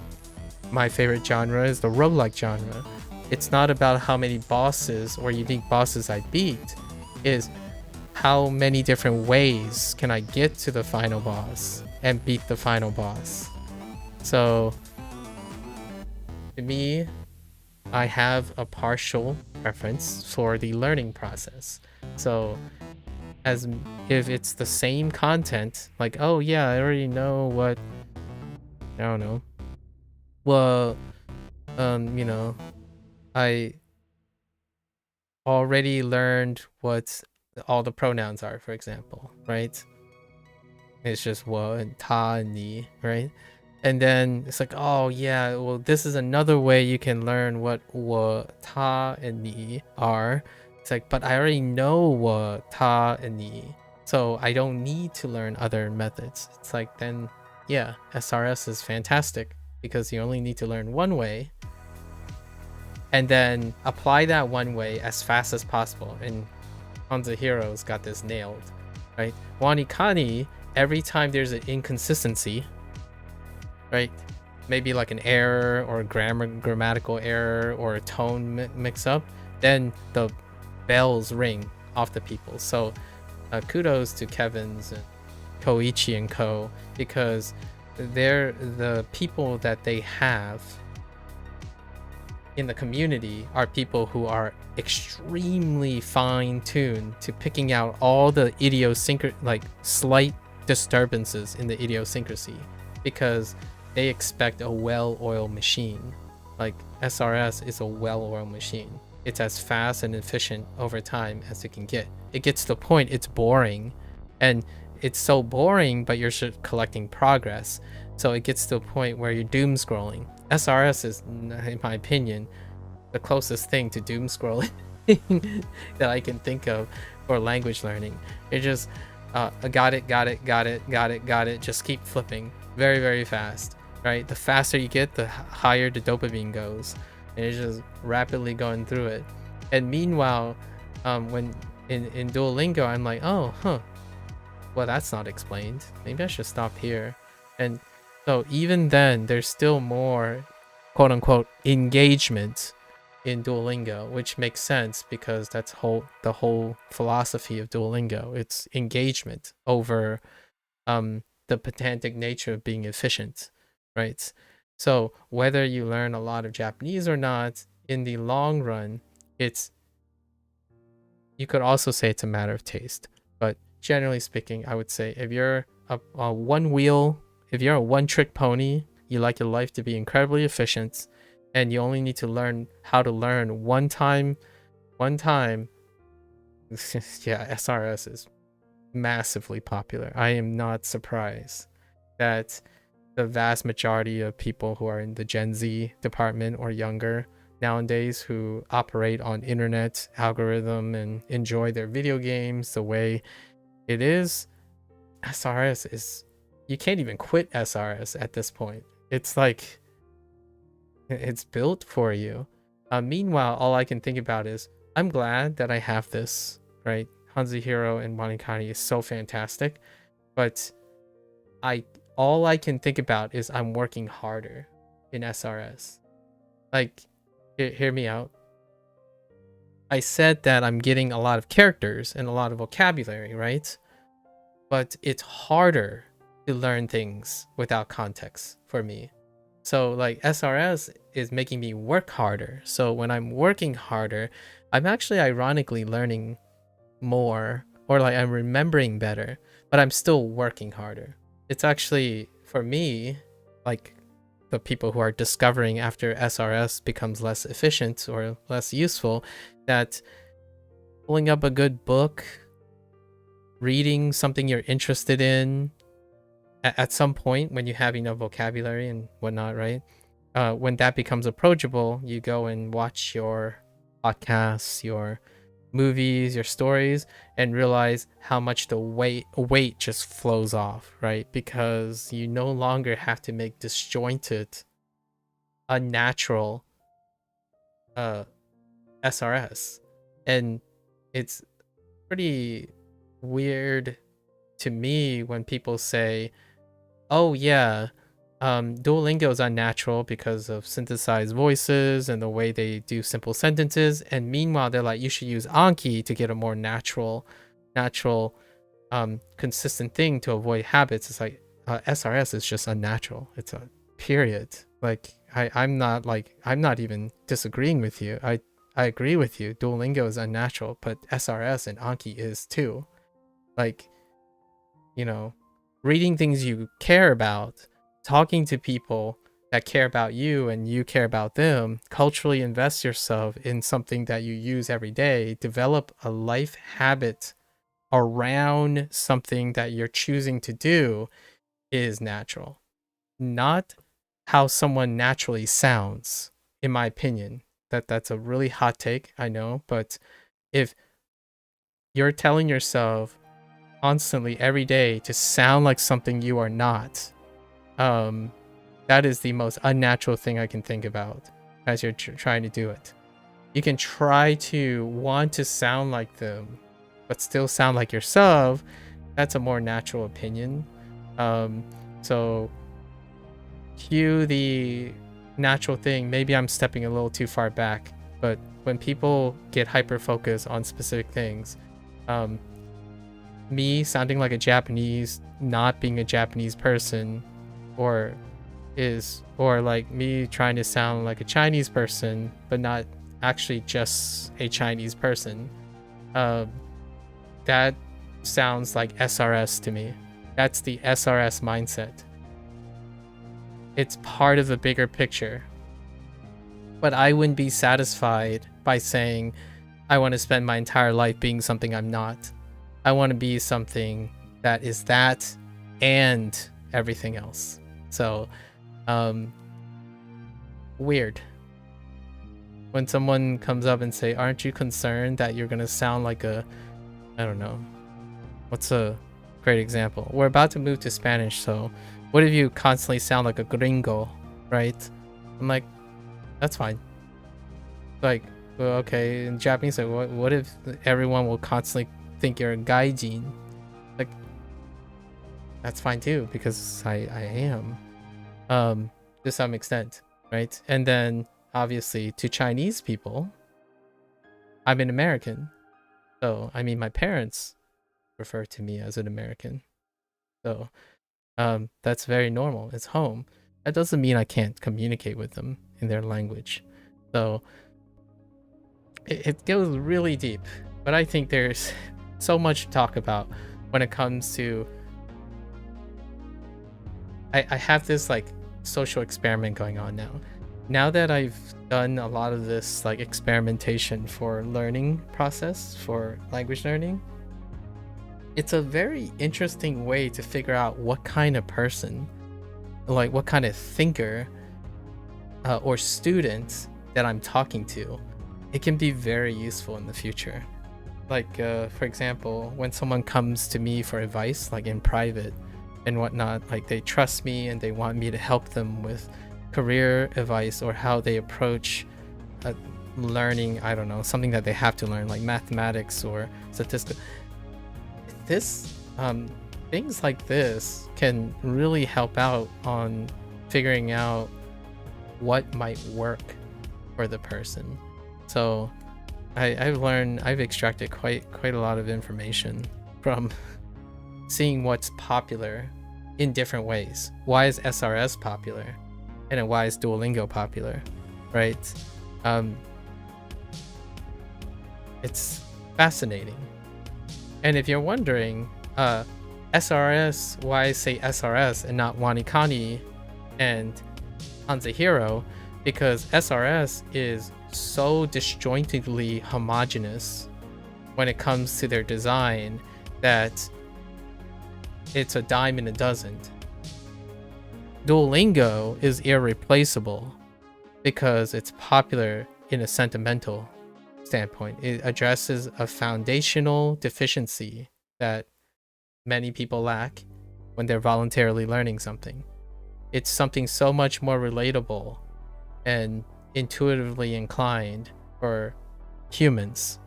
my favorite genre is the roguelike genre. It's not about how many bosses or unique bosses I beat, is how many different ways can I get to the final boss and beat the final boss. So to me, I have a partial preference for the learning process. So as if it's the same content, like, oh yeah, I already know what, I don't know. Well, I already learned what all the pronouns are, for example, right? It's just wo and ta and ni, right? And then it's like, oh yeah, well, this is another way you can learn what wo, ta, and ni are. It's like, but I already know wo, ta, and ni, so I don't need to learn other methods. It's like, then yeah, SRS is fantastic because you only need to learn one way and then apply that one way as fast as possible. And HanziHero's got this nailed, right? WaniKani, every time there's an inconsistency, right? Maybe like an error or a grammatical error or a tone mix up, then the bells ring off the people. So kudos to Kevin's and Koichi and co, because they're the people that they have in the community are people who are extremely fine-tuned to picking out all the like slight disturbances in the idiosyncrasy, because they expect a well-oiled machine. Like SRS is a well-oiled machine. It's as fast and efficient over time as it can get. It gets to the point it's boring, and it's so boring, but you're collecting progress. So it gets to a point where you're doom scrolling. SRS is, in my opinion, the closest thing to doom scrolling that I can think of for language learning. It just got it, just keep flipping very, very fast, right? The faster you get, the higher the dopamine goes, and it's just rapidly going through it. And meanwhile, when in Duolingo, I'm like, oh, well, that's not explained. Maybe I should stop here. And so even then, there's still more quote unquote engagement in Duolingo, which makes sense because that's the whole philosophy of Duolingo. It's engagement over the pedantic nature of being efficient, right? So whether you learn a lot of Japanese or not, in the long run, you could also say it's a matter of taste. But generally speaking, I would say if you're a one-trick pony, you like your life to be incredibly efficient, and you only need to learn how to learn one time, yeah, SRS is massively popular. I am not surprised that the vast majority of people who are in the Gen Z department or younger nowadays, who operate on internet algorithm and enjoy their video games the way it is, SRS is, you can't even quit SRS at this point. It's like, it's built for you. Meanwhile, all I can think about is, I'm glad that I have this, right? HanziHero and WaniKani is so fantastic, but all I can think about is I'm working harder in SRS. Like, hear me out. I said that I'm getting a lot of characters and a lot of vocabulary, right? But it's harder to learn things without context for me. So like SRS is making me work harder. So when I'm working harder, I'm actually ironically learning more, or like I'm remembering better, but I'm still working harder. It's actually, for me, like the people who are discovering after SRS becomes less efficient or less useful, that pulling up a good book, reading something you're interested in, at some point when you have enough vocabulary and whatnot, right? When that becomes approachable, you go and watch your podcasts, your movies, your stories, and realize how much the weight just flows off, right? Because you no longer have to make disjointed, unnatural SRS. And it's pretty weird to me when people say, oh yeah, Duolingo is unnatural because of synthesized voices and the way they do simple sentences, and meanwhile they're like, you should use Anki to get a more natural consistent thing to avoid habits. It's like, SRS is just unnatural. It's a period. Like I'm not even disagreeing with you. I agree with you. Duolingo is unnatural, but SRS and Anki is too. Like, you know, reading things you care about, talking to people that care about you and you care about them, culturally invest yourself in something that you use every day, develop a life habit around something that you're choosing to do is natural. Not how someone naturally sounds, in my opinion. That's a really hot take, I know, but if you're telling yourself constantly every day to sound like something you are not, that is the most unnatural thing I can think about as you're trying to do it. You can try to want to sound like them but still sound like yourself. That's a more natural opinion. So cue the natural thing. Maybe I'm stepping a little too far back, but when people get hyper focused on specific things, me sounding like a Japanese, not being a Japanese person, or is, or like me trying to sound like a Chinese person but not actually just a Chinese person, that sounds like SRS to me. That's the SRS mindset. It's part of a bigger picture. But I wouldn't be satisfied by saying I want to spend my entire life being something I'm not. I want to be something that is that and everything else. So, weird. When someone comes up and say, aren't you concerned that you're going to sound like a, I don't know, what's a great example? We're about to move to Spanish, so what if you constantly sound like a gringo, right? I'm like, that's fine. Like, well, okay, in Japanese, like, what if everyone will constantly think you're a gaijin? Like, that's fine too, because I am, to some extent, right? And then, obviously, to Chinese people, I'm an American. So, I mean, my parents refer to me as an American. So, that's very normal. It's home. That doesn't mean I can't communicate with them in their language. So, it goes really deep. But I think there's so much to talk about when it comes to... I have this, like, social experiment going on now. Now that I've done a lot of this, like, experimentation for learning process, for language learning, it's a very interesting way to figure out what kind of person, like what kind of thinker or student that I'm talking to. It can be very useful in the future. Like, for example, when someone comes to me for advice, like in private and whatnot, like they trust me and they want me to help them with career advice or how they approach learning, I don't know, something that they have to learn, like mathematics or statistics. This things like this can really help out on figuring out what might work for the person. So I've extracted quite a lot of information from seeing what's popular in different ways. Why is SRS popular? And then why is Duolingo popular, right? It's fascinating. And if you're wondering, SRS, why I say SRS and not WaniKani and HanziHero, because SRS is so disjointedly homogeneous when it comes to their design that it's a dime in a dozen. Duolingo is irreplaceable because it's popular in a sentimental standpoint. It addresses a foundational deficiency that many people lack when they're voluntarily learning something. It's something so much more relatable and intuitively inclined for humans.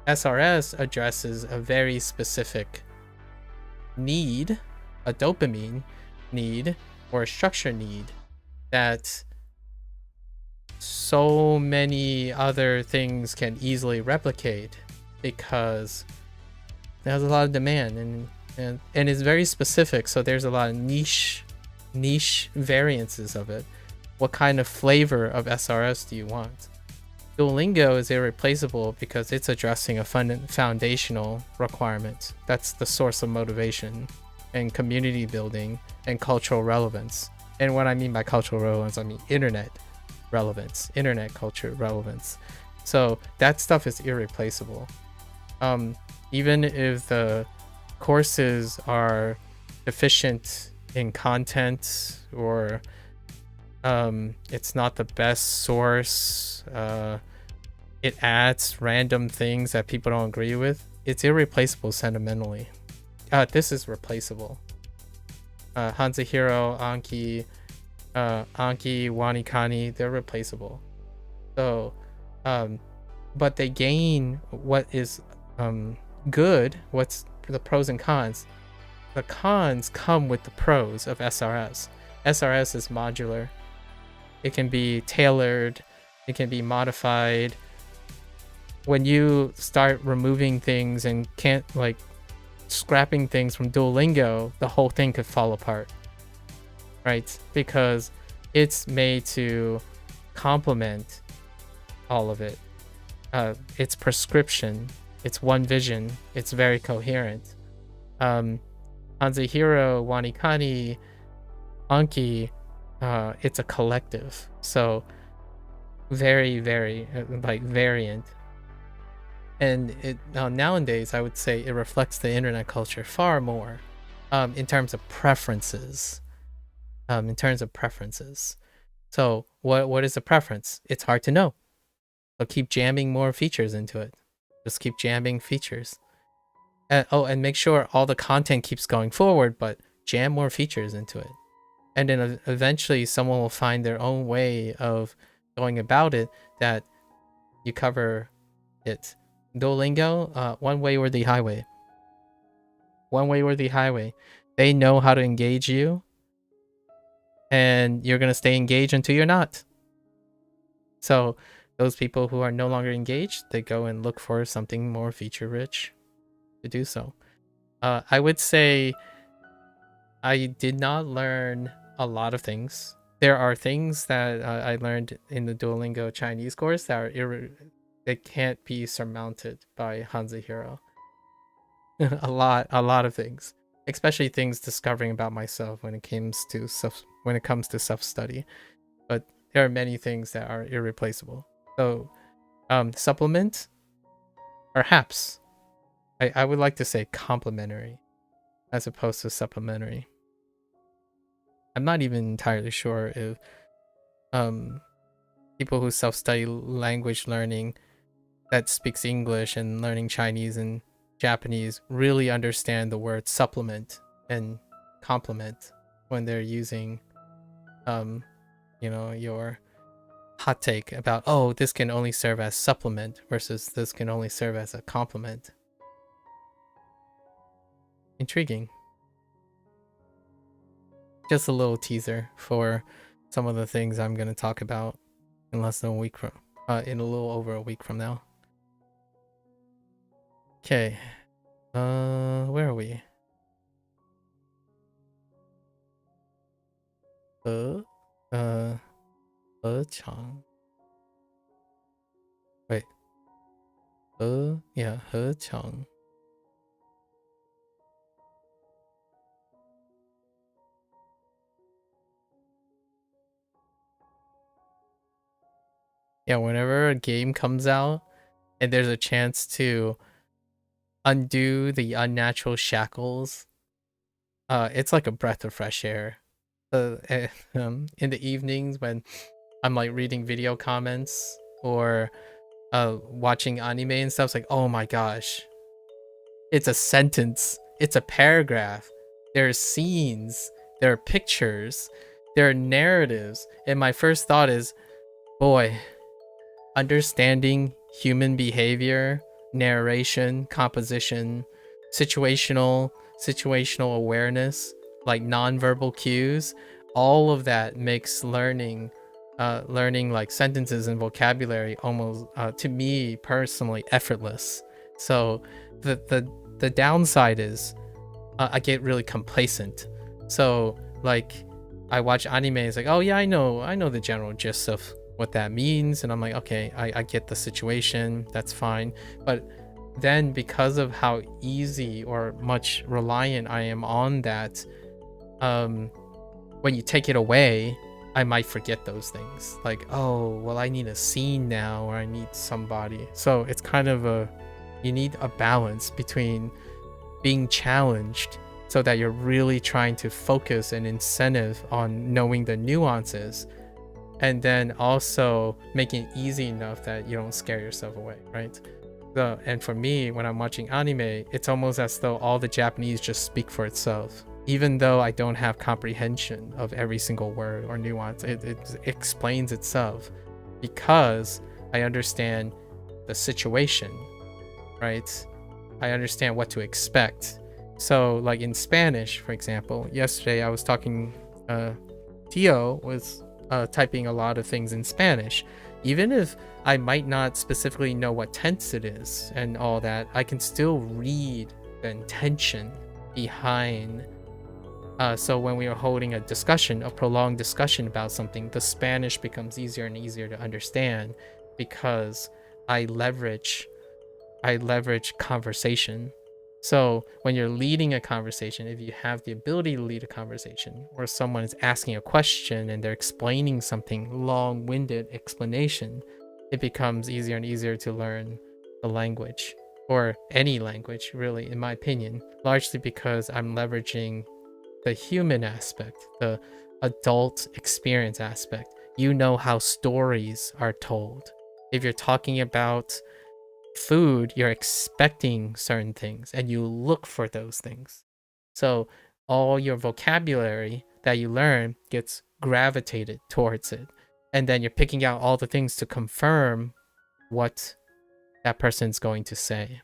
SRS addresses a very specific need, a dopamine need or a structure need that so many other things can easily replicate because there's a lot of demand and it's very specific, so there's a lot of niche variances of it. What kind of flavor of SRS do you want? Duolingo is irreplaceable because it's addressing a foundational requirement. That's the source of motivation and community building and cultural relevance. And what I mean by cultural relevance, I mean internet relevance, internet culture relevance. So that stuff is irreplaceable. Even if the courses are deficient in content or it's not the best source, it adds random things that people don't agree with, it's irreplaceable sentimentally. This is replaceable. HanziHero, Anki, WaniKani, they're replaceable. So, but they gain what is good, what's the pros and cons. The cons come with the pros of SRS. SRS is modular. It can be tailored. It can be modified. When you start removing things and can't, like, scrapping things from Duolingo, the whole thing could fall apart, right? Because it's made to complement all of it. It's prescription. It's one vision. It's very coherent. HanziHero, WaniKani, Anki, it's a collective. So very, very like variant. And it nowadays, I would say it reflects the internet culture far more, in terms of preferences. So what is a preference? It's hard to know. So keep jamming more features into it. Just keep jamming features. And make sure all the content keeps going forward, but jam more features into it. And then eventually someone will find their own way of going about it that you cover it. Duolingo, one way or the highway. One way or the highway. They know how to engage you, and you're going to stay engaged until you're not. So those people who are no longer engaged, they go and look for something more feature rich to do so. I would say I did not learn a lot of things. There are things that I learned in the Duolingo Chinese course that are they can't be surmounted by HanziHero. a lot of things, especially things discovering about myself when it comes to self-study. But there are many things that are irreplaceable. So supplement, perhaps. I would like to say complementary as opposed to supplementary. I'm not even entirely sure if people who self-study language learning that speaks English and learning Chinese and Japanese really understand the word supplement and complement when they're using your hot take about, oh, this can only serve as supplement versus this can only serve as a complement. Intriguing. Just a little teaser for some of the things I'm going to talk about in less than a week from in a little over a week from now. Okay. Where are we? Chang. Wait. Yeah, Chang. Yeah, whenever a game comes out and there's a chance to undo the unnatural shackles, it's like a breath of fresh air. In the evenings when I'm like reading video comments or watching anime and stuff, it's like, oh my gosh, it's a sentence, it's a paragraph, there are scenes, there are pictures, there are narratives, and my first thought is, boy, understanding human behavior, narration, composition, situational awareness, like nonverbal cues, all of that makes learning like sentences and vocabulary almost to me personally effortless. So the downside is I get really complacent. So like I watch anime, it's like, oh yeah, I know the general gist of what that means, and I'm like, okay, I get the situation, that's fine. But then because of how easy or much reliant I am on that, when you take it away, I might forget those things. Like, oh, well, I need a scene now, or I need somebody. So it's kind of you need a balance between being challenged so that you're really trying to focus an incentive on knowing the nuances, and then also making it easy enough that you don't scare yourself away, right? So, and for me, when I'm watching anime, it's almost as though all the Japanese just speak for itself. Even though I don't have comprehension of every single word or nuance, it explains itself because I understand the situation, right? I understand what to expect. So like in Spanish, for example, yesterday I was talking, Tio was typing a lot of things in Spanish. Even if I might not specifically know what tense it is and all that, I can still read the intention behind So when we are holding a discussion, a prolonged discussion about something, the Spanish becomes easier and easier to understand because I leverage conversation. So when you're leading a conversation, if you have the ability to lead a conversation, or someone is asking a question and they're explaining something, long-winded explanation, it becomes easier and easier to learn the language, or any language, really, in my opinion, largely because I'm leveraging the human aspect, the adult experience aspect. You know how stories are told. If you're talking about food, you're expecting certain things and you look for those things. So all your vocabulary that you learn gets gravitated towards it. And then you're picking out all the things to confirm what that person's going to say.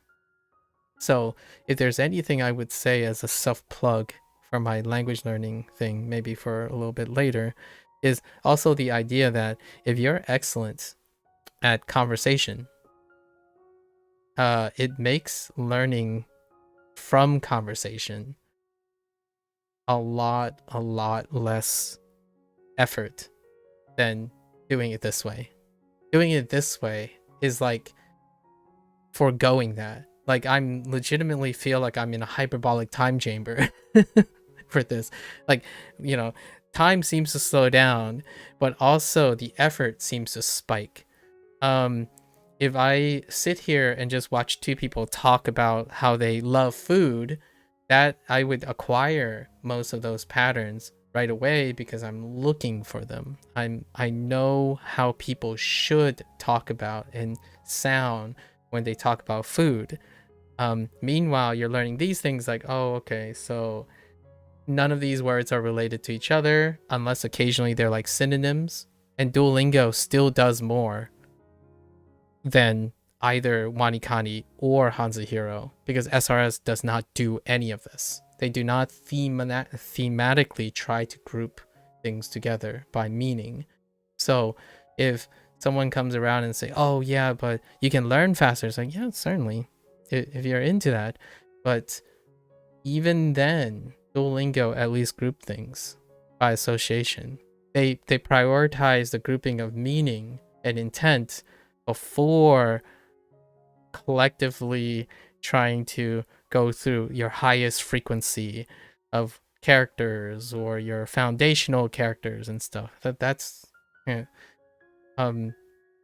So if there's anything I would say as a self plug for my language learning thing, maybe for a little bit later, is also the idea that if you're excellent at conversation, it makes learning from conversation a lot less effort than doing it this way. Doing it this way is like foregoing that. Like, I'm legitimately feel like I'm in a hyperbolic time chamber for this. Like, you know, time seems to slow down, but also the effort seems to spike. If I sit here and just watch two people talk about how they love food, that I would acquire most of those patterns right away because I'm looking for them. I know how people should talk about and sound when they talk about food. Meanwhile, you're learning these things like, oh, okay, so none of these words are related to each other unless occasionally they're like synonyms. And Duolingo still does more than either WaniKani or HanziHero because SRS does not do any of this. They do not thematically try to group things together by meaning. So if someone comes around and say, oh yeah, but you can learn faster, it's like, yeah, certainly, if you're into that. But even then, Duolingo at least group things by association. They prioritize the grouping of meaning and intent before collectively trying to go through your highest frequency of characters or your foundational characters and stuff. That's yeah.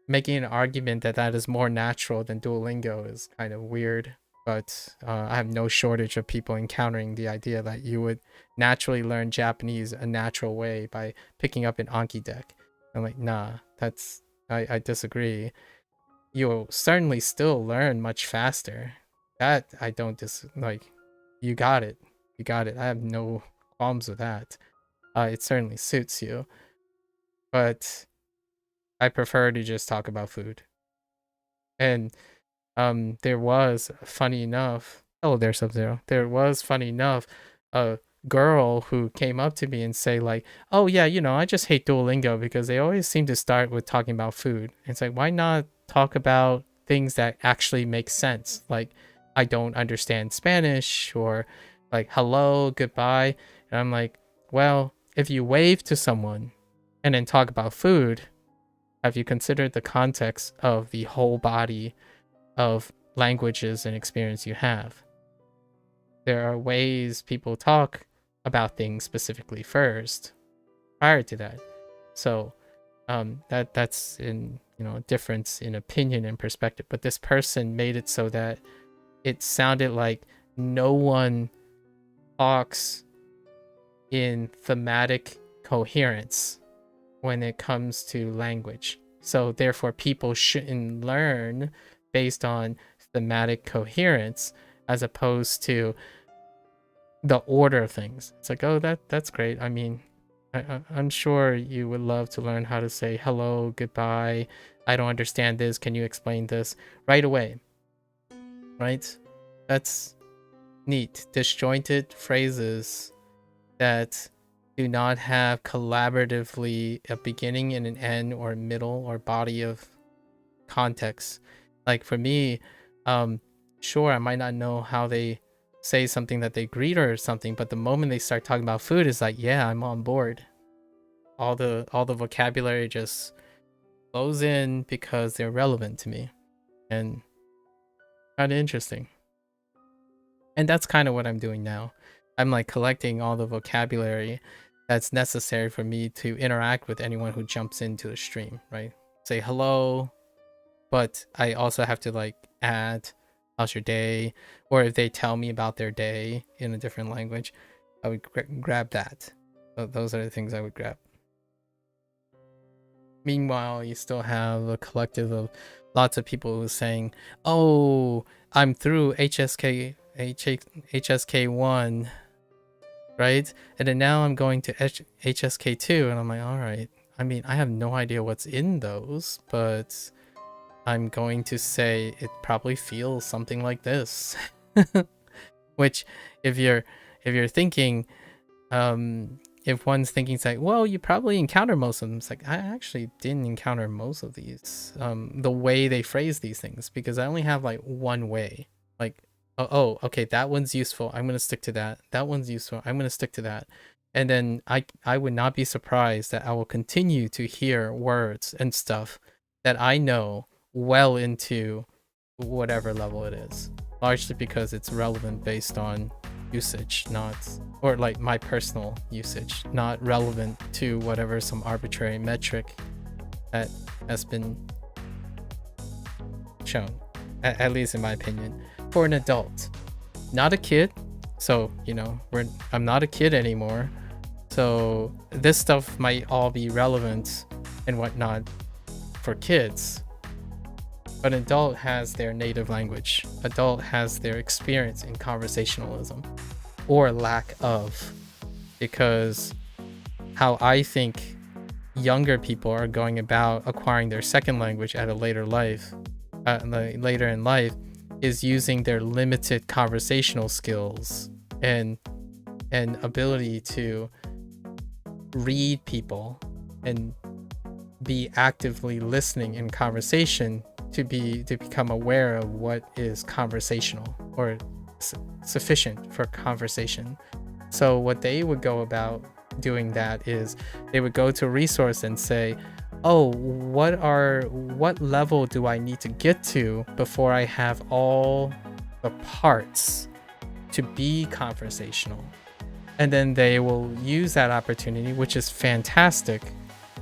Making an argument that that is more natural than Duolingo is kind of weird, but I have no shortage of people encountering the idea that you would naturally learn Japanese a natural way by picking up an Anki deck. I'm like, nah, I disagree. You'll certainly still learn much faster. That I don't like. You got it. You got it. I have no qualms with that. It certainly suits you, but I prefer to just talk about food. And there was, funny enough, oh, there's Sub-Zero. There was, funny enough, a girl who came up to me and say like, oh yeah, you know, I just hate Duolingo because they always seem to start with talking about food. And it's like, why not talk about things that actually make sense? Like, I don't understand Spanish, or like hello, goodbye. And I'm like, well, if you wave to someone and then talk about food, have you considered the context of the whole body of languages and experience you have? There are ways people talk about things specifically first prior to that. So that's in, you know, a difference in opinion and perspective. But this person made it so that it sounded like no one talks in thematic coherence when it comes to language. So therefore people shouldn't learn based on thematic coherence as opposed to the order of things. It's like, oh, that's great. I mean, I'm sure you would love to learn how to say hello, goodbye, I don't understand this, can you explain this, right away, right? That's neat. Disjointed phrases that do not have collaboratively a beginning and an end or middle or body of context. Like for me, sure, I might not know how they say something that they agreed or something, but the moment they start talking about food, it's like, yeah, I'm on board. All the vocabulary just flows in because they're relevant to me, and kind of interesting. And that's kind of what I'm doing now. I'm like collecting all the vocabulary that's necessary for me to interact with anyone who jumps into the stream, right? Say hello, but I also have to like add, how's your day? Or if they tell me about their day in a different language, I would grab that. Those are the things I would grab. Meanwhile, you still have a collective of lots of people who are saying, oh, I'm through HSK1, right? And then now I'm going to HSK2, and I'm like, all right. I mean, I have no idea what's in those, but I'm going to say it probably feels something like this. Which, if you're thinking, if one's thinking, it's like, well, you probably encounter most of them. It's like, I actually didn't encounter most of these, the way they phrase these things, because I only have like one way. Like, oh, okay, that one's useful, I'm gonna stick to that. That one's useful, I'm gonna stick to that. And then I would not be surprised that I will continue to hear words and stuff that I know well into whatever level it is, largely because it's relevant based on usage, not, or like my personal usage, not relevant to whatever some arbitrary metric that has been shown, at least in my opinion, for an adult, not a kid. So, you know, I'm not a kid anymore, so this stuff might all be relevant and whatnot for kids. But an adult has their native language. Adult has their experience in conversationalism, or lack of, because how I think younger people are going about acquiring their second language at a later in life is using their limited conversational skills and ability to read people and be actively listening in conversation to become aware of what is conversational or sufficient for conversation. So what they would go about doing that is they would go to a resource and say, oh, what level do I need to get to before I have all the parts to be conversational? And then they will use that opportunity, which is fantastic,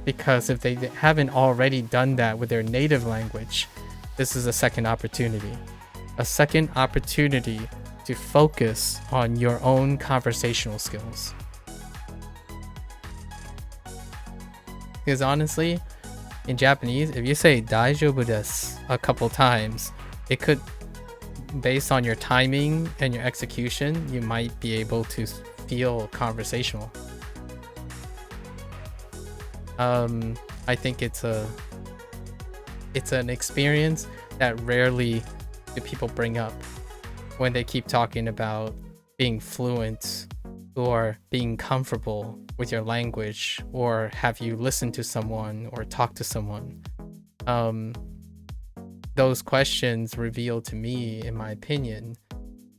because if they haven't already done that with their native language, this is a second opportunity to focus on your own conversational skills. Because honestly, in Japanese, if you say daijoubu desu a couple times, it could, based on your timing and your execution, you might be able to feel conversational. I think it's an experience that rarely do people bring up when they keep talking about being fluent or being comfortable with your language, or have you listened to someone or talked to someone. Those questions reveal to me, in my opinion,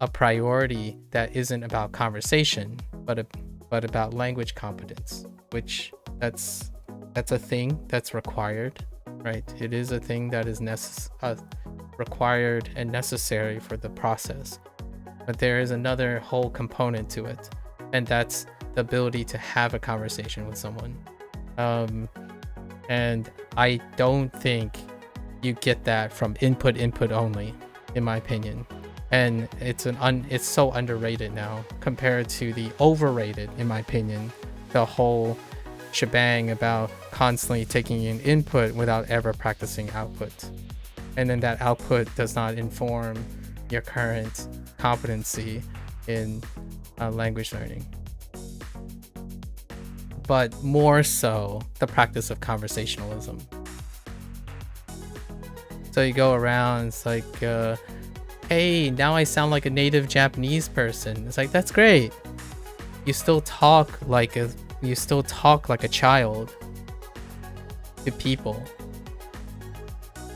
a priority that isn't about conversation, but about language competence, which that's a thing that's required, right? It is a thing that is required and necessary for the process. But there is another whole component to it, and that's the ability to have a conversation with someone. And I don't think you get that from input only, in my opinion. And it's so underrated now compared to the overrated, in my opinion, the whole shebang about constantly taking in input without ever practicing output. And then that output does not inform your current competency in language learning. But more so, the practice of conversationalism. So you go around, it's like, hey, now I sound like a native Japanese person. It's like, that's great. You still talk like a child to people.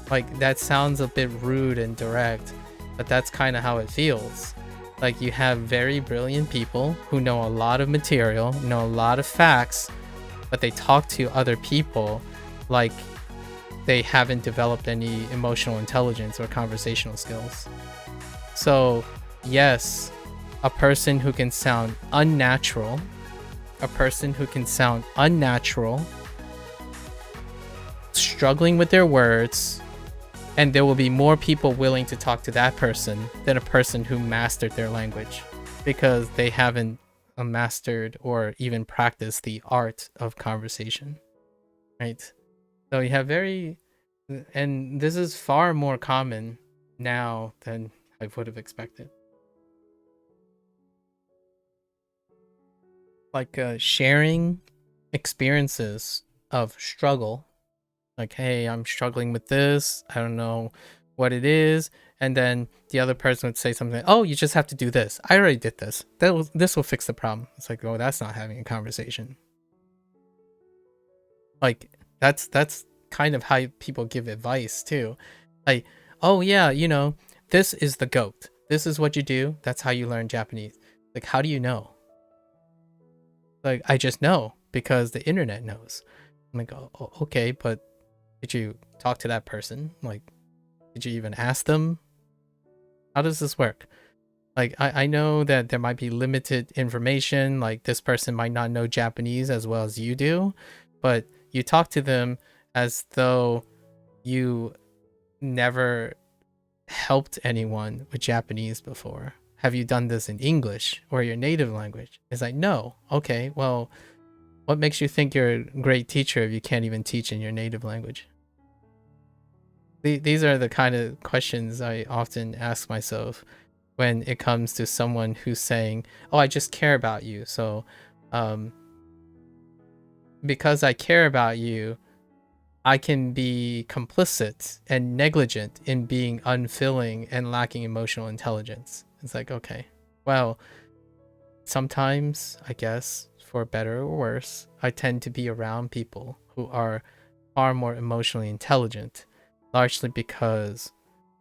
Like, that sounds a bit rude and direct, but that's kind of how it feels. Like, you have very brilliant people who know a lot of material, know a lot of facts, but they talk to other people like they haven't developed any emotional intelligence or conversational skills. So, yes, a person who can sound unnatural, struggling with their words, and there will be more people willing to talk to that person than a person who mastered their language, because they haven't mastered or even practiced the art of conversation, right? So you have and this is far more common now than I would have expected. Like sharing experiences of struggle. Like, hey, I'm struggling with this. I don't know what it is. And then the other person would say something, oh, you just have to do this. I already did this. This will fix the problem. It's like, oh, that's not having a conversation. Like, that's kind of how people give advice too. Like, oh yeah, you know, this is the goat. This is what you do. That's how you learn Japanese. Like, how do you know? Like, I just know because the internet knows. I'm like, oh, okay, but did you talk to that person? Like, did you even ask them? How does this work? Like, I know that there might be limited information, like this person might not know Japanese as well as you do, but you talk to them as though you never helped anyone with Japanese before. Have you done this in English or your native language? It's like, no. Okay, well, what makes you think you're a great teacher if you can't even teach in your native language? These are the kind of questions I often ask myself when it comes to someone who's saying, oh, I just care about you. So because I care about you, I can be complicit and negligent in being unfilling and lacking emotional intelligence. It's like, okay, well, sometimes, I guess, for better or worse, I tend to be around people who are far more emotionally intelligent, largely because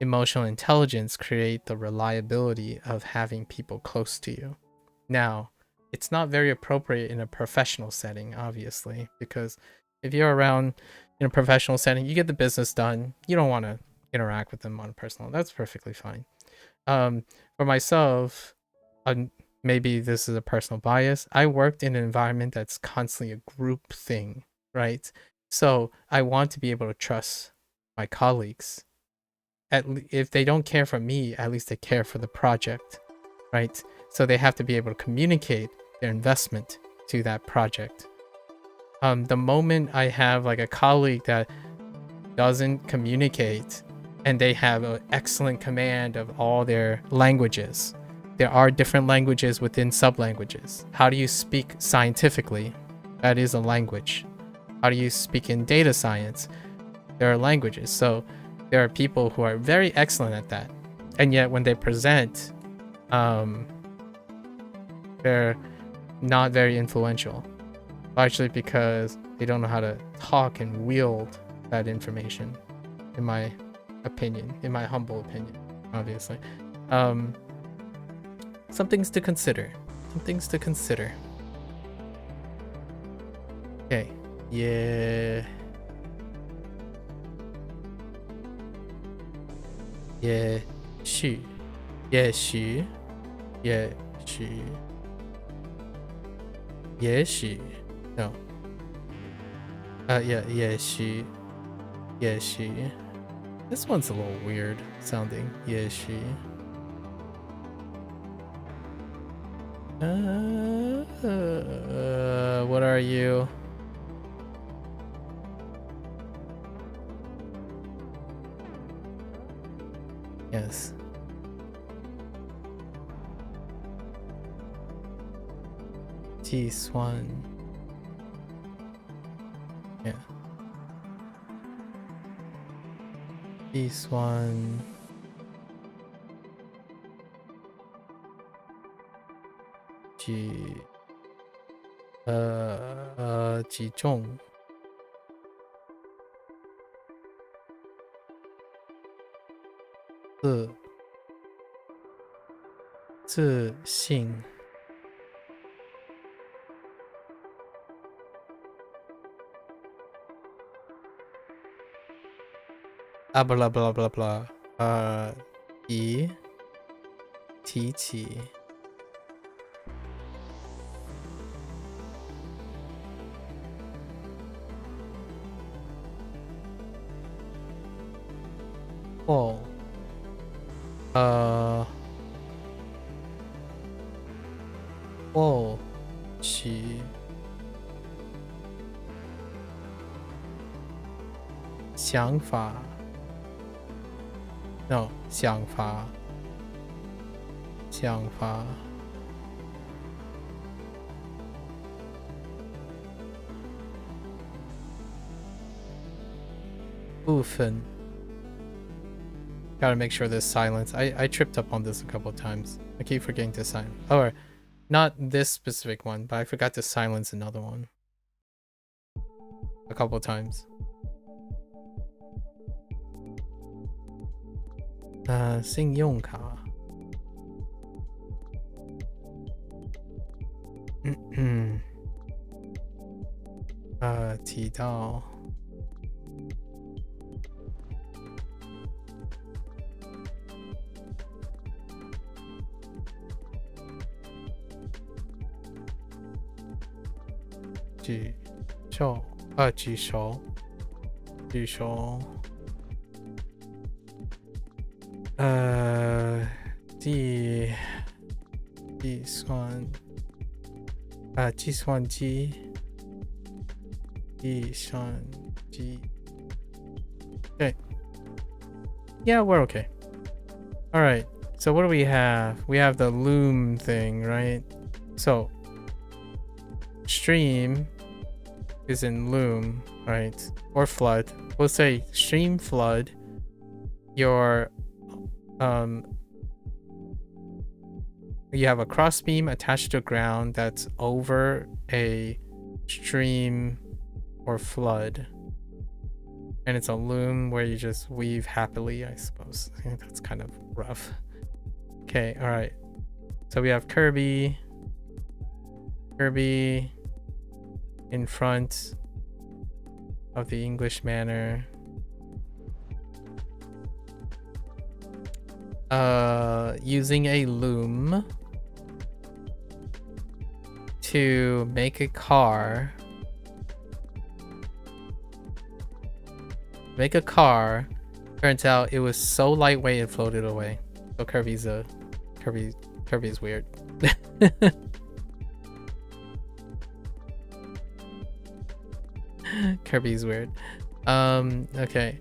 emotional intelligence creates the reliability of having people close to you. Now, it's not very appropriate in a professional setting, obviously, because if you're around in a professional setting, you get the business done. You don't want to interact with them on a personal. That's perfectly fine. For myself, maybe this is a personal bias. I worked in an environment that's constantly a group thing, right? So I want to be able to trust my colleagues. If they don't care for me, at least they care for the project, right? So they have to be able to communicate their investment to that project. The moment I have like a colleague that doesn't communicate and they have an excellent command of all their languages, there are different languages within sub-languages. How do you speak scientifically? That is a language. How do you speak in data science? There are languages. So there are people who are very excellent at that. And yet when they present, they're not very influential. Largely because they don't know how to talk and wield that information, in my opinion, in my humble opinion, obviously. Some things to consider. Okay. Yeah. Yeah. She. Yeah, she. Yeah, she. Yeah, she. No. Yeah, she. Yeah, she. This one's a little weird sounding. Yeah, she. What are you? Yes. T-Swan. Yeah. T-Swan. Ji Zhong. 自信 啊blah blah blah blah 提起 哦起想法 no 想法部分 Gotta make sure there's silence. I tripped up on this a couple times. I keep forgetting to silence. Or not this specific one, but I forgot to silence another one. A couple times. 信用卡 提到 举手 计算机 Okay. Yeah, we're okay. All right. So what do we have? We have the loom thing, right? So stream is in loom, right? Or flood. We'll say stream flood. Your you have a crossbeam attached to ground that's over a stream or flood, and it's a loom where you just weave happily, I suppose. I think that's kind of rough. Okay, all right. So we have Kirby in front of the English manor. Using a loom to make a car. Turns out it was so lightweight it floated away. So Kirby's weird. Kirby's weird. Okay.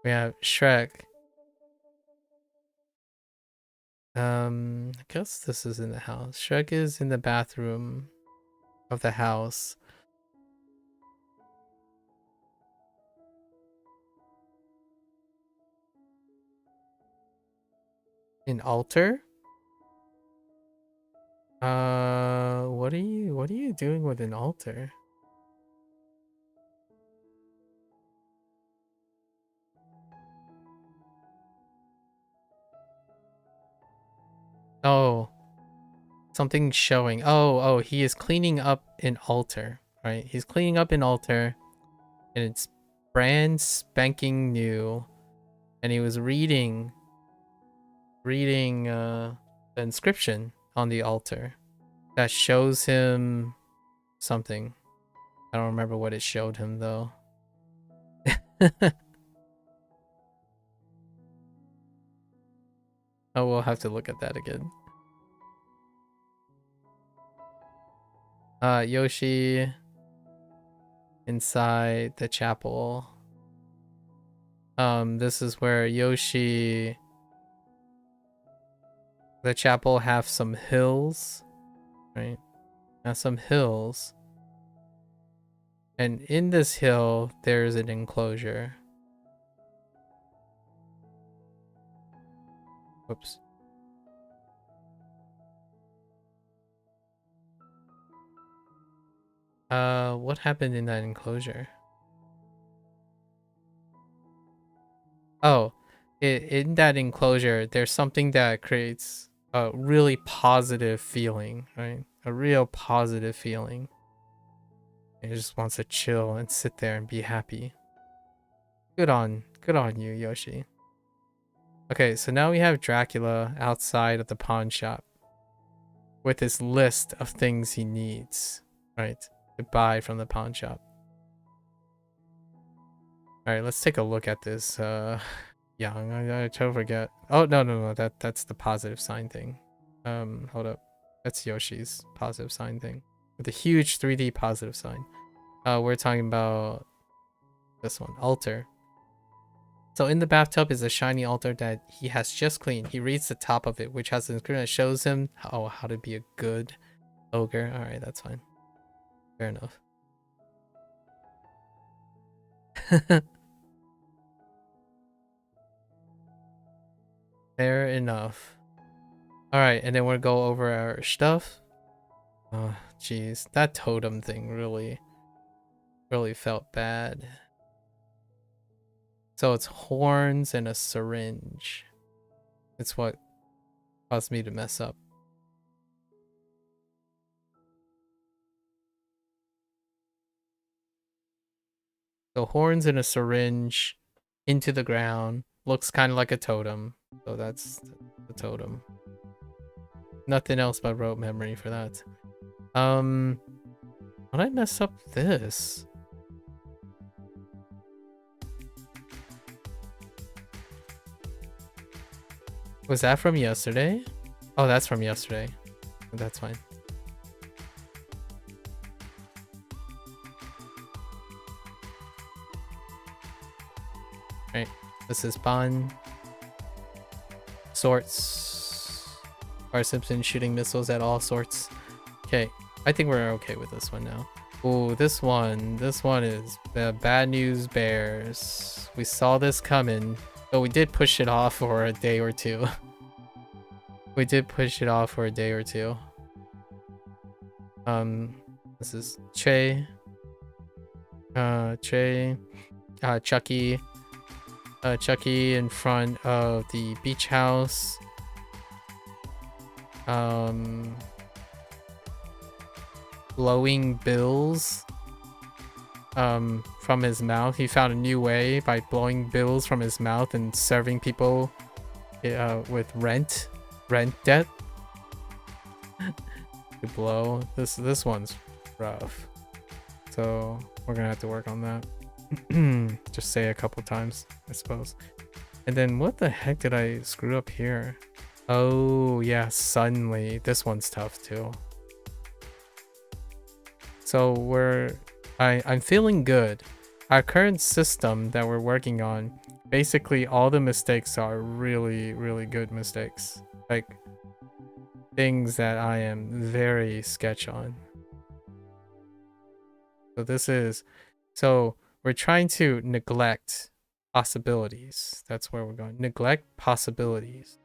We have Shrek. I guess this is in the house. Shrek is in the bathroom of the house. An altar? What are you doing with an altar? Oh, something's showing. Oh, he is cleaning up an altar, right? He's cleaning up an altar, and it's brand spanking new. And he was reading the inscription on the altar that shows him something. I don't remember what it showed him though. Oh, we'll have to look at that again. Yoshi inside the chapel. This is where Yoshi... The chapel have some hills, right? Have some hills. And in this hill, there's an enclosure. Whoops. What happened in that enclosure? Oh, in that enclosure, there's something that creates a really positive feeling, right? A real positive feeling. And he just wants to chill and sit there and be happy. Good on you, Yoshi. Okay, so now we have Dracula outside of the pawn shop with his list of things he needs, right, to buy from the pawn shop. All right, let's take a look at this. Young, I totally forget. Oh, no, that's the positive sign thing. Hold up, that's Yoshi's positive sign thing with a huge 3D positive sign. We're talking about this one, altar. So in the bathtub is a shiny altar that he has just cleaned. He reads the top of it, which has an inscription that shows him how to be a good ogre. All right, that's fine. Fair enough. Fair enough. All right, and then we'll go over our stuff. Oh, jeez, that totem thing really felt bad. So it's horns and a syringe. It's what caused me to mess up. So horns and a syringe into the ground. Looks kind of like a totem. So that's the totem. Nothing else but rote memory for that. Why did I mess up this? Was that from yesterday? Oh, that's from yesterday. That's fine. Right. This is Ban. Sorts. Bart Simpson shooting missiles at all sorts. Okay. I think we're okay with this one now. Ooh, this one is Bad News Bears. We saw this coming. But we did push it off for a day or two. We did push it off for a day or two. This is Che. Chucky. Chucky in front of the beach house. Blowing bills. From his mouth. He found a new way by blowing bills from his mouth and serving people with rent debt to blow. This one's rough, so we're gonna have to work on that. Just say a couple times, I suppose. And then what the heck did I screw up here? Oh yeah, suddenly this one's tough too. So I'm feeling good. Our current system that we're working on, basically all the mistakes are really, really good mistakes. Like things that I am very sketch on. So we're trying to neglect possibilities. That's where we're going. Neglect possibilities.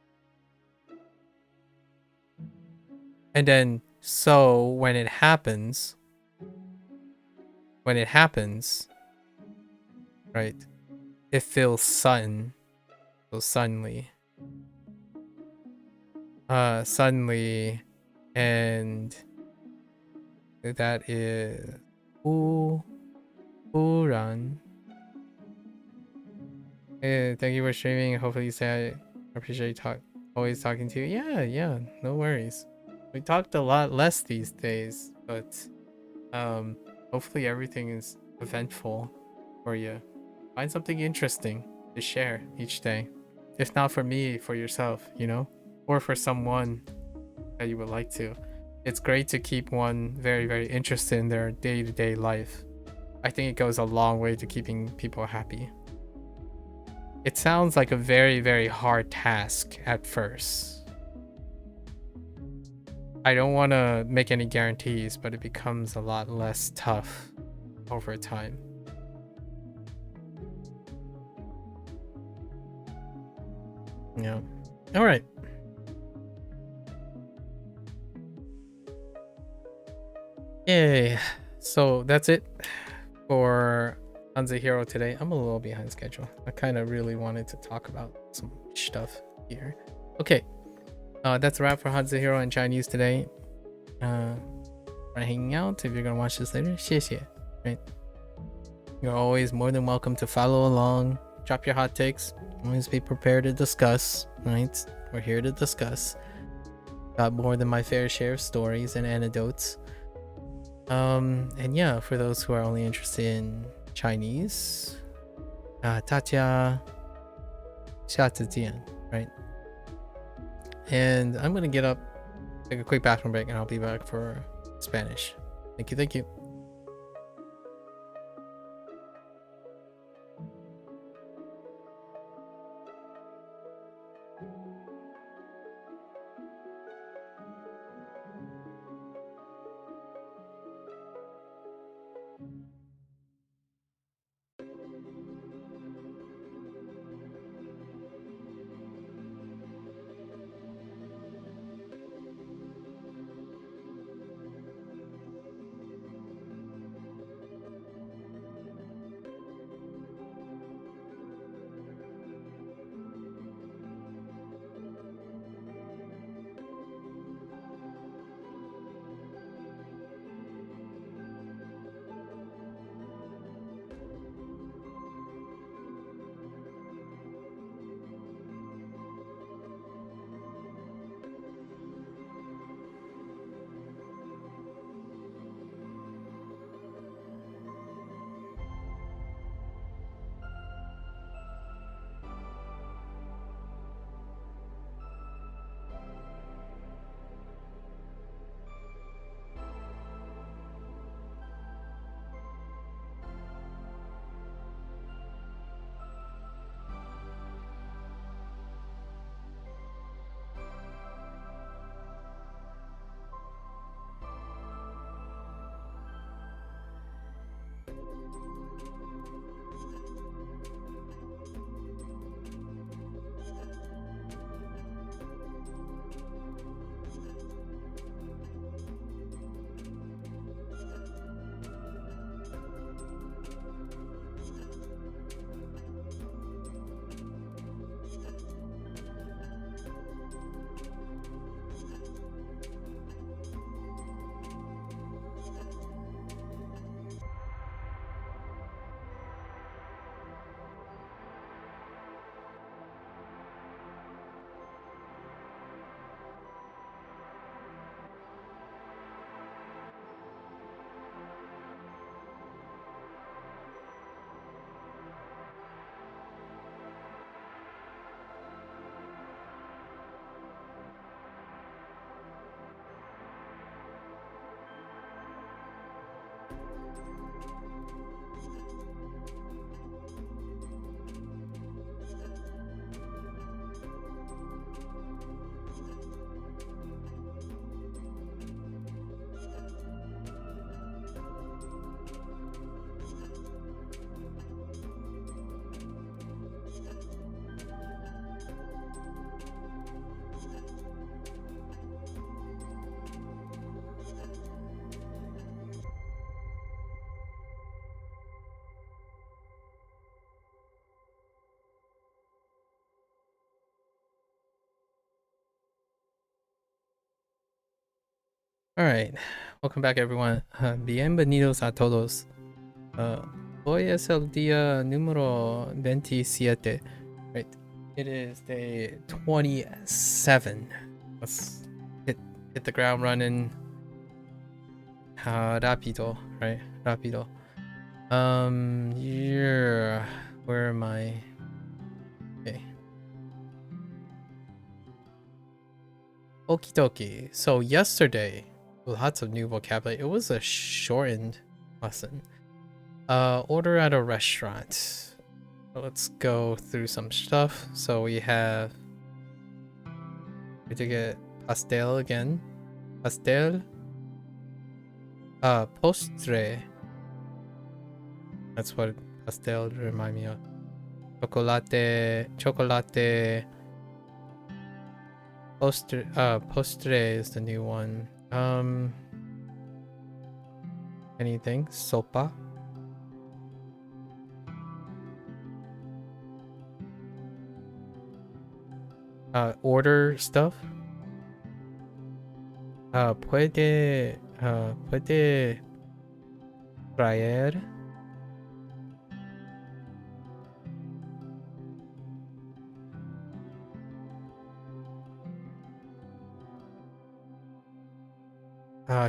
And then, so when it happens, right, it feels sudden. So suddenly, and that is run. Hey, thank you for streaming. Hopefully you say I appreciate always talking to you. Yeah, no worries. We talked a lot less these days, but hopefully everything is eventful for you. Find something interesting to share each day. If not for me, for yourself, you know? Or for someone that you would like to. It's great to keep one very, very interested in their day-to-day life. I think it goes a long way to keeping people happy. It sounds like a very, very hard task at first. I don't want to make any guarantees, but it becomes a lot less tough over time. Yeah. All right. Yay. So that's it for HanziHero today. I'm a little behind schedule. I kind of really wanted to talk about some stuff here. Okay. That's a wrap for HanziHero in Chinese today. For hanging out. If you're gonna watch this later, 谢谢. Right? You're always more than welcome to follow along. Drop your hot takes. Always be prepared to discuss. Right? We're here to discuss. Got more than my fair share of stories and anecdotes. And yeah, for those who are only interested in Chinese, 大家下次见, right? And I'm gonna get up, take a quick bathroom break, and I'll be back for Spanish. Thank you, thank you. All right, welcome back, everyone. Bienvenidos a todos. Hoy es el día número 27. Right, it is day 27. Let's hit the ground running. Rápido, right? Rápido. Yeah. Where am I? Okay. Okie dokie. So yesterday, lots of new vocabulary. It was a shortened lesson. Order at a restaurant. So let's go through some stuff. So we have to get pastel again. Pastel. Postre. That's what pastel remind me of. Chocolate. Postre is the new one. Anything? Sopa. Order stuff. Puede traer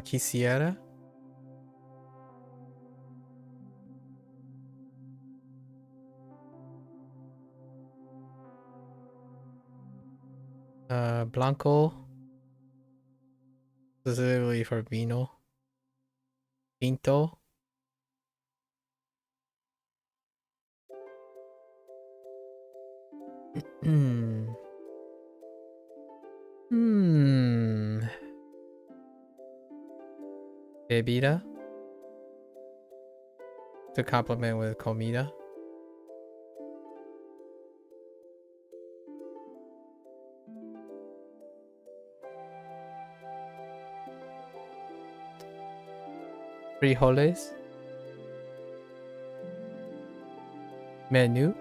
quisiera blanco, specifically for vino, tinto. Hmm. Bebida to complement with comida. Frijoles. Menu.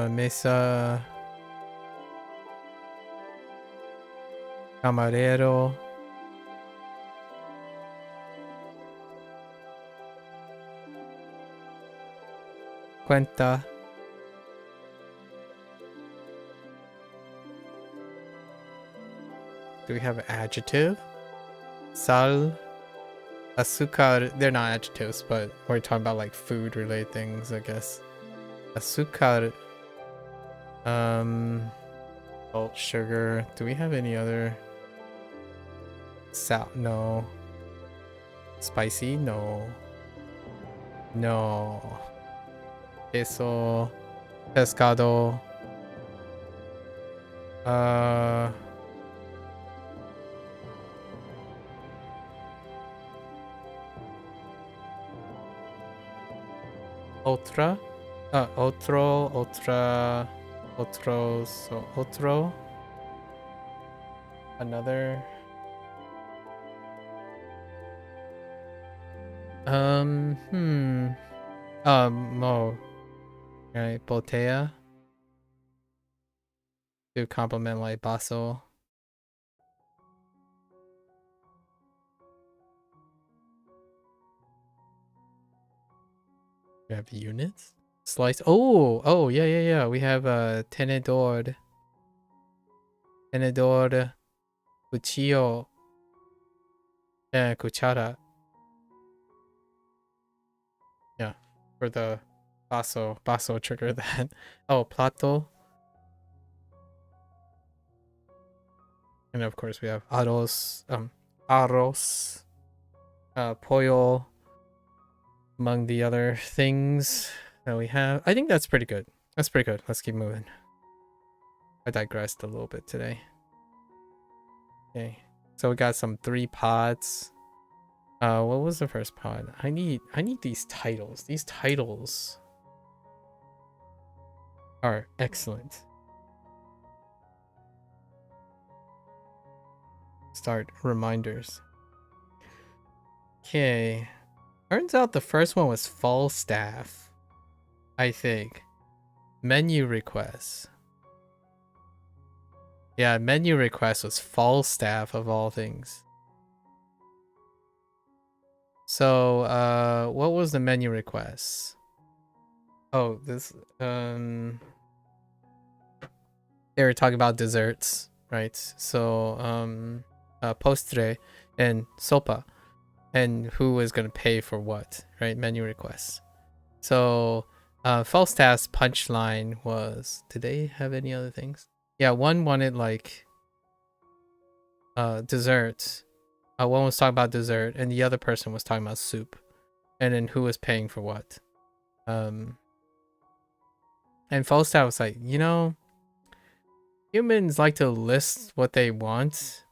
Mesa. Camarero. Cuenta. Do we have an adjective? Sal. Azúcar. They're not adjectives, but we're talking about like food related things, I guess. Azúcar. Salt, sugar. Do we have any other? Sal? No. Spicy? No. No. Queso. Pescado. Otra. Otro. Another. Mo. Right, botella. To complement like baso. We have units. Slice. Oh, yeah. We have tenedor. Tenedor. Cuchillo. And cuchara. Yeah, for the baso trigger that. Oh, plato. And of course we have arroz, pollo, among the other things that we have. I think that's pretty good. That's pretty good. Let's keep moving. I digressed a little bit today. Okay, so we got some 3 pods. What was the first pod? I need these titles. These titles are excellent. Start reminders. Okay. Turns out the first one was Falstaff, I think. Menu requests. Yeah, menu request was Falstaff of all things. So, what was the menu request? Oh, this, they were talking about desserts, right? So, postre and sopa, and who was gonna pay for what, right? Menu requests. So, Falstaff's punchline was, did they have any other things? Yeah, one wanted like dessert. One was talking about dessert, and the other person was talking about soup, and then who was paying for what. And Falstaff was like, humans like to list what they want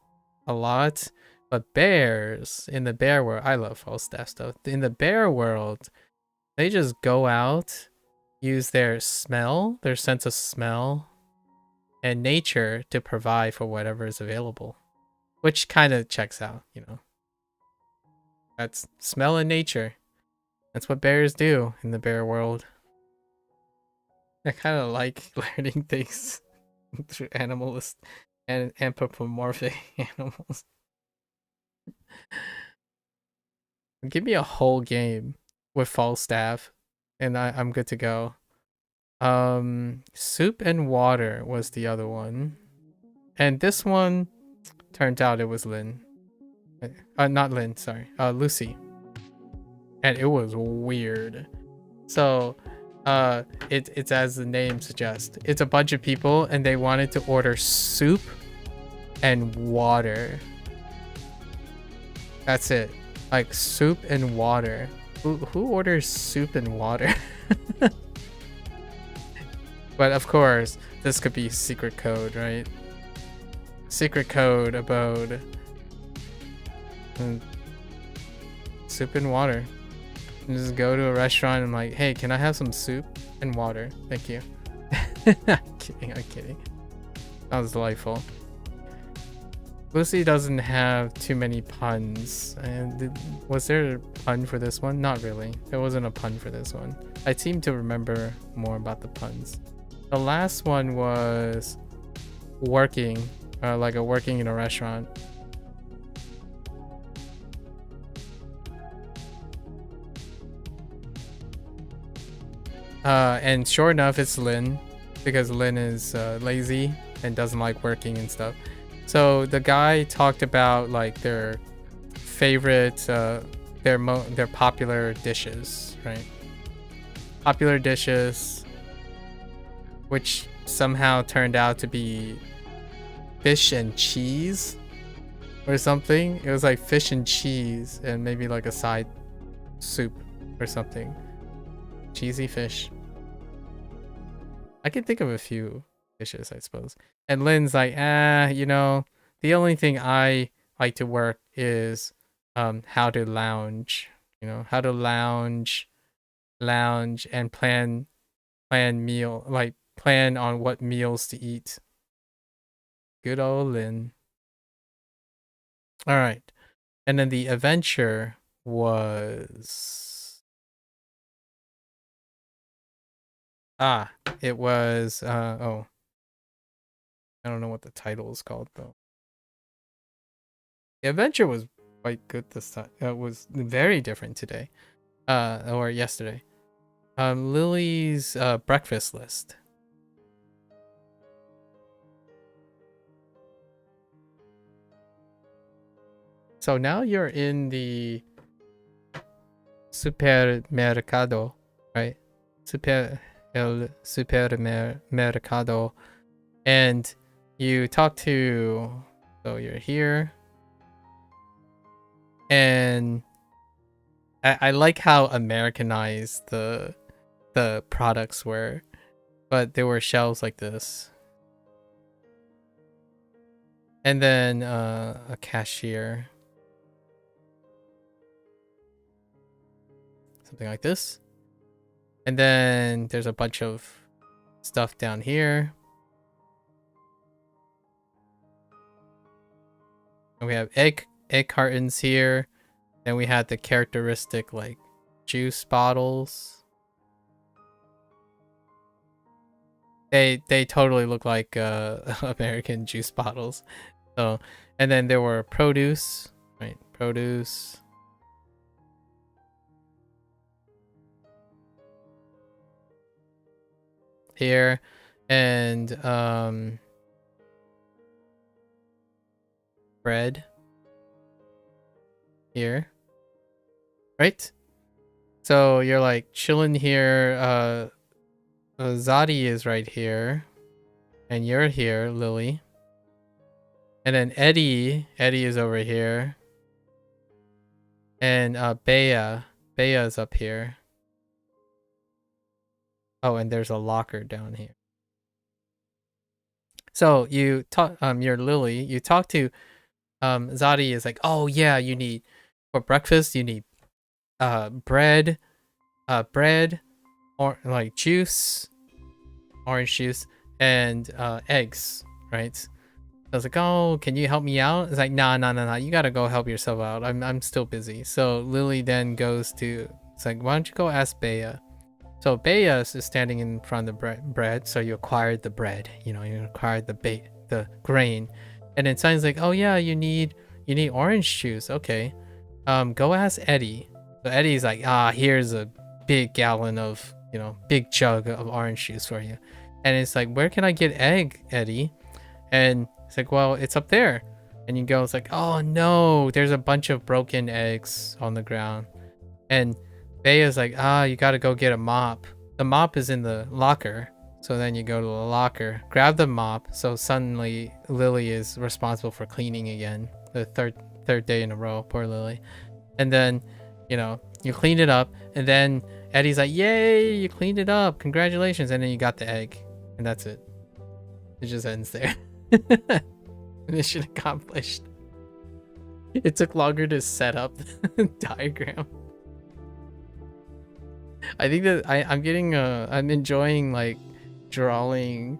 a lot, but bears in the bear world, I love Falstaff stuff. In the bear world, they just go out, use their smell, their sense of smell, and nature to provide for whatever is available, which kind of checks out, That's smell in nature. That's what bears do in the bear world. I kind of like learning things through animalist and anthropomorphic animals. Give me a whole game with Falstaff, and I'm good to go. Soup and water was the other one, and this one turned out it was Lynn. Not Lynn, sorry. Lucy, and it was weird. So, it's as the name suggests. It's a bunch of people, and they wanted to order soup and water. That's it. Like soup and water. Who orders soup and water? But of course, this could be secret code, right? Secret code about soup and water. And just go to a restaurant and like, hey, can I have some soup and water? Thank you. I'm kidding. That was delightful. Lucy doesn't have too many puns. And was there a pun for this one? Not really. There wasn't a pun for this one. I seem to remember more about the puns. The last one was working, working in a restaurant. And sure enough, it's Lynn, because Lynn is lazy and doesn't like working and stuff. So the guy talked about like their favorite, their popular dishes, right? Popular dishes, which somehow turned out to be fish and cheese or something. It was like fish and cheese and maybe like a side soup or something. Cheesy fish. I can think of a few dishes, I suppose. And Lynn's like, the only thing I like to work is how to lounge. How to lounge and plan meal, like plan on what meals to eat. Good old Lynn. All right. And then the adventure was it was I don't know what the title is called though. The adventure was quite good this time. It was very different today. Or yesterday. Lily's breakfast list. So now you're in the supermercado, right? Supermercado, and you talk to. So you're here, and I like how Americanized the products were, but there were shelves like this, and then a cashier. Something like this. And then there's a bunch of stuff down here. And we have egg cartons here. Then we had the characteristic like juice bottles. They totally look like American juice bottles. So, and then there were produce, right? Produce. Here, and bread here, right? So you're like chilling here. Zadi is right here, and you're here, Lily. And then Eddie is over here, and Bea is up here. Oh, and there's a locker down here. So you talk, you're Lily. You talk to, Zadi is like, oh yeah, you need for breakfast. You need, bread, or like juice, orange juice, and eggs, right? I was like, oh, can you help me out? It's like, nah. You gotta go help yourself out. I'm still busy. So Lily then goes to, it's like, why don't you go ask Bea? So Bea is standing in front of the bread. So you acquired the bread, you know, you acquired the grain. And then Sunny's like, oh yeah, you need orange juice. Okay. Go ask Eddie. So Eddie's like, here's a big gallon of, you know, big jug of orange juice for you. And it's like, where can I get egg, Eddie? And it's like, well, it's up there. And you go, it's like, oh no, there's a bunch of broken eggs on the ground. And Bea's like, you gotta go get a mop. The mop is in the locker. So then you go to the locker, grab the mop. So suddenly Lily is responsible for cleaning again. The third day in a row, poor Lily. And then, you know, you clean it up. And then Eddie's like, yay, you cleaned it up. Congratulations. And then you got the egg. And that's it. It just ends there. Mission accomplished. It took longer to set up the diagram. I think that I'm enjoying like drawing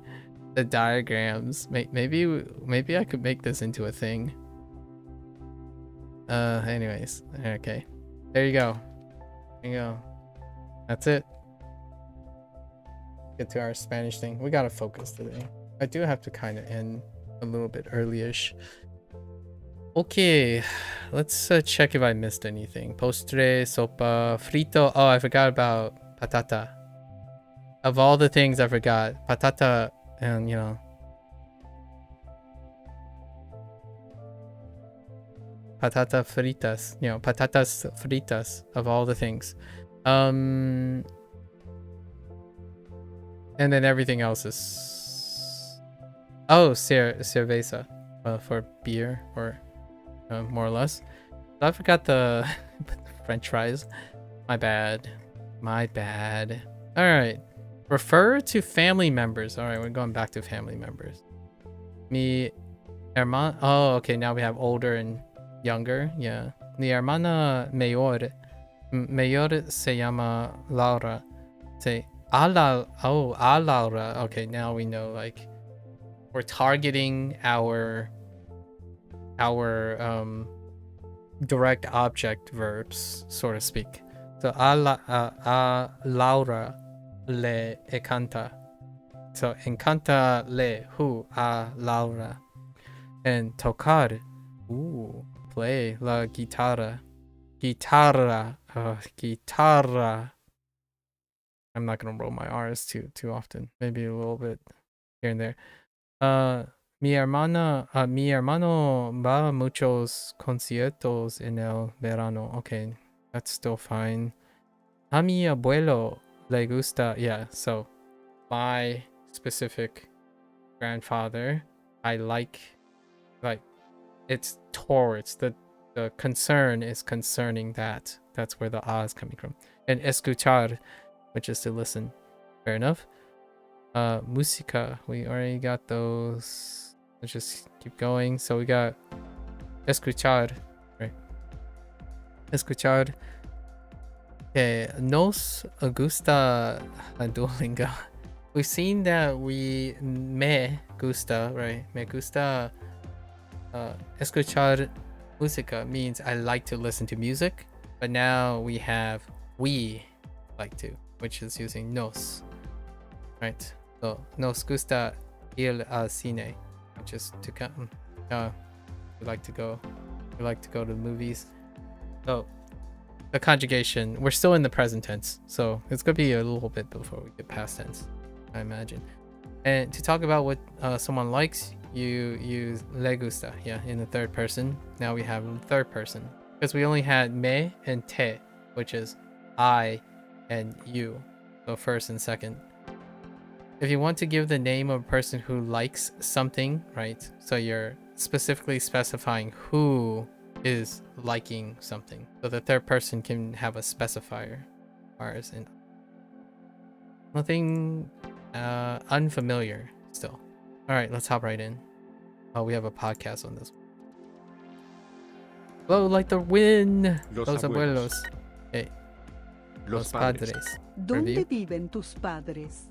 the diagrams. Maybe I could make this into a thing. Anyways, okay. There you go. There you go. That's it. Get to our Spanish thing. We gotta focus today. I do have to kind of end a little bit early-ish. Okay, let's check if I missed anything. Postre, sopa, frito. Oh, I forgot about patata. Of all the things I forgot, patata, and you know, patata fritas. You know, patatas fritas. Of all the things, and then everything else is. Oh, cerveza, for beer, or more or less. I forgot the French fries. My bad. All right. Refer to family members. All right, we're going back to family members. Mi hermana. Oh, okay. Now we have older and younger. Yeah. Mi hermana mayor. Mayor se llama Laura. Say a Laura. Okay, now we know, like, we're targeting our direct object verbs, so to speak. So a Laura le encanta. So encanta le who a Laura. And tocar, play la guitarra. Guitarra. I'm not gonna roll my R's too often. Maybe a little bit here and there. Mi hermano va a muchos conciertos en el verano. Okay, that's still fine. A mi abuelo le gusta. Yeah, so my specific grandfather, I like it's towards the concern is concerning that. That's where the a is coming from. And escuchar, which is to listen. Fair enough. Música, we already got those. Let's just keep going. So we got escuchar, right? Escuchar. Okay, nos gusta Duolingo. We've seen that me gusta, right? Me gusta escuchar música means I like to listen to music, but now we have we like to, which is using nos, right? So nos gusta ir al cine, which is to come. We like to go to the movies. So the conjugation, we're still in the present tense, so it's gonna be a little bit before we get past tense, I imagine. And to talk about what someone likes, you use le gusta, yeah, in the third person. Now we have third person because we only had me and te, which is I and you, so first and second. If you want to give the name of a person who likes something, right? So you're specifically specifying who is liking something. So the third person can have a specifier. Ours and nothing unfamiliar still. All right, let's hop right in. Oh, we have a podcast on this. Blow like the wind. Los abuelos. Hey. Los padres. ¿Dónde viven tus padres?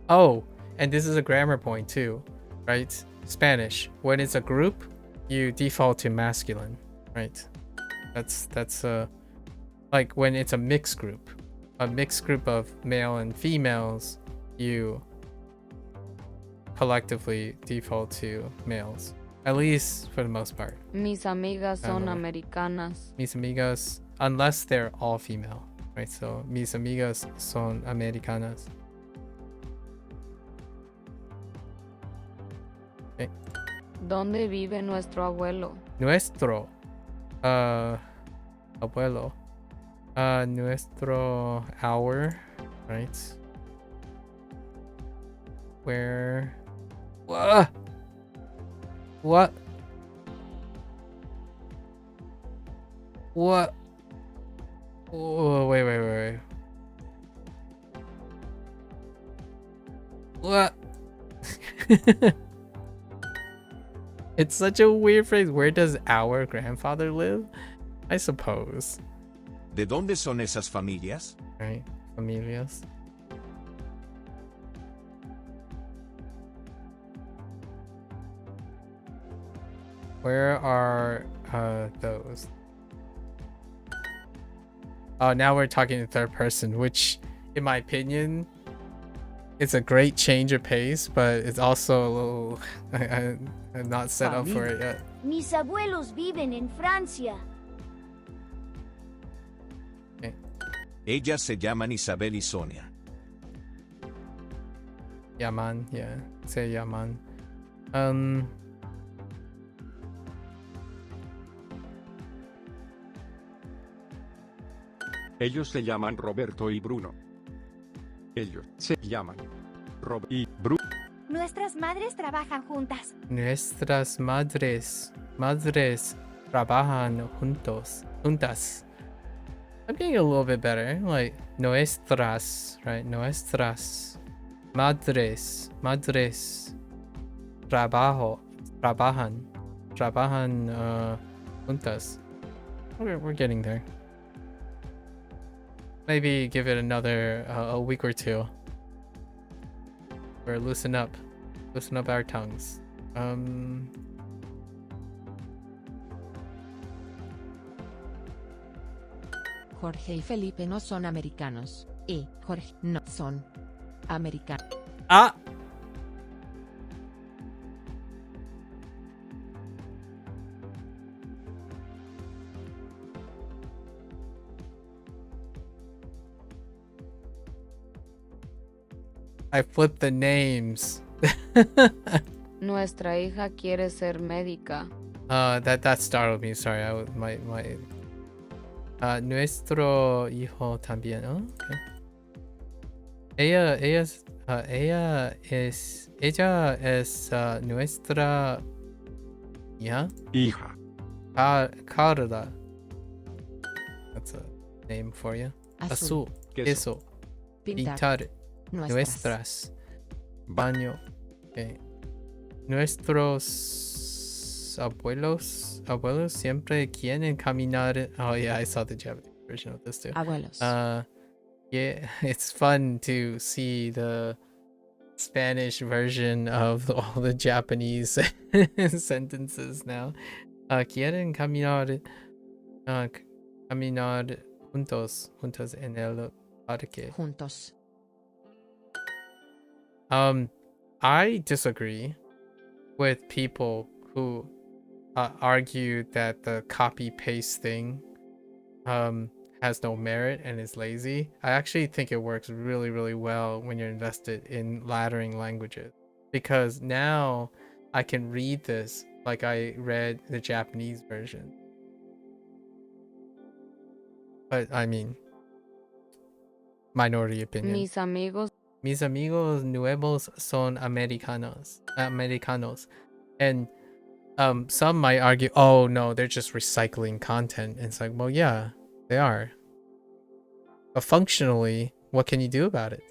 Oh, And this is a grammar point too, right? Spanish, when it's a group, you default to masculine, right? That's like when it's a mixed group of male and females, you collectively default to males, at least for the most part. Mis amigas I don't son know. americanas. Mis amigas, unless they're all female, right? So mis amigas son americanas. Okay. ¿Dónde vive nuestro abuelo? Nuestro abuelo, nuestro, our, right? Where? What? What? What? Oh, wait. What? It's such a weird phrase. Where does our grandfather live? I suppose. ¿De dónde son esas familias? Right? Familias. Where are those? Oh, now we're talking in third person, which, in my opinion, is a great change of pace, but it's also a little. I'm not set up for it yet. Mis abuelos viven en Francia. Ellas se llaman Isabel y Sonia. Yaman, yeah. Say Yaman. Ellos se llaman Roberto y Bruno. Ellos se llaman Rob y Bruno. Nuestras madres trabajan juntas. Nuestras madres trabajan juntas. I'm getting a little bit better, like nuestras, right? Nuestras madres trabajan juntas. We're getting there. Maybe give it another a week or two. Or loosen up our tongues. Jorge y Felipe no son americanos. Y Jorge no son americanos. Ah! I flipped the names. Nuestra hija quiere ser médica. That startled me. Sorry, nuestro hijo también. Oh, okay. Ella es nuestra hija. Carla. That's a name for you. Azul. Queso. Pintar. Nuestras. Baño. Okay. Nuestros abuelos siempre quieren caminar. Oh yeah, I saw the Japanese version of this too. Abuelos. Yeah, it's fun to see the Spanish version of all the Japanese sentences now. Quieren caminar juntos en el parque. Juntos. I disagree with people who argue that the copy paste thing has no merit and is lazy. I actually think it works really, really well when you're invested in laddering languages, because now I can read this like I read the Japanese version. But I mean, minority opinion. Mis amigos nuevos son americanos. And some might argue, oh no, they're just recycling content. And it's like, well, yeah, they are. But functionally, what can you do about it?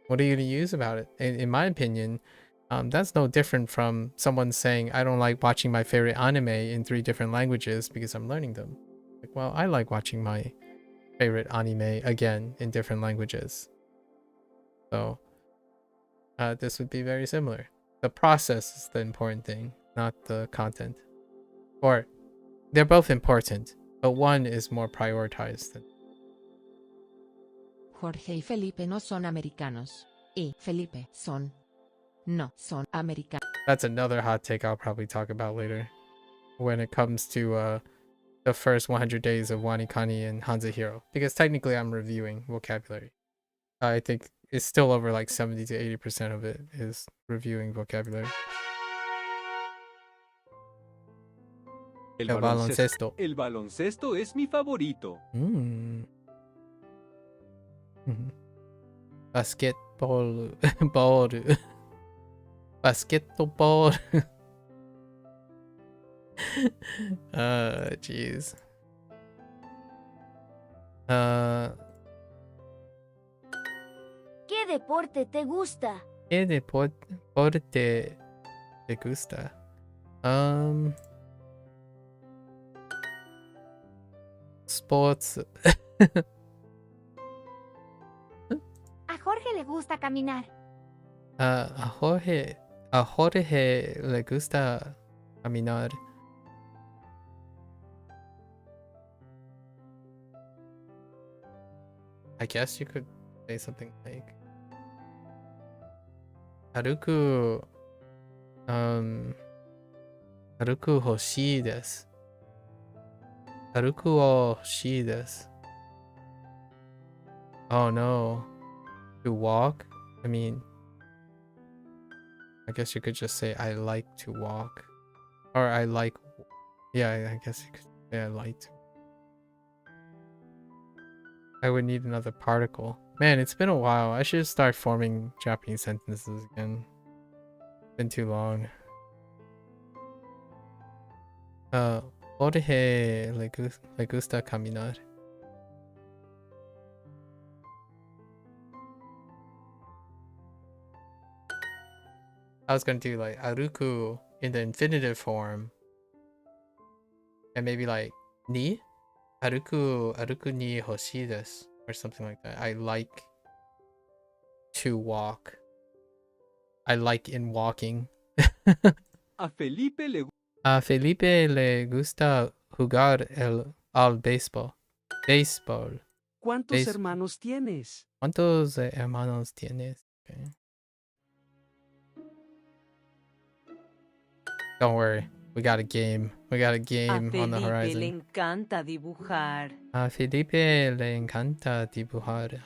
What are you going to use about it? In my opinion, that's no different from someone saying, I don't like watching my favorite anime in 3 different languages because I'm learning them. Like, well, I like watching my favorite anime again in different languages. So this would be very similar. The process is the important thing, not the content. Or they're both important, but one is more prioritized than. Jorge y Felipe no son americanos. Y Felipe no son americanos. That's another hot take I'll probably talk about later when it comes to the first 100 days of WaniKani and HanziHero, because technically I'm reviewing vocabulary. I think it's still over like 70 to 80% of it is reviewing vocabulary. El baloncesto. El baloncesto es mi favorito. Basketball. Ball. Basketball. Jeez. ¿Qué deporte te gusta? ¿Qué deporte te gusta? Sports. A Jorge le gusta caminar. A Jorge le gusta caminar. I guess you could say something like Haruku hoshii desu. Haruku o hoshii desu. Oh no. To walk? I mean, I guess you could just say I like to walk. Or I like, yeah, I guess you could say I like to. I would need another particle. Man, it's been a while. I should start forming Japanese sentences again. Been too long. Jorge le gusta caminar. I was gonna do like aruku in the infinitive form. And maybe like ni? Aruku ni hoshii desu. Or something like that. I like to walk. I like in walking. A Felipe le gusta jugar al béisbol. Béisbol. ¿Cuántos hermanos tienes? ¿Cuántos hermanos tienes? Okay. Don't worry. We got a game. We got a game on the horizon. Le encanta dibujar. A Felipe le encanta dibujar.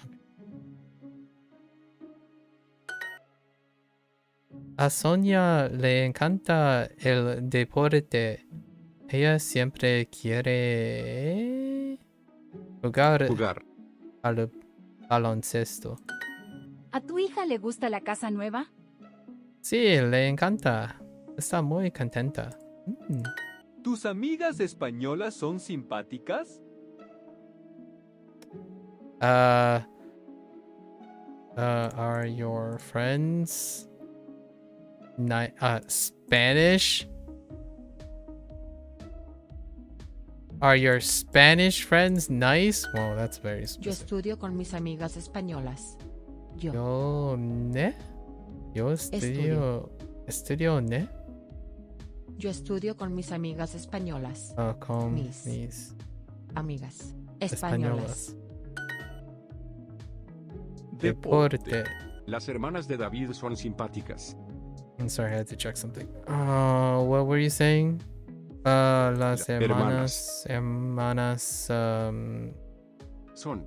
A Sonia le encanta el deporte. Ella siempre quiere jugar al baloncesto. ¿A tu hija le gusta la casa nueva? Sí, le encanta. Está muy contenta. ¿Tus amigas españolas son simpáticas? Are your friends Spanish? Are your Spanish friends nice? Whoa, that's very specific. Yo estudio con mis amigas españolas. Yo estudio, ¿ne? Yo estudio con mis amigas españolas. Con mis amigas españolas. Deporte. Las hermanas de David son simpáticas. I'm sorry, I had to check something. What were you saying? Las hermanas son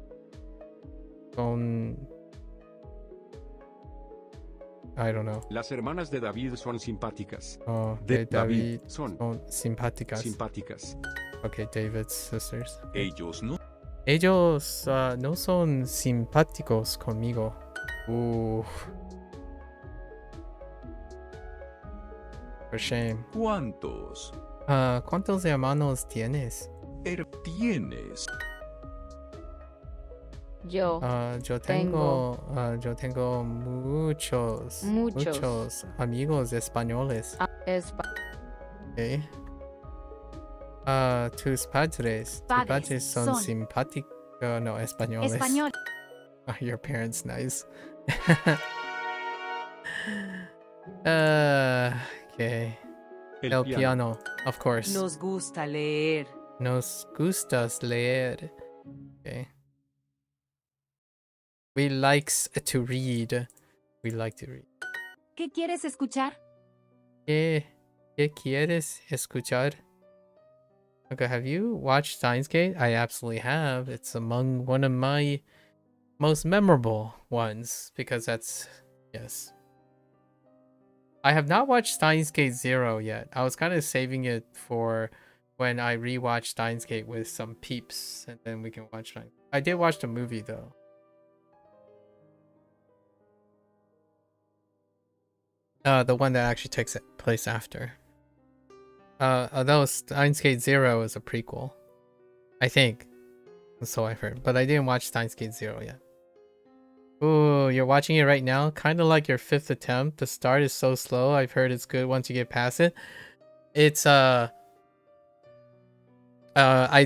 I don't know. Las hermanas de David son simpáticas. De David son simpáticas. Okay, David's sisters. Ellos no son simpáticos conmigo. For shame. ¿Cuántos? ¿Cuántos hermanos tienes? Tienes. Yo tengo muchos amigos españoles. Okay. Tus padres son simpáticos. No, españoles. Español. Are your parents nice? Okay. El piano, of course. Nos gusta leer. Nos gustas leer. Okay. We likes to read. We like to read. ¿Qué quieres escuchar? ¿Qué quieres escuchar? Okay, have you watched Steins Gate? I absolutely have. It's among one of my most memorable ones because that's yes. I have not watched Steins Gate 0 yet. I was kind of saving it for when I rewatch Steins Gate with some peeps and then we can watch Steins. I did watch the movie though. The one that actually takes place after. Although Steins Gate 0 is a prequel. I think. So I've heard. But I didn't watch Steins Gate 0 yet. Ooh, you're watching it right now? Kind of like your 5th attempt. The start is so slow. I've heard it's good once you get past it. It's, I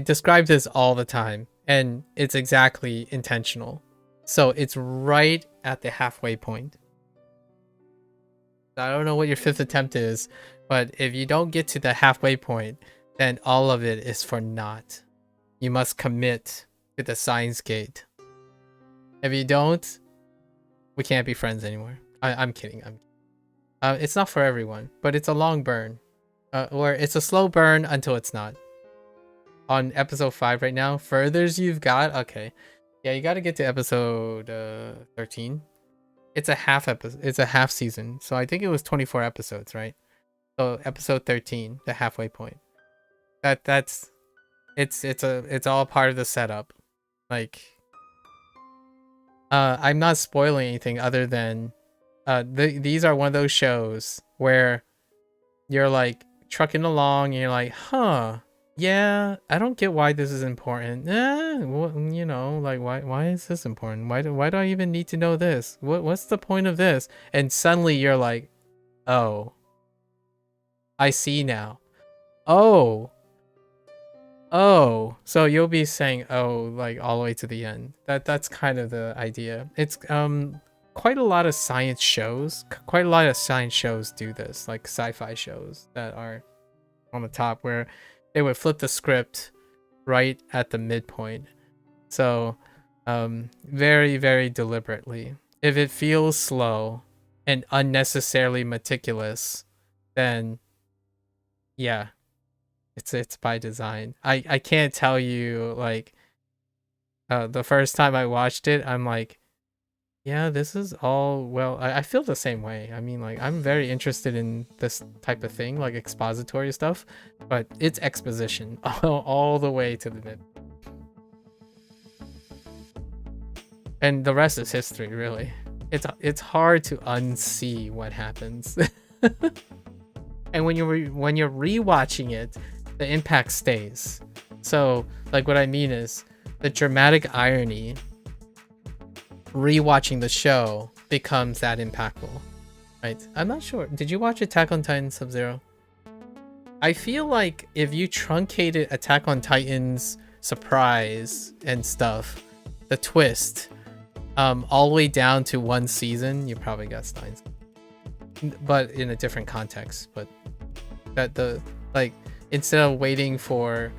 describe this all the time. And it's exactly intentional. So it's right at the halfway point. I don't know what your 5th attempt is. But if you don't get to the halfway point, then all of it is for naught. You must commit to the Steins Gate. If you don't, we can't be friends anymore. I'm kidding. It's not for everyone, but it's a long burn. Or it's a slow burn until it's not. On episode 5 right now, furthers you've got? Okay. Yeah, you got to get to episode 13. It's a half episode. It's a half season. So I think it was 24 episodes, right? So episode 13, the halfway point. It's all part of the setup. Like I'm not spoiling anything other than these are one of those shows where you're like trucking along and you're like, huh, yeah, I don't get why this is important. Well, you know, like why is this important? Why do I even need to know this? What's the point of this? And suddenly you're like, oh, I see now. Oh, so you'll be saying oh like all the way to the end. That's kind of the idea. It's quite a lot of science shows. Quite a lot of science shows do this, like sci-fi shows that are on the top where they would flip the script right at the midpoint. So very, very deliberately. If it feels slow and unnecessarily meticulous, then yeah, it's by design. I can't tell you like the first time I watched it, I'm like, yeah, this is all well. I feel the same way. I mean, like I'm very interested in this type of thing, like expository stuff, but it's exposition all the way to the mid. And the rest is history, really. It's hard to unsee what happens. And when you're rewatching it, the impact stays. So, like what I mean is the dramatic irony rewatching the show becomes that impactful, right? I'm not sure. Did you watch Attack on Titan Sub-Zero? I feel like if you truncated Attack on Titan's surprise and stuff, the twist, all the way down to one season, you probably got Steins. But in a different context. But that the like instead of waiting for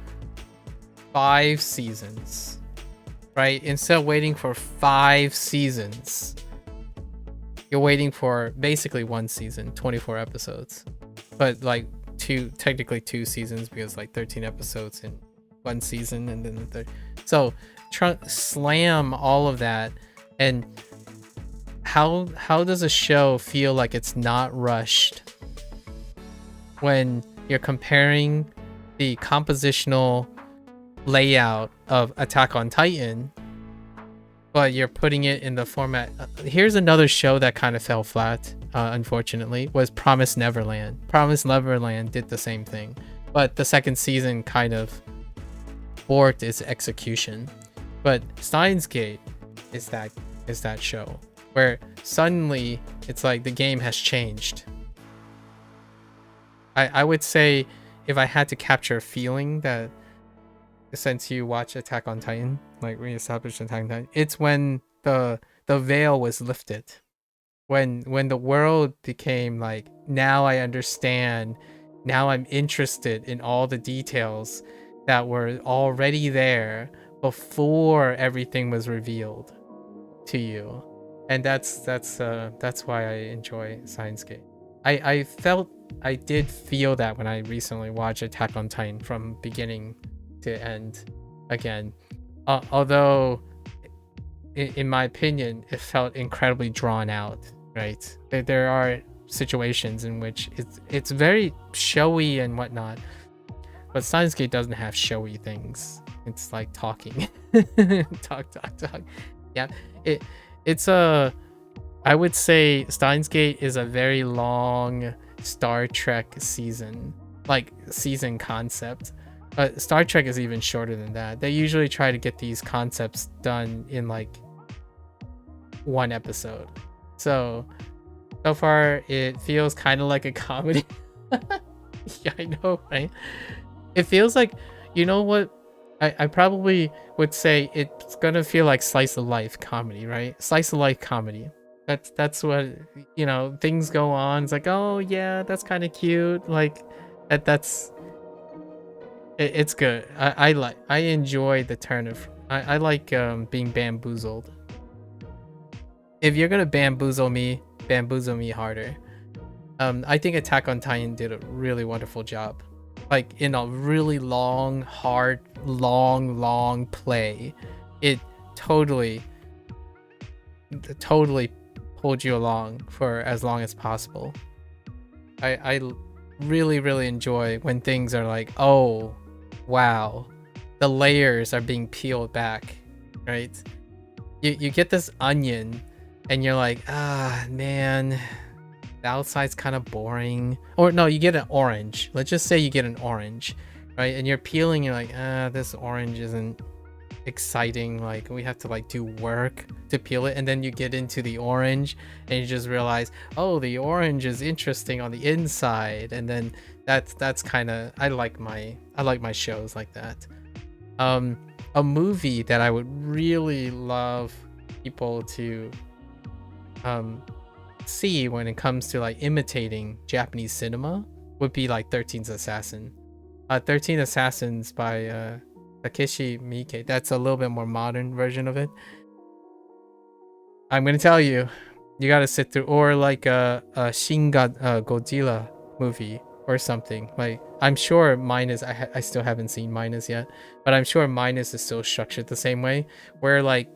5 seasons, right? Instead of waiting for 5 seasons, you're waiting for basically one season, 24 episodes. But like technically 2 seasons because like 13 episodes in one season and then the third. So slam all of that. And how does a show feel like it's not rushed when you're comparing the compositional layout of Attack on Titan, but you're putting it in the format? Here's another show that kind of fell flat, unfortunately, was Promised Neverland. Promised Neverland did the same thing, but the second season kind of thwarted its execution. But Steins Gate is that show where suddenly it's like the game has changed. I would say if I had to capture a feeling that since you watch Attack on Titan, like reestablished Attack on Titan, it's when the veil was lifted. when the world became like, now I understand, now I'm interested in all the details that were already there before everything was revealed to you. And that's why I enjoy Steins Gate. I did feel that when I recently watched Attack on Titan from beginning to end again. Although in my opinion, it felt incredibly drawn out, right? There are situations in which it's very showy and whatnot, but Steins Gate doesn't have showy things. It's like talking. talk. Yeah, it's a, I would say Steins Gate is a very long Star Trek season, like season concept. Star Trek is even shorter than that. They usually try to get these concepts done in like one episode. So far it feels kind of like a comedy. Yeah, I know, right? It feels like, you know what? I probably would say it's gonna feel like slice of life comedy, right? Slice of life comedy. That's what, you know, things go on. It's like, oh yeah, that's kind of cute. Like it's good. I enjoy the turn of, I like being bamboozled. If you're gonna bamboozle me harder. I think Attack on Titan did a really wonderful job. Like in a really long, hard, long play, it totally pulled you along for as long as possible. I really enjoy when things are like, oh wow, the layers are being peeled back, right? You get this onion and you're like, ah man, the outside's kind of boring. Or no, you get an orange. Let's just say you get an orange, right? And you're peeling, you're like, this orange isn't exciting. Like we have to like do work to peel it. And then you get into the orange and you just realize, oh, the orange is interesting on the inside. And then that's kind of, I like my shows like that. A movie that I would really love people to see when it comes to like imitating Japanese cinema would be like 13th Assassin. 13 Assassins by Takeshi Miike. That's a little bit more modern version of it. I'm gonna tell you, you gotta sit through, or like a Godzilla movie or something. Like I'm sure Minus, I still haven't seen Minus yet, but I'm sure Minus is still structured the same way, where like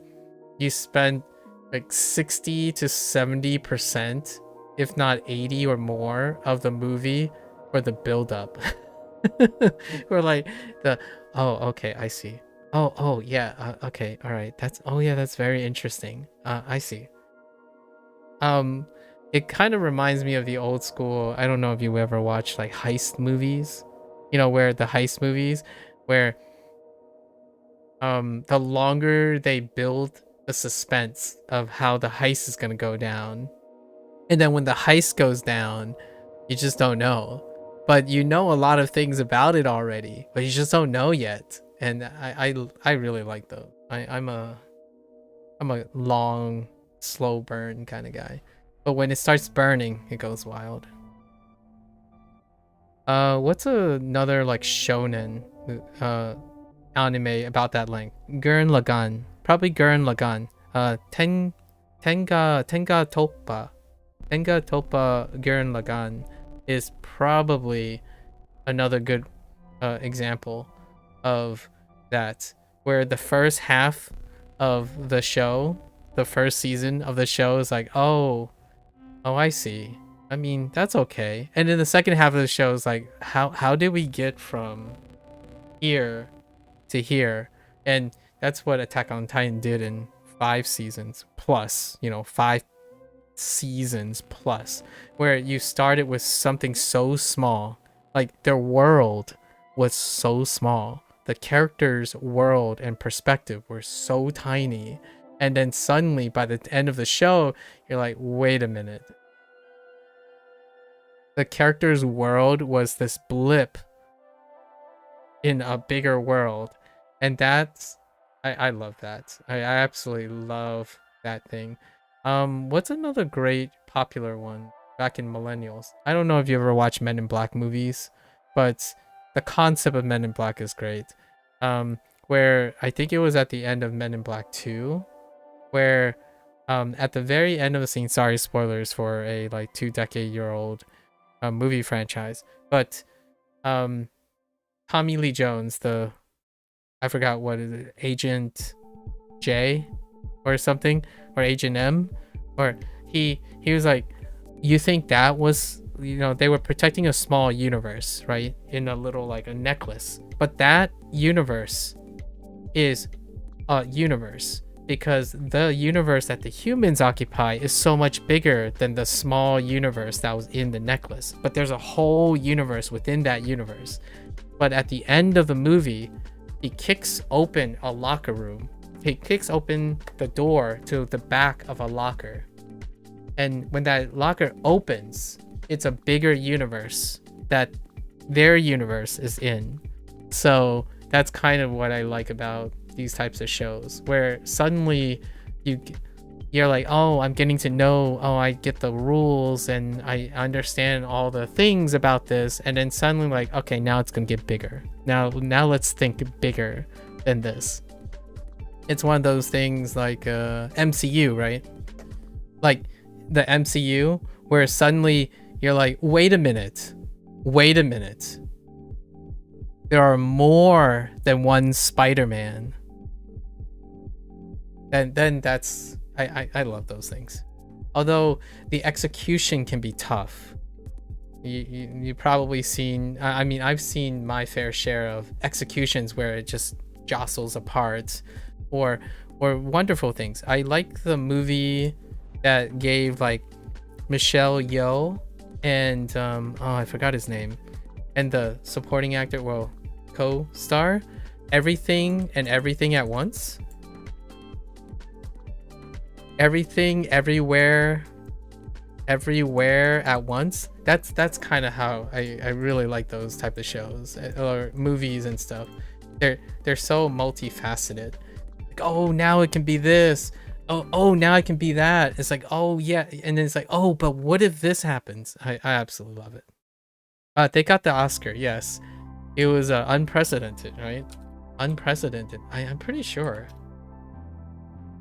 you spend like 60 to 70%, if not 80 or more, of the movie for the build-up. Or like the, oh okay, I see. Oh yeah, okay, all right. That's, oh yeah, that's very interesting. I see. It kind of reminds me of the old school. I don't know if you ever watched like heist movies. You know, where the heist movies, where the longer they build the suspense of how the heist is gonna go down, and then when the heist goes down, you just don't know. But you know a lot of things about it already, but you just don't know yet. And I really like those. I'm a long, slow burn kind of guy. But when it starts burning, it goes wild. What's another like shonen anime about that length? Gurren Lagann. Probably Gurren Lagann. Tenga Toppa. Tenga Toppa Gurren Lagann is probably another good example of that, where the first half of the show, the first season of the show is like, oh I see. I mean, that's okay. And then the second half of the show is like, how did we get from here to here? And that's what Attack on Titan did in 5 seasons plus, you know, 5 seasons plus, where you started with something so small, like their world was so small, the characters' world and perspective were so tiny, and then suddenly by the end of the show you're like, wait a minute, the character's world was this blip in a bigger world. And that's, I love that. I absolutely love that thing. What's another great popular one back in millennials? I don't know if you ever watched Men in Black movies, but the concept of Men in Black is great. Where I think it was at the end of Men in Black 2, where at the very end of the scene, sorry, spoilers for a like 2-decade-year-old movie franchise, but Tommy Lee Jones, I forgot what is it, Agent J or something, or Agent M, or he was like, you think that was, they were protecting a small universe, right, in a little like a necklace, but that universe is a universe because the universe that the humans occupy is so much bigger than the small universe that was in the necklace, but there's a whole universe within that universe. But at the end of the movie, he kicks open a locker room. He kicks open the door to the back of a locker. And when that locker opens, it's a bigger universe that their universe is in. So that's kind of what I like about these types of shows, where suddenly you're like, oh, I'm getting to know, oh, I get the rules and I understand all the things about this, and then suddenly like, okay, now it's gonna get bigger. Now let's think bigger than this. It's one of those things like MCU, right? Like the MCU, where suddenly you're like, wait a minute. There are more than one Spider-Man. And then that's, I love those things. Although the execution can be tough. You probably seen, I mean, I've seen my fair share of executions where it just jostles apart, or wonderful things. I like the movie that gave like Michelle Yeoh and I forgot his name, and the supporting actor, well, co-star, Everything and Everything at Once. Everything, Everywhere at Once. That's kind of how I really like those type of shows or movies and stuff. They're so multifaceted. Like, oh, now it can be this. Oh, now it can be that. It's like, oh yeah, and then it's like, oh, but what if this happens? I absolutely love it. They got the Oscar. Yes, it was unprecedented, right? Unprecedented. I'm pretty sure.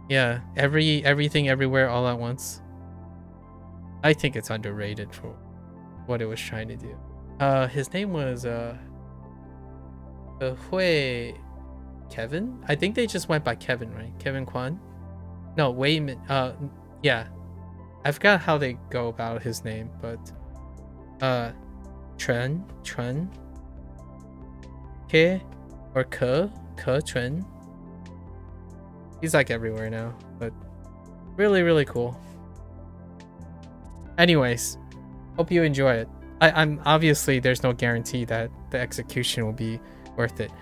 Yeah, Everything Everywhere All at Once. I think it's underrated for what it was trying to do. His name was Kevin. I think they just went by Kevin, right? Kevin Kwan. No, wait a minute. Yeah, I forgot how they go about his name, but Chun, Ke or Ke Chun. He's like everywhere now, but really cool. Anyways, hope you enjoy it. I'm obviously, there's no guarantee that the execution will be worth it,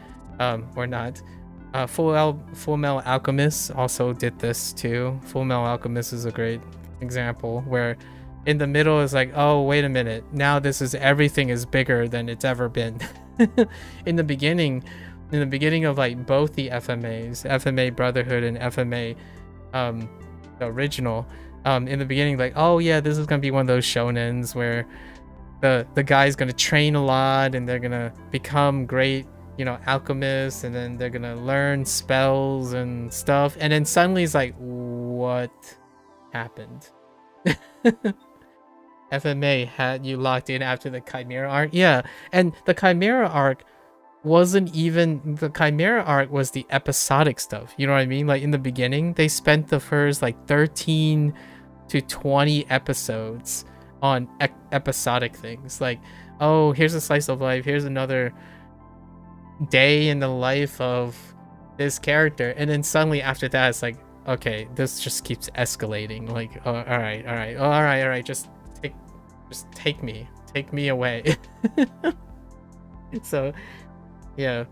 or not. Full Metal Alchemist also did this too. Full Metal Alchemist is a great example where in the middle is like, oh, wait a minute, now this is, everything is bigger than it's ever been. in the beginning of like both the FMAs, FMA Brotherhood and FMA the original, in the beginning, like, oh yeah, this is gonna be one of those shonens where the guy's gonna train a lot and they're gonna become great, alchemists, and then they're gonna learn spells and stuff, and then suddenly it's like, what happened? FMA had you locked in after the Chimera arc. Yeah, and the Chimera arc wasn't even, the Chimera arc was the episodic stuff, you know what I mean? Like in the beginning, they spent the first like 13 to 20 episodes on episodic things, like, oh, here's a slice of life, here's another day in the life of this character, and then suddenly after that it's like, okay, this just keeps escalating, like, oh, all right, just take me away. So yeah,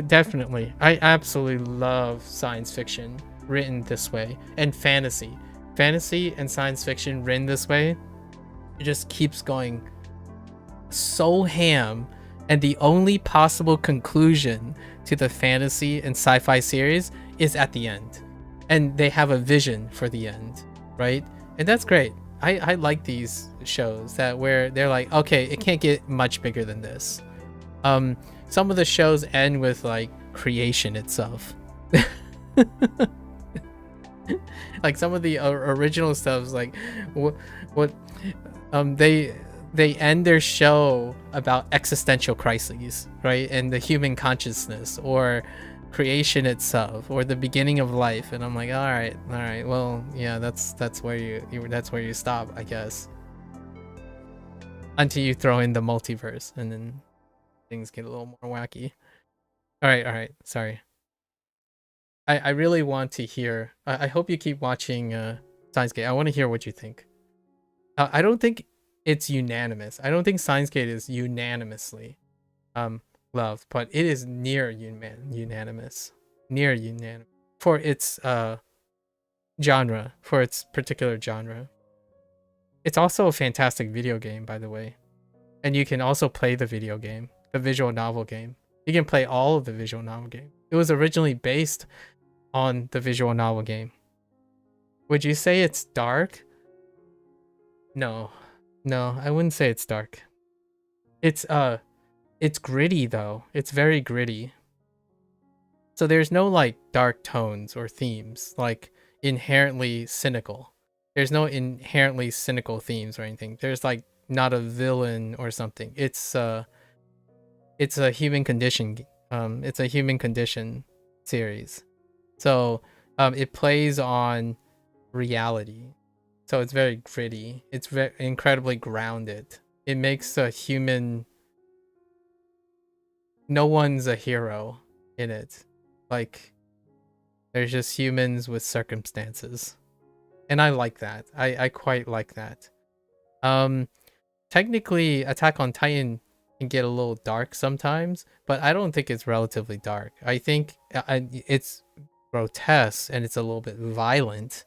definitely, I absolutely love science fiction written this way, and fantasy and science fiction written this way. It just keeps going so ham, and the only possible conclusion to the fantasy and sci-fi series is at the end, and they have a vision for the end, right? And that's great. I like these shows that where they're like, okay, it can't get much bigger than this. Some of the shows end with like creation itself. Like some of the original stuff's like what they end their show about existential crises, right? And the human consciousness or creation itself or the beginning of life, and I'm like, all right, well, yeah, that's where you stop, I guess, until you throw in the multiverse, and then things get a little more wacky. All right, sorry. I really want to hear. I hope you keep watching Steins Gate. I want to hear what you think. I don't think it's unanimous. I don't think Steins Gate is unanimously loved, but it is near unanimous. Near unanimous for its genre, for its particular genre. It's also a fantastic video game, by the way. And you can also play the video game, the visual novel game. You can play all of the visual novel game. It was originally based on the visual novel game. Would you say it's dark? No, I wouldn't say it's dark. It's gritty though. It's very gritty. So there's no like dark tones or themes, like inherently cynical. There's no inherently cynical themes or anything. There's like not a villain or something. It's a human condition. It's a human condition series. So it plays on reality. So it's very gritty. It's very incredibly grounded. It makes a human. No one's a hero in it. Like, there's just humans with circumstances. And I like that. I quite like that. Technically, Attack on Titan can get a little dark sometimes, but I don't think it's relatively dark. I think it's grotesque and it's a little bit violent,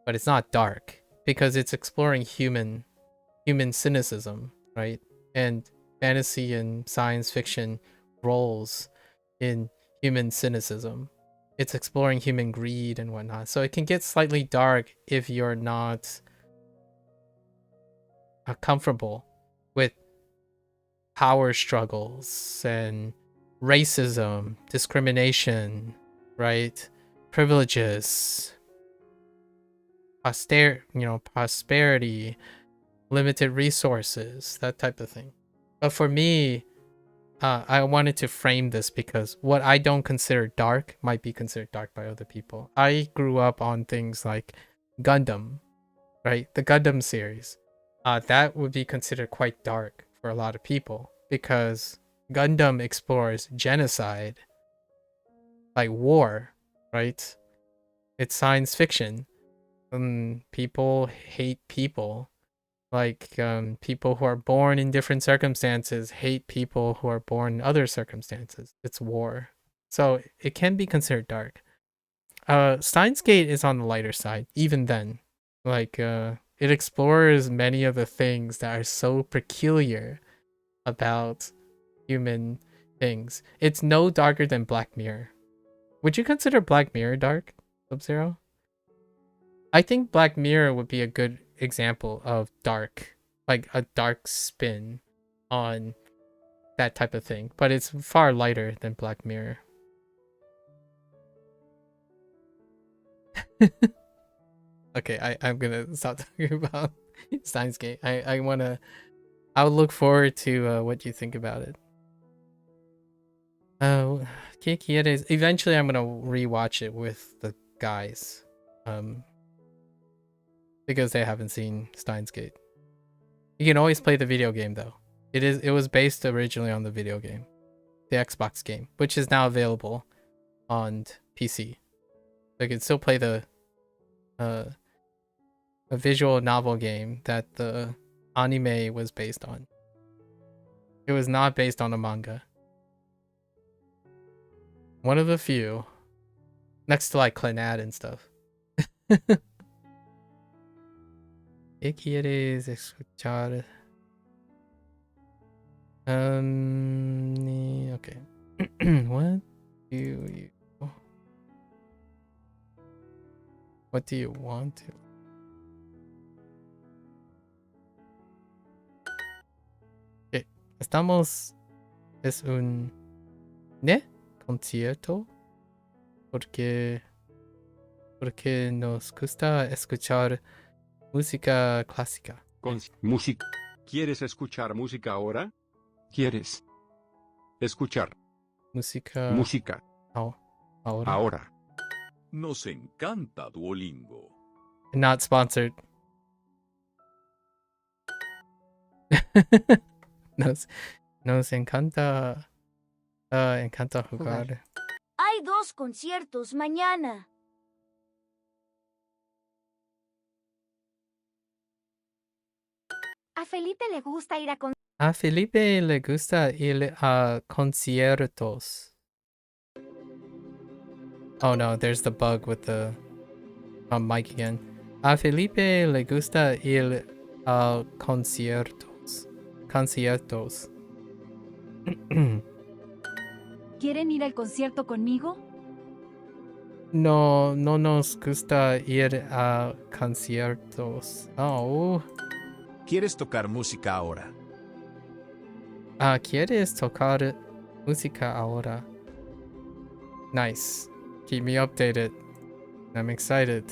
but it's not dark because it's exploring human cynicism, right? And fantasy and science fiction roles in human cynicism. It's exploring human greed and whatnot. So it can get slightly dark if you're not comfortable with power struggles and racism, discrimination, right? Privileges, prosperity, limited resources, that type of thing. But for me, I wanted to frame this because what I don't consider dark might be considered dark by other people. I grew up on things like Gundam, right? The Gundam series. That would be considered quite dark for a lot of people because Gundam explores genocide, like war, right? It's science fiction. People hate people. Like people who are born in different circumstances hate people who are born in other circumstances. It's war. So it can be considered dark. Steins Gate is on the lighter side, even then. Like it explores many of the things that are so peculiar about human things. It's no darker than Black Mirror. Would you consider Black Mirror dark, Sub-Zero? I think Black Mirror would be a good example of dark, like a dark spin on that type of thing, but it's far lighter than Black Mirror. Okay, I'm gonna stop talking about Steins Gate. I'll look forward to what you think about it. Kikieres, eventually I'm gonna rewatch it with the guys. Because they haven't seen Steins Gate. You can always play the video game though. It was based originally on the video game, the Xbox game, which is now available on PC. So you can still play the a visual novel game that the anime was based on. It was not based on a manga. One of the few, next to like Clannad and stuff. ¿Qué quieres escuchar? Okay. What do you want to? Es un ¿ne? Concierto porque nos gusta escuchar música clásica. Música. ¿Quieres escuchar música ahora? ¿Quieres escuchar música Ahora. ahora? Nos encanta Duolingo. Not sponsored. Nos encanta jugar. Hay 2 conciertos mañana. A Felipe le gusta ir a A Felipe le gusta ir a conciertos. Oh no, there's the bug with the mic again. A Felipe le gusta ir a conciertos. ¿Quieren ir al concierto conmigo? No nos gusta ir a conciertos. Oh. ¿Quieres tocar música ahora? ¿Quieres tocar música ahora? Nice. Keep me updated. I'm excited.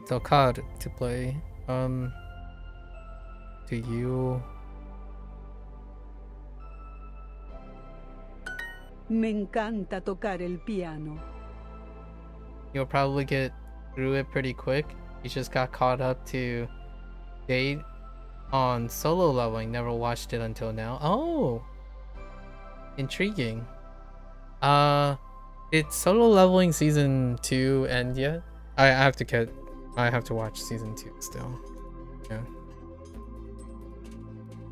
Tocar, to play. Do you... Me encanta tocar el piano. You'll probably get through it pretty quick. You just got caught up to date on Solo Leveling. Never watched it until now. Oh! Intriguing. Did Solo Leveling Season 2 end yet? I have to watch Season 2 still. Yeah.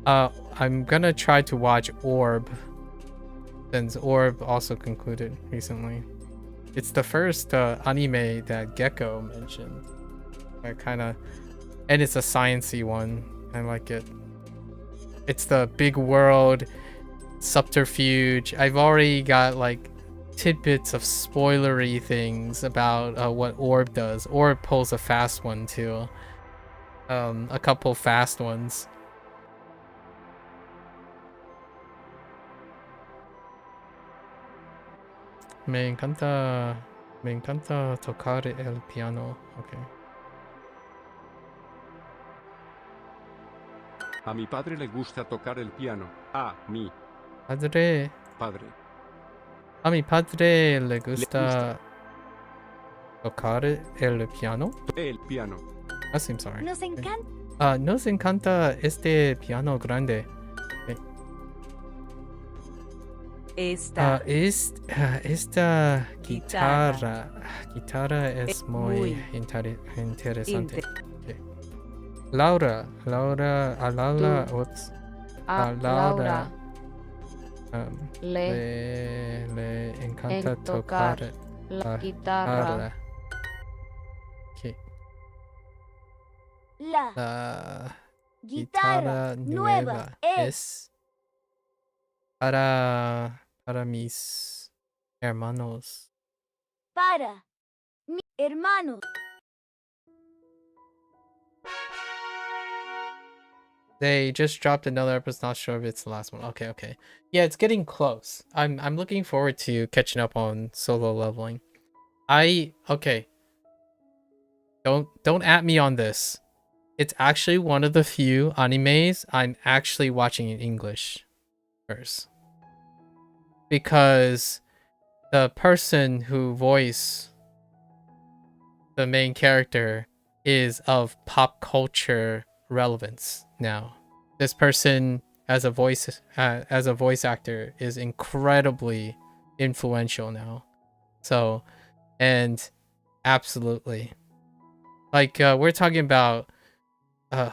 I'm gonna try to watch Orb, since Orb also concluded recently. It's the first anime that Gecko mentioned. And it's a sciencey one. I like it. It's the big world subterfuge. I've already got like tidbits of spoilery things about what Orb does. Orb pulls a fast one too. A couple fast ones. Me encanta tocar el piano. Okay. A mi padre le gusta tocar el piano. A mi padre. A mi padre le gusta tocar el piano. El piano. That seems sorry. Nos encanta. Nos encanta este piano grande. Okay. Esta guitarra es muy interesante. Okay. Laura, whoops. Laura. Le encanta tocar la guitarra. Okay. La guitarra nueva es para mis hermanos. Para mi hermano. They just dropped another episode. Not sure if it's the last one. Okay. Yeah, it's getting close. I'm looking forward to catching up on Solo Leveling. Okay. Don't at me on this. It's actually one of the few animes I'm actually watching in English first. Because the person who voiced the main character is of pop culture relevance now. This person as a voice actor is incredibly influential now. So, and absolutely, like we're talking about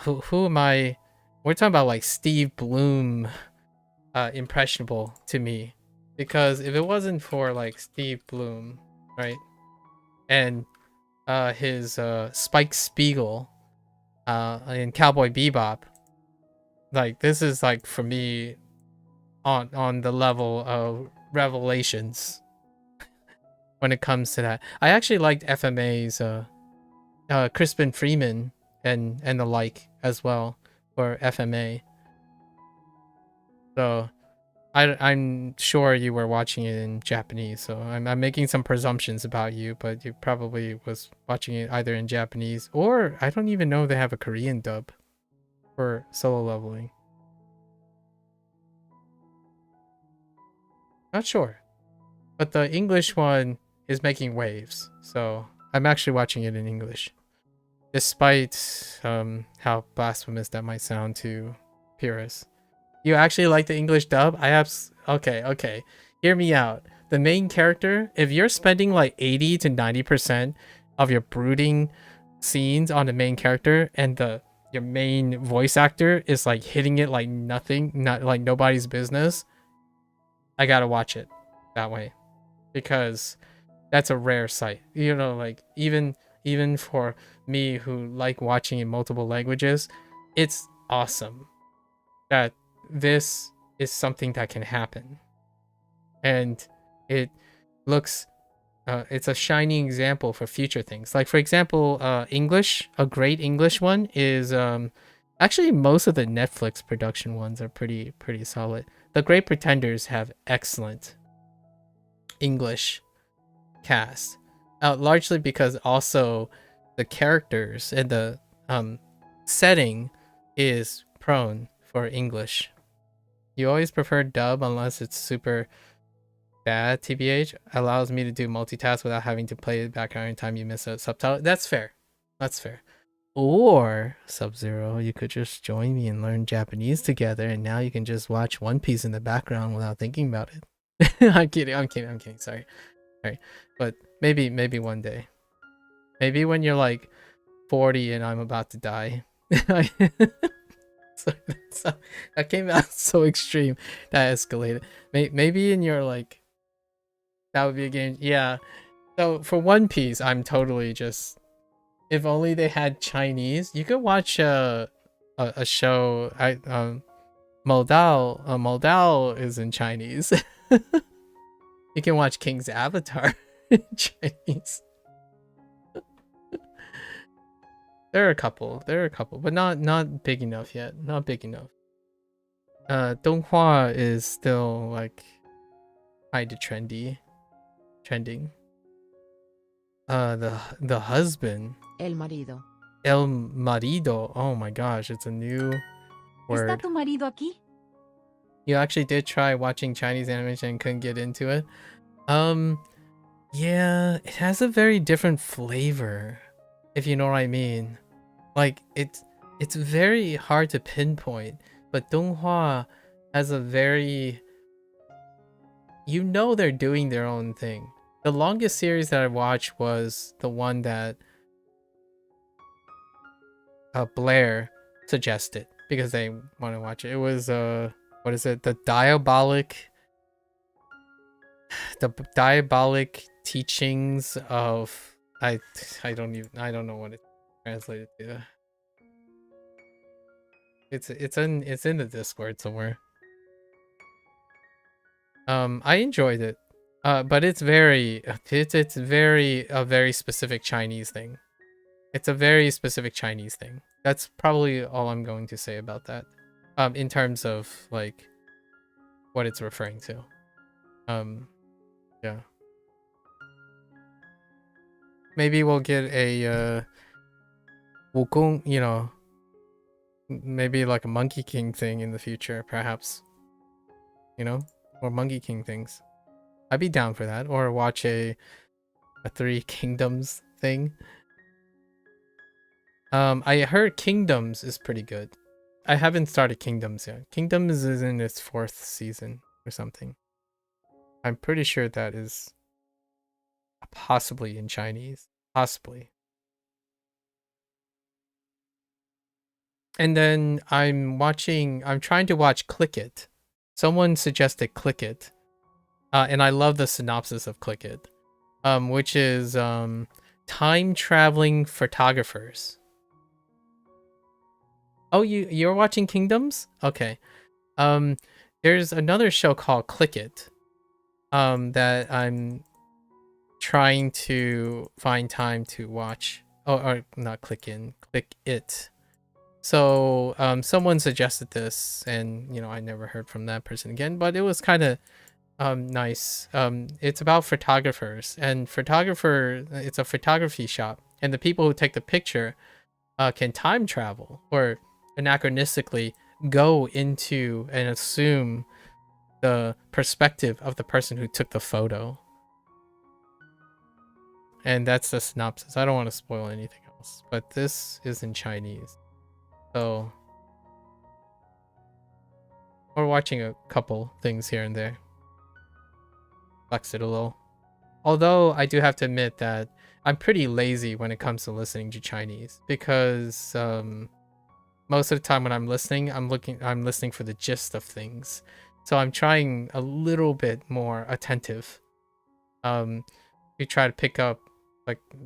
who am I? We're talking about like Steve Bloom, impressionable to me, because if it wasn't for like Steve Bloom, right, and his Spike Spiegel in Cowboy Bebop, like this is like for me on the level of Revelations when it comes to that. I actually liked FMA's Crispin Freeman and the like as well for FMA. So I'm sure you were watching it in Japanese, so I'm making some presumptions about you, but you probably was watching it either in Japanese or I don't even know if they have a Korean dub for Solo Leveling. Not sure. But the English one is making waves, so I'm actually watching it in English. Despite how blasphemous that might sound to purists. You actually like the English dub? Okay. Hear me out. The main character, if you're spending like 80 to 90% of your brooding scenes on the main character and your main voice actor is like hitting it like nothing, not like nobody's business, I gotta watch it that way. Because that's a rare sight. You know, like even for me who like watching in multiple languages, it's awesome that this is something that can happen. And it looks it's a shining example for future things. Like for example, English, a great English one is actually most of the Netflix production ones are pretty solid. The Great Pretenders have excellent English cast, largely because also the characters and the setting is prone for English. You always prefer dub unless it's super bad. TBH allows me to do multitask without having to play it back every time you miss a subtitle. That's fair. Or Sub-Zero, you could just join me and learn Japanese together, and now you can just watch One Piece in the background without thinking about it. I'm kidding. Sorry. But maybe one day. Maybe when you're like 40 and I'm about to die. So that came out so extreme. That escalated. Maybe in your like, that would be a game. Yeah. So for One Piece, I'm totally just, if only they had Chinese. You could watch a show. Moldao is in Chinese. You can watch King's Avatar in Chinese. There are a couple, but not big enough yet. Not big enough. Donghua is still like kind of trending. The husband. El marido. El marido. Oh my gosh, it's a new word. ¿Está tu marido aquí? You actually did try watching Chinese animation and couldn't get into it. Yeah, it has a very different flavor, if you know what I mean. Like it's very hard to pinpoint, but Donghua has a very, you know, they're doing their own thing. The longest series that I watched was the one that Blair suggested because they want to watch it. It was what is it? The diabolic teachings of I don't know what it's translated to. It's in the Discord somewhere. I enjoyed it. But it's very a very specific Chinese thing. It's a very specific Chinese thing. That's probably all I'm going to say about that. In terms of like what it's referring to. Yeah. Maybe we'll get a Wukong, you know, maybe like a Monkey King thing in the future, perhaps. You know? Or Monkey King things. I'd be down for that. Or watch a Three Kingdoms thing. I heard Kingdoms is pretty good. I haven't started Kingdoms yet. Kingdoms is in its 4th season or something. I'm pretty sure that is possibly in Chinese. Possibly. And then I'm trying to watch Click It. Someone suggested Click It. And I love the synopsis of Click It. Which is time traveling photographers. Oh, you're watching Kingdoms? Okay. There's another show called Click It. That I'm trying to find time to watch, or not click it. So someone suggested this, and I never heard from that person again, but it was kind of nice. It's about photographers, and it's a photography shop, and the people who take the picture can time travel, or anachronistically go into and assume the perspective of the person who took the photo. And that's the synopsis. I don't want to spoil anything else, but this is in Chinese. So we're watching a couple things here and there. Flex it a little. Although I do have to admit that I'm pretty lazy when it comes to listening to Chinese, because most of the time when I'm listening, I'm listening for the gist of things. So I'm trying a little bit more attentive. We try to pick up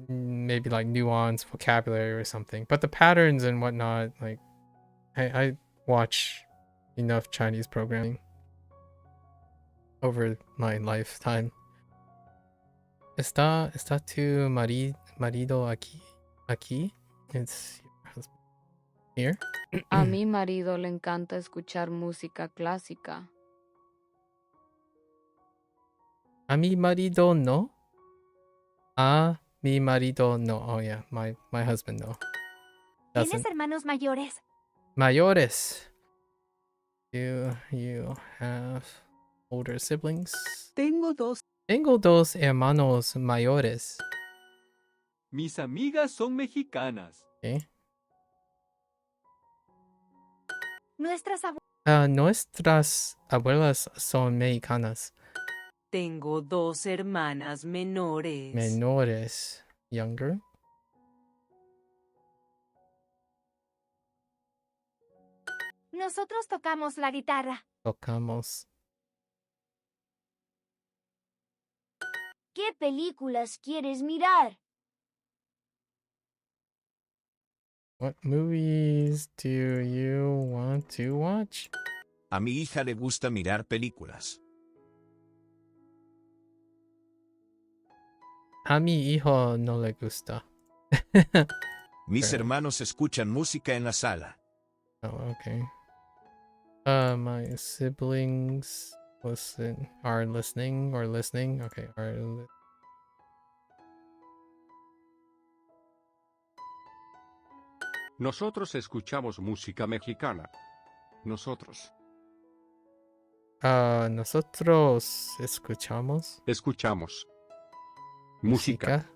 maybe nuance, vocabulary or something. But the patterns and whatnot, I watch enough Chinese programming over my lifetime. ¿Está tu marido aquí? It's your husband here. A mi marido le encanta escuchar música clásica. A mi marido no. A mi marido no. Oh yeah, my husband no. ¿Tienes hermanos mayores? Mayores. You have older siblings? Tengo dos hermanos mayores. Mis amigas son mexicanas. Okay. Nuestras abuelas son mexicanas. Tengo dos hermanas menores. Menores. Younger. Nosotros tocamos la guitarra. Tocamos. ¿Qué películas quieres mirar? What movies do you want to watch? A mi hija le gusta mirar películas. A mi hijo no le gusta. Mis hermanos escuchan música en la sala. Oh, okay. My siblings are listening. Okay, Nosotros escuchamos música mexicana. Nosotros escuchamos música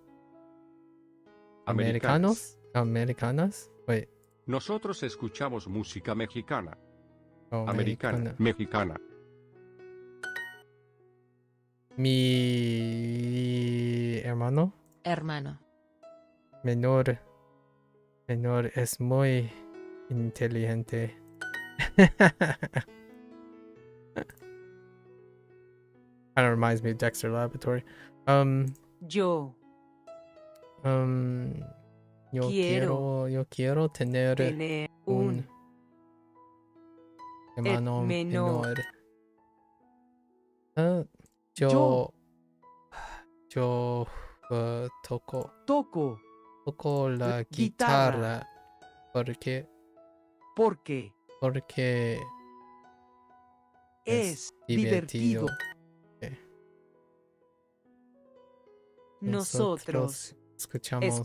americanas. Wait. Nosotros escuchamos música mexicana. Oh, Mexicana. Mi hermano menor es muy inteligente. Kind of reminds me of Dexter Laboratory. Yo quiero tener un hermano menor. Yo toco la guitarra porque es divertido. Okay. Nosotros escuchamos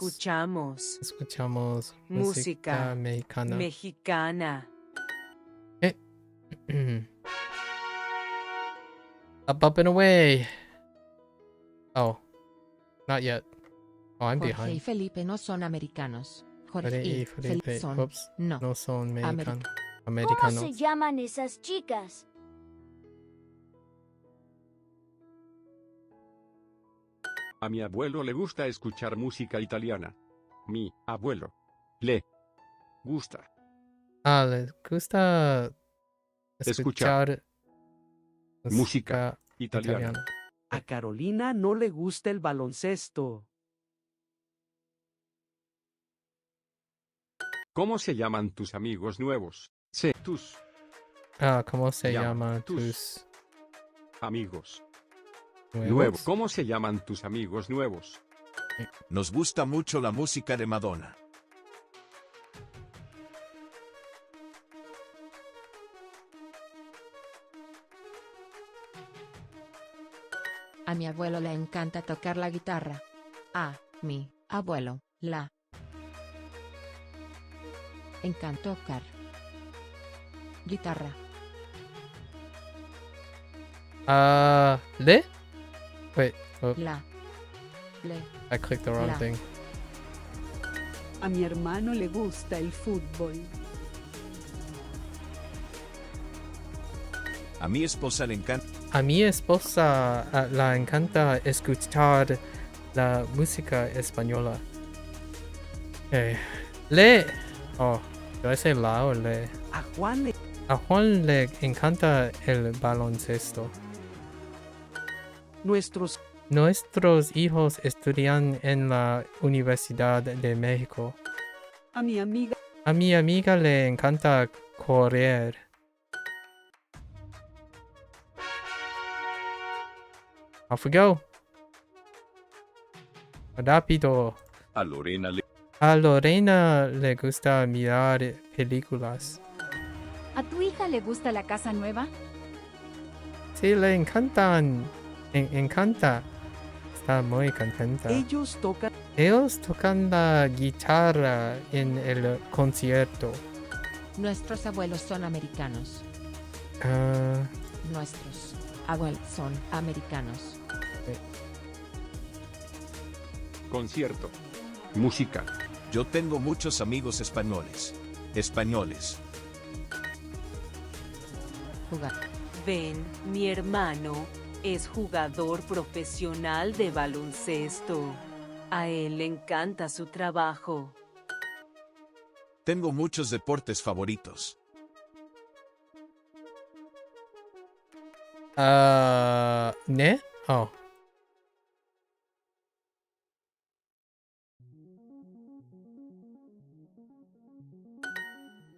música mexicana. Up and away. Oh, not yet. Oh, I'm Jorge behind. y Felipe no son americanos. Jorge y Felipe son no son americanos. ¿Cómo se llaman esas chicas? A mi abuelo le gusta escuchar música italiana. Mi abuelo le gusta. Les gusta escuchar música italiana. A Carolina no le gusta el baloncesto. ¿Cómo se llaman tus amigos nuevos? Tus. ¿Cómo se llaman tus amigos Nuevo. ¿Cómo se llaman tus amigos nuevos? Nos gusta mucho la música de Madonna. A mi abuelo le encanta tocar la guitarra. A mi abuelo la encanta tocar guitarra. Le? Wait. Oh, La. Le. I clicked the wrong La. thing. A mi hermano le gusta el fútbol. A mi esposa le encanta. A mi esposa la encanta escuchar la música española. Okay. Le. Oh, do I say la or le? A Juan Le encanta el baloncesto. Nuestros hijos estudian en la Universidad de México. A mi amiga le encanta correr. Off we go. Rápido. A Lorena le... A Lorena le gusta mirar películas. ¿A tu hija le gusta la casa nueva? Sí, le encantan. Encanta. Está muy contenta. Ellos tocan la guitarra en el concierto. Nuestros abuelos son americanos. Nuestros abuelos son americanos. Concierto. Música. Yo tengo muchos amigos españoles. Jugar. Ven, mi hermano es jugador profesional de baloncesto. A él le encanta su trabajo. Tengo muchos deportes favoritos. ¿Ne? Oh.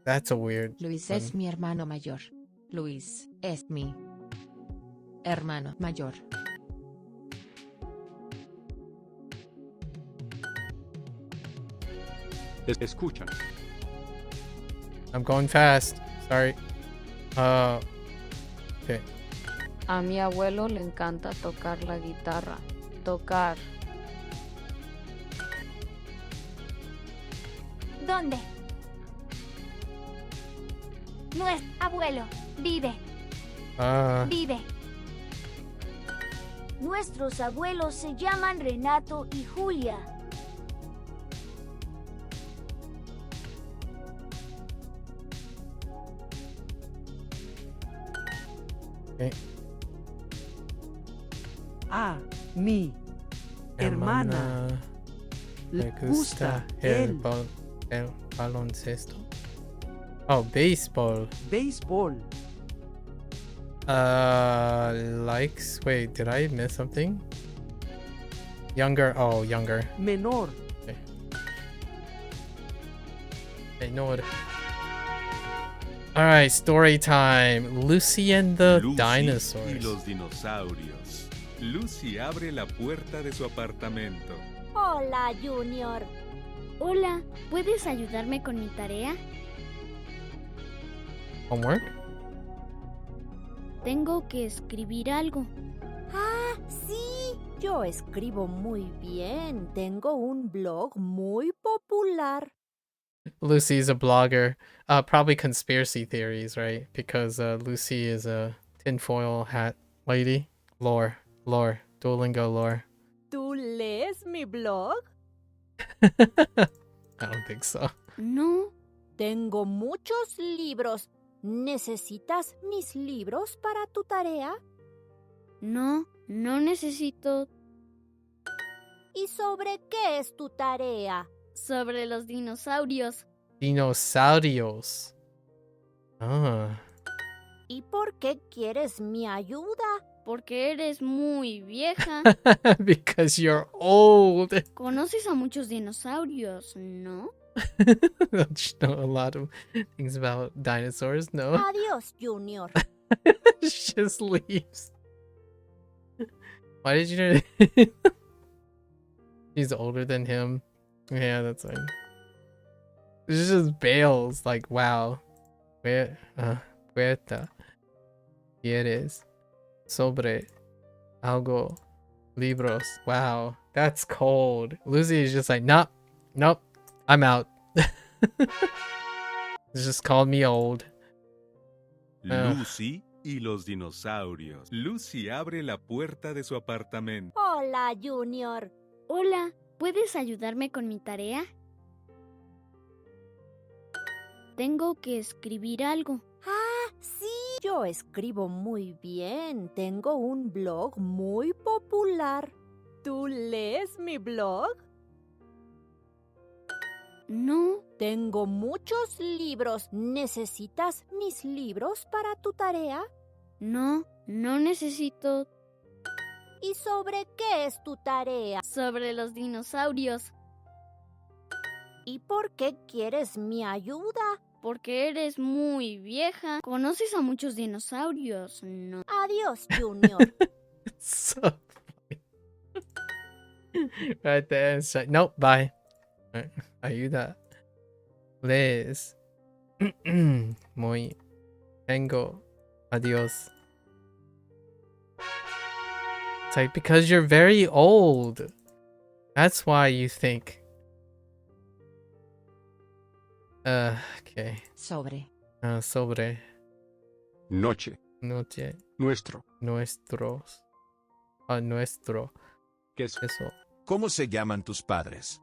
That's a weird Luis one. es mi hermano mayor. Luis es mi hermano mayor. Escuchan. I'm going fast. Sorry. Okay. A mi abuelo le encanta tocar la guitarra. Tocar. ¿Dónde? Nuestro abuelo vive. Vive. Nuestros abuelos se llaman Renato y Julia. Okay. A mi hermana le gusta el baloncesto. Oh, baseball. Likes. Wait, did I miss something? Younger. Oh, younger. Menor. Okay. Menor. Alright, story time. Lucy and the Lucy dinosaurs. Y los dinosaurios. Lucy abre la puerta de su apartamento. Hola, Junior. Hola, ¿puedes ayudarme con mi tarea? Homework? Tengo que escribir algo. Ah, sí. Yo escribo muy bien. Tengo un blog muy popular. Lucy's a blogger. Probably conspiracy theories, right? Because Lucy is a tinfoil hat lady. Lore. Duolingo lore. ¿Tú lees mi blog? I don't think so. No. Tengo muchos libros. ¿Necesitas mis libros para tu tarea? No necesito. ¿Y sobre qué es tu tarea? Sobre los dinosaurios. Dinosaurios. Ah. ¿Y por qué quieres mi ayuda? Porque eres muy vieja. Because you're old. Conoces a muchos dinosaurios, ¿no? Don't you know a lot of things about dinosaurs? No. Adiós, Junior. She just leaves. Why did you? She's older than him. Yeah, that's fine. This just bails. Like, wow. Puerta. Quieres. Sobre. Algo. Libros. Wow. That's cold. Lucy is just like, nope. Nope. I'm out. Just called me old. Lucy y los dinosaurios. Lucy abre la puerta de su apartamento. Hola, Junior. Hola, ¿puedes ayudarme con mi tarea? Tengo que escribir algo. Ah, sí. Yo escribo muy bien. Tengo un blog muy popular. ¿Tú lees mi blog? No. Tengo muchos libros. ¿Necesitas mis libros para tu tarea? No, no necesito. ¿Y sobre qué es tu tarea? Sobre los dinosaurios. ¿Y por qué quieres mi ayuda? Porque eres muy vieja. Conoces a muchos dinosaurios, ¿no? Adiós, Junior. So funny. Right there. It's like, nope, bye. Ayuda. Lees. Muy. Tengo. Adios. It's like, because you're very old. That's why you think. Okay. Sobre. Sobre. Noche. Noche. Nuestro. Nuestros. Nuestro. Queso. Eso. ¿Cómo se llaman tus padres?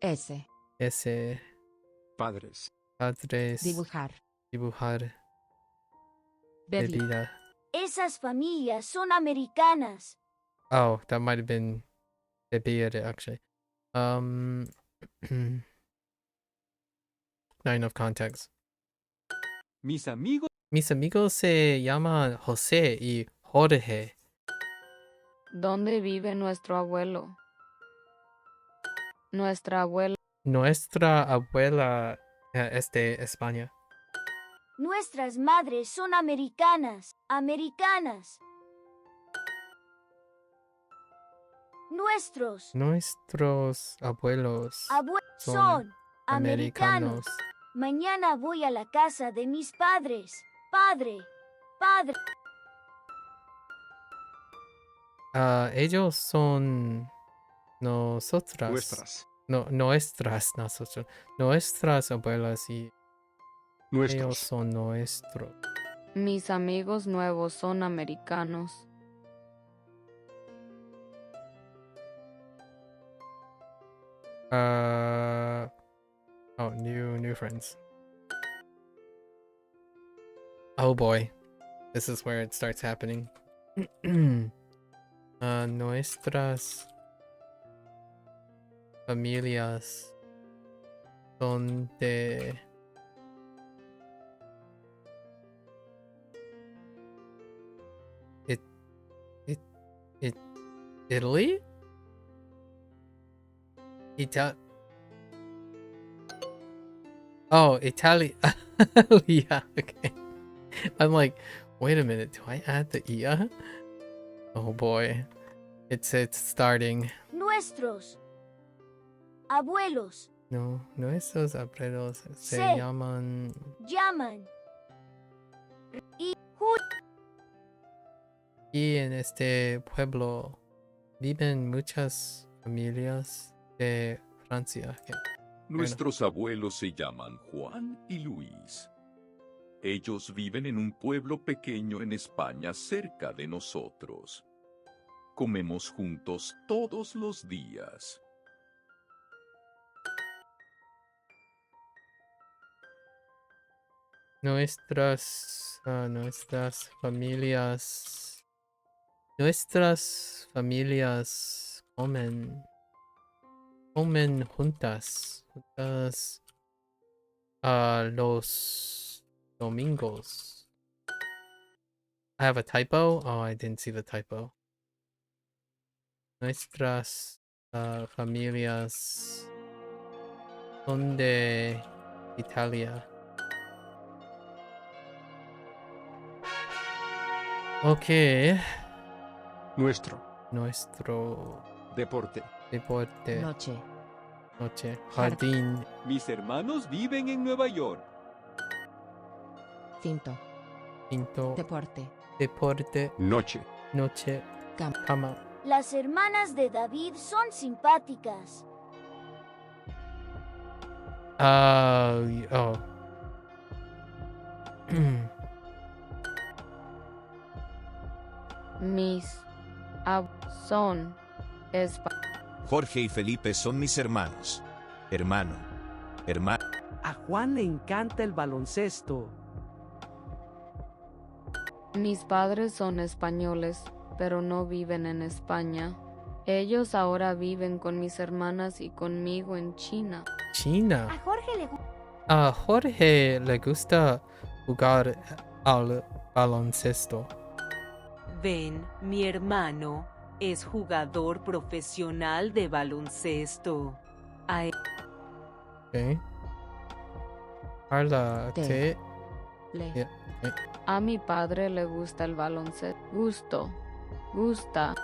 S. Ese. Padres. Padres. Dibujar. Dibujar. Bebida. Bebida. Esas familias son americanas. Oh, that might have been bebida actually. Not enough context. Mis amigos. Mis amigos se llaman José y Jorge. ¿Dónde vive nuestro abuelo? Nuestra abuela. Nuestra abuela es de España. Nuestras madres son americanas. Americanas. Nuestros abuelos Son americanos. Mañana voy a la casa de mis padres. Padre. Ellos son nosotras. Nuestras. No, nuestras, nosotros. Nuestras abuelas y ellos Nuestros. son nuestros. Mis amigos nuevos son americanos. New friends. Oh boy. This is where it starts happening. Nuestras familias son de Italy? Oh, Italy. Yeah, okay. I'm like, wait a minute, do I add the ia? Oh boy. It's starting. Nuestros abuelos No, nuestros abuelos se Sí. llaman. llaman. Y en este pueblo viven muchas familias de Francia. Okay. Nuestros abuelos se llaman Juan y Luis. Ellos viven en un pueblo pequeño en España cerca de nosotros. Comemos juntos todos los días. Nuestras familias comen juntas los domingos. I have a typo? Oh, I didn't see the typo. Nuestras familias son de Italia. Ok. Nuestro. Nuestro Deporte. deporte. Noche. Noche. Jardín. Mis hermanos viven en Nueva York. Cinto. Quinto. Deporte. Deporte. Noche. Noche. Cama. Las hermanas de David son simpáticas. Oh. Mis son Jorge y Felipe son mis hermanos. Hermano. Hermano. A Juan le encanta el baloncesto. Mis padres son españoles, pero no viven en España. Ellos ahora viven con mis hermanas y conmigo en China. China. A Jorge le gusta. A Jorge le gusta jugar al baloncesto. Ven, mi hermano es jugador profesional de baloncesto. A él Okay. Carla, te. Le. Yeah, okay. A mi padre le gusta el baloncesto. Gusta.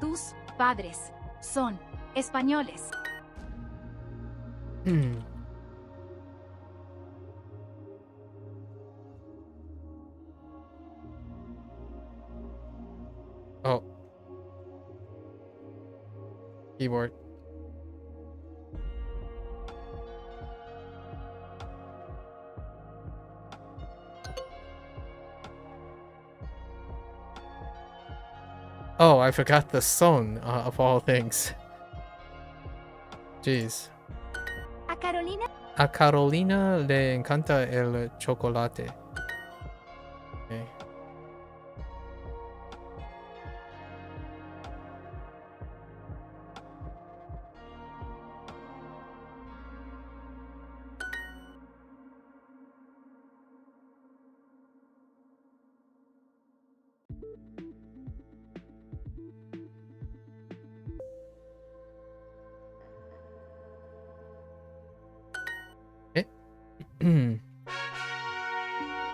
Tus padres son españoles. Oh. Keyboard. Oh, I forgot the son of all things. Jeez. A Carolina. A Carolina le encanta el chocolate. Okay.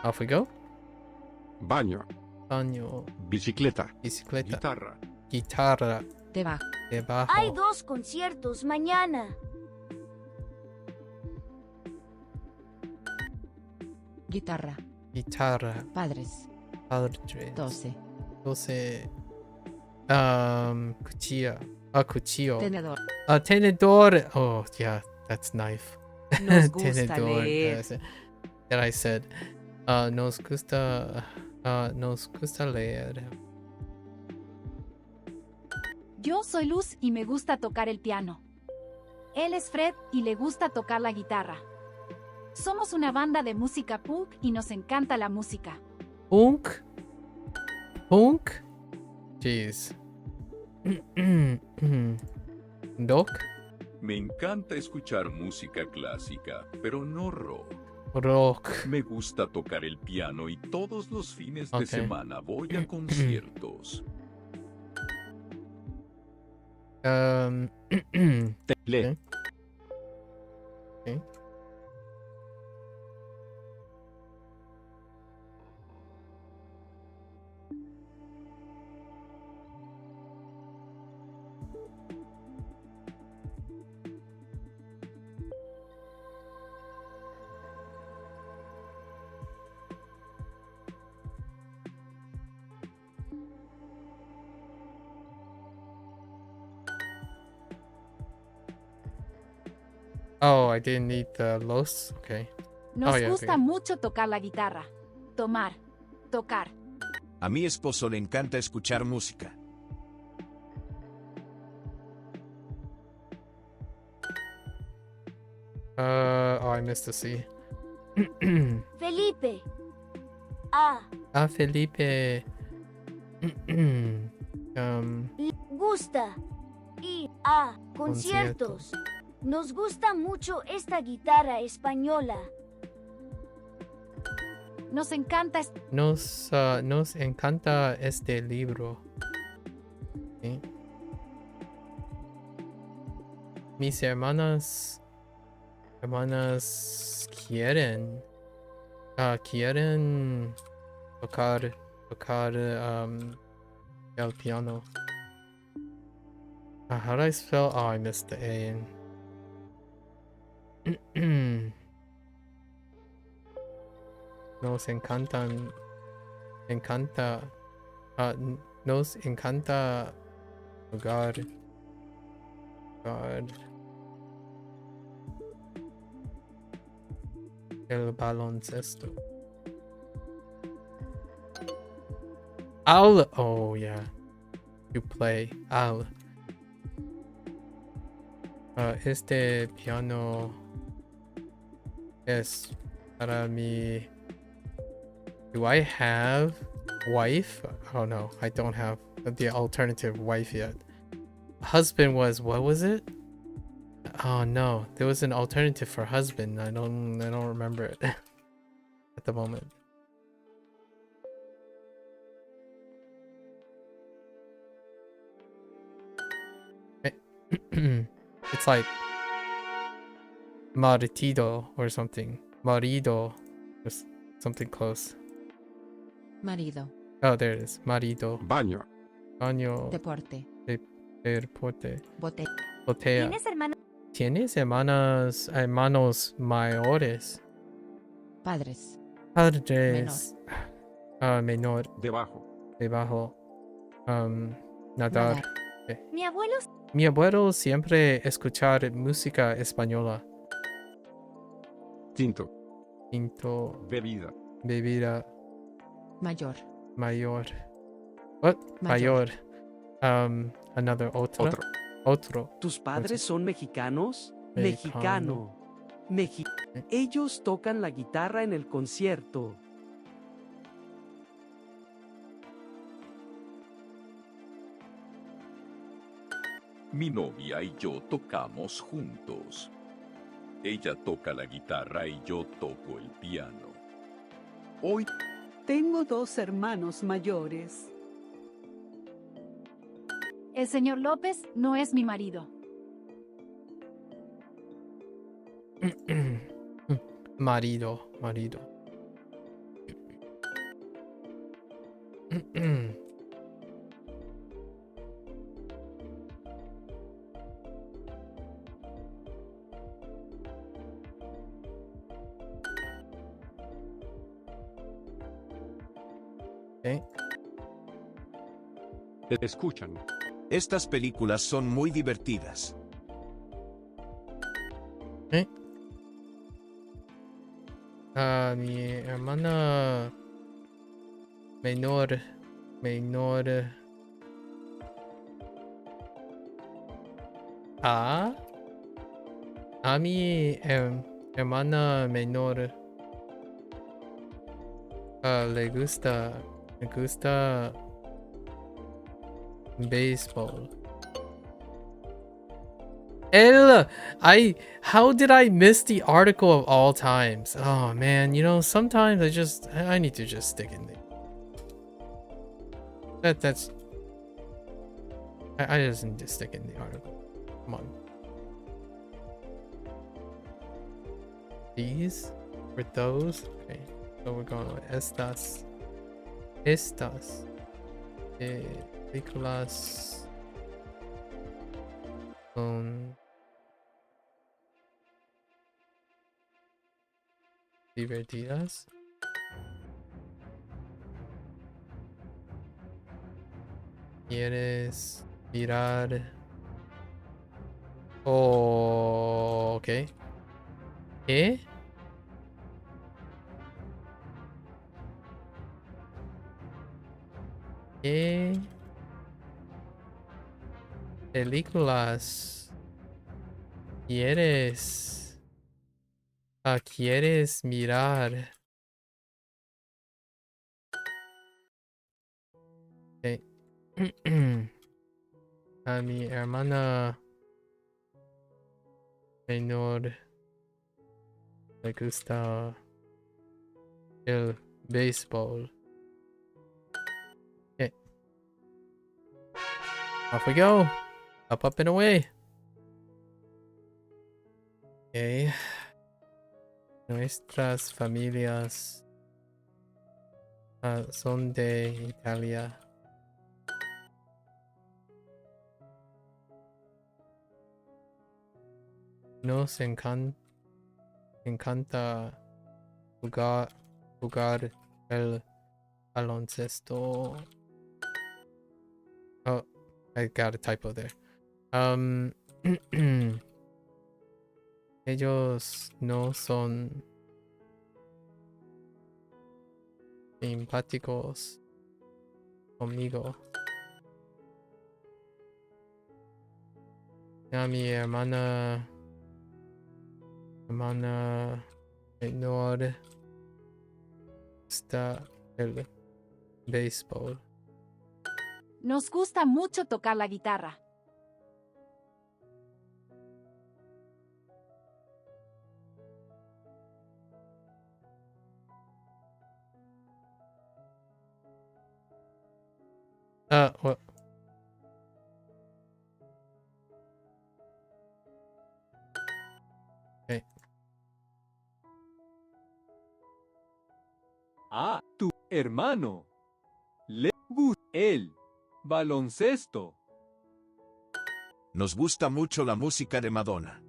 Off we go. Baño. Baño. Bicicleta. Bicicleta. Guitarra. Guitarra. Debajo. Debajo. Hay 2 conciertos mañana. Guitarra. Guitarra. Padres. Padres. 12. 12. Cuchilla. Cuchillo. Tenedor. Tenedor. Oh, yeah, that's knife. nos gusta Tenedor. leer. That I said. Nos gusta leer. Yo soy Luz y me gusta tocar el piano. Él es Fred y le gusta tocar la guitarra. Somos una banda de música punk y nos encanta la música. Punk? Punk? Jeez. Doc? Me encanta escuchar música clásica, pero no rock. Rock. Me gusta tocar el piano y todos los fines de Okay. semana voy a conciertos. Le. Okay. Okay. Oh, I didn't need the los. Okay. Nos yeah, gusta okay. mucho tocar la guitarra. Tomar. Tocar. A mi esposo le encanta escuchar música. Oh, I missed the C. Felipe. Felipe. Gusta. Ir a conciertos. Nos gusta mucho esta guitarra española. Nos encanta. Nos encanta este libro. Okay. Mis hermanas quieren Quieren tocar el piano. How do I spell? Oh, I missed the A. Nos encanta. Nos encanta jugar el baloncesto. Oh yeah, you play este piano es para mi. Do I have wife? Oh no, I don't have the alternative wife yet. Husband was, what was it? Oh no, there was an alternative for husband. I don't remember it at the moment. It's like marido or something. Marido, or something close. Marido. Oh, there it is. Marido. Baño. Baño. Deporte. Deporte. Botella. Botella. ¿Tienes hermanos mayores? Padres. Padres. Menor. Debajo. Nadar. Mi abuelo siempre escuchar música española. Tinto. Bebida. Mayor. What? Mayor. Another otro. ¿Tus padres son mexicanos? Mexicano. Ellos tocan la guitarra en el concierto. Mi novia y yo tocamos juntos. Ella toca la guitarra y yo toco el piano. Hoy Tengo 2 hermanos mayores. El señor López no es mi marido. Marido. Okay. Escuchan. Estas películas son muy divertidas. Mi hermana menor. A mi hermana menor le gusta béisbol. How did I miss the article of all times? Oh man, you know, sometimes I need to just stick in there. I just need to stick in the article. Come on. These were those. Okay, so we're going with estas películas son divertidas. ¿Quieres mirar? Oh, okay. ¿Qué? ¿Qué películas quieres mirar? Okay. A mi hermana menor le gusta el béisbol. Okay. Off we go. Up and away. Okay. Nuestras familias Son de Italia. Nos encanta jugar el baloncesto. Oh, I got a typo there. Ellos no son simpáticos conmigo. Mi hermana menor está el béisbol. Nos gusta mucho tocar la guitarra. What? Okay. A tu hermano le gusta el baloncesto. Nos gusta mucho la música de Madonna.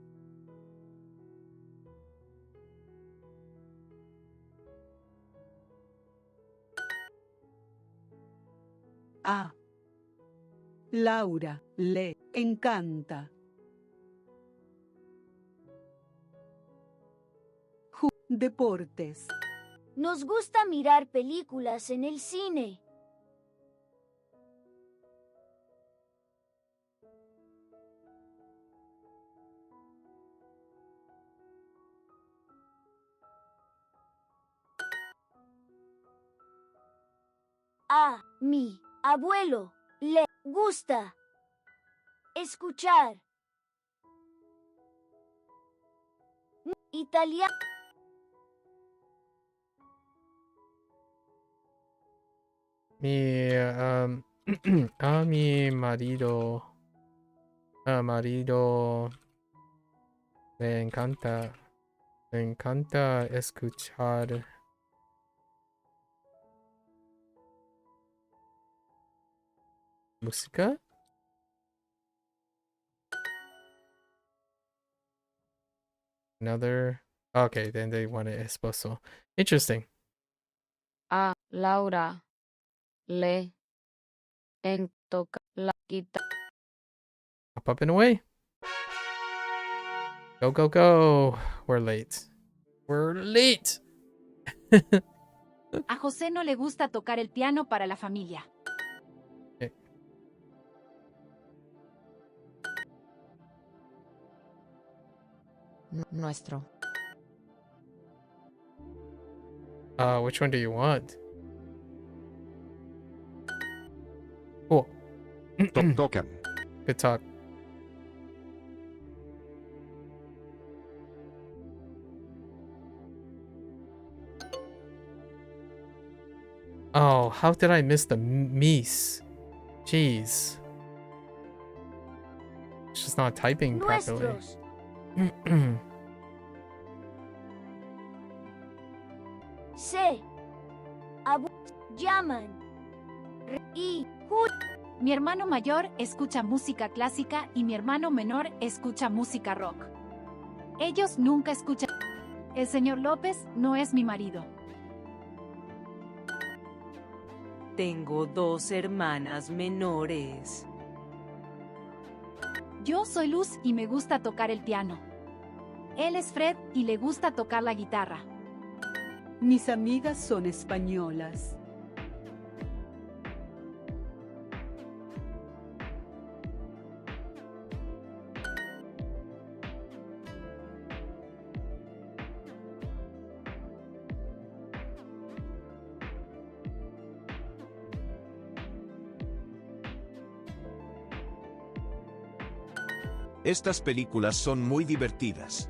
A. Laura le encanta. Deportes. Nos gusta mirar películas en el cine. A mi abuelo le gusta escuchar italiano. A mi marido le encanta escuchar música. Another. Okay, then they want it esposo. Interesting. A Laura le toca la guitarra. Up and away. Go, go, go. We're late. We're late. A José no le gusta tocar el piano para la familia. Okay. Nuestro. Which one do you want? Cool. Tocan. Good talk. Oh, how did I miss the mise? Jeez. It's just not typing properly. Se llaman y Mi hermano mayor escucha música clásica y mi hermano menor escucha música rock. Ellos nunca escuchan. El señor López no es mi marido. Tengo 2 hermanas menores. Yo soy Luz y me gusta tocar el piano. Él es Fred y le gusta tocar la guitarra. Mis amigas son españolas. Estas películas son muy divertidas.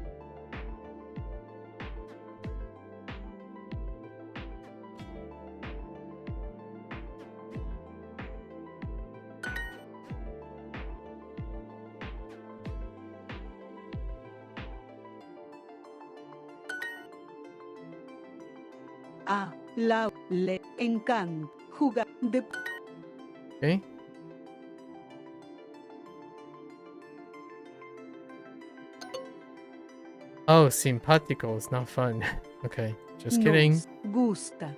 Le encanta jugar de... Okay. Oh, simpático is not fun. Okay, just kidding. Nos gusta.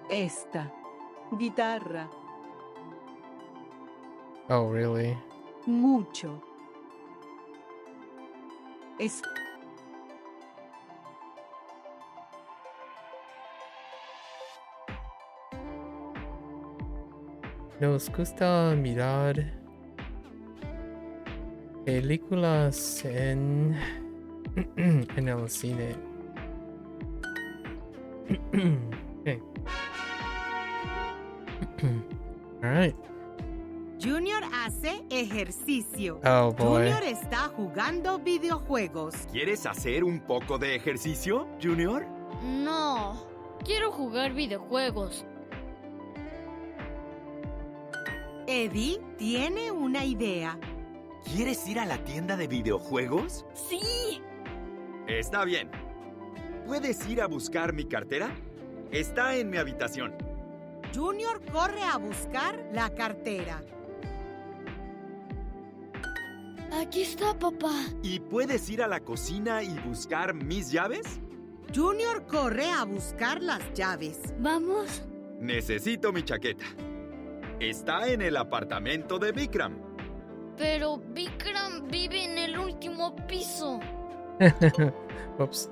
Esta. Guitarra. Oh, really? Mucho. Es... Nos gusta mirar películas en en el cine. Okay. All right. Junior hace ejercicio. Oh, boy. Junior está jugando videojuegos. ¿Quieres hacer un poco de ejercicio, Junior? No, quiero jugar videojuegos. Eddie tiene una idea. ¿Quieres ir a la tienda de videojuegos? ¡Sí! Está bien. ¿Puedes ir a buscar mi cartera? Está en mi habitación. Junior corre a buscar la cartera. Aquí está, papá. ¿Y puedes ir a la cocina y buscar mis llaves? Junior corre a buscar las llaves. ¿Vamos? Necesito mi chaqueta. Está en el apartamento de Vikram. Pero Vikram vive en el último piso. Oops.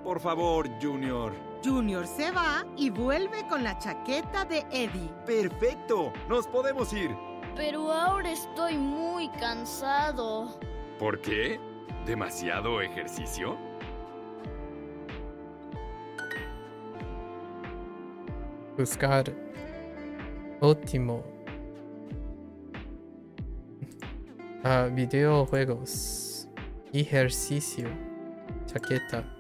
Por favor, Junior. Junior se va y vuelve con la chaqueta de Eddie. ¡Perfecto! ¡Nos podemos ir! Pero ahora estoy muy cansado. ¿Por qué? ¿Demasiado ejercicio? Buscar. Ótimo. Videojuegos. Ejercicio. Chaqueta.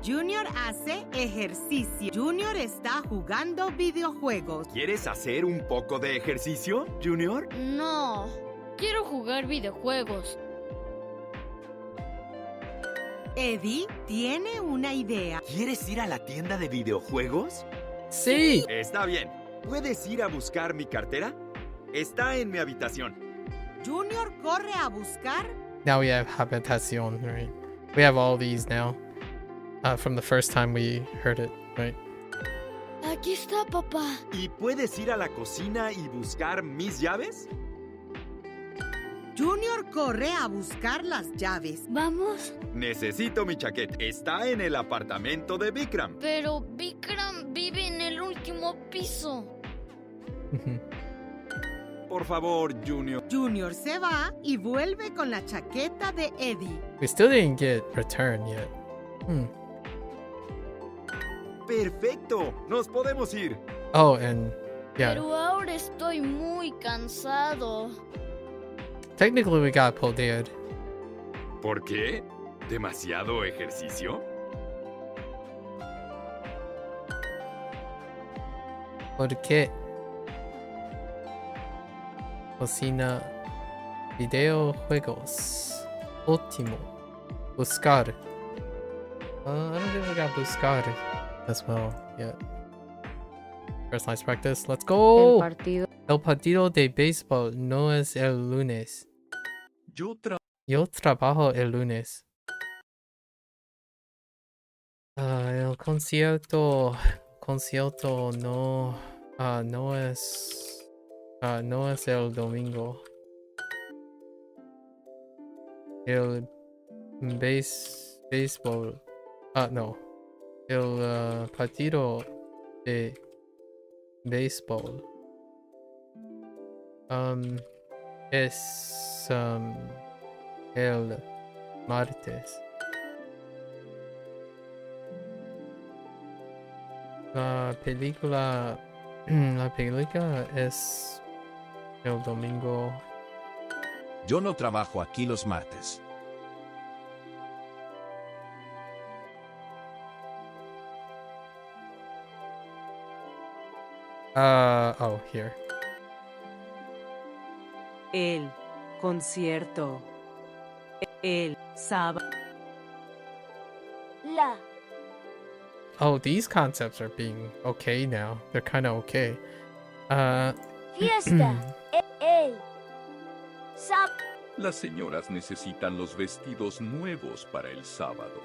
Junior hace ejercicio. Junior está jugando videojuegos. ¿Quieres hacer un poco de ejercicio, Junior? No, quiero jugar videojuegos. Eddie tiene una idea. ¿Quieres ir a la tienda de videojuegos? Sí. Está bien. ¿Puedes ir a buscar mi cartera? Está en mi habitación. Junior corre a buscar. Now we have habitación, right? We have all these now. From the first time we heard it, right? Aquí está, papá. ¿Y puedes ir a la cocina y buscar mis llaves? Junior corre a buscar las llaves. ¿Vamos? Necesito mi chaqueta. Está en el apartamento de Vikram. Pero Vikram vive en el último piso. Por favor, Junior. Junior se va y vuelve con la chaqueta de Eddie. We still didn't get return yet. ¡Perfecto! ¡Nos podemos ir! Oh, and yeah. Pero ahora estoy muy cansado. Technically we got pulled dead. ¿Por qué? ¿Demasiado ejercicio? ¿Por qué? Cocina. Videojuegos. Ótimo. Buscar. I don't think we got buscar as well yet. Personalized practice. Let's go! El partido de béisbol no es el lunes. Yo trabajo el lunes. El concierto no es el domingo. El béisbol. No. El partido de béisbol es el martes. La película es el domingo. Yo no trabajo aquí los martes. Oh, here. El concierto. El sábado. La. Oh, these concepts are being okay now. They're kind of okay. Fiesta. El. Las señoras necesitan los vestidos nuevos para el sábado.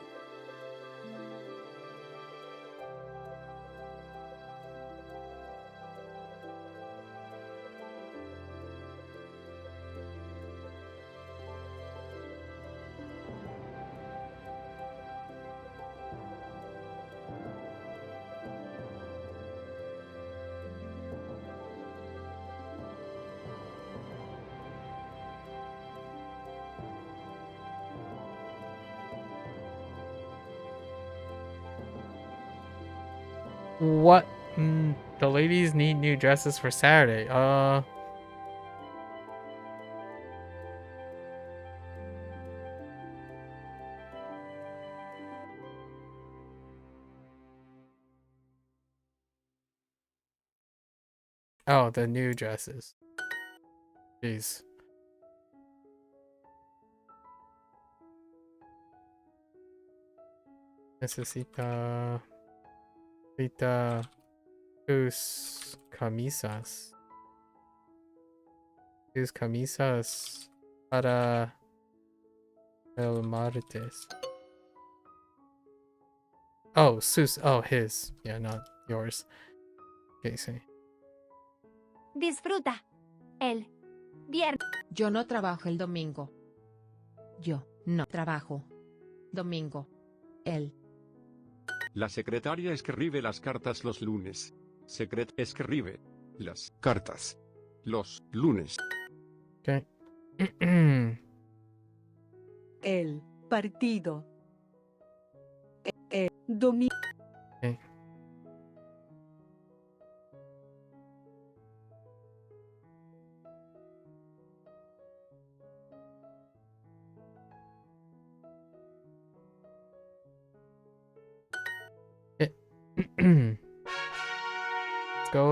What? The ladies need new dresses for Saturday. Oh, the new dresses. Jeez. Necesita tus camisas. Tus camisas para el martes. Oh, his. Yeah, not yours. Okay, sí. Disfruta. El viernes. Yo no trabajo el domingo. Yo no trabajo. Domingo. Él. La secretaria escribe las cartas los lunes. Escribe las cartas los lunes. Okay. El partido. El domingo. Okay.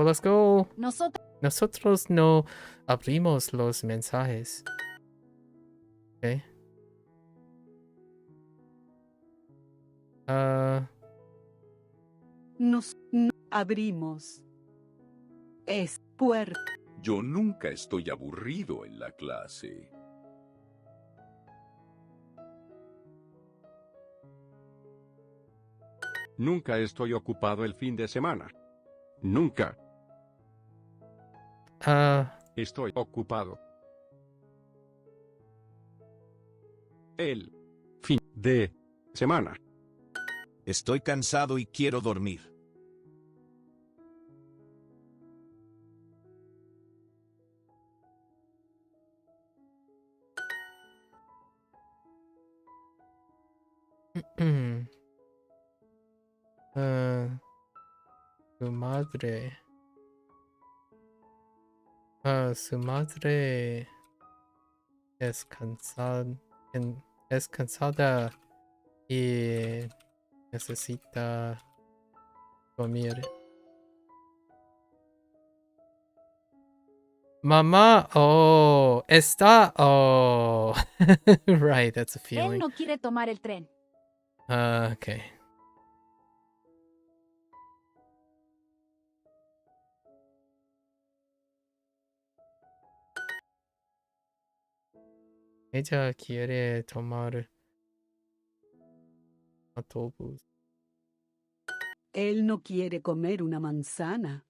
Let's go. Nosotros no abrimos los mensajes. Okay. Nos no abrimos. Es puerta. Yo nunca estoy aburrido en la clase. Nunca estoy ocupado el fin de semana. Nunca. Estoy ocupado. El fin de semana. Estoy cansado y quiero dormir. Su madre. Su madre es cansada y necesita dormir. Mamá, right, that's a Él feeling. no quiere tomar el tren. Okay. Ella quiere tomar autobús. Él no quiere comer una manzana.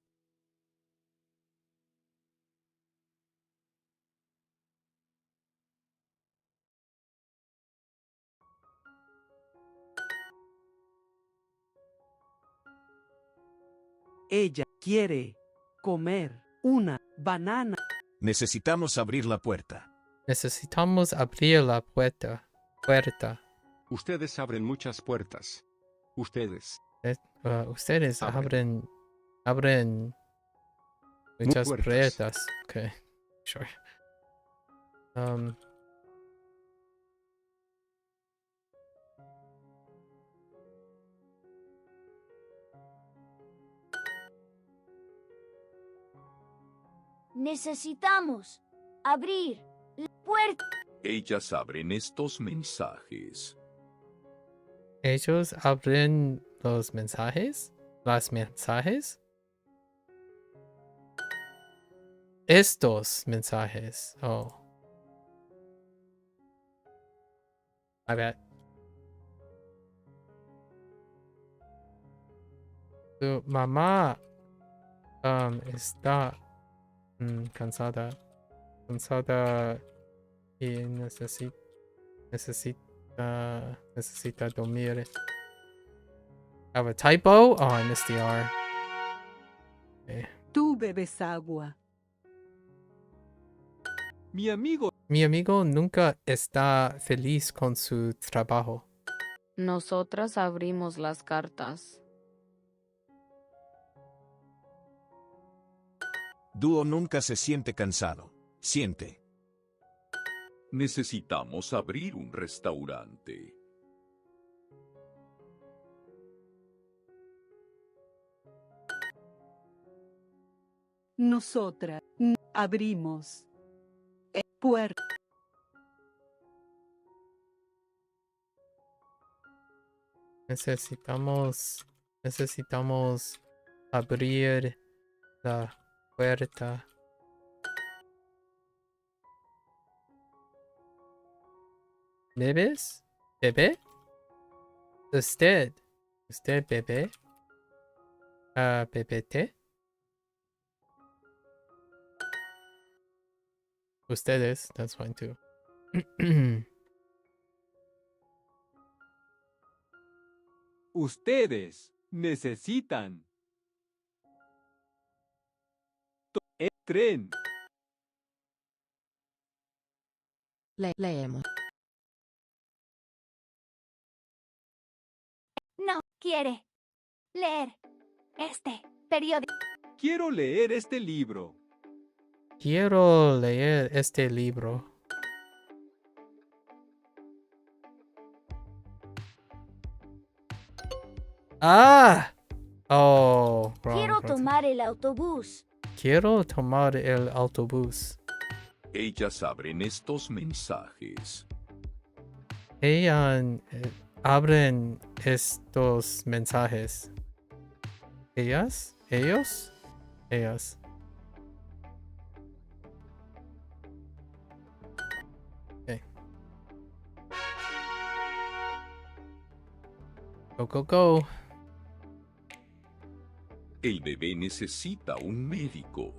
Ella quiere comer una banana. Necesitamos abrir la puerta. Necesitamos abrir la puerta. Ustedes abren muchas puertas. Ustedes. Ustedes abren muchas puertas. Okay, sure. Necesitamos abrir la puerta. Ellas abren estos mensajes. Ellos abren los mensajes. Las mensajes. Estos mensajes. Oh. My bad. Tu mamá está cansada. Cansada y necesita dormir. Have a typo? Oh, I missed the R. Okay. Tú bebes agua. Mi amigo. Mi amigo nunca está feliz con su trabajo. Nosotras abrimos las cartas. Dúo nunca se siente cansado. Siente. Necesitamos abrir un restaurante. Nosotras abrimos puerta. Necesitamos abrir la puerta. ¿Bebes? ¿Bebé? ¿Usted bebé? ¿Bebete? Ustedes, that's fine too. Ustedes necesitan el tren. Leemos. No quiere leer este periódico. Quiero leer este libro. Quiero leer este libro. ¡Ah! Oh, Quiero tomar el autobús. Quiero tomar el autobús. Ellas abren estos mensajes. Ellas abren estos mensajes. ¿Ellas? ¿Ellos? Ellas. Okay. Go, go, go. El bebé necesita un médico.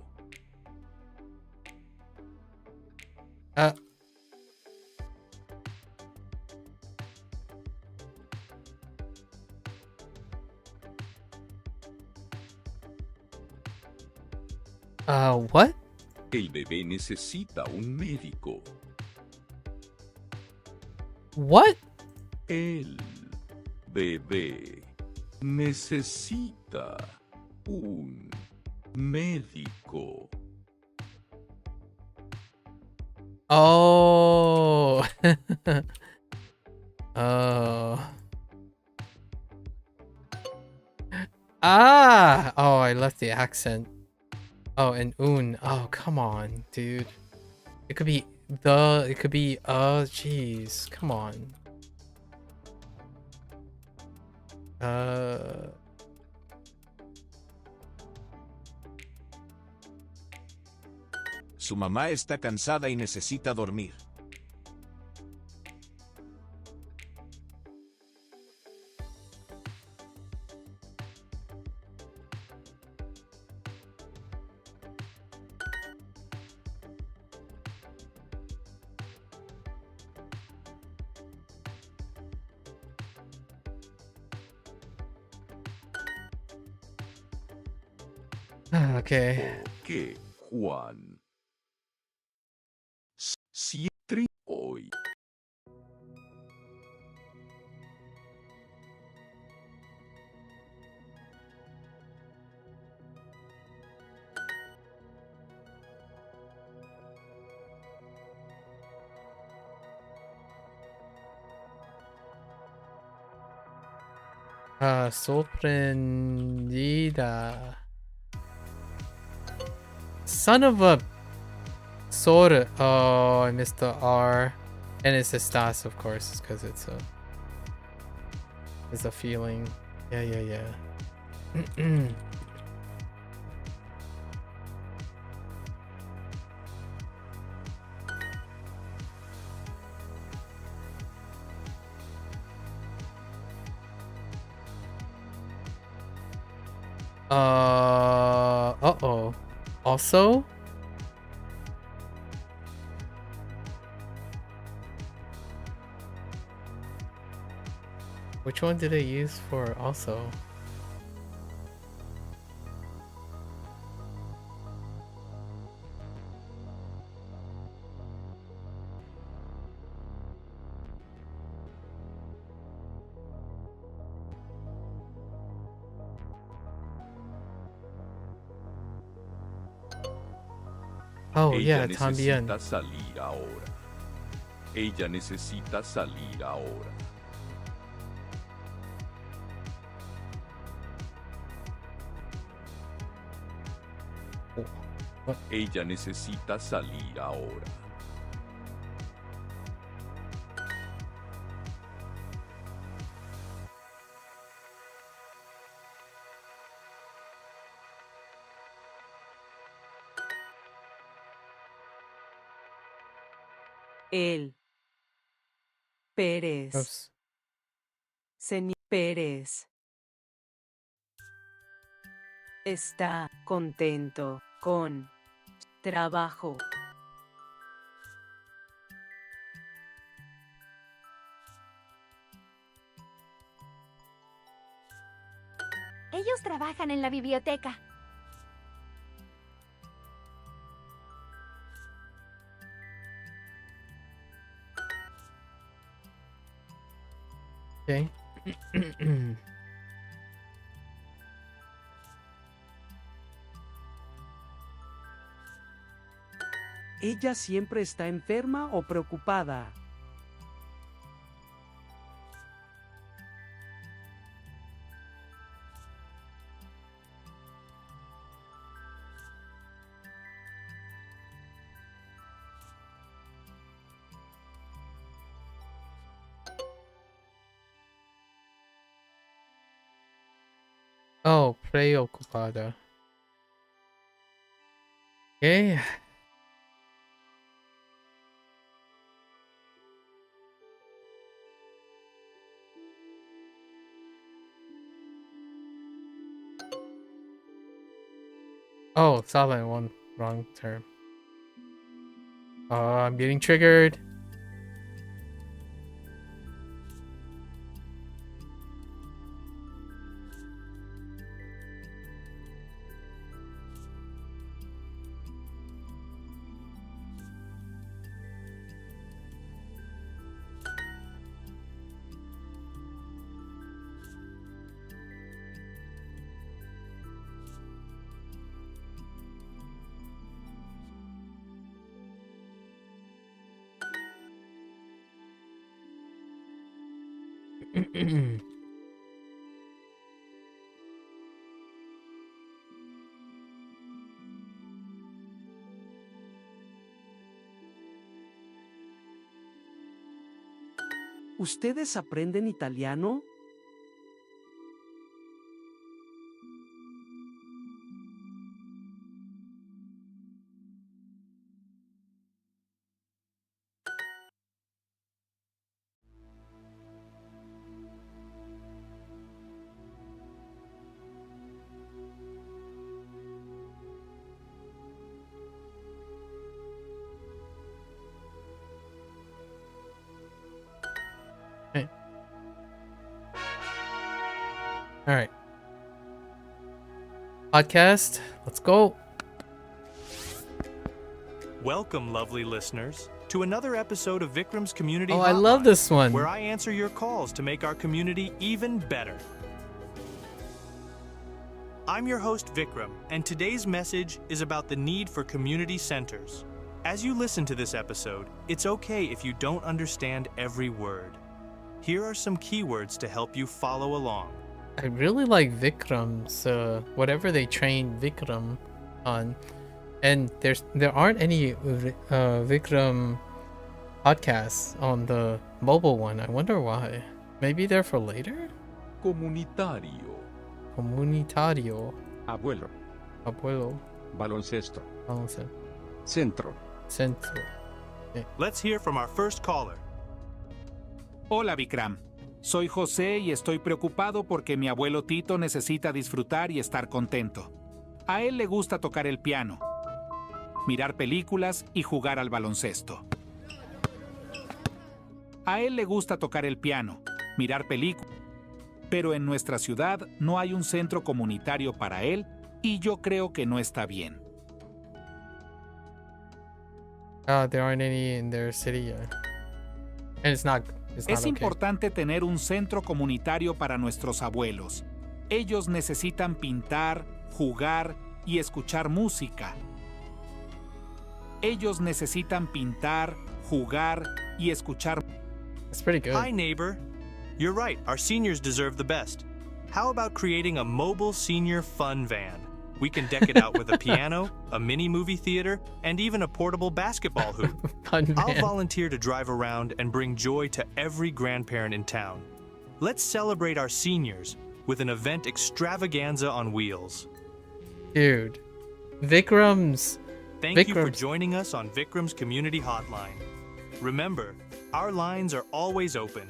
What? El bebé necesita un médico. What? El bebé necesita un médico. Oh. Oh. Ah! Oh, I left the accent. Oh, and un. Oh, come on, dude. It could be the. It could be jeez. Come on. Su mamá está cansada y necesita dormir. Okay. ¿Qué, Juan? Siempre hoy. Sorprendida. son of a sort. Oh, I missed the R. And it's estás, of course, because it's a feeling. Yeah. Uh-oh. Also? Which one did I use for also? Oh, Ella yeah, también. necesita salir ahora. Ella necesita salir ahora. Ella necesita salir ahora. Él. Pérez. Oops. Señor Pérez. Está contento con trabajo. Ellos trabajan en la biblioteca. Okay. Ella siempre está enferma o preocupada. Oh, preocupada. Okay. Oh, silent one. Wrong term. I'm getting triggered. ¿Ustedes aprenden italiano? All right. Podcast, let's go. Welcome, lovely listeners, to another episode of Vikram's Community Oh, I love Hotline, this one. where I answer your calls to make our community even better. I'm your host, Vikram, and today's message is about the need for community centers. As you listen to this episode, it's okay if you don't understand every word. Here are some keywords to help you follow along. I really like Vikram's, whatever they trained Vikram on. And there aren't any Vikram podcasts on the mobile one. I wonder why. Maybe they're for later? Comunitario. Comunitario. Abuelo. Abuelo. Baloncesto. Baloncesto. Centro. Centro. Okay. Let's hear from our first caller. Hola, Vikram. Soy José y estoy preocupado porque mi abuelo Tito necesita disfrutar y estar contento. A él le gusta tocar el piano, mirar películas y jugar al baloncesto. A él le gusta tocar el piano, mirar películas, pero en nuestra ciudad no hay un centro comunitario para él y yo creo que no está bien. There aren't any in their city yet. And it's not Es importante tener un centro comunitario para nuestros abuelos. Ellos necesitan pintar, jugar y escuchar música. Ellos necesitan pintar, jugar y escuchar. That's pretty good. Hi, neighbor. You're right. Our seniors deserve the best. How about creating a mobile senior fun van? We can deck it out with a piano, a mini movie theater, and even a portable basketball hoop. I'll volunteer to drive around and bring joy to every grandparent in town. Let's celebrate our seniors with an event extravaganza on wheels. Dude, Vikram's. Thank you for joining us on Vikram's Community Hotline. Remember, our lines are always open.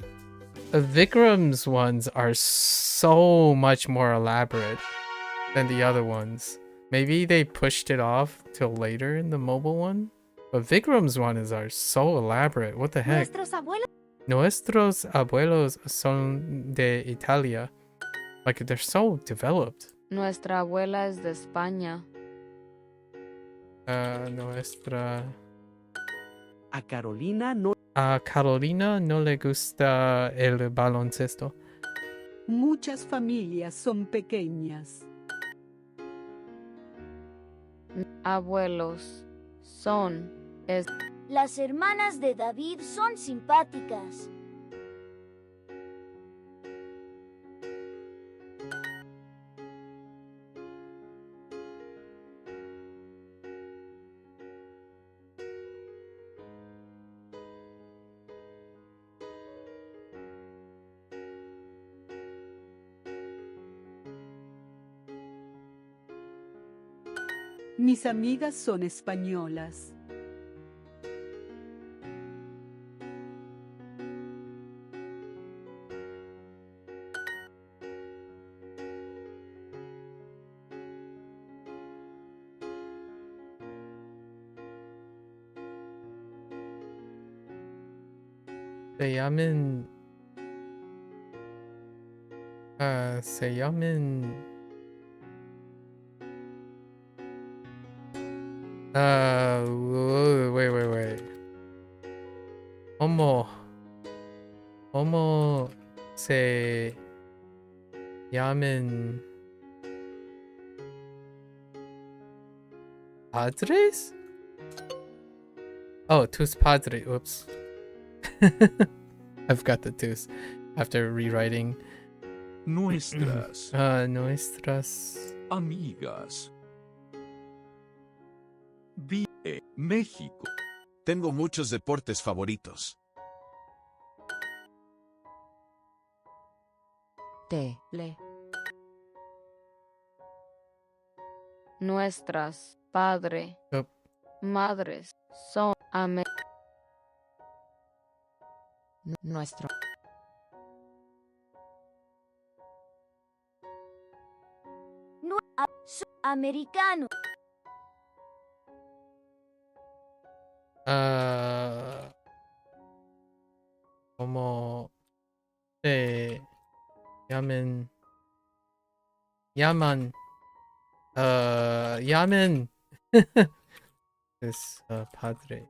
Vikram's ones are so much more elaborate than the other ones. Maybe they pushed it off till later in the mobile one, but Vikram's one are so elaborate. What the heck? Nuestros abuelos son de Italia. Like, they're so developed. Nuestra abuela es de España. Nuestra... A Carolina no... A Carolina no le gusta el baloncesto. Muchas familias son pequeñas. Abuelos son... Las hermanas de David son simpáticas. Mis amigas son españolas. Se llaman... se llaman... wait. ¿Cómo se llaman? ¿Padres? Oh, tus padres. Oops. I've got the tus after rewriting. Nuestras. Nuestras amigas. Viet, México. Tengo muchos deportes favoritos. Tele. Nuestras padre. Yep. Madres son Nuestro. Americano. ¿Cómo se llaman? Llaman. Es padre.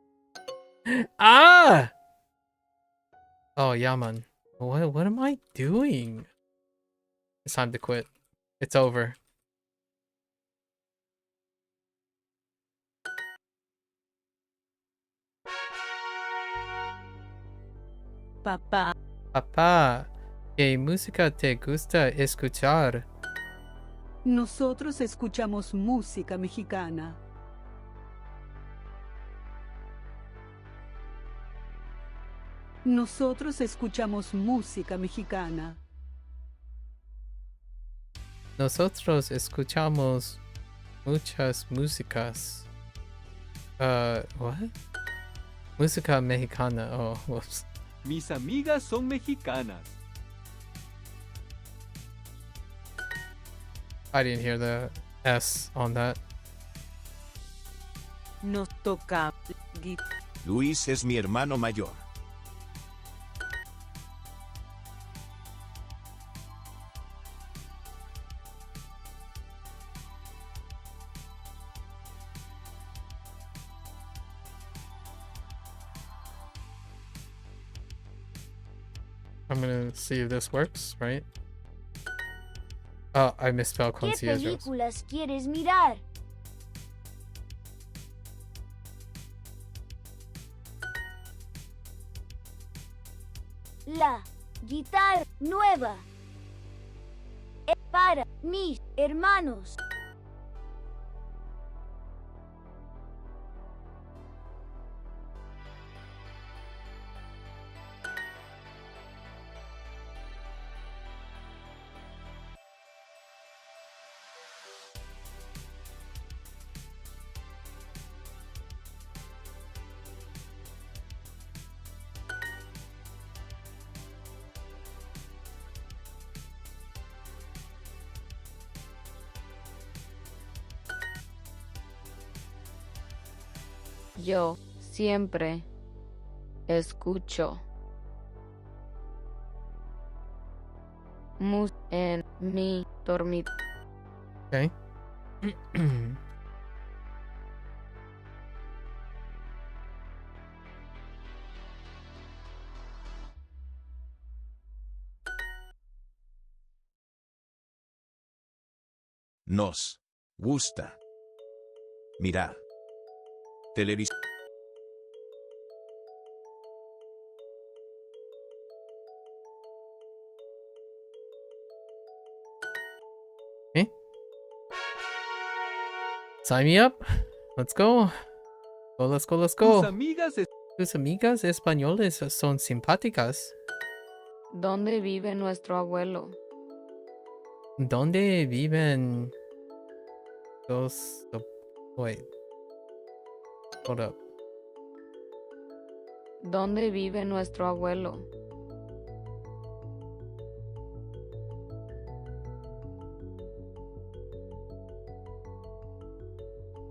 Ah! Oh, llaman. What am I doing? It's time to quit. It's over. Papá. Papá, ¿qué música te gusta escuchar? Nosotros escuchamos música mexicana. Nosotros escuchamos música mexicana. Nosotros escuchamos muchas músicas. What? Música mexicana. Oh, whoops. Mis amigas son mexicanas. I didn't hear the S on that. Nos toca. Luis es mi hermano mayor. I'm gonna see if this works, right? Oh, I misspelled ¿Qué conciertos. películas quieres mirar? La guitarra nueva es para mis hermanos. Yo siempre escucho música en mi dormitorio. Okay. Nos gusta mirar televisión. Okay. Sign me up. Let's go. Let's go, let's go. Tus amigas españoles son simpáticas. ¿Dónde vive nuestro abuelo? ¿Dónde viven los... Wait. Hold up. ¿Dónde vive nuestro abuelo?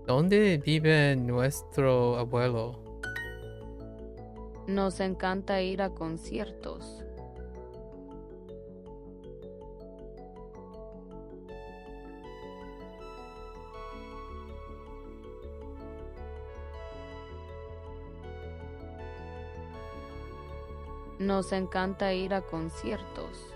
¿Dónde vive nuestro abuelo? Nos encanta ir a conciertos. Nos encanta ir a conciertos.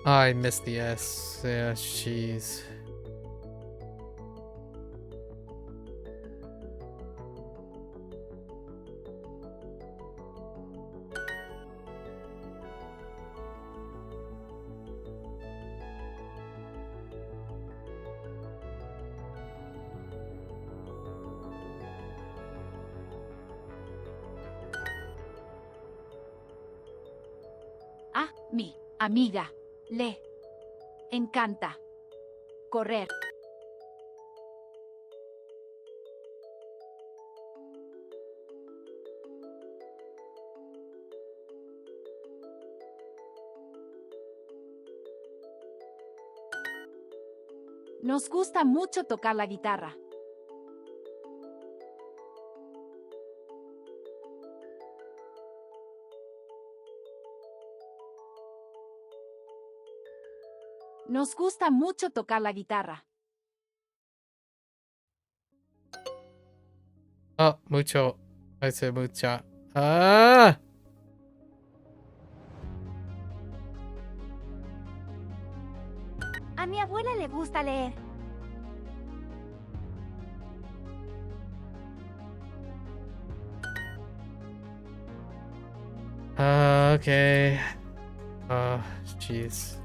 I missed the S. Yeah, jeez. Ah, mi amiga. Le encanta correr. Nos gusta mucho tocar la guitarra. Nos gusta mucho tocar la guitarra. Oh, mucho. I said mucha. Ah! A mi abuela le gusta leer. Okay. Jeez.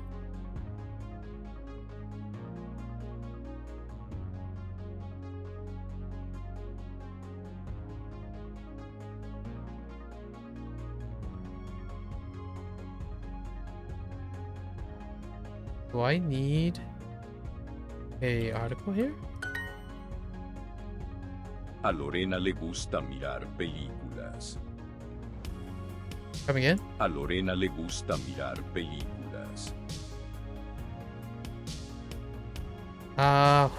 Do I need a article here? A Lorena le gusta mirar películas. Come again? A Lorena le gusta mirar películas.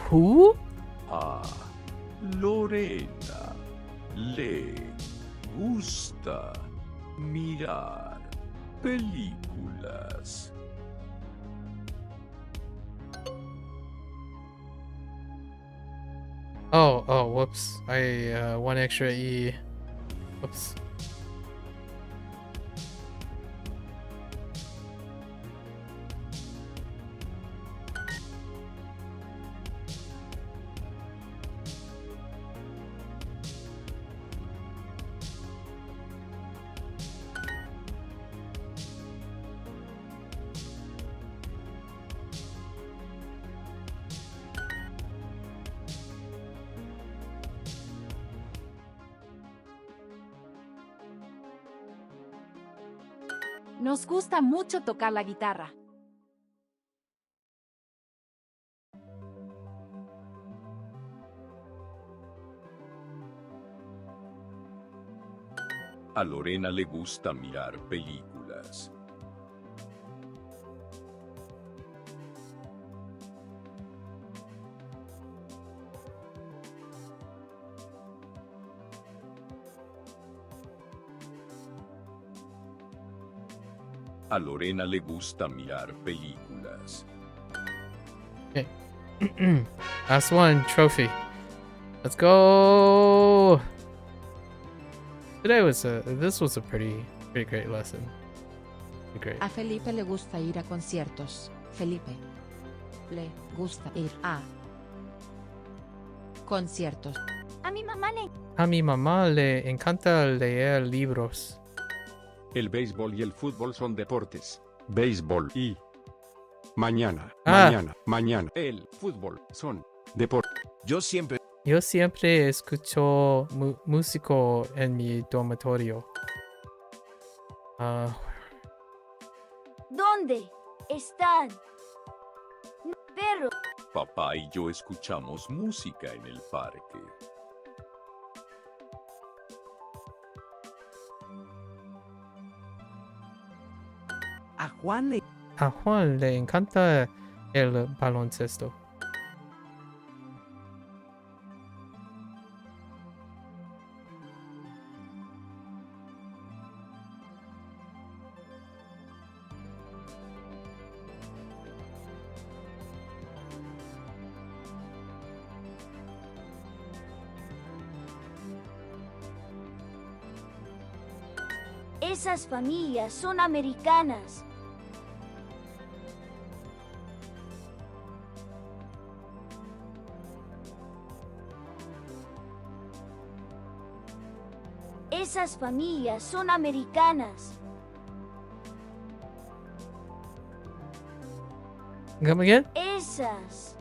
Who? A Lorena le gusta mirar películas. Oh, whoops. I, one extra E. Whoops. Nos gusta mucho tocar la guitarra. A Lorena le gusta mirar películas. A Lorena le gusta mirar películas. Okay. Last one, trophy. Let's go. This was a pretty great lesson. Great. A Felipe le gusta ir a conciertos. Felipe le gusta ir a conciertos. A mi mamá le... A mi mamá le encanta leer libros. El béisbol y el fútbol son deportes. Béisbol y... Mañana. El fútbol son deportes. Yo siempre escucho músico en mi dormitorio. ¿Dónde están? Perro. Papá y yo escuchamos música en el parque. A Juan le encanta el baloncesto. Esas familias son americanas. Esas familias son americanas. Come again? Esas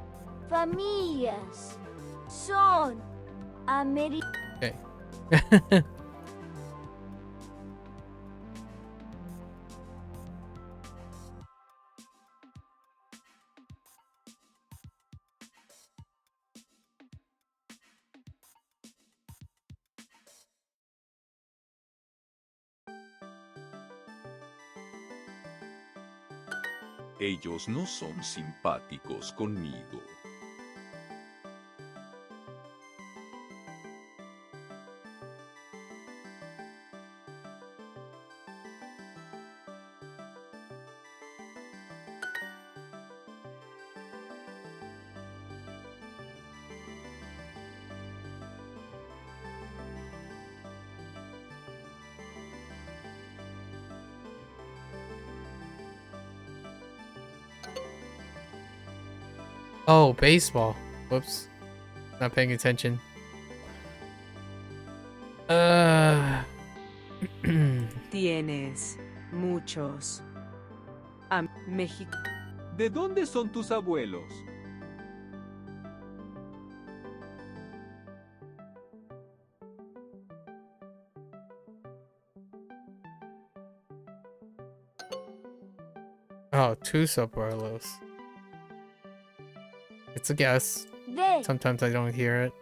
familias son americanas. Okay. Ellos no son simpáticos conmigo. Oh, baseball. Whoops. Not paying attention. Tienes muchos México. ¿De dónde son tus abuelos? Oh, two soporlos. It's a guess. Sometimes I don't hear it.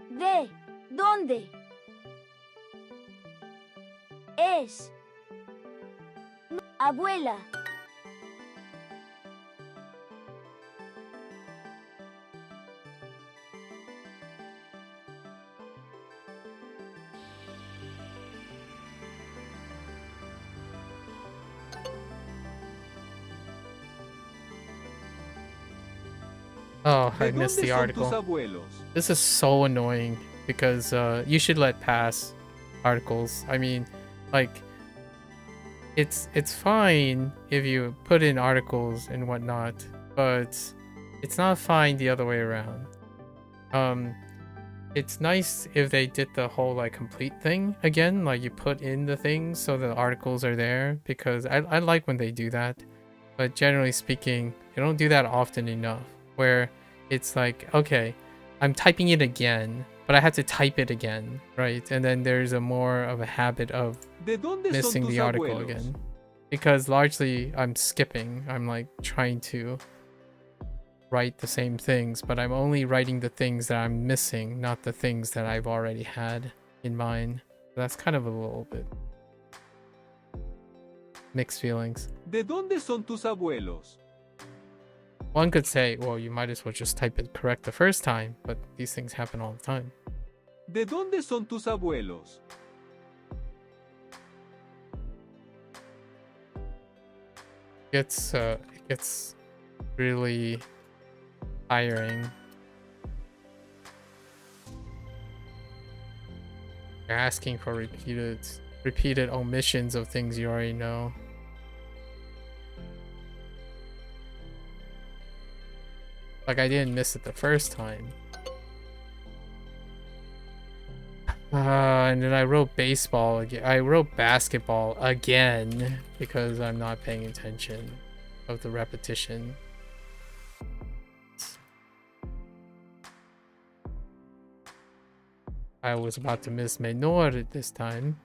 ¿De dónde? Es. Abuela. Oh, I ¿De missed dónde the son tus article. abuelos? This is so annoying because you should let pass articles. I mean, like, it's fine if you put in articles and whatnot, but it's not fine the other way around. It's nice if they did the whole like complete thing again, like you put in the things so the articles are there, because I like when they do that, but generally speaking, they don't do that often enough, where it's like, okay, I'm typing it again, but I have to type it again, right? And then there's a more of a habit of missing the article again, because largely I'm skipping. I'm like trying to write the same things, but I'm only writing the things that I'm missing, not the things that I've already had in mind. That's kind of a little bit mixed feelings. ¿De dónde son tus abuelos? One could say, well, you might as well just type it correct the first time, but these things happen all the time. ¿De dónde son tus abuelos? It gets really tiring. You're asking for repeated omissions of things you already know. Like, I didn't miss it the first time. And then I wrote baseball again. I wrote basketball again because I'm not paying attention of the repetition. I was about to miss menor this time.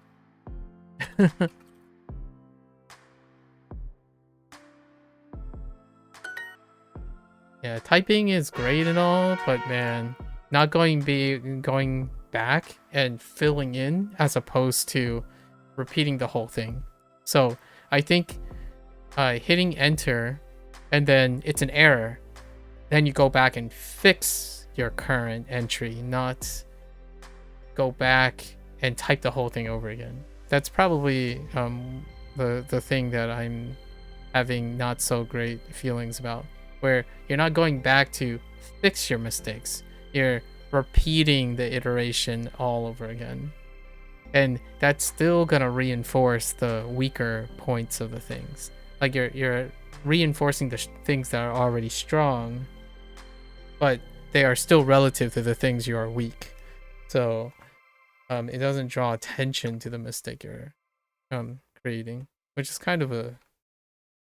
Yeah, typing is great and all, but man, not going back and filling in as opposed to repeating the whole thing. So I think hitting enter and then it's an error, then you go back and fix your current entry, not go back and type the whole thing over again. That's probably the thing that I'm having not so great feelings about, where you're not going back to fix your mistakes, you're repeating the iteration all over again, and that's still gonna reinforce the weaker points of the things. Like you're reinforcing the things that are already strong, but they are still relative to the things you are weak. So it doesn't draw attention to the mistake you're creating, which is kind of a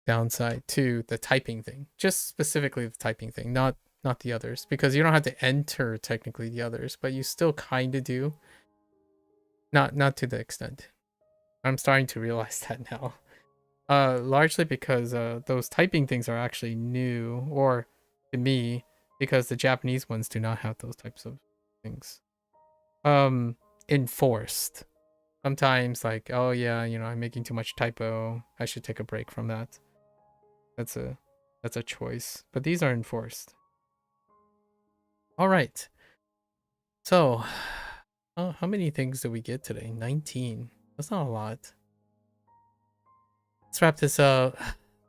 downside to the typing thing. Just specifically the typing thing, not the others, because you don't have to enter technically the others, but you still kind of do. Not to the extent. I'm starting to realize that now. Largely because those typing things are actually new, or to me, because the Japanese ones do not have those types of things enforced. Sometimes like, oh yeah, you know, I'm making too much typo, I should take a break from that. That's a choice, but these are enforced. All right, so how many things did we get today? 19. That's not a lot. Let's wrap this up.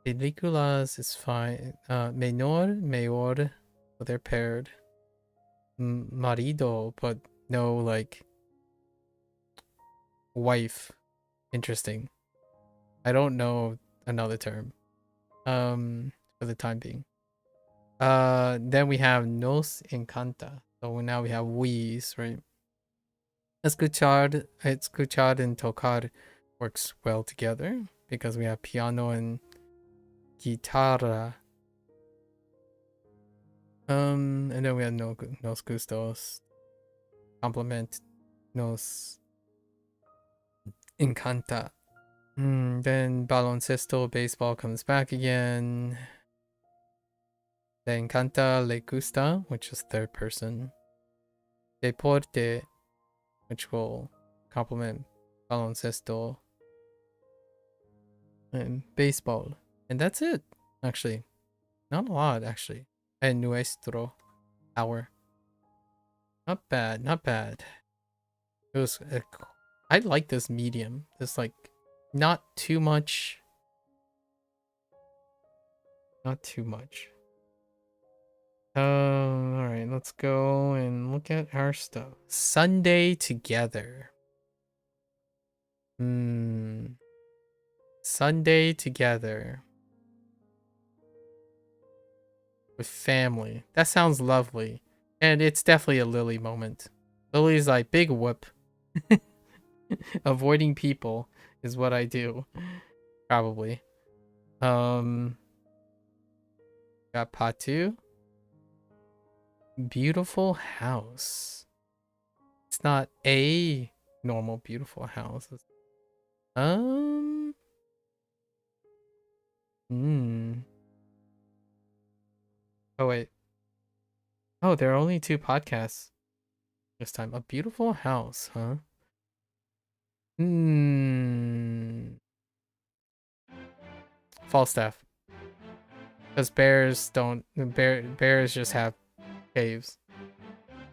Películas is fine. Menor, mayor, but they're paired. Marido, but no like wife. Interesting. I don't know another term for the time being. Then we have nos encanta. So now we have we's, right? Escuchar and tocar works well together because we have piano and guitarra. And then we have nos gustos. Complement nos encanta. Then baloncesto, baseball comes back again. Le encanta, le gusta, which is third person. Deporte, which will complement baloncesto and baseball. And that's it, actually. Not a lot, actually. And nuestro, our. Not bad, not bad. It was, I like this medium. It's like, not too much. Not too much. Alright, let's go and look at our stuff. Sunday together. Sunday together. With family. That sounds lovely. And it's definitely a Lily moment. Lily's like, big whoop. Avoiding people is what I do. Probably. Got Patu. Beautiful house. It's not a normal beautiful house. Oh wait. Oh, there are only 2 podcasts this time. A beautiful house, huh? Falstaff. Because bears don't. Bears just have caves,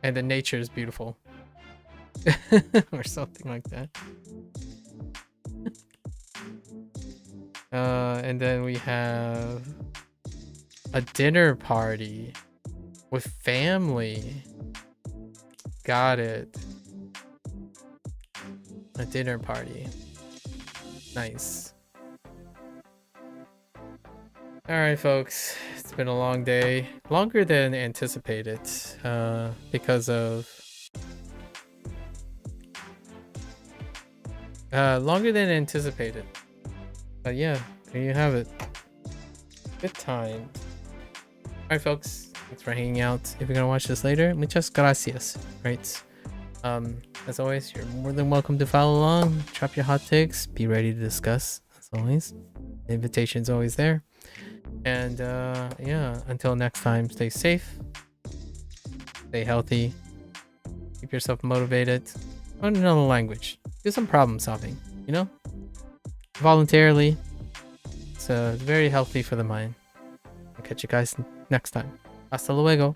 and the nature is beautiful, or something like that. And then we have a dinner party with family. Got it. A dinner party. Nice. Alright, folks. It's been a long day. Longer than anticipated. Because of... longer than anticipated. But yeah, there you have it. Good time. Alright, folks. Thanks for hanging out. If you're gonna watch this later, muchas gracias. Right? As always, you're more than welcome to follow along. Drop your hot takes. Be ready to discuss. As always. The invitation's always there. And yeah, until next time, stay safe. Stay healthy. Keep yourself motivated. Learn another language. Do some problem solving, you know? Voluntarily. It's very healthy for the mind. I'll catch you guys next time. Hasta luego.